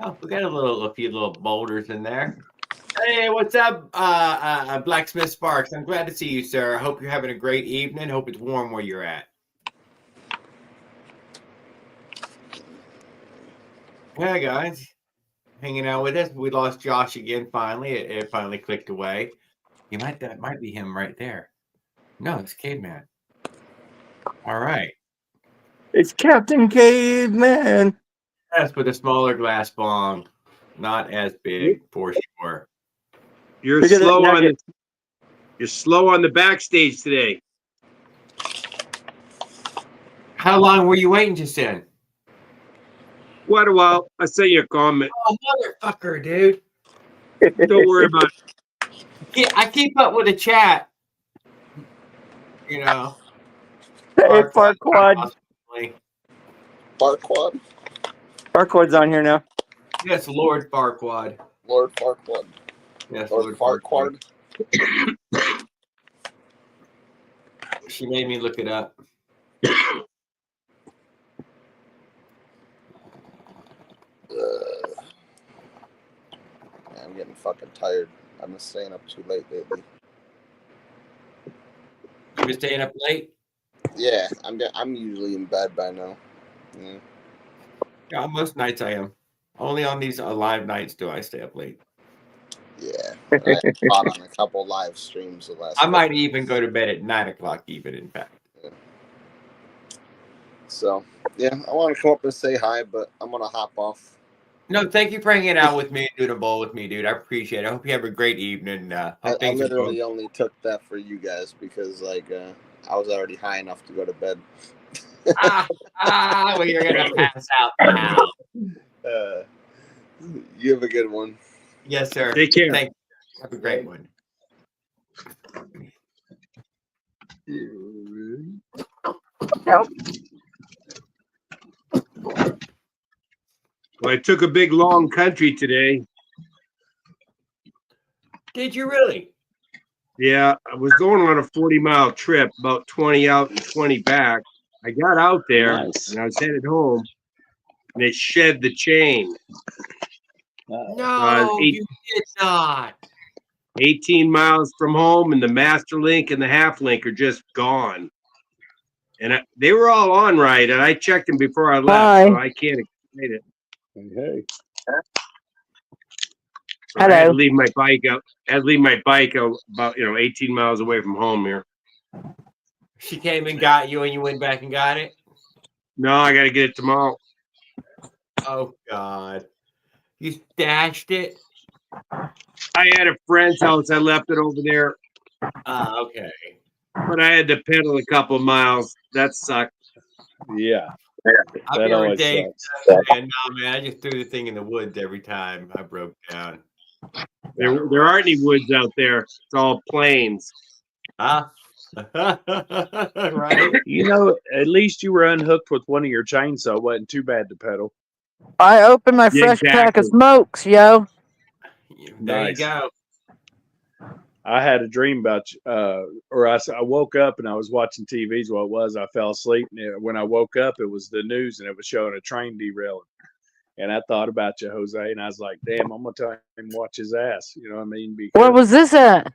Speaker 11: Oh, we got a few little boulders in there. Hey, what's up, Blacksmith Sparks? I'm glad to see you, sir. I hope you're having a great evening. Hope it's warm where you're at. Hey, guys. Hanging out with us. We lost Josh again, finally. It finally clicked away. That might be him right there. No, it's Caveman. All right.
Speaker 4: It's Captain Caveman.
Speaker 11: Yes, with a smaller glass bong. Not as big, for sure.
Speaker 15: You're slow on the backstage today.
Speaker 11: How long were you waiting to send?
Speaker 15: Quite a while. I sent you a comment.
Speaker 11: Oh, motherfucker, dude.
Speaker 15: Don't worry about it.
Speaker 11: Yeah, I keep up with the chat. You know.
Speaker 4: Hey, Farquad.
Speaker 14: Farquad?
Speaker 4: Farquad's on here now.
Speaker 11: Yes, Lord Farquad.
Speaker 14: Lord Farquad.
Speaker 11: Yes,
Speaker 14: Lord Farquad.
Speaker 11: She made me look it up.
Speaker 14: I'm getting fucking tired. I've been staying up too late lately.
Speaker 11: You been staying up late?
Speaker 14: Yeah, I'm usually in bed by now.
Speaker 11: Yeah, most nights I am. Only on these live nights do I stay up late.
Speaker 14: Yeah, I caught on a couple live streams the last.
Speaker 11: I might even go to bed at 9 o'clock, even in fact.
Speaker 14: Yeah. So yeah, I want to come up and say hi, but I'm gonna hop off.
Speaker 11: No, thank you for hanging out with me and doing a bowl with me, dude. I appreciate it. I hope you have a great evening.
Speaker 14: I literally only took that for you guys because I was already high enough to go to bed.
Speaker 11: Well, you're gonna pass out now.
Speaker 14: You have a good one.
Speaker 11: Yes, sir.
Speaker 15: Take care.
Speaker 11: Thank you. Have a great one.
Speaker 15: Well, I took a big long country today.
Speaker 11: Did you really?
Speaker 15: Yeah, I was going on a 40-mile trip, about 20 out and 20 back. I got out there and I was headed home, and it shed the chain.
Speaker 11: No, you did not.
Speaker 15: 18 miles from home, and the master link and the half link are just gone. And they were all on right, and I checked them before I left, so I can't explain it.
Speaker 16: Hey.
Speaker 15: So I had to leave my bike out. I had to leave my bike out about 18 miles away from home here.
Speaker 11: She came and got you, and you went back and got it?
Speaker 15: No, I got to get it tomorrow.
Speaker 11: Oh God, you stashed it?
Speaker 15: I had a friend's house. I left it over there.
Speaker 11: Okay.
Speaker 15: But I had to pedal a couple of miles. That sucked.
Speaker 16: Yeah.
Speaker 11: I've
Speaker 16: That
Speaker 11: been
Speaker 16: always
Speaker 11: day,
Speaker 16: sucks.
Speaker 11: and no, man, I just threw the thing in the woods every time I broke down.
Speaker 15: There aren't any woods out there. It's all plains.
Speaker 11: Right.
Speaker 16: You know, at least you were unhooked with one of your chains, so it wasn't too bad to pedal.
Speaker 9: I opened my fresh pack of smokes, yo.
Speaker 11: There you go.
Speaker 16: I had a dream about you, or I woke up and I was watching TV. What it was, I fell asleep. And when I woke up, it was the news and it was showing a train derailing. And I thought about you, Jose, and I was like, damn, I'm going to tell him watch his ass. You know what I mean? Because,
Speaker 9: where was this at?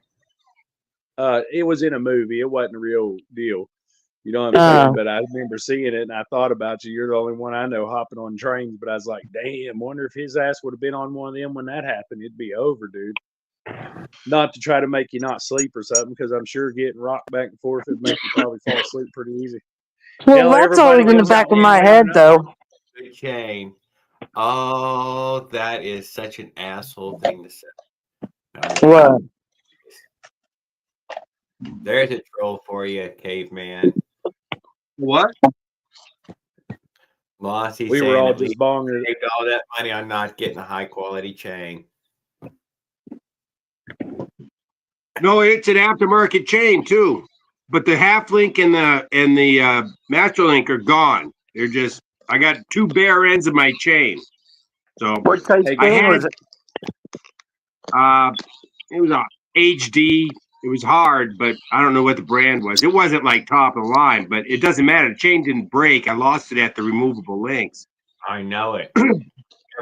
Speaker 16: It was in a movie. It wasn't a real deal. You know what I'm saying? But I remember seeing it and I thought about you. You're the only one I know hopping on trains. But I was like, damn, wonder if his ass would have been on one of them when that happened. It'd be over, dude. Not to try to make you not sleep or something, because I'm sure getting rocked back and forth would make you probably fall asleep pretty easy.
Speaker 9: Well, that's always in the back of my head, though.
Speaker 11: Good chain. Oh, that is such an asshole thing to say.
Speaker 9: What?
Speaker 11: There's a troll for you, caveman.
Speaker 15: What?
Speaker 11: Mossy,
Speaker 16: we were all just bongers.
Speaker 11: Saved all that money on not getting a high quality chain.
Speaker 15: No, it's an aftermarket chain too, but the half link and the master link are gone. They're just, I got two bare ends of my chain. So
Speaker 4: what type of chain was it?
Speaker 15: It was a HD. It was hard, but I don't know what the brand was. It wasn't like top of the line, but it doesn't matter. The chain didn't break. I lost it at the removable links.
Speaker 11: I know it.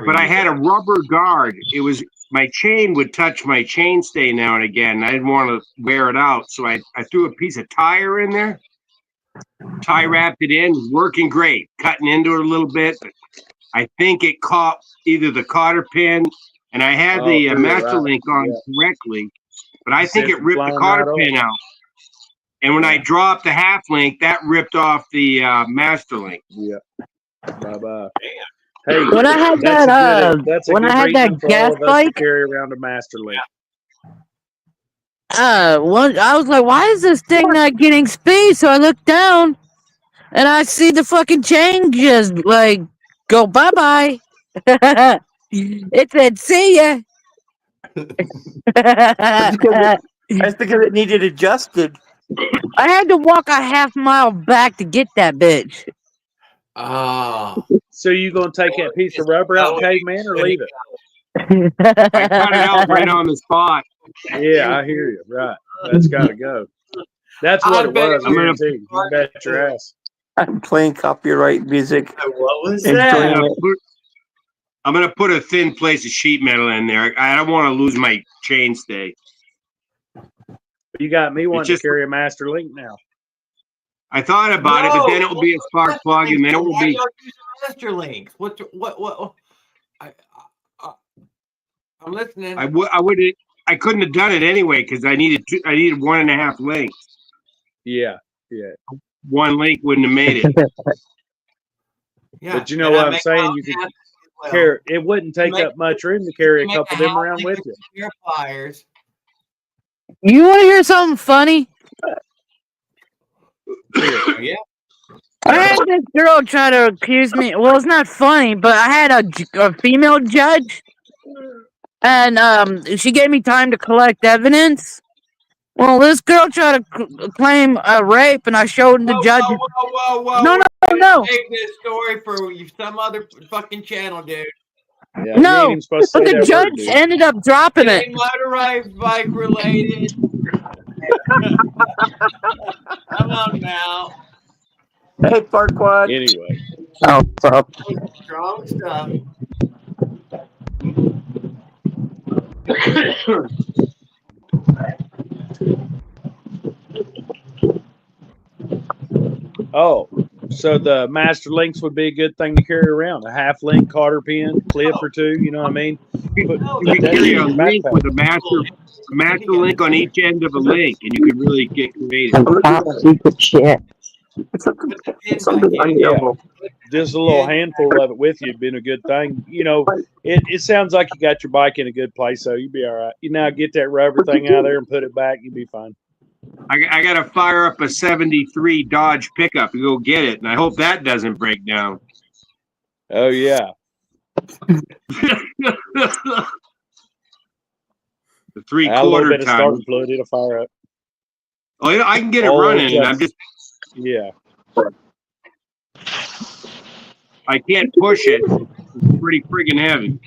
Speaker 15: but I had a rubber guard. It was my chain would touch my chainstay now and again. I didn't want to wear it out, so I threw a piece of tire in there, tie wrapped it in, working great, cutting into it a little bit. But I think it caught either the cotter pin, and I had the master link on correctly, but I think it ripped the cotter pin out. And when I dropped the half link, that ripped off the master link.
Speaker 16: Yeah. Bye-bye. Hey,
Speaker 9: when I had
Speaker 16: that's a
Speaker 9: when
Speaker 16: good
Speaker 9: I had
Speaker 16: reason
Speaker 9: that
Speaker 16: for
Speaker 9: gas
Speaker 16: all of us
Speaker 9: bike,
Speaker 16: to carry around a master link.
Speaker 9: I was like, why is this thing not getting speed? So I looked down and I see the fucking chain just like go bye-bye. It said, see ya.
Speaker 4: That's because it needed adjusted.
Speaker 9: I had to walk a half mile back to get that bitch.
Speaker 1: Oh.
Speaker 16: So you gonna take that piece of rubber out, caveman, or leave it?
Speaker 15: I cut it out right on the spot.
Speaker 16: Yeah, I hear you. Right. That's got to go. That's what it was. I'm guarantee. You bet your ass.
Speaker 4: I'm playing copyright music.
Speaker 1: What was
Speaker 4: and
Speaker 1: that?
Speaker 4: doing it.
Speaker 15: I'm going to put a thin place of sheet metal in there. I don't want to lose my chainstay.
Speaker 16: You got me wanting to carry a master link now.
Speaker 15: I thought about it, but then it will be a spark plug, and then it will be
Speaker 1: master links. What? I'm listening.
Speaker 15: I couldn't have done it anyway because I needed 1.5 links.
Speaker 16: Yeah.
Speaker 15: One link wouldn't have made it.
Speaker 1: Yeah,
Speaker 16: but you know what I'm saying? You could carry. It wouldn't take up much room to carry a couple of them around with you.
Speaker 1: Pliers.
Speaker 9: You want to hear something funny?
Speaker 1: Yeah.
Speaker 9: I had this girl try to accuse me. Well, it's not funny, but I had a female judge, and she gave me time to collect evidence. Well, this girl tried to claim a rape, and I showed the judge.
Speaker 1: Whoa!
Speaker 9: No.
Speaker 1: Save this story for some other fucking channel, dude.
Speaker 16: Yeah,
Speaker 9: no, but the judge ended up dropping it.
Speaker 1: Motorized bike related. Come on now.
Speaker 4: Hey, Farquaad.
Speaker 16: Anyway.
Speaker 9: Oh, fuck.
Speaker 1: Strong stuff.
Speaker 16: Oh, so the master links would be a good thing to carry around. A half link, cotter pin, clip or two. You know what I mean?
Speaker 15: You can carry a link with a master link on each end of a link, and you can really get creative.
Speaker 9: Secret shit.
Speaker 4: Something unusual.
Speaker 16: Just a little handful of it with you would been a good thing. You know, it sounds like you got your bike in a good place, so you'll be all right. You now get that rubber thing out of there and put it back, you'll be fine.
Speaker 15: I got to fire up a 73 Dodge pickup to go get it, and I hope that doesn't break down.
Speaker 16: Oh, yeah.
Speaker 15: The 3/4
Speaker 16: A little bit of
Speaker 15: ton.
Speaker 16: starting fluid, it'll fire up.
Speaker 15: Oh, I can get it running, and I'm just...
Speaker 16: Yeah.
Speaker 15: I can't push it. It's pretty friggin' heavy.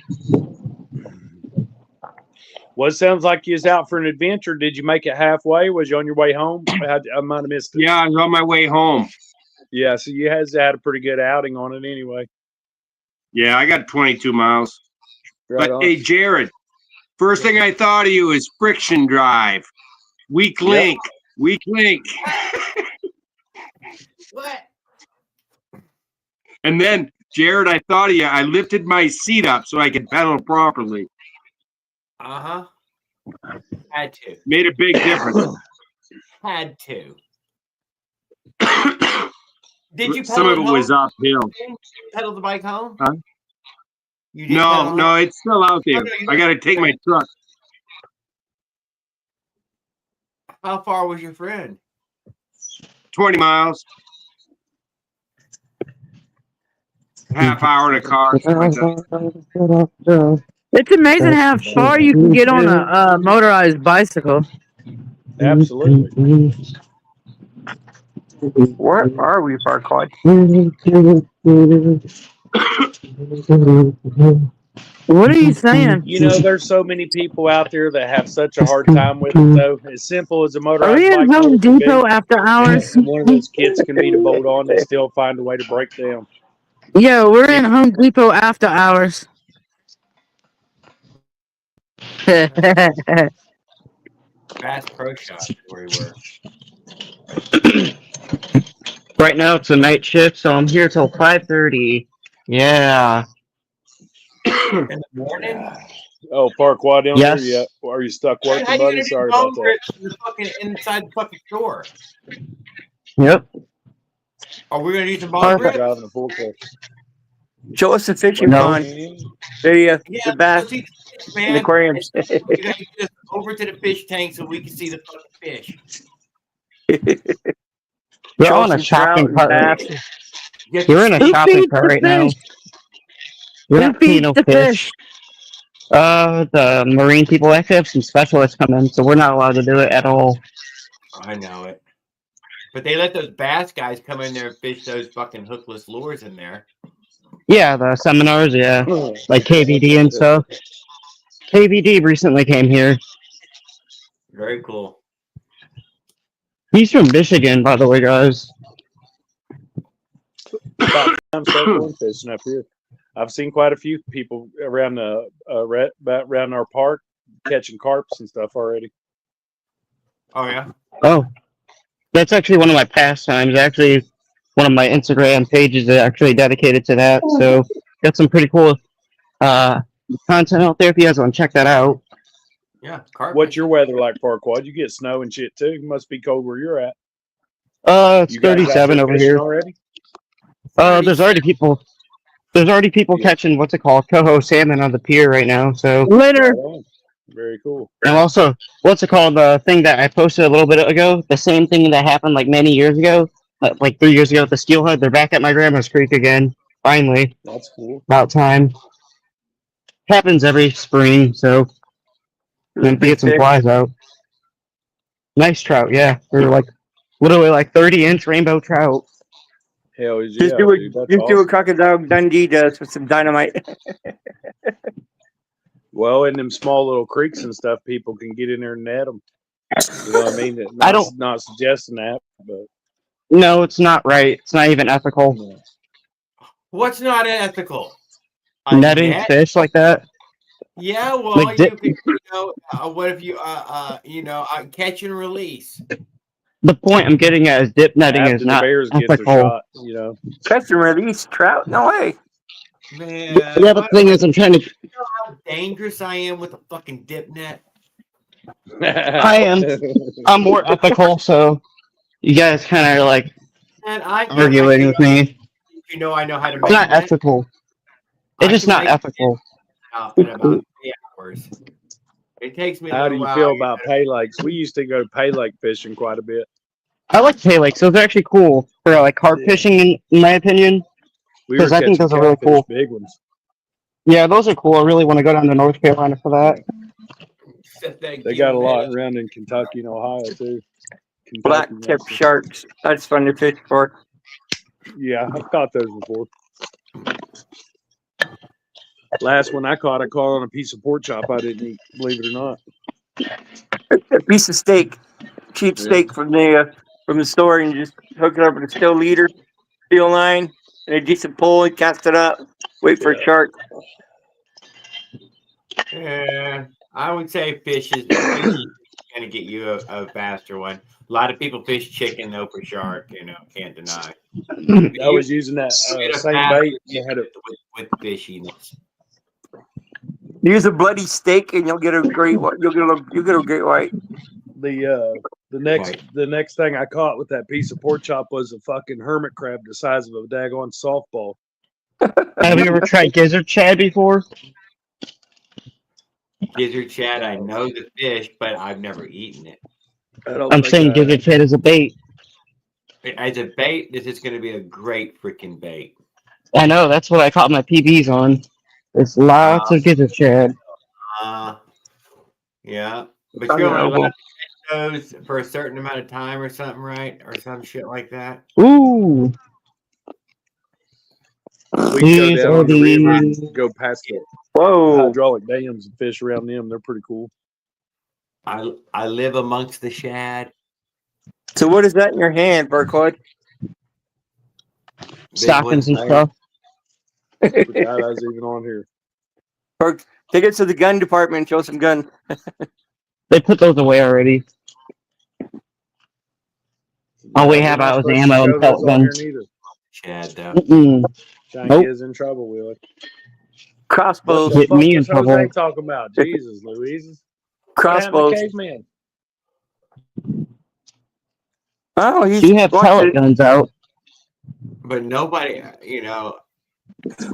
Speaker 16: Well, it sounds like you was out for an adventure. Did you make it halfway? Was you on your way home? I might have missed it.
Speaker 15: Yeah, I was on my way home.
Speaker 16: Yeah, so you had a pretty good outing on it anyway.
Speaker 15: Yeah, I got 22 miles.
Speaker 16: Right
Speaker 15: but
Speaker 16: on.
Speaker 15: hey, Jared, first thing I thought of you is friction drive. Weak link. Weak link.
Speaker 1: What?
Speaker 15: And then, Jared, I thought of you. I lifted my seat up so I could pedal properly.
Speaker 1: Uh-huh. Had to.
Speaker 15: Made a big difference.
Speaker 1: Had to. Did you pedal
Speaker 15: Some of it was uphill.
Speaker 1: Did you pedal the bike home?
Speaker 15: Huh?
Speaker 1: You did
Speaker 15: No, it's still out there.
Speaker 1: no,
Speaker 15: I got to take my truck.
Speaker 1: How far was your friend?
Speaker 15: 20 miles. Half hour in a car.
Speaker 9: It's amazing how far you can get on a motorized bicycle.
Speaker 16: Absolutely.
Speaker 4: Where are we, Farquaad?
Speaker 9: What are you saying?
Speaker 16: You know, there's so many people out there that have such a hard time with it, though. As simple as a motorized
Speaker 9: Are we in
Speaker 16: bike
Speaker 9: Home
Speaker 16: can be,
Speaker 9: Depot after hours?
Speaker 16: and one of those kits can be to bolt on and still find a way to break down.
Speaker 9: Yo, we're in Home Depot after hours.
Speaker 11: Bass Pro Shop is where we were.
Speaker 9: Right now it's a night shift, so I'm here till 5:30. Yeah.
Speaker 11: In the morning?
Speaker 16: Oh, Farquad down
Speaker 9: Yes.
Speaker 16: there? Yeah. Are you stuck
Speaker 11: Man,
Speaker 16: working,
Speaker 11: how you
Speaker 16: buddy?
Speaker 11: gonna do
Speaker 16: Sorry
Speaker 11: bone
Speaker 16: about that.
Speaker 11: grips in the fucking inside the fucking store?
Speaker 9: Yep.
Speaker 11: Are we gonna do some bone
Speaker 16: You're
Speaker 11: grips?
Speaker 16: driving a forklift.
Speaker 4: Show us the fishing
Speaker 9: No.
Speaker 4: pond. The
Speaker 11: Yeah,
Speaker 4: bass
Speaker 11: let's see the fish,
Speaker 4: and
Speaker 11: man.
Speaker 4: aquariums.
Speaker 11: You gotta get us over to the fish tank so we can see the fucking fish.
Speaker 9: We're
Speaker 4: Show
Speaker 9: on a
Speaker 4: some trout
Speaker 9: shopping
Speaker 4: and
Speaker 9: cart.
Speaker 4: bass.
Speaker 9: We're in a Who shopping feeds cart the right now. fish? We're
Speaker 4: Who
Speaker 9: not seeing
Speaker 4: feeds
Speaker 9: no
Speaker 4: the
Speaker 9: fish. The marine people actually have some specialists come in, so we're not allowed to do it at all.
Speaker 11: I know it. But they let those bass guys come in there and fish those fucking hookless lures in there.
Speaker 9: Yeah, the seminars, yeah. Like KVD and stuff. KVD recently came here.
Speaker 11: Very cool.
Speaker 9: He's from Michigan, by the way, guys.
Speaker 16: About time to start going fishing up here. I've seen quite a few people around the around our park catching carps and stuff already.
Speaker 11: Oh yeah.
Speaker 9: Oh, that's actually one of my pastimes. Actually, one of my Instagram pages is actually dedicated to that. So got some pretty cool content out there if you guys want to check that out.
Speaker 11: Yeah. Carp
Speaker 16: What's your weather like, Farquad? You get snow and shit too. It must be cold where you're at.
Speaker 9: It's
Speaker 16: You guys out
Speaker 9: 37
Speaker 16: there
Speaker 9: over
Speaker 16: fishing
Speaker 9: here.
Speaker 16: already?
Speaker 9: There's already people. There's already people catching what's it called, coho salmon on the pier right now. So
Speaker 4: Later.
Speaker 16: Very cool.
Speaker 9: and also, what's it called? The thing that I posted a little bit ago, the same thing that happened like many years ago, like 3 years ago at the Steelhead. They're back at my grandma's creek again. Finally,
Speaker 16: That's cool.
Speaker 9: about time. Happens every spring, so then get some flies out. Nice trout, yeah. They're like literally like 30-inch rainbow trout.
Speaker 16: Hell yeah,
Speaker 4: Just do
Speaker 16: dude. That's
Speaker 4: do
Speaker 16: awesome.
Speaker 4: what Crocodile Dundee does with some dynamite.
Speaker 16: Well, in them small little creeks and stuff, people can get in there and net them. You know what I mean? Not suggesting that, but
Speaker 9: No, it's not right. It's not even ethical.
Speaker 11: What's not ethical?
Speaker 9: Netting fish like that.
Speaker 11: Yeah, well,
Speaker 9: Like
Speaker 11: you could, what if you, catch and release?
Speaker 9: The point I'm getting at is dip netting
Speaker 16: after
Speaker 9: is
Speaker 16: the
Speaker 9: not
Speaker 16: bears get their
Speaker 9: ethical.
Speaker 16: shot, you know.
Speaker 4: Catch and release trout? No way.
Speaker 11: Man,
Speaker 9: Yeah, the thing is, I'm trying to.
Speaker 11: You know how dangerous I am with a fucking dip net?
Speaker 9: I am. I'm more ethical, so you guys kind of like
Speaker 11: And
Speaker 9: arguing with me.
Speaker 11: You know, I know how to
Speaker 9: It's
Speaker 11: make
Speaker 9: not
Speaker 11: net.
Speaker 9: ethical. It's just not ethical.
Speaker 11: Out in about 3 hours. It takes me a
Speaker 16: How do
Speaker 11: little
Speaker 16: you
Speaker 11: while.
Speaker 16: feel about pay lakes? We used to go pay lake fishing quite a bit.
Speaker 9: I like pay lakes. Those are actually cool for like carp fishing, in my opinion.
Speaker 16: We were
Speaker 9: Because I think
Speaker 16: catching
Speaker 9: those are really
Speaker 16: catfish,
Speaker 9: cool.
Speaker 16: big ones.
Speaker 9: Yeah, those are cool. I really want to go down to North Carolina for that.
Speaker 16: They got a lot around in Kentucky and Ohio too.
Speaker 4: Black tip sharks. That's fun to fish for.
Speaker 16: Yeah, I've caught those before. Last one I caught on a piece of pork chop I didn't eat, believe it or not.
Speaker 4: A piece of steak, cheap steak from the store, and just hook it up with a steel leader, steel line, and a decent pole, and cast it up. Wait for a shark.
Speaker 11: Yeah, I would say fish is going to get you a faster one. A lot of people fish chicken though for shark. You know, can't deny.
Speaker 16: I was using that same bait.
Speaker 11: With fishiness.
Speaker 4: Use a bloody steak, and you'll get a great. You'll get a great white.
Speaker 16: The next thing I caught with that piece of pork chop was a fucking hermit crab the size of a daggone softball.
Speaker 9: Have you ever tried gizzard shad before?
Speaker 11: Gizzard shad, I know the fish, but I've never eaten it.
Speaker 9: I'm saying gizzard shad is a bait.
Speaker 11: As a bait, this is going to be a great freaking bait.
Speaker 9: I know, that's what I caught my PBs on. There's lots of gizzard shad.
Speaker 11: Yeah. But you're only allowed to catch those for a certain amount of time or something, right? Or some shit like that.
Speaker 9: Ooh.
Speaker 16: We can go down on the river and go past the hydraulic dams and fish around them. They're pretty cool.
Speaker 11: I live amongst the shad.
Speaker 4: So what is that in your hand, Burkwood?
Speaker 9: Stockings and stuff.
Speaker 16: I forgot I was even on here.
Speaker 4: Take it to the gun department and show some gun.
Speaker 9: They put those away already. All we have out is ammo and pellet guns.
Speaker 11: Chad, though.
Speaker 16: Trying
Speaker 9: Nope.
Speaker 16: get us in trouble, Wheeler.
Speaker 4: Crossbows.
Speaker 16: What the
Speaker 9: Get
Speaker 16: fuck
Speaker 9: me in
Speaker 16: was Jose
Speaker 9: trouble.
Speaker 16: talking about? Jesus, Louise. What happened to
Speaker 4: Crossbows.
Speaker 16: Caveman?
Speaker 4: Oh, he's
Speaker 9: You have pellet guns out.
Speaker 11: But nobody, you know.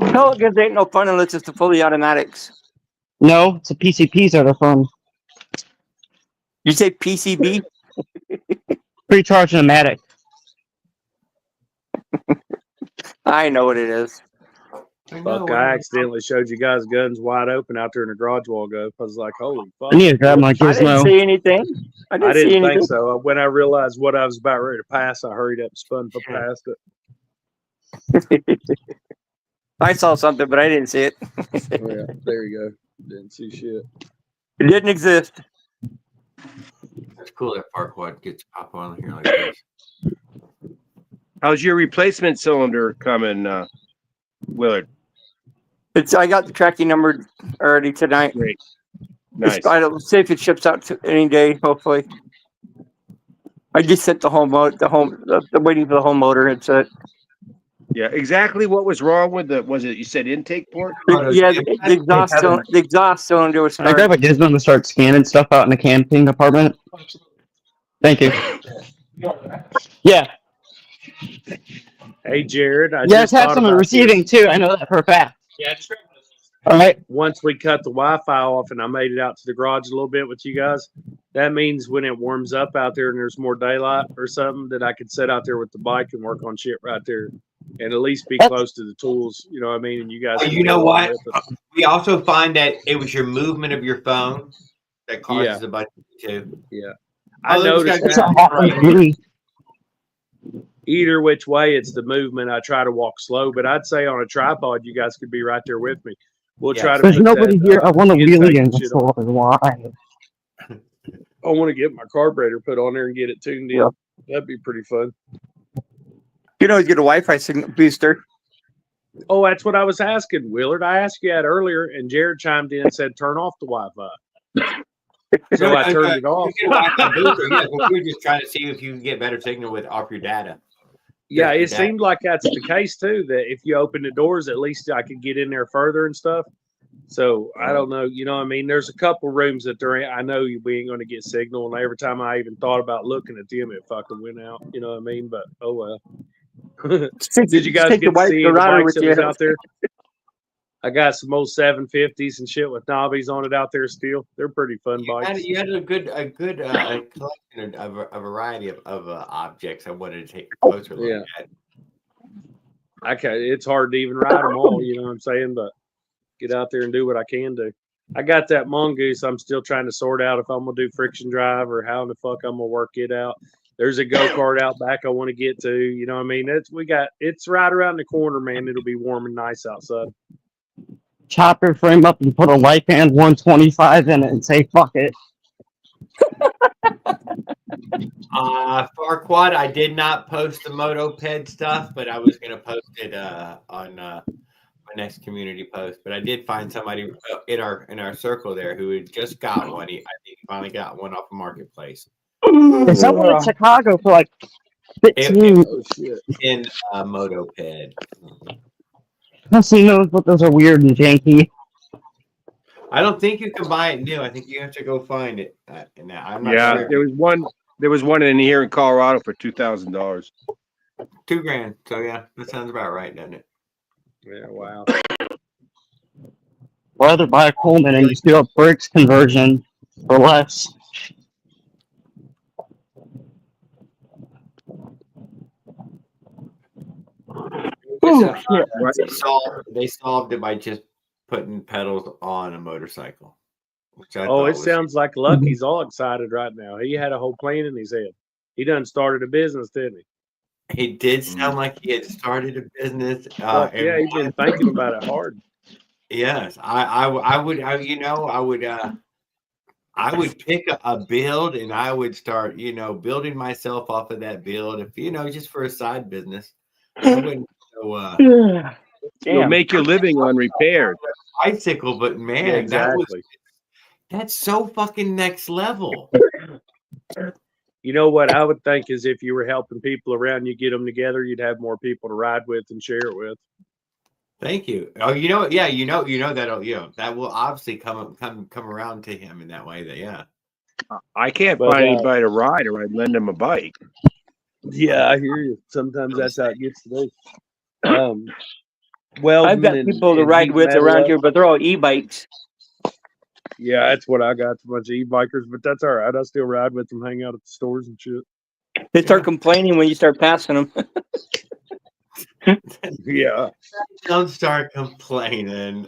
Speaker 4: pellet guns ain't no fun unless it's the fully automatics.
Speaker 9: No, it's the PCPs that are fun.
Speaker 4: You say PCB?
Speaker 9: Pre-charged automatic.
Speaker 4: I know what it is.
Speaker 16: Fuck, I accidentally showed you guys guns wide open out there in the garage while ago. I was like, holy fuck.
Speaker 9: I need to grab my
Speaker 4: I didn't
Speaker 9: gizmo.
Speaker 4: see anything. I didn't see
Speaker 16: think
Speaker 4: anything.
Speaker 16: so. When I realized what I was about ready to pass, I hurried up and spun past it.
Speaker 4: I saw something, but I didn't see it.
Speaker 16: Yeah, there you go. Didn't see shit.
Speaker 4: It didn't exist.
Speaker 11: It's cool that Farquaad gets pop on here like this.
Speaker 15: How's your replacement cylinder coming, Willard?
Speaker 4: I got the tracking number already tonight.
Speaker 15: Great. Nice.
Speaker 4: I don't see if it ships out any day. Hopefully, I just sent the waiting for the home motor. It's
Speaker 15: Yeah, exactly what was wrong with was it you said intake port?
Speaker 4: the exhaust cylinder was
Speaker 9: Can I grab a gizmo and start scanning stuff out in the camping department? Thank you. Yeah.
Speaker 16: Hey, Jared.
Speaker 9: You guys have someone receiving too. I know that for a fact.
Speaker 16: Yeah,
Speaker 9: all right.
Speaker 16: Once we cut the Wi-Fi off and I made it out to the garage a little bit with you guys, that means when it warms up out there and there's more daylight or something, that I could sit out there with the bike and work on shit right there, and at least be close to the tools. You know what I mean? And you guys.
Speaker 11: You know what? We also find that it was your movement of your phone that causes a bunch of too.
Speaker 16: Yeah, I noticed
Speaker 9: that.
Speaker 16: Either which way, it's the movement. I try to walk slow, but I'd say on a tripod, you guys could be right there with me. We'll try to.
Speaker 9: There's nobody here. I want to wheelie in this store. Why?
Speaker 16: I want to get my carburetor put on there and get it tuned in. Yep. That'd be pretty fun.
Speaker 4: You know, get a Wi-Fi signal booster.
Speaker 16: Oh, that's what I was asking, Willard. I asked you that earlier, and Jared chimed in and said, "Turn off the Wi-Fi." So I turned it off.
Speaker 11: We were just trying to see if you can get better signal off your data.
Speaker 16: Yeah, it seemed like that's the case too. That if you open the doors, at least I could get in there further and stuff. So I don't know. You know what I mean? There's a couple rooms that there ain't. I know we ain't going to get signal, and every time I even thought about looking at them, it fucking went out. You know what I mean? But oh well. Did you guys get to see the bikes that was out there? I got some old 750s and shit with knobbies on it out there still. They're pretty fun bikes.
Speaker 11: You had a good collection of a variety of objects I wanted to take a closer look at.
Speaker 16: It's hard to even ride them all, you know what I'm saying? But get out there and do what I can do. I got that mongoose. I'm still trying to sort out if I'm going to do friction drive or how the fuck I'm going to work it out. There's a go-kart out back I want to get to. You know what I mean? It's right around the corner, man. It'll be warm and nice outside.
Speaker 9: Chop your frame up and put a light band 125 in it and say fuck it.
Speaker 11: Farquaad, I did not post the motoped stuff, but I was going to post it on my next community post. But I did find somebody in our circle there who had just got one. I think he finally got one off the marketplace.
Speaker 9: There's someone in Chicago for like 15.
Speaker 11: In a motoped.
Speaker 9: He knows, but those are weird and janky.
Speaker 11: I don't think you can buy it new. I think you have to go find it. I'm not sure.
Speaker 15: There was one in here in Colorado for $2,000.
Speaker 11: $2,000. So yeah, that sounds about right, doesn't it?
Speaker 16: Yeah. Wow.
Speaker 9: Or rather buy a Coleman and just do a bricks conversion for less.
Speaker 11: They solved it by just putting pedals on a motorcycle.
Speaker 16: It sounds like Lucky's all excited right now. He had a whole plan in his head. He done started a business, didn't he?
Speaker 11: He did sound like he had started a business.
Speaker 16: Yeah, he's been thinking about it hard.
Speaker 11: Yes, I would pick a build and I would start, building myself off of that build. If just for a side business, I wouldn't go
Speaker 15: You'll make your living on repairs.
Speaker 1: Bicycle, but man,
Speaker 16: Yeah, exactly.
Speaker 1: that's so fucking next level.
Speaker 16: You know what I would think is if you were helping people around, you get them together, you'd have more people to ride with and share it with.
Speaker 1: Thank you. Oh, you know, yeah, you know that'll, that will obviously come around to him in that way. That yeah.
Speaker 15: I can't find anybody to ride, or I'd lend him a bike.
Speaker 16: Yeah, I hear you. Sometimes that's how it gets to be. Well,
Speaker 4: I've got people to ride with around here, but they're all e-bikes.
Speaker 16: Yeah, that's what I got. A bunch of e-bikers, but that's all right. I still ride with them, hang out at the stores and shit.
Speaker 4: They start complaining when you start passing them.
Speaker 16: Yeah.
Speaker 1: Don't start complaining.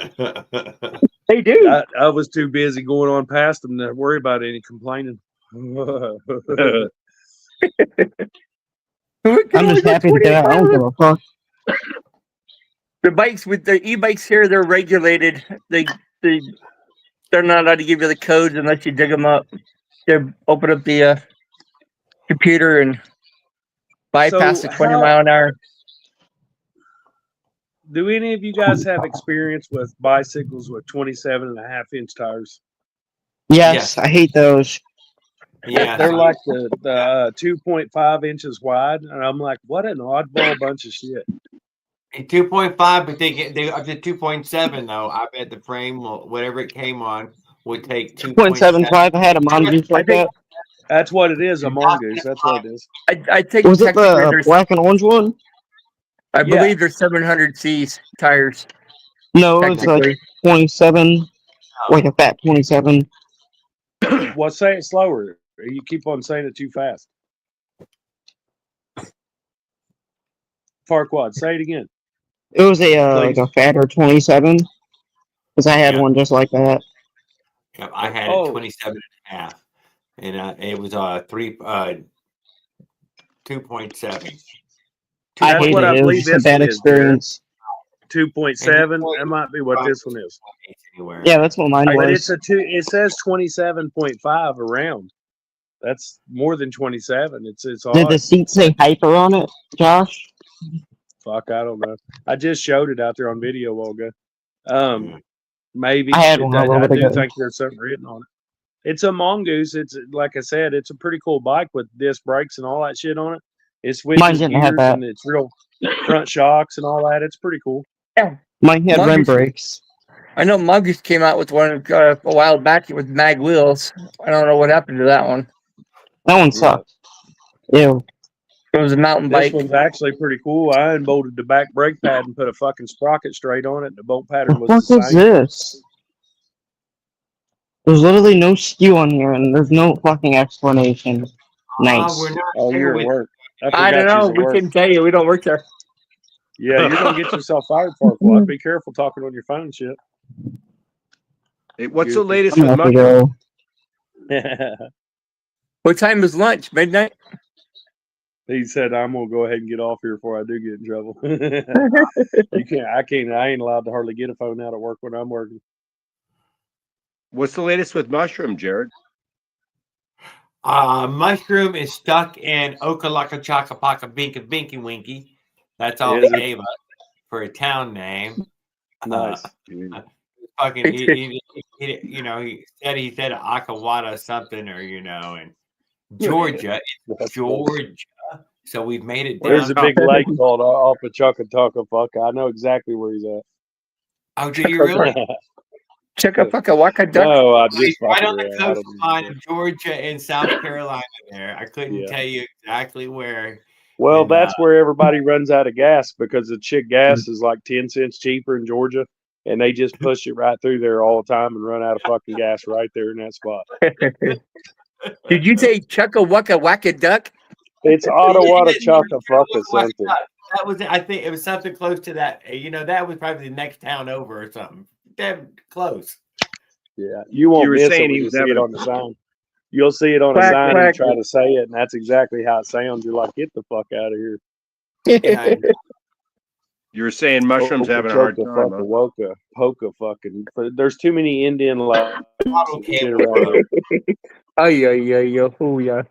Speaker 4: They do.
Speaker 16: I was too busy going on past them to worry about any complaining.
Speaker 9: I'm just happy to get out. I don't give a fuck.
Speaker 4: The bikes with the e-bikes here, they're regulated. They're not allowed to give you the codes unless you dig them up. They open up the computer and bypass the 20 mile an hour.
Speaker 16: Do any of you guys have experience with bicycles with 27.5-inch tires?
Speaker 9: Yes, I hate those.
Speaker 1: Yeah,
Speaker 16: they're like the 2.5 inches wide, and I'm like, what an oddball bunch of shit.
Speaker 1: 2.5, but they up to 2.7 though. I bet the frame will, whatever it came on, would take
Speaker 9: 2.75. I had a mongoose like that.
Speaker 16: That's what it is, a mongoose. That's what it is.
Speaker 4: I think
Speaker 9: was it the black and orange one?
Speaker 4: I believe they're 700C tires.
Speaker 9: No, it's like 27, like a fat 27.
Speaker 16: Well, say it slower. You keep on saying it too fast. Farquad, say it again.
Speaker 9: It was like a fatter 27, because I had one just like that.
Speaker 1: Yep, I had it 27.5, and it was 2.7.
Speaker 9: I hated it. It was just a bad experience.
Speaker 16: 2.7. That might be what this one is.
Speaker 9: Yeah, that's what mine was.
Speaker 16: But it's it says 27.5 around. That's more than 27. It's odd.
Speaker 9: Did the seat say hyper on it, Josh?
Speaker 16: Fuck, I don't know. I just showed it out there on video, Olga. Maybe
Speaker 9: I had one.
Speaker 16: I do think there's something written on it. It's a mongoose. It's like I said, it's a pretty cool bike with disc brakes and all that shit on it. It switches
Speaker 9: Mine didn't have
Speaker 16: gears
Speaker 9: that.
Speaker 16: and it's real front shocks and all that. It's pretty cool.
Speaker 4: Yeah,
Speaker 9: mine had rim brakes.
Speaker 4: I know Mongoose came out with one a while back with mag wheels. I don't know what happened to that one.
Speaker 9: That one sucked. Ew.
Speaker 4: It was a mountain bike.
Speaker 16: This one's actually pretty cool. I unbolted the back brake pad and put a fucking sprocket straight on it. And the bolt pattern was
Speaker 9: What
Speaker 16: the
Speaker 9: is
Speaker 16: same.
Speaker 9: this? There's literally no skew on here, and there's no fucking explanation. Nice.
Speaker 16: You're at work.
Speaker 4: I don't know. We couldn't tell you. We don't work there.
Speaker 16: Yeah, you're gonna get yourself fired, Farquad. Be careful talking on your phone and shit.
Speaker 15: Hey, what's the latest with Mushroom?
Speaker 4: What time is lunch? Midnight?
Speaker 16: He said, I'm gonna go ahead and get off here before I do get in trouble. You can't. I ain't allowed to hardly get a phone out of work when I'm working.
Speaker 15: What's the latest with Mushroom, Jared?
Speaker 1: Mushroom is stuck in Okalaka Chaka Paka Binka Binky Winky. That's all he gave us for a town name.
Speaker 16: Nice.
Speaker 1: Fucking, he said Akawada something, or and Georgia. It's Georgia. So we've made it down.
Speaker 16: There's a big lake called off of Chuckatucka. Fuck, I know exactly where he's at.
Speaker 1: Oh, do you really?
Speaker 4: Chuckatucka Duck.
Speaker 16: No, I just
Speaker 1: right on the coastline of Georgia and South Carolina. There, I couldn't tell you exactly where.
Speaker 16: Well, that's where everybody runs out of gas because the chick gas is like 10 cents cheaper in Georgia, and they just push it right through there all the time and run out of fucking gas right there in that spot.
Speaker 4: Did you say Chuckawaka Duck?
Speaker 16: It's Ottawa Chuckawaka something.
Speaker 1: That was, I think it was something close to that. That was probably the next town over or something. Damn close.
Speaker 16: Yeah, you won't miss it when you see it on the sign. You'll see it on a sign and try to say it, and that's exactly how it sounds. You're like, get the fuck out of here.
Speaker 15: You were saying Mushrooms having a hard time.
Speaker 16: Poka fucking. There's too many Indian around.
Speaker 1: Oh
Speaker 4: yeah.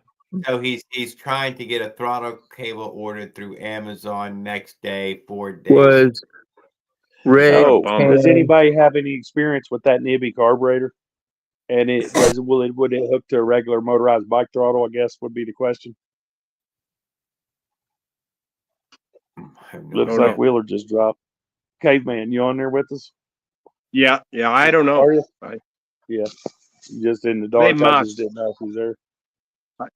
Speaker 1: So he's trying to get a throttle cable ordered through Amazon next day, 4 days.
Speaker 4: Red.
Speaker 16: Does anybody have any experience with that Nibby carburetor? And would it hook to a regular motorized bike throttle? I guess would be the question. Looks like Wheeler just dropped. Caveman, you on there with us?
Speaker 15: Yeah, I don't know.
Speaker 16: Are you? Yeah, just in the dark. I just didn't know if he's there.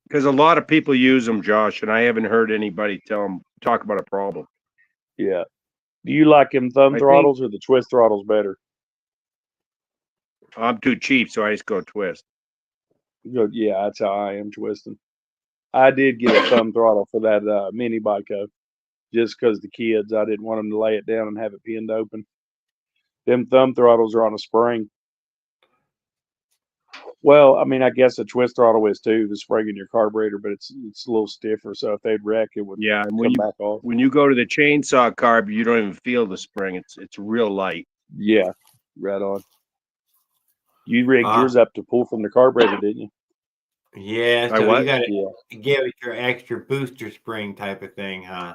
Speaker 15: Because a lot of people use them, Josh, and I haven't heard anybody talk about a problem.
Speaker 16: Yeah. Do you like them thumb throttles or the twist throttles better?
Speaker 15: I'm too cheap, so I just go twist.
Speaker 16: Yeah, that's how I am twisting. I did get a thumb throttle for that mini bike just because the kids, I didn't want them to lay it down and have it pinned open. Them thumb throttles are on a spring. Well, I mean, I guess a twist throttle is too, the spring in your carburetor, but it's a little stiffer. So if they'd wreck, it would come back off.
Speaker 15: When you go to the chainsaw carb, you don't even feel the spring. It's real light.
Speaker 16: Yeah, right on. You rigged yours up to pull from the carburetor, didn't you?
Speaker 11: Yeah, so you got to give it your extra booster spring type of thing, huh?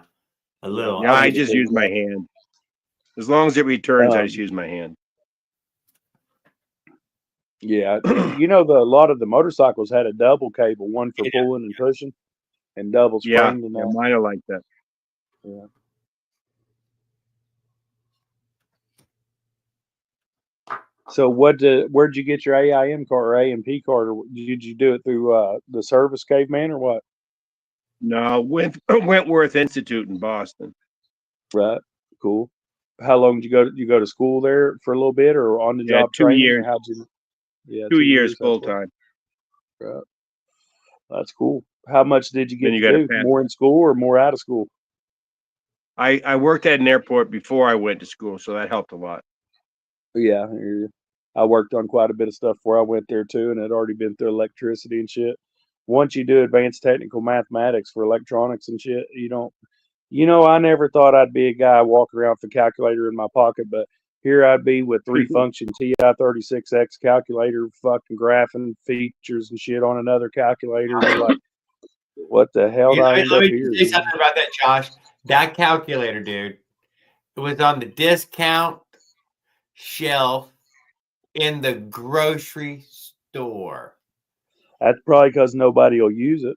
Speaker 11: A little.
Speaker 15: Yeah, I just use my hand. As long as it returns, I just use my hand.
Speaker 16: Yeah, you know, a lot of the motorcycles had a double cable, one for pulling and pushing, and double spring.
Speaker 15: Yeah, mine are like that.
Speaker 16: Yeah. So where'd you get your AIM card or AMP card, or did you do it through the service, Caveman, or what?
Speaker 15: No, Wentworth Institute in Boston.
Speaker 16: Right. Cool. How long did you go? You go to school there for a little bit, or on the job
Speaker 15: 2
Speaker 16: training?
Speaker 15: years.
Speaker 16: How'd you? Yeah,
Speaker 15: 2 years full time.
Speaker 16: Right. That's cool. How much did you get
Speaker 15: you
Speaker 16: to do? More in school or more out of school?
Speaker 15: I worked at an airport before I went to school, so that helped a lot.
Speaker 16: Yeah, I worked on quite a bit of stuff before I went there too, and had already been through electricity and shit. Once you do advanced technical mathematics for electronics and shit, you don't. You know, I never thought I'd be a guy walking around with a calculator in my pocket, but here I'd be with 3-function TI-36X calculator, fucking graphing features and shit on another calculator. And like, what the hell did I end up here?
Speaker 11: Let me say something about that, Josh. That calculator, dude, it was on the discount shelf in the grocery store.
Speaker 16: That's probably because nobody will use it.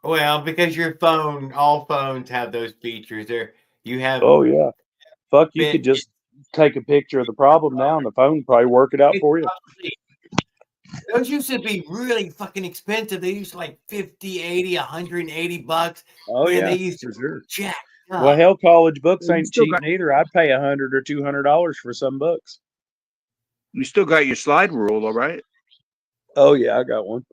Speaker 11: Well, because your phone, all phones have those features. You have.
Speaker 16: Oh yeah, fuck! You could just take a picture of the problem now, and the phone probably work it out for you.
Speaker 11: Those used to be really fucking expensive. They used to like 50, 80, 180 bucks.
Speaker 16: Oh
Speaker 11: man,
Speaker 16: yeah,
Speaker 11: they used
Speaker 16: for
Speaker 11: to
Speaker 16: sure.
Speaker 11: jack
Speaker 16: Well,
Speaker 11: up.
Speaker 16: hell, college books ain't cheap neither. I'd pay $100 or $200 for some books.
Speaker 15: You still got your slide rule, all right?
Speaker 16: Oh yeah, I got one.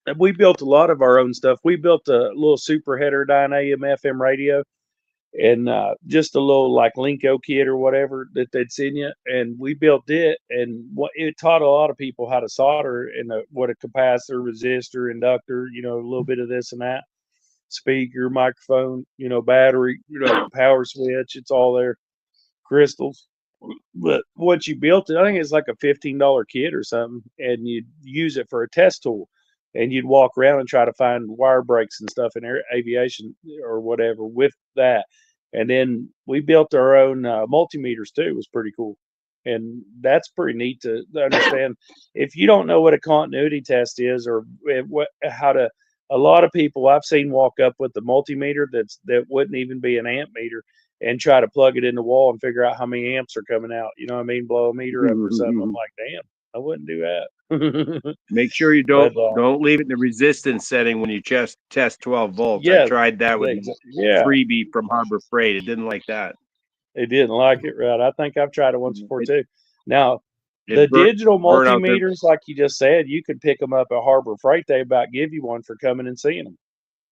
Speaker 16: And we built a lot of our own stuff. We built a little super heterodyne AM FM radio, and just a little like Linko kit or whatever that they'd send you. And we built it, and it taught a lot of people how to solder and what a capacitor, resistor, inductor, you know, a little bit of this and that, speaker, microphone, you know, battery, you know, power switch. It's all there, crystals. But once you built it, I think it's like a $15 kit or something, and you'd use it for a test tool, and you'd walk around and try to find wire breaks and stuff in aviation or whatever with that. And then we built our own multimeters too. It was pretty cool, and that's pretty neat to understand. If you don't know what a continuity test is or how to, a lot of people I've seen walk up with the multimeter that wouldn't even be an amp meter, and try to plug it in the wall and figure out how many amps are coming out. You know what I mean? Blow a meter up or something. I'm like, damn, I wouldn't do that.
Speaker 15: Make sure you don't leave it in the resistance setting when you test 12 volts.
Speaker 16: Yeah,
Speaker 15: I tried that with freebie from Harbor Freight. It didn't like that.
Speaker 16: It didn't like it, right? I think I've tried it once before too. Now, the digital multimeters, like you just said, you could pick them up at Harbor Freight. They about give you one for coming and seeing them.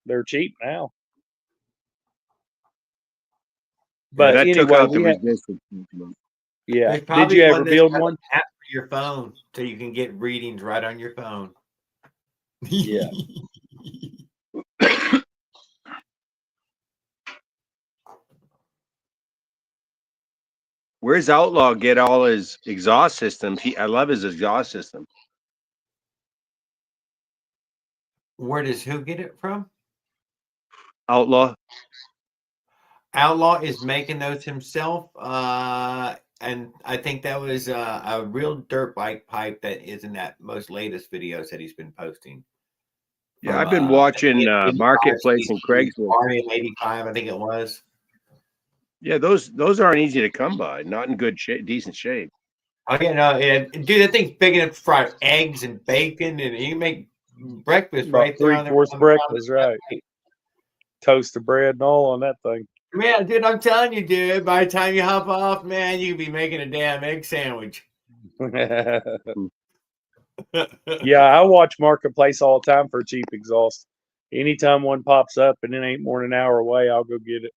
Speaker 16: They're cheap now. But
Speaker 15: that
Speaker 16: anyway,
Speaker 15: took out the resistance.
Speaker 16: Yeah. Did you ever build one?
Speaker 11: App for your phone so you can get readings right on your phone.
Speaker 16: Yeah.
Speaker 15: Where's Outlaw get all his exhaust systems? I love his exhaust system.
Speaker 11: Where does who get it from?
Speaker 15: Outlaw.
Speaker 11: Outlaw is making those himself. And I think that was a real dirt bike pipe that is in that most latest videos that he's been posting.
Speaker 15: Yeah, I've been watching Marketplace and Craigslist.
Speaker 11: RM85, I think it was.
Speaker 15: Yeah, those aren't easy to come by. Not in good shape, decent shape.
Speaker 11: Oh yeah, no, dude, that thing's big enough to fry eggs and bacon, and you can make breakfast
Speaker 16: About
Speaker 11: right there on there.
Speaker 16: 3/4 breakfast, right? Toasted bread and all on that thing.
Speaker 11: Man, dude, I'm telling you, dude. By the time you hop off, man, you can be making a damn egg sandwich.
Speaker 16: Yeah, I watch Marketplace all the time for cheap exhaust. Anytime one pops up and it ain't more than an hour away, I'll go get it.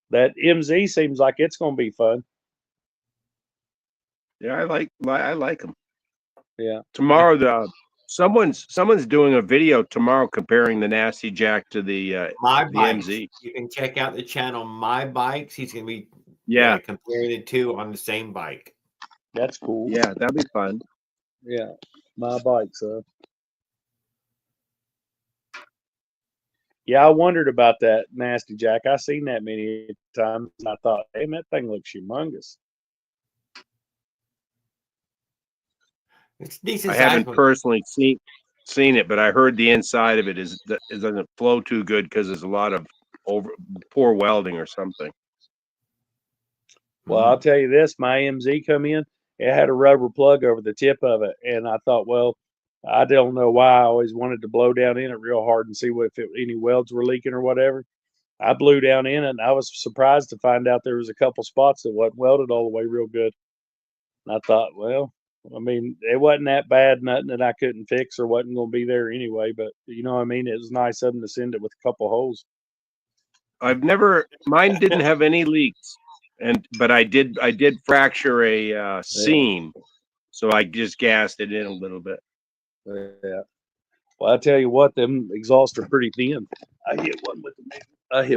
Speaker 16: That MZ seems like it's going to be fun.
Speaker 15: Yeah, I like them.
Speaker 16: Yeah.
Speaker 15: Tomorrow, someone's doing a video tomorrow comparing the Nasty Jack to the
Speaker 11: MZ.
Speaker 15: MZ.
Speaker 11: You can check out the channel My Bikes. He's going to be comparing the two on the same bike.
Speaker 16: That's cool.
Speaker 15: Yeah, that'd be fun.
Speaker 16: Yeah, My Bikes. Yeah, I wondered about that Nasty Jack. I seen that many times, and I thought, "Damn, that thing looks humongous."
Speaker 11: It's decent.
Speaker 15: I haven't personally seen it, but I heard the inside of it it doesn't flow too good because there's a lot of poor welding or something.
Speaker 16: Well, I'll tell you this: my MZ come in, it had a rubber plug over the tip of it, and I thought, well, I don't know why I always wanted to blow down in it real hard and see if any welds were leaking or whatever. I blew down in it, and I was surprised to find out there was a couple spots that wasn't welded all the way real good. And I thought, well, I mean, it wasn't that bad, nothing that I couldn't fix or wasn't going to be there anyway. But you know what I mean? It was nice of them to send it with a couple holes.
Speaker 15: Mine didn't have any leaks, but I did fracture a seam, so I just gassed it in a little bit.
Speaker 16: Yeah. Well, I tell you what, them exhausts are pretty thin. I hit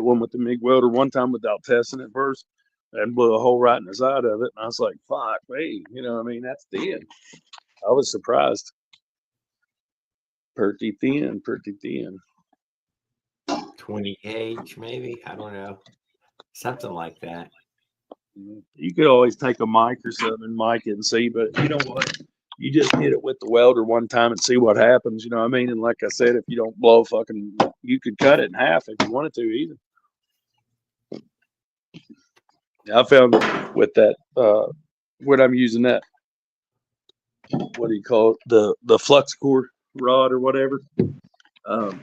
Speaker 16: one with the MIG welder one time without testing it first, and blew a hole right in the side of it. And I was like, "Fuck me," you know what I mean? That's thin. I was surprised. Pretty thin, pretty thin.
Speaker 11: 20 gauge, maybe. I don't know. Something like that.
Speaker 16: You could always take a mic or something and mic it and see, but you know what? You just hit it with the welder one time and see what happens. You know what I mean? And like I said, if you don't blow you could cut it in half if you wanted to either. I found with that, when I'm using that, what do you call it? The flux core rod or whatever.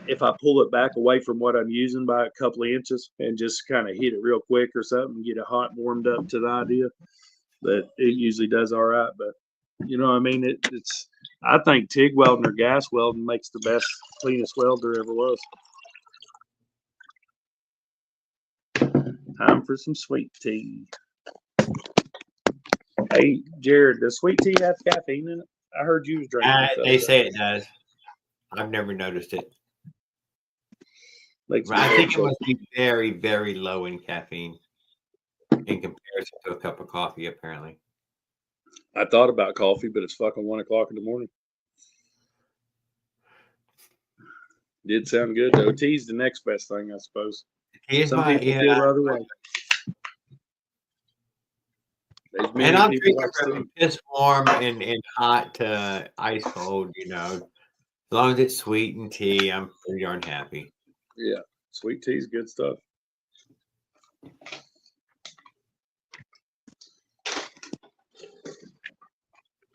Speaker 16: If I pull it back away from what I'm using by a couple of inches and just kind of hit it real quick or something, get it hot and warmed up to the idea, that it usually does all right. But you know what I mean? It's I think TIG welding or gas welding makes the best, cleanest weld there ever was. Time for some sweet tea. Hey, Jared, does sweet tea have caffeine in it? I heard you was drinking it.
Speaker 11: They say it does. I've never noticed it. I think it must be very, very low in caffeine in comparison to a cup of coffee, apparently.
Speaker 16: I thought about coffee, but it's fucking 1 o'clock in the morning. Did sound good though. Tea's the next best thing, I suppose. Some people feel the other way.
Speaker 11: And I'm drinking from piss warm and hot to ice cold, you know. As long as it's sweetened tea, I'm pretty darn happy.
Speaker 16: Yeah, sweet tea is good stuff.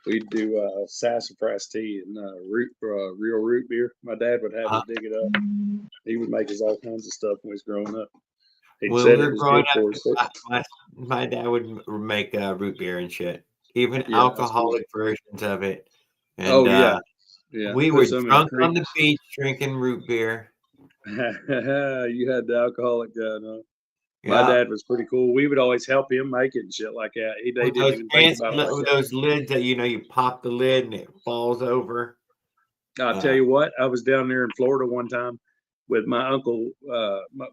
Speaker 16: We do sassafras tea and real root beer. My dad would have to dig it up. He would make us all kinds of stuff when he was growing up. He said it was good for us.
Speaker 11: My dad would make root beer and shit, even alcoholic versions of it. And, we were drunk on the beach drinking root beer.
Speaker 16: You had the alcoholic guy, huh? My dad was pretty cool. We would always help him make it and shit like that. They didn't even think about it.
Speaker 11: With those lids that, you know, you pop the lid and it falls over.
Speaker 16: I'll tell you what, I was down there in Florida one time with my uncle.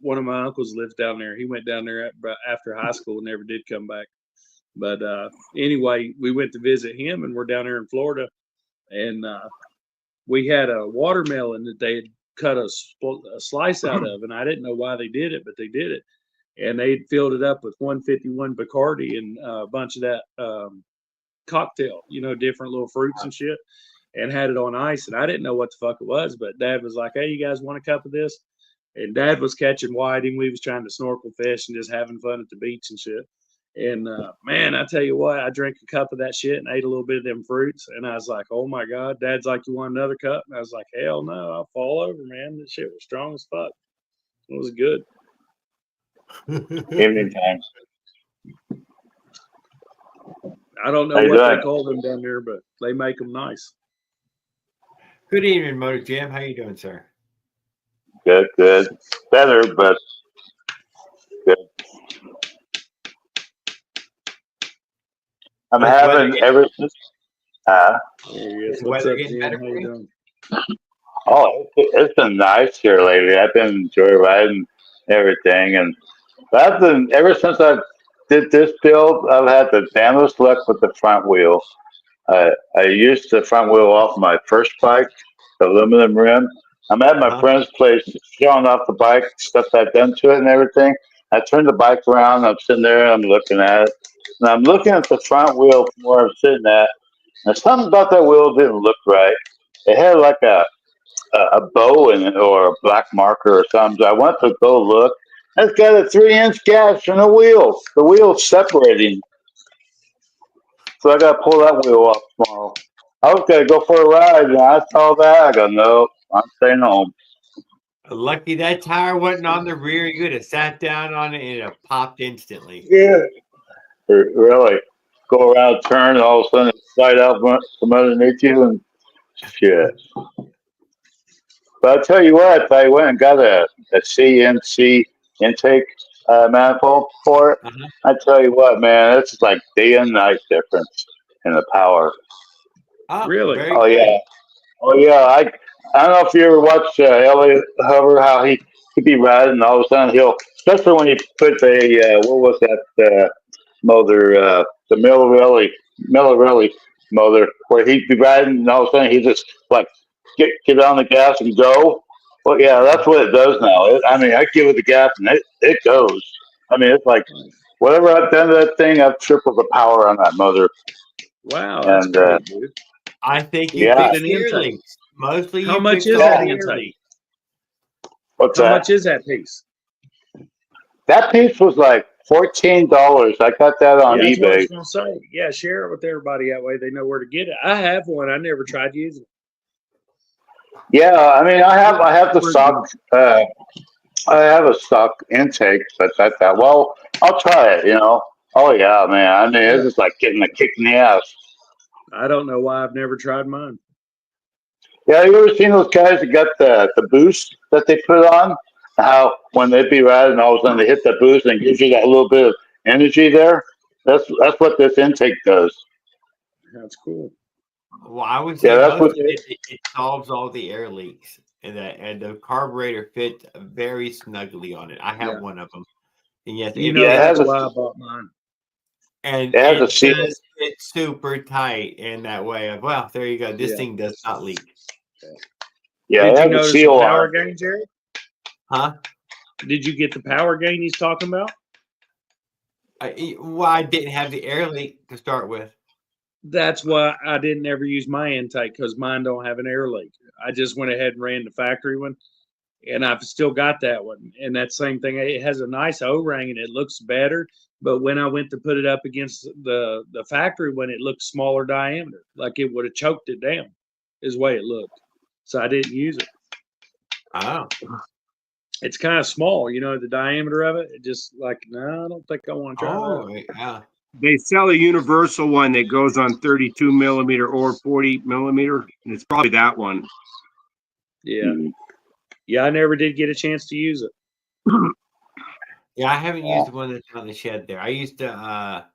Speaker 16: One of my uncles lives down there. He went down there after high school and never did come back. But anyway, we went to visit him and we're down there in Florida. And we had a watermelon that they had cut a slice out of, and I didn't know why they did it, but they did it. And they filled it up with 151 Bacardi and a bunch of that cocktail, different little fruits and shit, and had it on ice. And I didn't know what the fuck it was, but Dad was like, "Hey, you guys want a cup of this?" And Dad was catching whiting. We was trying to snorkel fish and just having fun at the beach and shit. And man, I tell you what, I drank a cup of that shit and ate a little bit of them fruits. And I was like, "Oh my God." Dad's like, "You want another cup?" And I was like, "Hell no, I'll fall over, man. This shit was strong as fuck. It was good."
Speaker 17: Evening times.
Speaker 16: I don't know what they call them down there, but they make them nice.
Speaker 11: Good evening, Motor Jam. How you doing, sir?
Speaker 17: Good. Better, but good. I'm having ever since.
Speaker 16: What's up, Jim? How you doing?
Speaker 17: Oh, it's been nice here lately. I've been joyriding everything, and I've been ever since I did this build. I've had the damnedest luck with the front wheel. I used the front wheel off my first bike, the aluminum rim. I'm at my friend's place, showing off the bike, stuff I've done to it and everything. I turned the bike around. I'm sitting there. I'm looking at it, and I'm looking at the front wheel from where I'm sitting at. And something about that wheel didn't look right. It had like a bow in it or a black marker or something. So I went to go look. It's got a 3-inch gash in the wheel. The wheel's separating. So I got to pull that wheel off tomorrow. I was going to go for a ride, and I saw that. I go, no, I'm staying home.
Speaker 11: Lucky that tire wasn't on the rear. You could have sat down on it and it popped instantly.
Speaker 17: Yeah. Really. Go around, turn, and all of a sudden it slide out from underneath you, and shit. But I'll tell you what, if I went and got a CNC intake manifold for it, I tell you what, man, it's like day and night difference in the power.
Speaker 16: Really?
Speaker 17: Oh yeah. Oh yeah. I don't know if you ever watched Elliot Hover, how he could be riding, and all of a sudden he'll, especially when he put a what was that motor, the Millerelli motor, where he'd be riding, and all of a sudden he just like get on the gas and go. Well, yeah, that's what it does now. I mean, I give it the gas and it goes. I mean, it's like whatever I've done to that thing, I've tripled the power on that motor.
Speaker 16: Wow, that's great, dude.
Speaker 11: I think you fixed the air leaks. Mostly
Speaker 16: How
Speaker 11: you
Speaker 16: much
Speaker 11: fixed
Speaker 16: is
Speaker 11: all
Speaker 16: that
Speaker 11: the air
Speaker 16: intake?
Speaker 11: leaks.
Speaker 17: What's
Speaker 16: How
Speaker 17: that?
Speaker 16: much is that piece?
Speaker 17: That piece was like $14. I got that on
Speaker 16: That's what I was
Speaker 17: eBay.
Speaker 16: gonna say. Yeah, share it with everybody that way they know where to get it. I have one. I never tried using it.
Speaker 17: Yeah, I mean, I have the stock. I have a stock intake, but I thought, well, I'll try it. Oh yeah, man. I mean, it's just like getting a kick in the ass.
Speaker 16: I don't know why I've never tried mine.
Speaker 17: Yeah, you ever seen those guys that got the boost that they put on? How when they be riding, all of a sudden they hit the boost and it gives you that little bit of energy there. That's what this intake does.
Speaker 16: That's cool.
Speaker 11: Well, I would say
Speaker 17: Yeah, that's
Speaker 11: most
Speaker 17: what
Speaker 11: of it solves all the air leaks, and the carburetor fits very snugly on it. I have one of them, and yes,
Speaker 16: that's why I bought mine.
Speaker 11: And
Speaker 17: it has
Speaker 11: it
Speaker 17: a seal.
Speaker 11: does fit super tight in that way. Of well, there you go. This thing does not leak.
Speaker 17: Yeah,
Speaker 16: Did
Speaker 17: it
Speaker 16: you
Speaker 17: has a
Speaker 16: notice
Speaker 17: seal
Speaker 16: the power
Speaker 17: on.
Speaker 16: gain, Jerry?
Speaker 11: Huh?
Speaker 16: Did you get the power gain he's talking about?
Speaker 11: I didn't have the air leak to start with.
Speaker 16: That's why I didn't ever use my intake, because mine don't have an air leak. I just went ahead and ran the factory one, and I've still got that one. And that same thing, it has a nice O-ring and it looks better. But when I went to put it up against the factory one, it looked smaller diameter, like it would have choked it down, is the way it looked. So I didn't use it.
Speaker 11: Oh.
Speaker 16: It's kind of small, the diameter of it. It just like, no, I don't think I want to try that.
Speaker 11: Yeah.
Speaker 15: They sell a universal one that goes on 32 millimeter or 40 millimeter, and it's probably that one.
Speaker 16: Yeah. Yeah, I never did get a chance to use it.
Speaker 11: Yeah, I haven't used the one that's on the shed there. I used to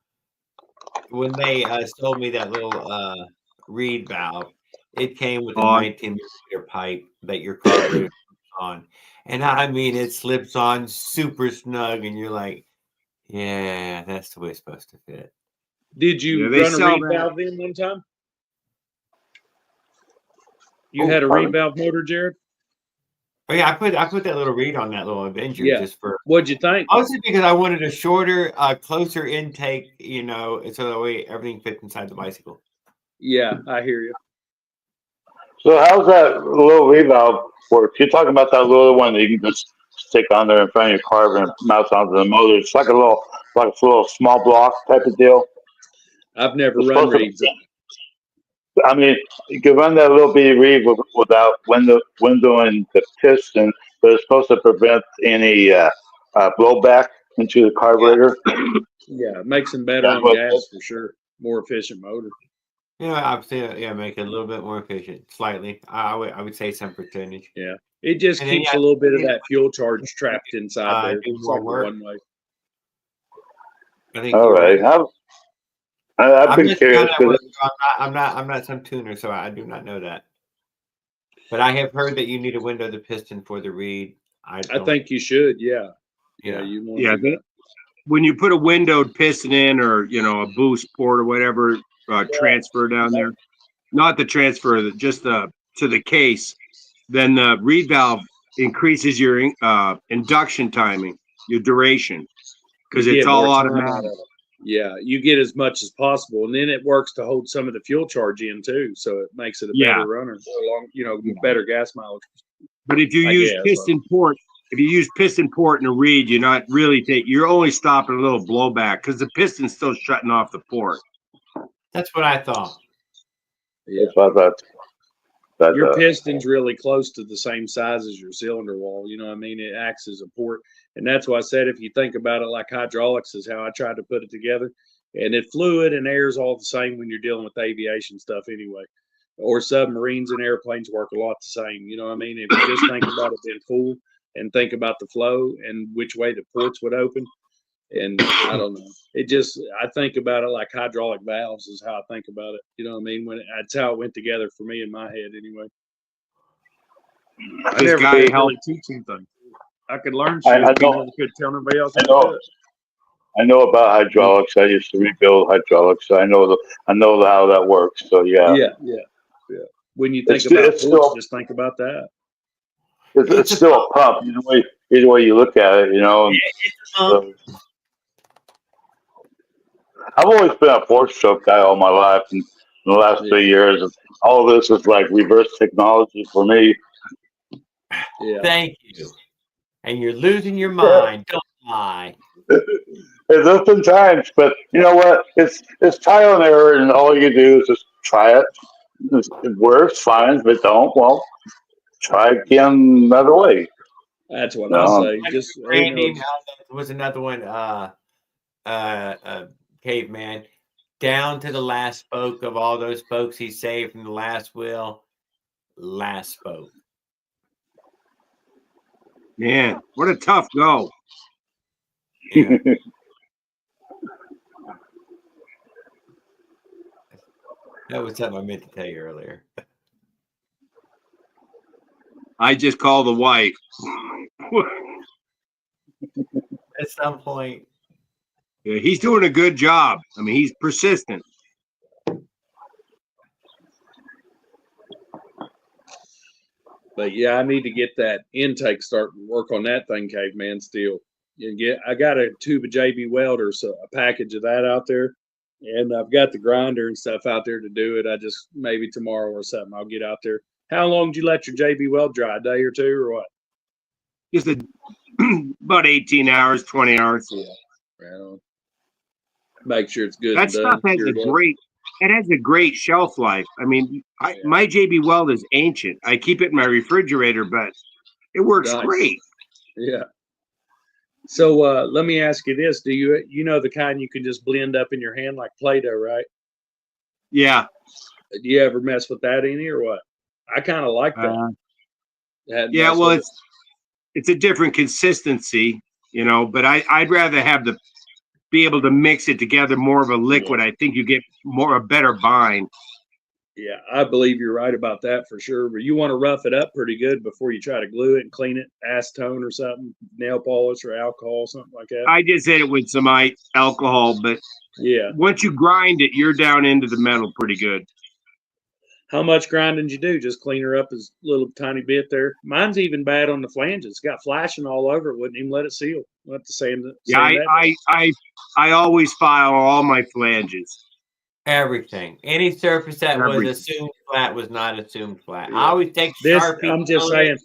Speaker 11: when they sold me that little reed valve, it came with a 19 millimeter pipe that your carburetor slips on. And I mean, it slips on super snug, and you're like, yeah, that's the way it's supposed to fit.
Speaker 16: Did you run a reed valve in one time? You had a reed valve motor, Jared?
Speaker 11: Oh yeah, I put that little reed on that little Avenger just for.
Speaker 16: What'd you think?
Speaker 11: Mostly because I wanted a shorter, closer intake, you know, so that way everything fits inside the bicycle.
Speaker 16: Yeah, I hear you.
Speaker 17: So how's that little revalve work? You're talking about that little one that you can just stick on there in front of your car and mount onto the motor. It's like a little small block type of deal.
Speaker 16: I've never run reeds.
Speaker 17: I mean, you can run that little bitty reed without windowing the piston, but it's supposed to prevent any blowback into the carburetor.
Speaker 16: Yeah, it makes them better on gas for sure. More efficient motor.
Speaker 11: Yeah, I'd say make it a little bit more efficient, slightly. I would say some percentage.
Speaker 16: Yeah, it just keeps a little bit of that fuel charge trapped inside there. It's like a one-way.
Speaker 11: I think.
Speaker 17: All right, I've been curious.
Speaker 11: I'm not some tuner, so I do not know that. But I have heard that you need to window the piston for the reed.
Speaker 16: I think you should. Yeah. You want to do that.
Speaker 15: When you put a windowed piston in, or a boost port or whatever transfer down there, not the transfer, just to the case, then the reed valve increases your induction timing, your duration, because it's all automatic.
Speaker 16: Yeah, you get as much as possible, and then it works to hold some of the fuel charge in too, so it makes it a better runner, better gas mileage.
Speaker 15: But if you use piston port, in a reed, you're not really you're only stopping a little blowback because the piston's still shutting off the port.
Speaker 11: That's what I thought.
Speaker 16: Yeah, your piston's really close to the same size as your cylinder wall. You know what I mean? It acts as a port. And that's why I said, if you think about it like hydraulics is how I tried to put it together. And it fluid and air is all the same when you're dealing with aviation stuff anyway. Or submarines and airplanes work a lot the same. You know what I mean? If you just think about it being full and think about the flow and which way the ports would open. And I don't know. I think about it like hydraulic valves is how I think about it. You know what I mean? That's how it went together for me in my head anyway. I never did really teach anything. I could learn shit. I could tell nobody else how to do it.
Speaker 17: I know about hydraulics. I used to rebuild hydraulics, so I know how that works. So yeah.
Speaker 16: When you think about ports, just think about that.
Speaker 17: It's still a pump. Either way you look at it, So, I've always been a four-stroke guy all my life, and in the last 3 years, all of this is like reverse technology for me.
Speaker 16: Yeah.
Speaker 11: Thank you. And you're losing your mind. Don't lie.
Speaker 17: There's been times, but you know what? It's trial and error, and all you do is just try it. It works fine. If it don't, well, try again another way.
Speaker 16: That's what I say. Just
Speaker 11: Randy was another one. Caveman, down to the last spoke of all those spokes he saved from the last wheel. Last spoke.
Speaker 15: Man, what a tough go.
Speaker 11: Yeah. That was something I meant to tell you earlier.
Speaker 15: I just called the wife.
Speaker 11: At some point.
Speaker 15: Yeah, he's doing a good job. I mean, he's persistent.
Speaker 16: But yeah, I need to get that intake starting to work on that thing, Caveman. Still, I got a tube of JB Welder, so a package of that out there, and I've got the grinder and stuff out there to do it. I just maybe tomorrow or something I'll get out there. How long did you let your JB Weld dry? A day or two, or what?
Speaker 15: Just about 18 hours, 20 hours.
Speaker 16: Yeah, right on. Make sure it's good.
Speaker 15: That stuff has a great shelf life. I mean, my JB Weld is ancient. I keep it in my refrigerator, but it works great.
Speaker 16: Yeah. So let me ask you this: do you know the kind you can just blend up in your hand like Play-Doh, right?
Speaker 15: Yeah.
Speaker 16: Do you ever mess with that any or what? I kind of like that.
Speaker 15: Yeah, well, it's a different consistency, but I'd rather have be able to mix it together more of a liquid. I think you get a better bind.
Speaker 16: Yeah, I believe you're right about that for sure. But you want to rough it up pretty good before you try to glue it and clean it, acetone or something, nail polish or alcohol, something like that.
Speaker 15: I just hit it with some alcohol, but
Speaker 16: yeah,
Speaker 15: once you grind it, you're down into the metal pretty good.
Speaker 16: How much grinding did you do? Just clean her up a little tiny bit there. Mine's even bad on the flanges. It's got flashing all over it. Wouldn't even let it seal. We'll have to sand that.
Speaker 15: I always file all my flanges.
Speaker 11: Everything. Any surface that was assumed flat was not assumed flat. I always take Sharpie.
Speaker 16: I'm just saying.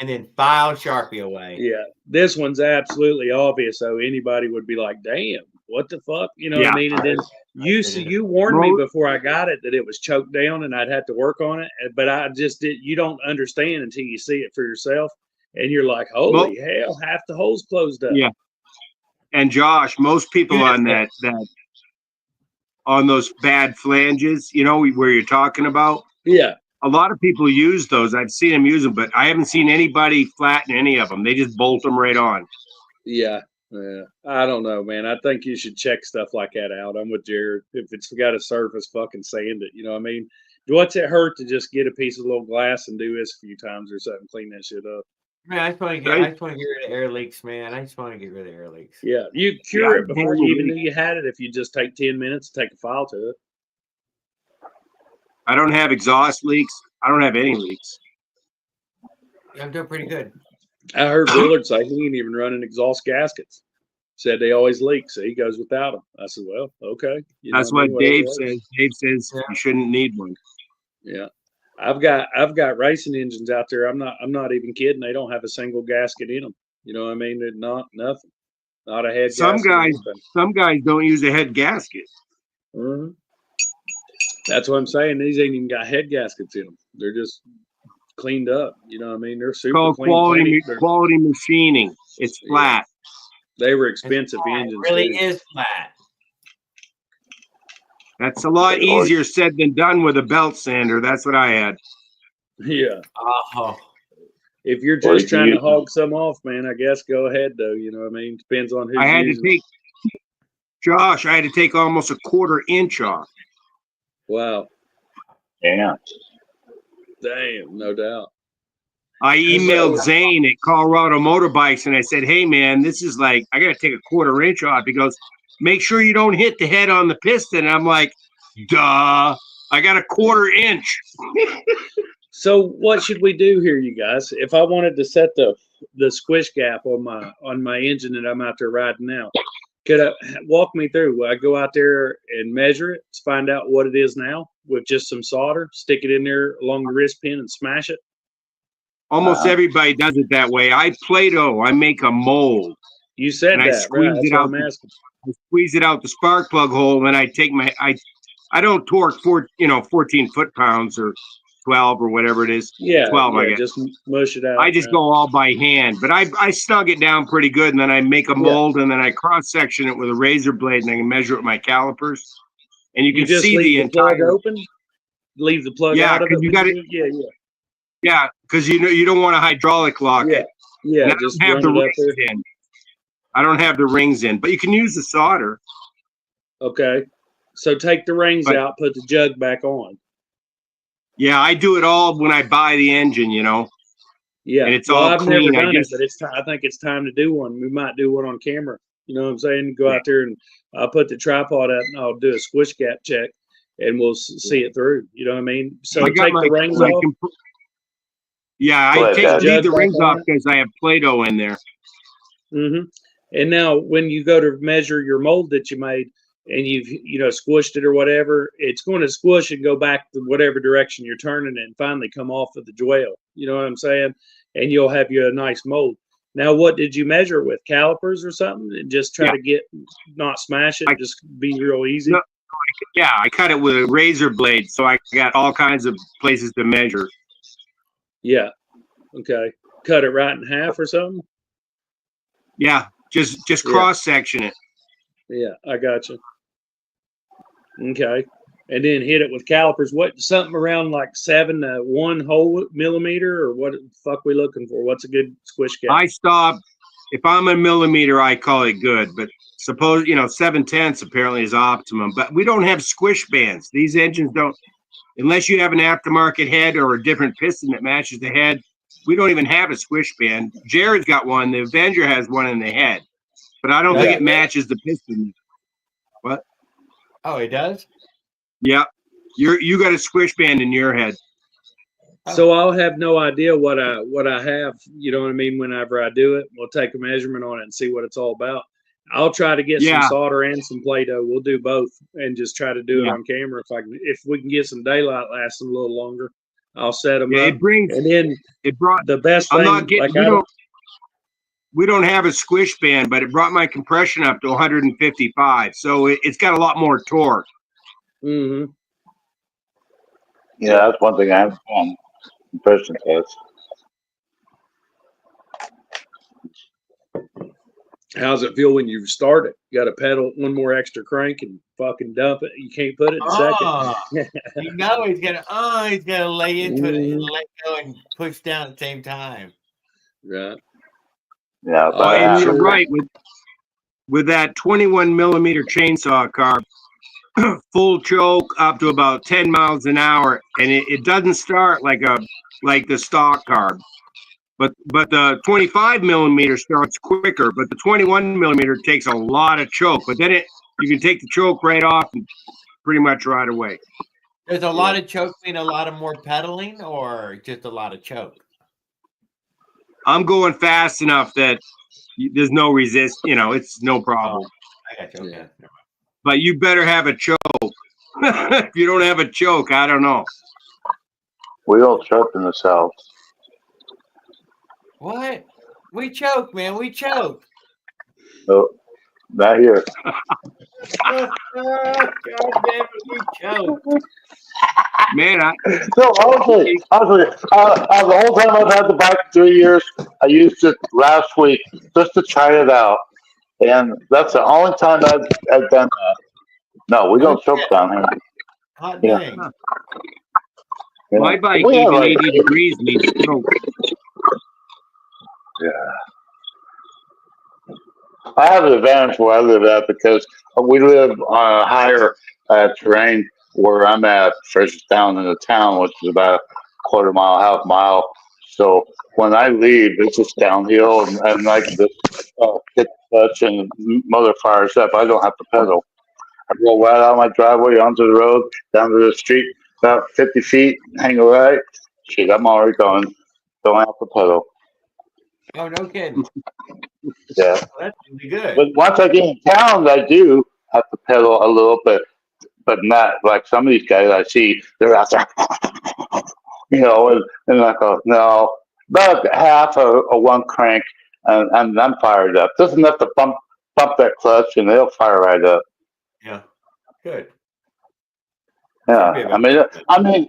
Speaker 11: And then file Sharpie away.
Speaker 16: Yeah. This one's absolutely obvious. So anybody would be like, damn, what the fuck? You know what I mean? And then you warned me before I got it that it was choked down and I'd have to work on it. But I just did. You don't understand until you see it for yourself. And you're like, holy hell, half the hole's closed up.
Speaker 15: Yeah. And Josh, most people on on those bad flanges, you know, where you're talking about.
Speaker 16: Yeah.
Speaker 15: A lot of people use those. I've seen them use them, but I haven't seen anybody flatten any of them. They just bolt them right on.
Speaker 16: Yeah. Yeah. I don't know, man. I think you should check stuff like that out. I'm with Jared. If it's got a surface, fucking sand it. You know what I mean? What's it hurt to just get a piece of little glass and do this a few times or something, clean that shit up?
Speaker 11: Man, I just want to get rid of air leaks, man. I just want to get rid of air leaks.
Speaker 16: Yeah, you cure it before you even knew you had it if you just take 10 minutes to take a file to it.
Speaker 15: I don't have exhaust leaks. I don't have any leaks.
Speaker 11: I'm doing pretty good.
Speaker 16: I heard Willard say he ain't even running exhaust gaskets. Said they always leak, so he goes without them. I said, well, okay.
Speaker 15: That's what Dave says. Dave says you shouldn't need one.
Speaker 16: Yeah. I've got racing engines out there. I'm not even kidding. They don't have a single gasket in them. You know what I mean? They're nothing. Not a head gasket.
Speaker 15: Some guys don't use a head gasket.
Speaker 16: Mm-hmm. That's what I'm saying. These ain't even got head gaskets in them. They're just cleaned up. You know what I mean? They're super
Speaker 15: called
Speaker 16: clean.
Speaker 15: Quality machining. It's flat.
Speaker 16: Yeah. They were expensive engines.
Speaker 11: It really is flat.
Speaker 15: That's a lot easier said than done with a belt sander. That's what I had.
Speaker 16: Yeah.
Speaker 11: Oh.
Speaker 16: If you're just trying to hog some off, man, I guess go ahead though. You know what I mean? Depends on who's
Speaker 15: Josh, I had to take almost a 1/4 inch off.
Speaker 16: Wow.
Speaker 17: Damn,
Speaker 16: no doubt.
Speaker 15: I emailed Zane at Colorado Motorbikes and I said, hey man, this is like, I got to take a 1/4 inch off. He goes, make sure you don't hit the head on the piston. And I'm like, duh, I got a 1/4 inch.
Speaker 16: So what should we do here, you guys? If I wanted to set the squish gap on my engine that I'm out there riding now, could I walk me through? Will I go out there and measure it, find out what it is now with just some solder, stick it in there along the wrist pin and smash it?
Speaker 15: Almost everybody does it that way. I Play-Doh. I make a mold.
Speaker 16: You said that, right? That's what I'm asking.
Speaker 15: I squeeze it out the spark plug hole, and I take I don't torque 14 foot-pounds or 12 or whatever it is.
Speaker 16: Yeah,
Speaker 15: 12, I guess.
Speaker 16: Just mush it out.
Speaker 15: I just go all by hand, but I snug it down pretty good, and then I make a mold, and then I cross-section it with a razor blade, and I can measure it with my calipers, and you can
Speaker 16: just
Speaker 15: see
Speaker 16: leave
Speaker 15: the entire.
Speaker 16: Plug open. Leave the plug out of it.
Speaker 15: You got it. Yeah, because you don't want to hydraulic lock it.
Speaker 16: Yeah,
Speaker 15: and
Speaker 16: just
Speaker 15: I don't have the
Speaker 16: run it up
Speaker 15: rings
Speaker 16: there.
Speaker 15: in. I don't have the rings in, but you can use the solder.
Speaker 16: Okay, so take the rings out, put the jug back on.
Speaker 15: Yeah, I do it all when I buy the engine,
Speaker 16: Yeah,
Speaker 15: and it's all
Speaker 16: I've
Speaker 15: clean.
Speaker 16: never done it, but I think it's time to do one. We might do one on camera. You know what I'm saying? Go out there and I'll put the tripod up and I'll do a squish gap check, and we'll see it through. You know what I mean? So take the rings off.
Speaker 15: Yeah, I leave the rings off because I have Play-Doh in there.
Speaker 16: Mm-hmm. And now when you go to measure your mold that you made and you've squished it or whatever, it's going to squish and go back to whatever direction you're turning it and finally come off of the dwell. You know what I'm saying? And you'll have you a nice mold. Now, what did you measure with? Calipers or something? And just try to not smash it, just be real easy?
Speaker 15: No, I cut it with a razor blade, so I got all kinds of places to measure.
Speaker 16: Yeah. Okay. Cut it right in half or something?
Speaker 15: Yeah. Just cross-section it.
Speaker 16: Yeah, I got you. Okay. And then hit it with calipers. Something around like 7 to 1 whole millimeter, or what the fuck we looking for? What's a good squish gap?
Speaker 15: I stop. If I'm a millimeter, I call it good. But suppose 7/10 apparently is optimum. But we don't have squish bands. These engines don't, unless you have an aftermarket head or a different piston that matches the head. We don't even have a squish band. Jared's got one. The Avenger has one in the head, but I don't think it matches the piston. What?
Speaker 11: Oh, it does?
Speaker 15: Yeah. You got a squish band in your head.
Speaker 16: So I'll have no idea what I have, you know what I mean, whenever I do it. We'll take a measurement on it and see what it's all about. I'll try to get some solder and some Play-Doh. We'll do both and just try to do it on camera. If we can get some daylight lasting a little longer, I'll set them up. And then the best thing.
Speaker 15: We don't have a squish band, but it brought my compression up to 155, so it's got a lot more torque.
Speaker 16: Mm-hmm.
Speaker 17: Yeah, that's one thing I have on compression test.
Speaker 16: How's it feel when you start it? You got to pedal one more extra crank and fucking dump it. You can't put it in second.
Speaker 11: You know he's gonna lay into it and let go and push down at the same time.
Speaker 16: Right.
Speaker 17: Yeah,
Speaker 15: and you're right with that 21 millimeter chainsaw carb, full choke up to about 10 miles an hour, and it doesn't start like the stock carb. But the 25 millimeter starts quicker, but the 21 millimeter takes a lot of choke. But then you can take the choke right off and pretty much right away.
Speaker 11: There's a lot of choke mean a lot of more pedaling, or just a lot of choke?
Speaker 15: I'm going fast enough that there's no resist. It's no problem.
Speaker 11: I got you. Okay.
Speaker 15: But you better have a choke. If you don't have a choke, I don't know.
Speaker 17: We all choke in the South.
Speaker 11: What? We choke, man. We choke.
Speaker 17: No, not here.
Speaker 11: God damn it, we choke.
Speaker 17: Man, honestly, the whole time I've had the bike 3 years, I used it last week just to try it out, and that's the only time I've done that. No, we don't choke down here.
Speaker 11: Hot dang.
Speaker 17: Yeah.
Speaker 15: My bike, even 80 degrees, needs choke.
Speaker 17: Yeah. I have an advantage where I live at because we live on a higher terrain where I'm at versus down in the town, which is about a quarter mile, half mile. So when I leave, it's just downhill and like this hit clutch and motor fires up. I don't have to pedal. I roll right out of my driveway onto the road, down to the street, about 50 feet, hang a right. Shit, I'm already going. Don't have to pedal.
Speaker 11: Oh, no kidding.
Speaker 17: Yeah.
Speaker 11: Well, that's really good.
Speaker 17: But once I get in town, I do have to pedal a little bit, but not like some of these guys I see. They're out there, and I go, no, about half of one crank, and I'm fired up. Just enough to bump that clutch, and they'll fire right up.
Speaker 11: Yeah, good.
Speaker 17: Yeah, I mean,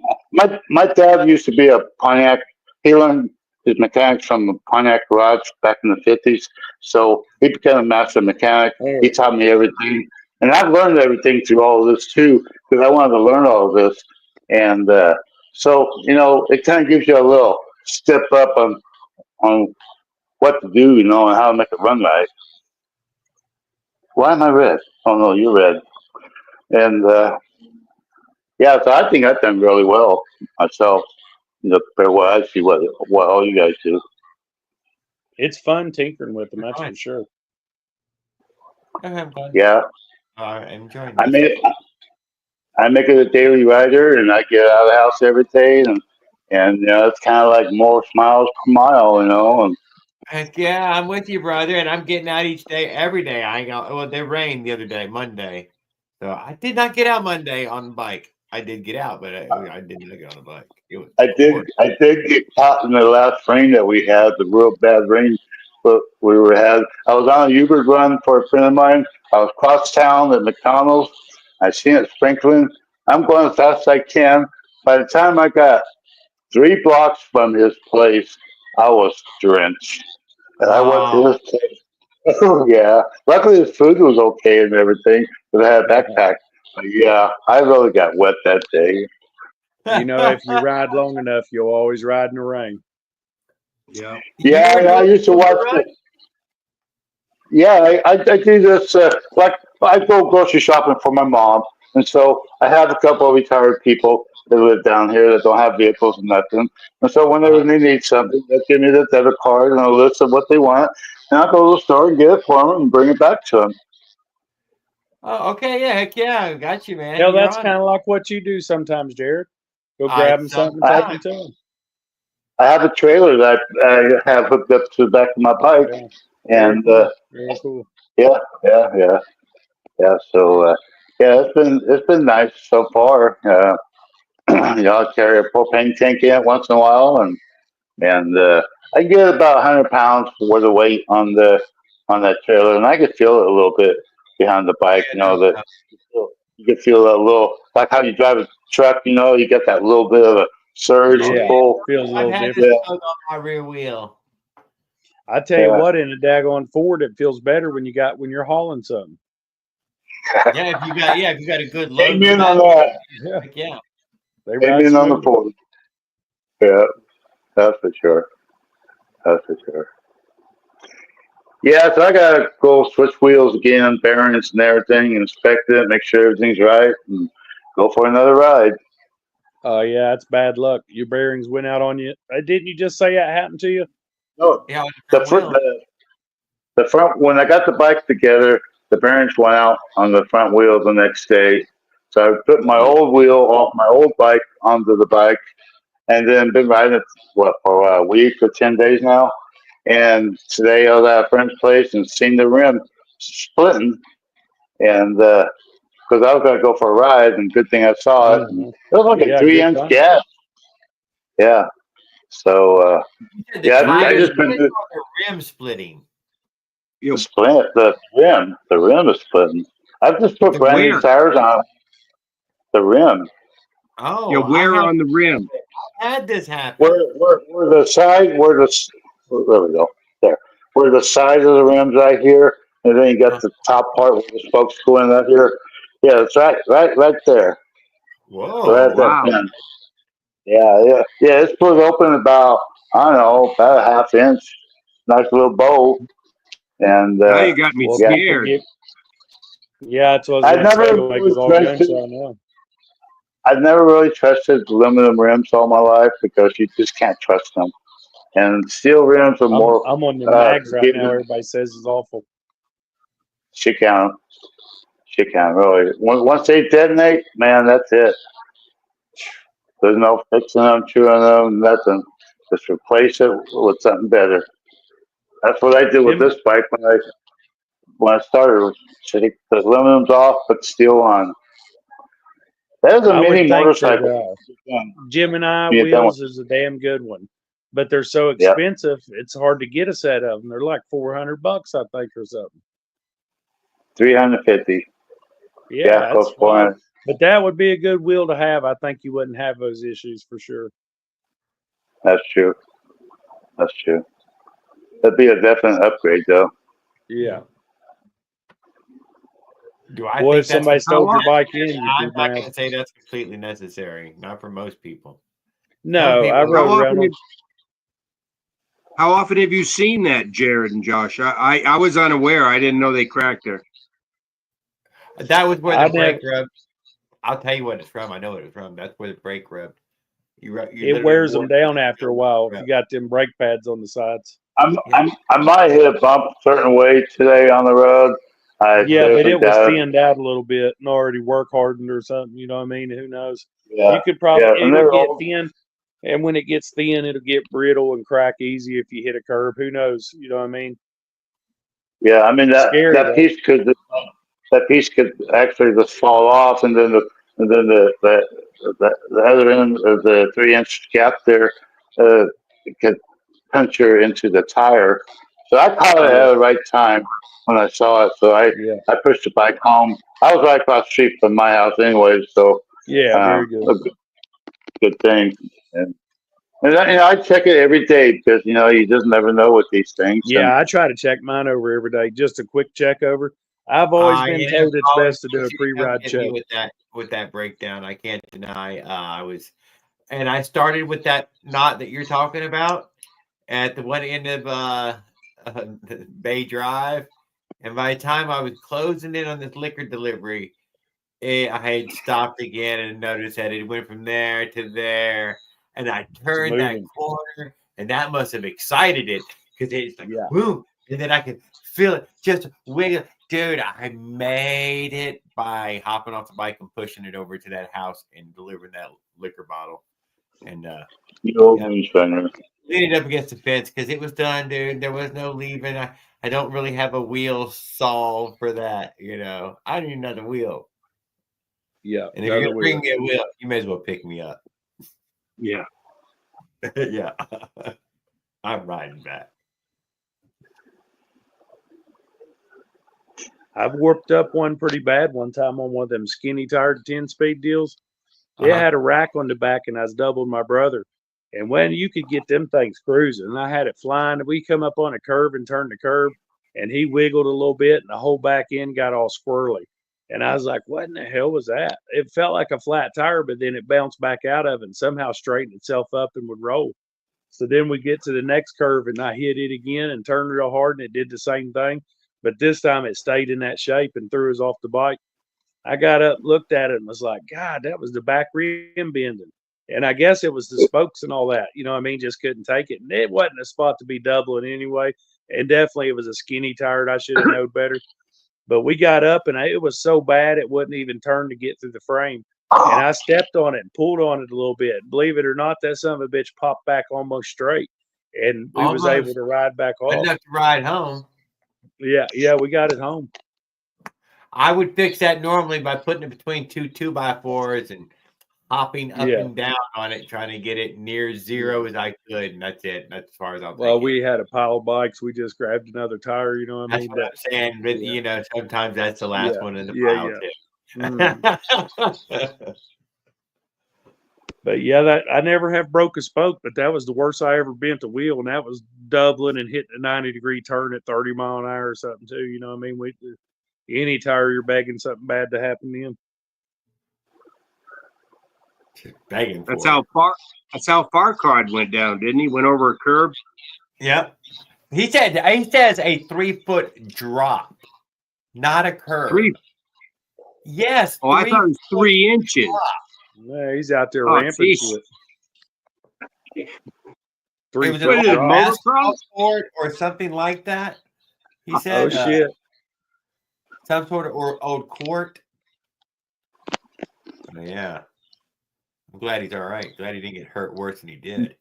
Speaker 17: my dad used to be a Pontiac. He learned his mechanics from the Pontiac garage back in the 50s. So he became a master mechanic. He taught me everything. And I've learned everything through all of this too, because I wanted to learn all of this. And so, it kind of gives you a little step up on what to do, and how to make it run right. Why am I red? Oh, no, you're red. And yeah, so I think I've done really well myself. Compared to what I see, what all you guys do.
Speaker 16: It's fun tinkering with them, that's for sure.
Speaker 17: Yeah.
Speaker 11: I'm enjoying
Speaker 17: I make it a daily rider, and I get out of the house every day, and it's kind of like more miles per mile, And
Speaker 11: Heck yeah, I'm with you, brother, and I'm getting out each day, every day. They rained the other day, Monday, so I did not get out Monday on the bike. I did get out, but I didn't get on the bike.
Speaker 17: I did get caught in the last rain that we had, the real bad rain that we had. I was on a Uber run for a friend of mine. I was across town at McDonald's. I seen it sprinkling. I'm going as fast as I can. By the time I got 3 blocks from his place, I was drenched. And I went to his place. Oh, yeah. Luckily, his food was okay and everything, because I had a backpack. But yeah, I really got wet that day.
Speaker 16: If you ride long enough, you'll always ride in the rain.
Speaker 15: Yeah.
Speaker 17: Yeah, I used to watch it. Yeah, I do this, like, I go grocery shopping for my mom. And so I have a couple of retired people that live down here that don't have vehicles and nothing. And so whenever they need something, they give me the debit card and a list of what they want. And I'll go to the store and get it for them and bring it back to them.
Speaker 11: Oh, okay, yeah, heck yeah, got you, man.
Speaker 16: Hell,
Speaker 11: You're
Speaker 16: that's
Speaker 11: on
Speaker 16: kind
Speaker 11: it.
Speaker 16: of like what you do sometimes, Jared. Go grab him something and take him
Speaker 11: Sometimes.
Speaker 16: to him.
Speaker 17: I have a trailer that I have hooked up to the back of my bike,
Speaker 16: Yeah. Very
Speaker 17: and
Speaker 16: cool. Very cool.
Speaker 17: yeah. So yeah, it's been nice so far. I carry a propane tank in it once in a while, and I get about 100 pounds worth of weight on that trailer, and I can feel it a little bit behind the bike. You know that you can feel that little, like how you drive a truck. You know, you get that little bit of a surge
Speaker 11: Oh,
Speaker 17: and
Speaker 16: Yeah.
Speaker 11: yeah.
Speaker 17: pull.
Speaker 16: Feels a
Speaker 11: I've
Speaker 16: little
Speaker 11: had this
Speaker 16: different.
Speaker 11: plug on my rear wheel.
Speaker 16: I tell you
Speaker 17: Yeah.
Speaker 16: what, in a daggone Ford, it feels better when you're hauling something.
Speaker 11: Yeah, if you got a good load with
Speaker 17: Amen on
Speaker 11: that.
Speaker 17: that.
Speaker 16: Yeah.
Speaker 11: Heck yeah.
Speaker 16: They ride
Speaker 17: Amen on the
Speaker 16: smooth.
Speaker 17: Ford. Yeah, that's for sure. That's for sure. Yeah, so I gotta go switch wheels again, bearings and everything, inspect it, make sure everything's right, and go for another ride.
Speaker 16: Oh yeah, it's bad luck. Your bearings went out on you. Didn't you just say that happened to you?
Speaker 17: No,
Speaker 11: Yeah,
Speaker 17: the front, the front. When I got the bike together, the bearings went out on the front wheel the next day. So I put my old wheel off my old bike onto the bike, and then been riding it for a week or 10 days now. And today I was at a friend's place and seen the rim splitting, and because I was gonna go for a ride, and good thing I saw it. And
Speaker 16: Mhm.
Speaker 17: it was like a
Speaker 16: Yeah,
Speaker 17: three
Speaker 16: good
Speaker 17: inch
Speaker 16: time.
Speaker 17: gap. Yeah. So
Speaker 11: The
Speaker 17: yeah, I
Speaker 11: tires
Speaker 17: just been
Speaker 11: splitting or the rim splitting?
Speaker 17: the split the rim is splitting. I've just put
Speaker 15: The
Speaker 17: brand new
Speaker 15: wear.
Speaker 17: tires on the rim.
Speaker 15: Yeah,
Speaker 11: Oh,
Speaker 15: wear on the rim.
Speaker 11: I had this happen.
Speaker 17: Where the side there we go there where the sides of the rims right here, and then you got the top part where the spokes go in right here. Yeah, it's right there. Right
Speaker 15: Oh,
Speaker 11: Whoa.
Speaker 17: at that
Speaker 15: wow.
Speaker 17: pin. Yeah. It's split open about I don't know about a half inch. Nice little bow, and
Speaker 15: Now you got me
Speaker 16: Well,
Speaker 17: yeah.
Speaker 16: people
Speaker 15: scared.
Speaker 16: get. Yeah, that's what I was
Speaker 17: I
Speaker 16: gonna say.
Speaker 17: never
Speaker 16: Like,
Speaker 17: really
Speaker 16: it's all
Speaker 17: trusted.
Speaker 16: gunshot now.
Speaker 17: I've never really trusted aluminum rims all my life because you just can't trust them. And steel rims are more
Speaker 16: I'm on the mags right now.
Speaker 17: forgiving.
Speaker 16: Everybody says it's awful.
Speaker 17: Shit count. Shit count. Really. Once they detonate, man, that's it. There's no fixing them, chewing them, nothing. Just replace it with something better. That's what I did with
Speaker 16: Them,
Speaker 17: this bike when I started. Was take the aluminum's off, but steel on. There's a
Speaker 16: I would
Speaker 17: mini
Speaker 16: think that
Speaker 17: motorcycle.
Speaker 16: Gemini
Speaker 17: Be done with.
Speaker 16: wheels is a damn good one, but they're so
Speaker 17: Yeah,
Speaker 16: expensive. It's hard to get a set of them. They're like $400, I think, or something.
Speaker 17: 350.
Speaker 16: Yeah,
Speaker 17: Yeah,
Speaker 16: that's
Speaker 17: close
Speaker 16: fine.
Speaker 17: 400.
Speaker 16: But that would be a good wheel to have. I think you wouldn't have those issues for sure.
Speaker 17: That's true. That's true. That'd be a definite upgrade, though.
Speaker 16: Yeah.
Speaker 11: Do I
Speaker 16: Boy,
Speaker 11: think
Speaker 16: if
Speaker 11: that's
Speaker 16: somebody stole your bike
Speaker 11: necessary?
Speaker 16: in, you'd be
Speaker 11: I'm not
Speaker 16: mad.
Speaker 11: going to say that's completely necessary. Not for most people. Some
Speaker 16: No, I
Speaker 11: people.
Speaker 16: rode around them.
Speaker 15: How often have you seen that, Jared and Josh? I was unaware. I didn't know they cracked there.
Speaker 11: That was where
Speaker 16: I
Speaker 11: the brake
Speaker 16: never.
Speaker 11: rubbed. I'll tell you what it's from. I know what it's from. That's where the brake rubbed. You
Speaker 16: It
Speaker 11: literally
Speaker 16: wears them
Speaker 11: wore
Speaker 16: down after a while if
Speaker 11: rub.
Speaker 16: you got them brake pads on the sides.
Speaker 17: I might hit a bump a certain way today on the road. I
Speaker 16: Yeah, but
Speaker 17: seriously
Speaker 16: it was
Speaker 17: doubt it.
Speaker 16: thinned out a little bit and already work hardened or something. You know what I mean? Who knows?
Speaker 17: Yeah,
Speaker 16: You could probably,
Speaker 17: yeah, and
Speaker 16: it'll
Speaker 17: they're
Speaker 16: get
Speaker 17: old.
Speaker 16: thin. And when it gets thin, it'll get brittle and crack easy if you hit a curb. Who knows? You know what I mean?
Speaker 17: Yeah, I mean
Speaker 16: Scary
Speaker 17: that
Speaker 16: though.
Speaker 17: piece could actually just fall off, and then the other end of the 3 inch gap there could puncture into the tire. So I caught it at
Speaker 16: Yeah.
Speaker 17: the right time when I saw it. So
Speaker 16: Yeah.
Speaker 17: I pushed the bike home. I was right across the street from my house anyway, so
Speaker 16: Yeah. Very
Speaker 17: a
Speaker 16: good.
Speaker 17: good thing. And I check it every day because you just never know with these things. And
Speaker 16: Yeah. I try to check mine over every day. Just a quick check over. I've always been
Speaker 11: Yeah,
Speaker 16: told it's
Speaker 11: always
Speaker 16: best to do a
Speaker 11: should come
Speaker 16: pre-ride
Speaker 11: get
Speaker 16: check.
Speaker 11: me with that breakdown. I can't deny. And I started with that knot that you're talking about at the one end of Bay Drive, and by the time I was closing in on this liquor delivery, I had stopped again and noticed that it went from there to there, and I
Speaker 16: It's
Speaker 11: turned that
Speaker 16: moving.
Speaker 11: corner, and that must have excited it because it's like
Speaker 16: Yeah.
Speaker 11: boom, and then I could feel it just wiggle. Dude, I made it by hopping off the bike and pushing it over to that house and delivering that liquor bottle. And leaned up against the fence because it was done, dude. There was no leaving. I don't really have a wheel solved for that, you know. I need another wheel.
Speaker 16: Yeah.
Speaker 11: And if you're gonna bring me a wheel, you may as well pick me up.
Speaker 15: Yeah.
Speaker 11: Yeah. I'm riding back.
Speaker 16: I've warped up one pretty bad one time on one of them skinny tired 10-speed deals. It had a rack on the back, and I was doubled my brother. And when you could get them things cruising, and I had it flying, we come up on a curve and turned the curb, and he wiggled a little bit, and the whole back end got all squirrely. And I was like, what in the hell was that? It felt like a flat tire, but then it bounced back out of it and somehow straightened itself up and would roll. So then we get to the next curve, and I hit it again and turned real hard, and it did the same thing. But this time it stayed in that shape and threw us off the bike. I got up, looked at it, and was like, God, that was the back rim bending. And I guess it was the spokes and all that. You know what I mean? Just couldn't take it. And it wasn't a spot to be doubling anyway. And definitely it was a skinny tire. I should have known better. But we got up, and it was so bad it wouldn't even turn to get through the frame. And I stepped on it and pulled on it a little bit. Believe it or not, that son of a bitch popped back almost straight. And we was able to ride back off.
Speaker 11: Enough to ride home.
Speaker 16: Yeah, we got it home.
Speaker 11: I would fix that normally by putting it between two 2x4s and hopping up and down on it, trying to get it near zero as I could, and that's it. That's as far as I'll
Speaker 16: Well,
Speaker 11: take
Speaker 16: we had a pile of bikes. We just grabbed another tire. You know what I mean?
Speaker 11: That's what I'm saying. But you know, sometimes that's the last one in the pile too.
Speaker 16: But yeah, that I never have broke a spoke, but that was the worst I ever bent a wheel, and that was doubling and hitting a 90-degree turn at 30 mile an hour or something too. You know what I mean? Any tire you're begging something bad to happen in.
Speaker 11: Begging for
Speaker 15: That's how Farquaad went down, didn't he? Went over a curb.
Speaker 11: Yep. He says a 3-foot drop, not a curve. Yes.
Speaker 15: Oh, I thought it was 3 inches.
Speaker 16: Yeah, he's out there ramping shit.
Speaker 11: It was a basketball court or something like that. He said,
Speaker 16: "Oh shit."
Speaker 11: Some sort of old court. Yeah. I'm glad he's all right. Glad he didn't get hurt worse than he did.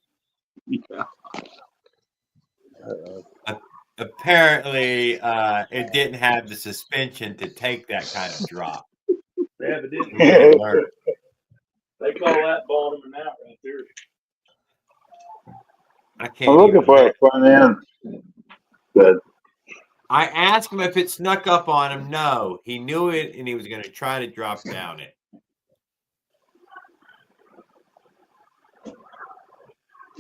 Speaker 15: Yeah.
Speaker 11: Apparently, it didn't have the suspension to take that kind of drop.
Speaker 16: Yeah, but didn't. They call that bottoming out right there.
Speaker 11: I can't.
Speaker 17: I'm looking for a front end. Good.
Speaker 11: I asked him if it snuck up on him. No, he knew it, and he was going to try to drop down it.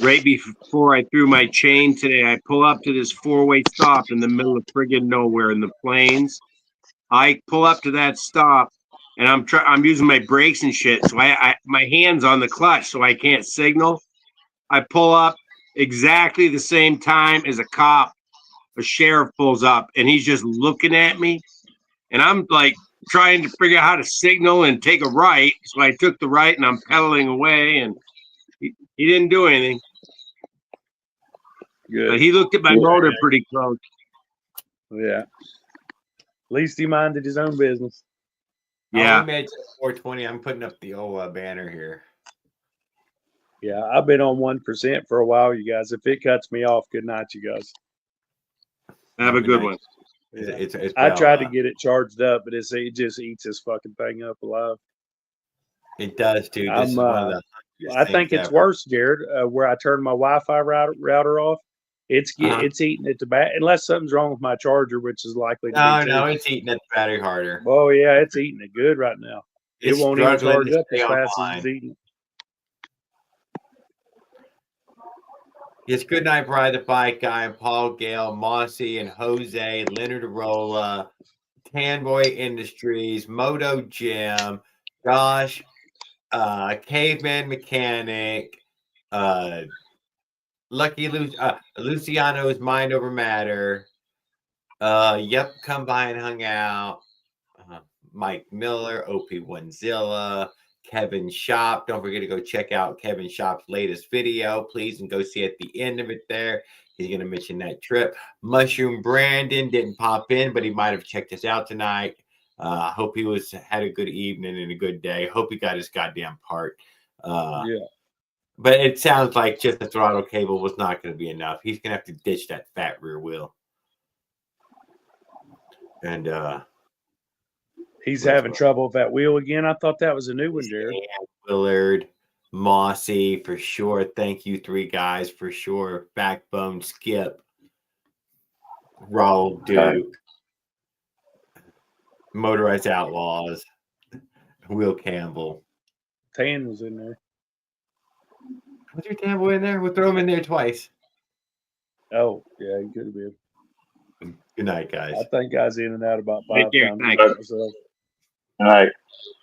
Speaker 15: Right before I threw my chain today, I pull up to this 4-way stop in the middle of friggin' nowhere in the plains. I pull up to that stop, and I'm using my brakes and shit, so I my hand's on the clutch, so I can't signal. I pull up exactly the same time as a sheriff pulls up, and he's just looking at me, and I'm like trying to figure out how to signal and take a right. So I took the right, and I'm pedaling away, and he didn't do anything.
Speaker 16: Good.
Speaker 15: But he looked at my motor pretty close.
Speaker 16: Yeah. At least he minded his own business.
Speaker 15: Yeah.
Speaker 11: We made 420. I'm putting up the old banner here.
Speaker 16: Yeah, I've been on 1% for a while, you guys. If it cuts me off, good night, you guys.
Speaker 15: Have a good one.
Speaker 11: Yeah.
Speaker 16: I tried to get it charged up, but it just eats this fucking thing up alive.
Speaker 11: It does, dude. This is one of the
Speaker 16: I think it's worse, Jared. Where I turned my Wi-Fi router off, it's eating at the back. Unless something's wrong with my charger, which is likely to be.
Speaker 11: No, it's eating at the battery harder.
Speaker 16: Oh yeah, it's eating it good right now.
Speaker 11: It's
Speaker 16: it won't even charge up as fast
Speaker 11: online.
Speaker 16: as it's eating.
Speaker 11: Yes, good night, Ride the Bike Guy, and Paul Gale, Mossy, and Jose, Leonard Arola, Tanboy Industries, Moto Jim, Josh, Caveman Mechanic, Lucky Luciano's Mind Over Matter. Yep, come by and hung out. Mike Miller, OP1zilla, Kevin Shop. Don't forget to go check out Kevin Shop's latest video, please, and go see at the end of it there. He's going to mention that trip. Mushroom Brandon didn't pop in, but he might have checked us out tonight. Hope he had a good evening and a good day. Hope he got his goddamn part.
Speaker 16: Yeah.
Speaker 11: But it sounds like just the throttle cable was not going to be enough. He's going to have to ditch that fat rear wheel. And
Speaker 16: he's having trouble with that wheel again. I thought that was a new one, Jared.
Speaker 11: Willard, Mossy, for sure. Thank you, 3 guys, for sure. Backbone, Skip, Raul Duke, Motorized Outlaws, Will Campbell.
Speaker 16: Tan was in there.
Speaker 11: Was your Tan boy in there? We'll throw him in there twice.
Speaker 16: Oh, yeah, he could have been.
Speaker 11: Good night, guys.
Speaker 16: I think I was in and out about 5 times.
Speaker 17: Good night.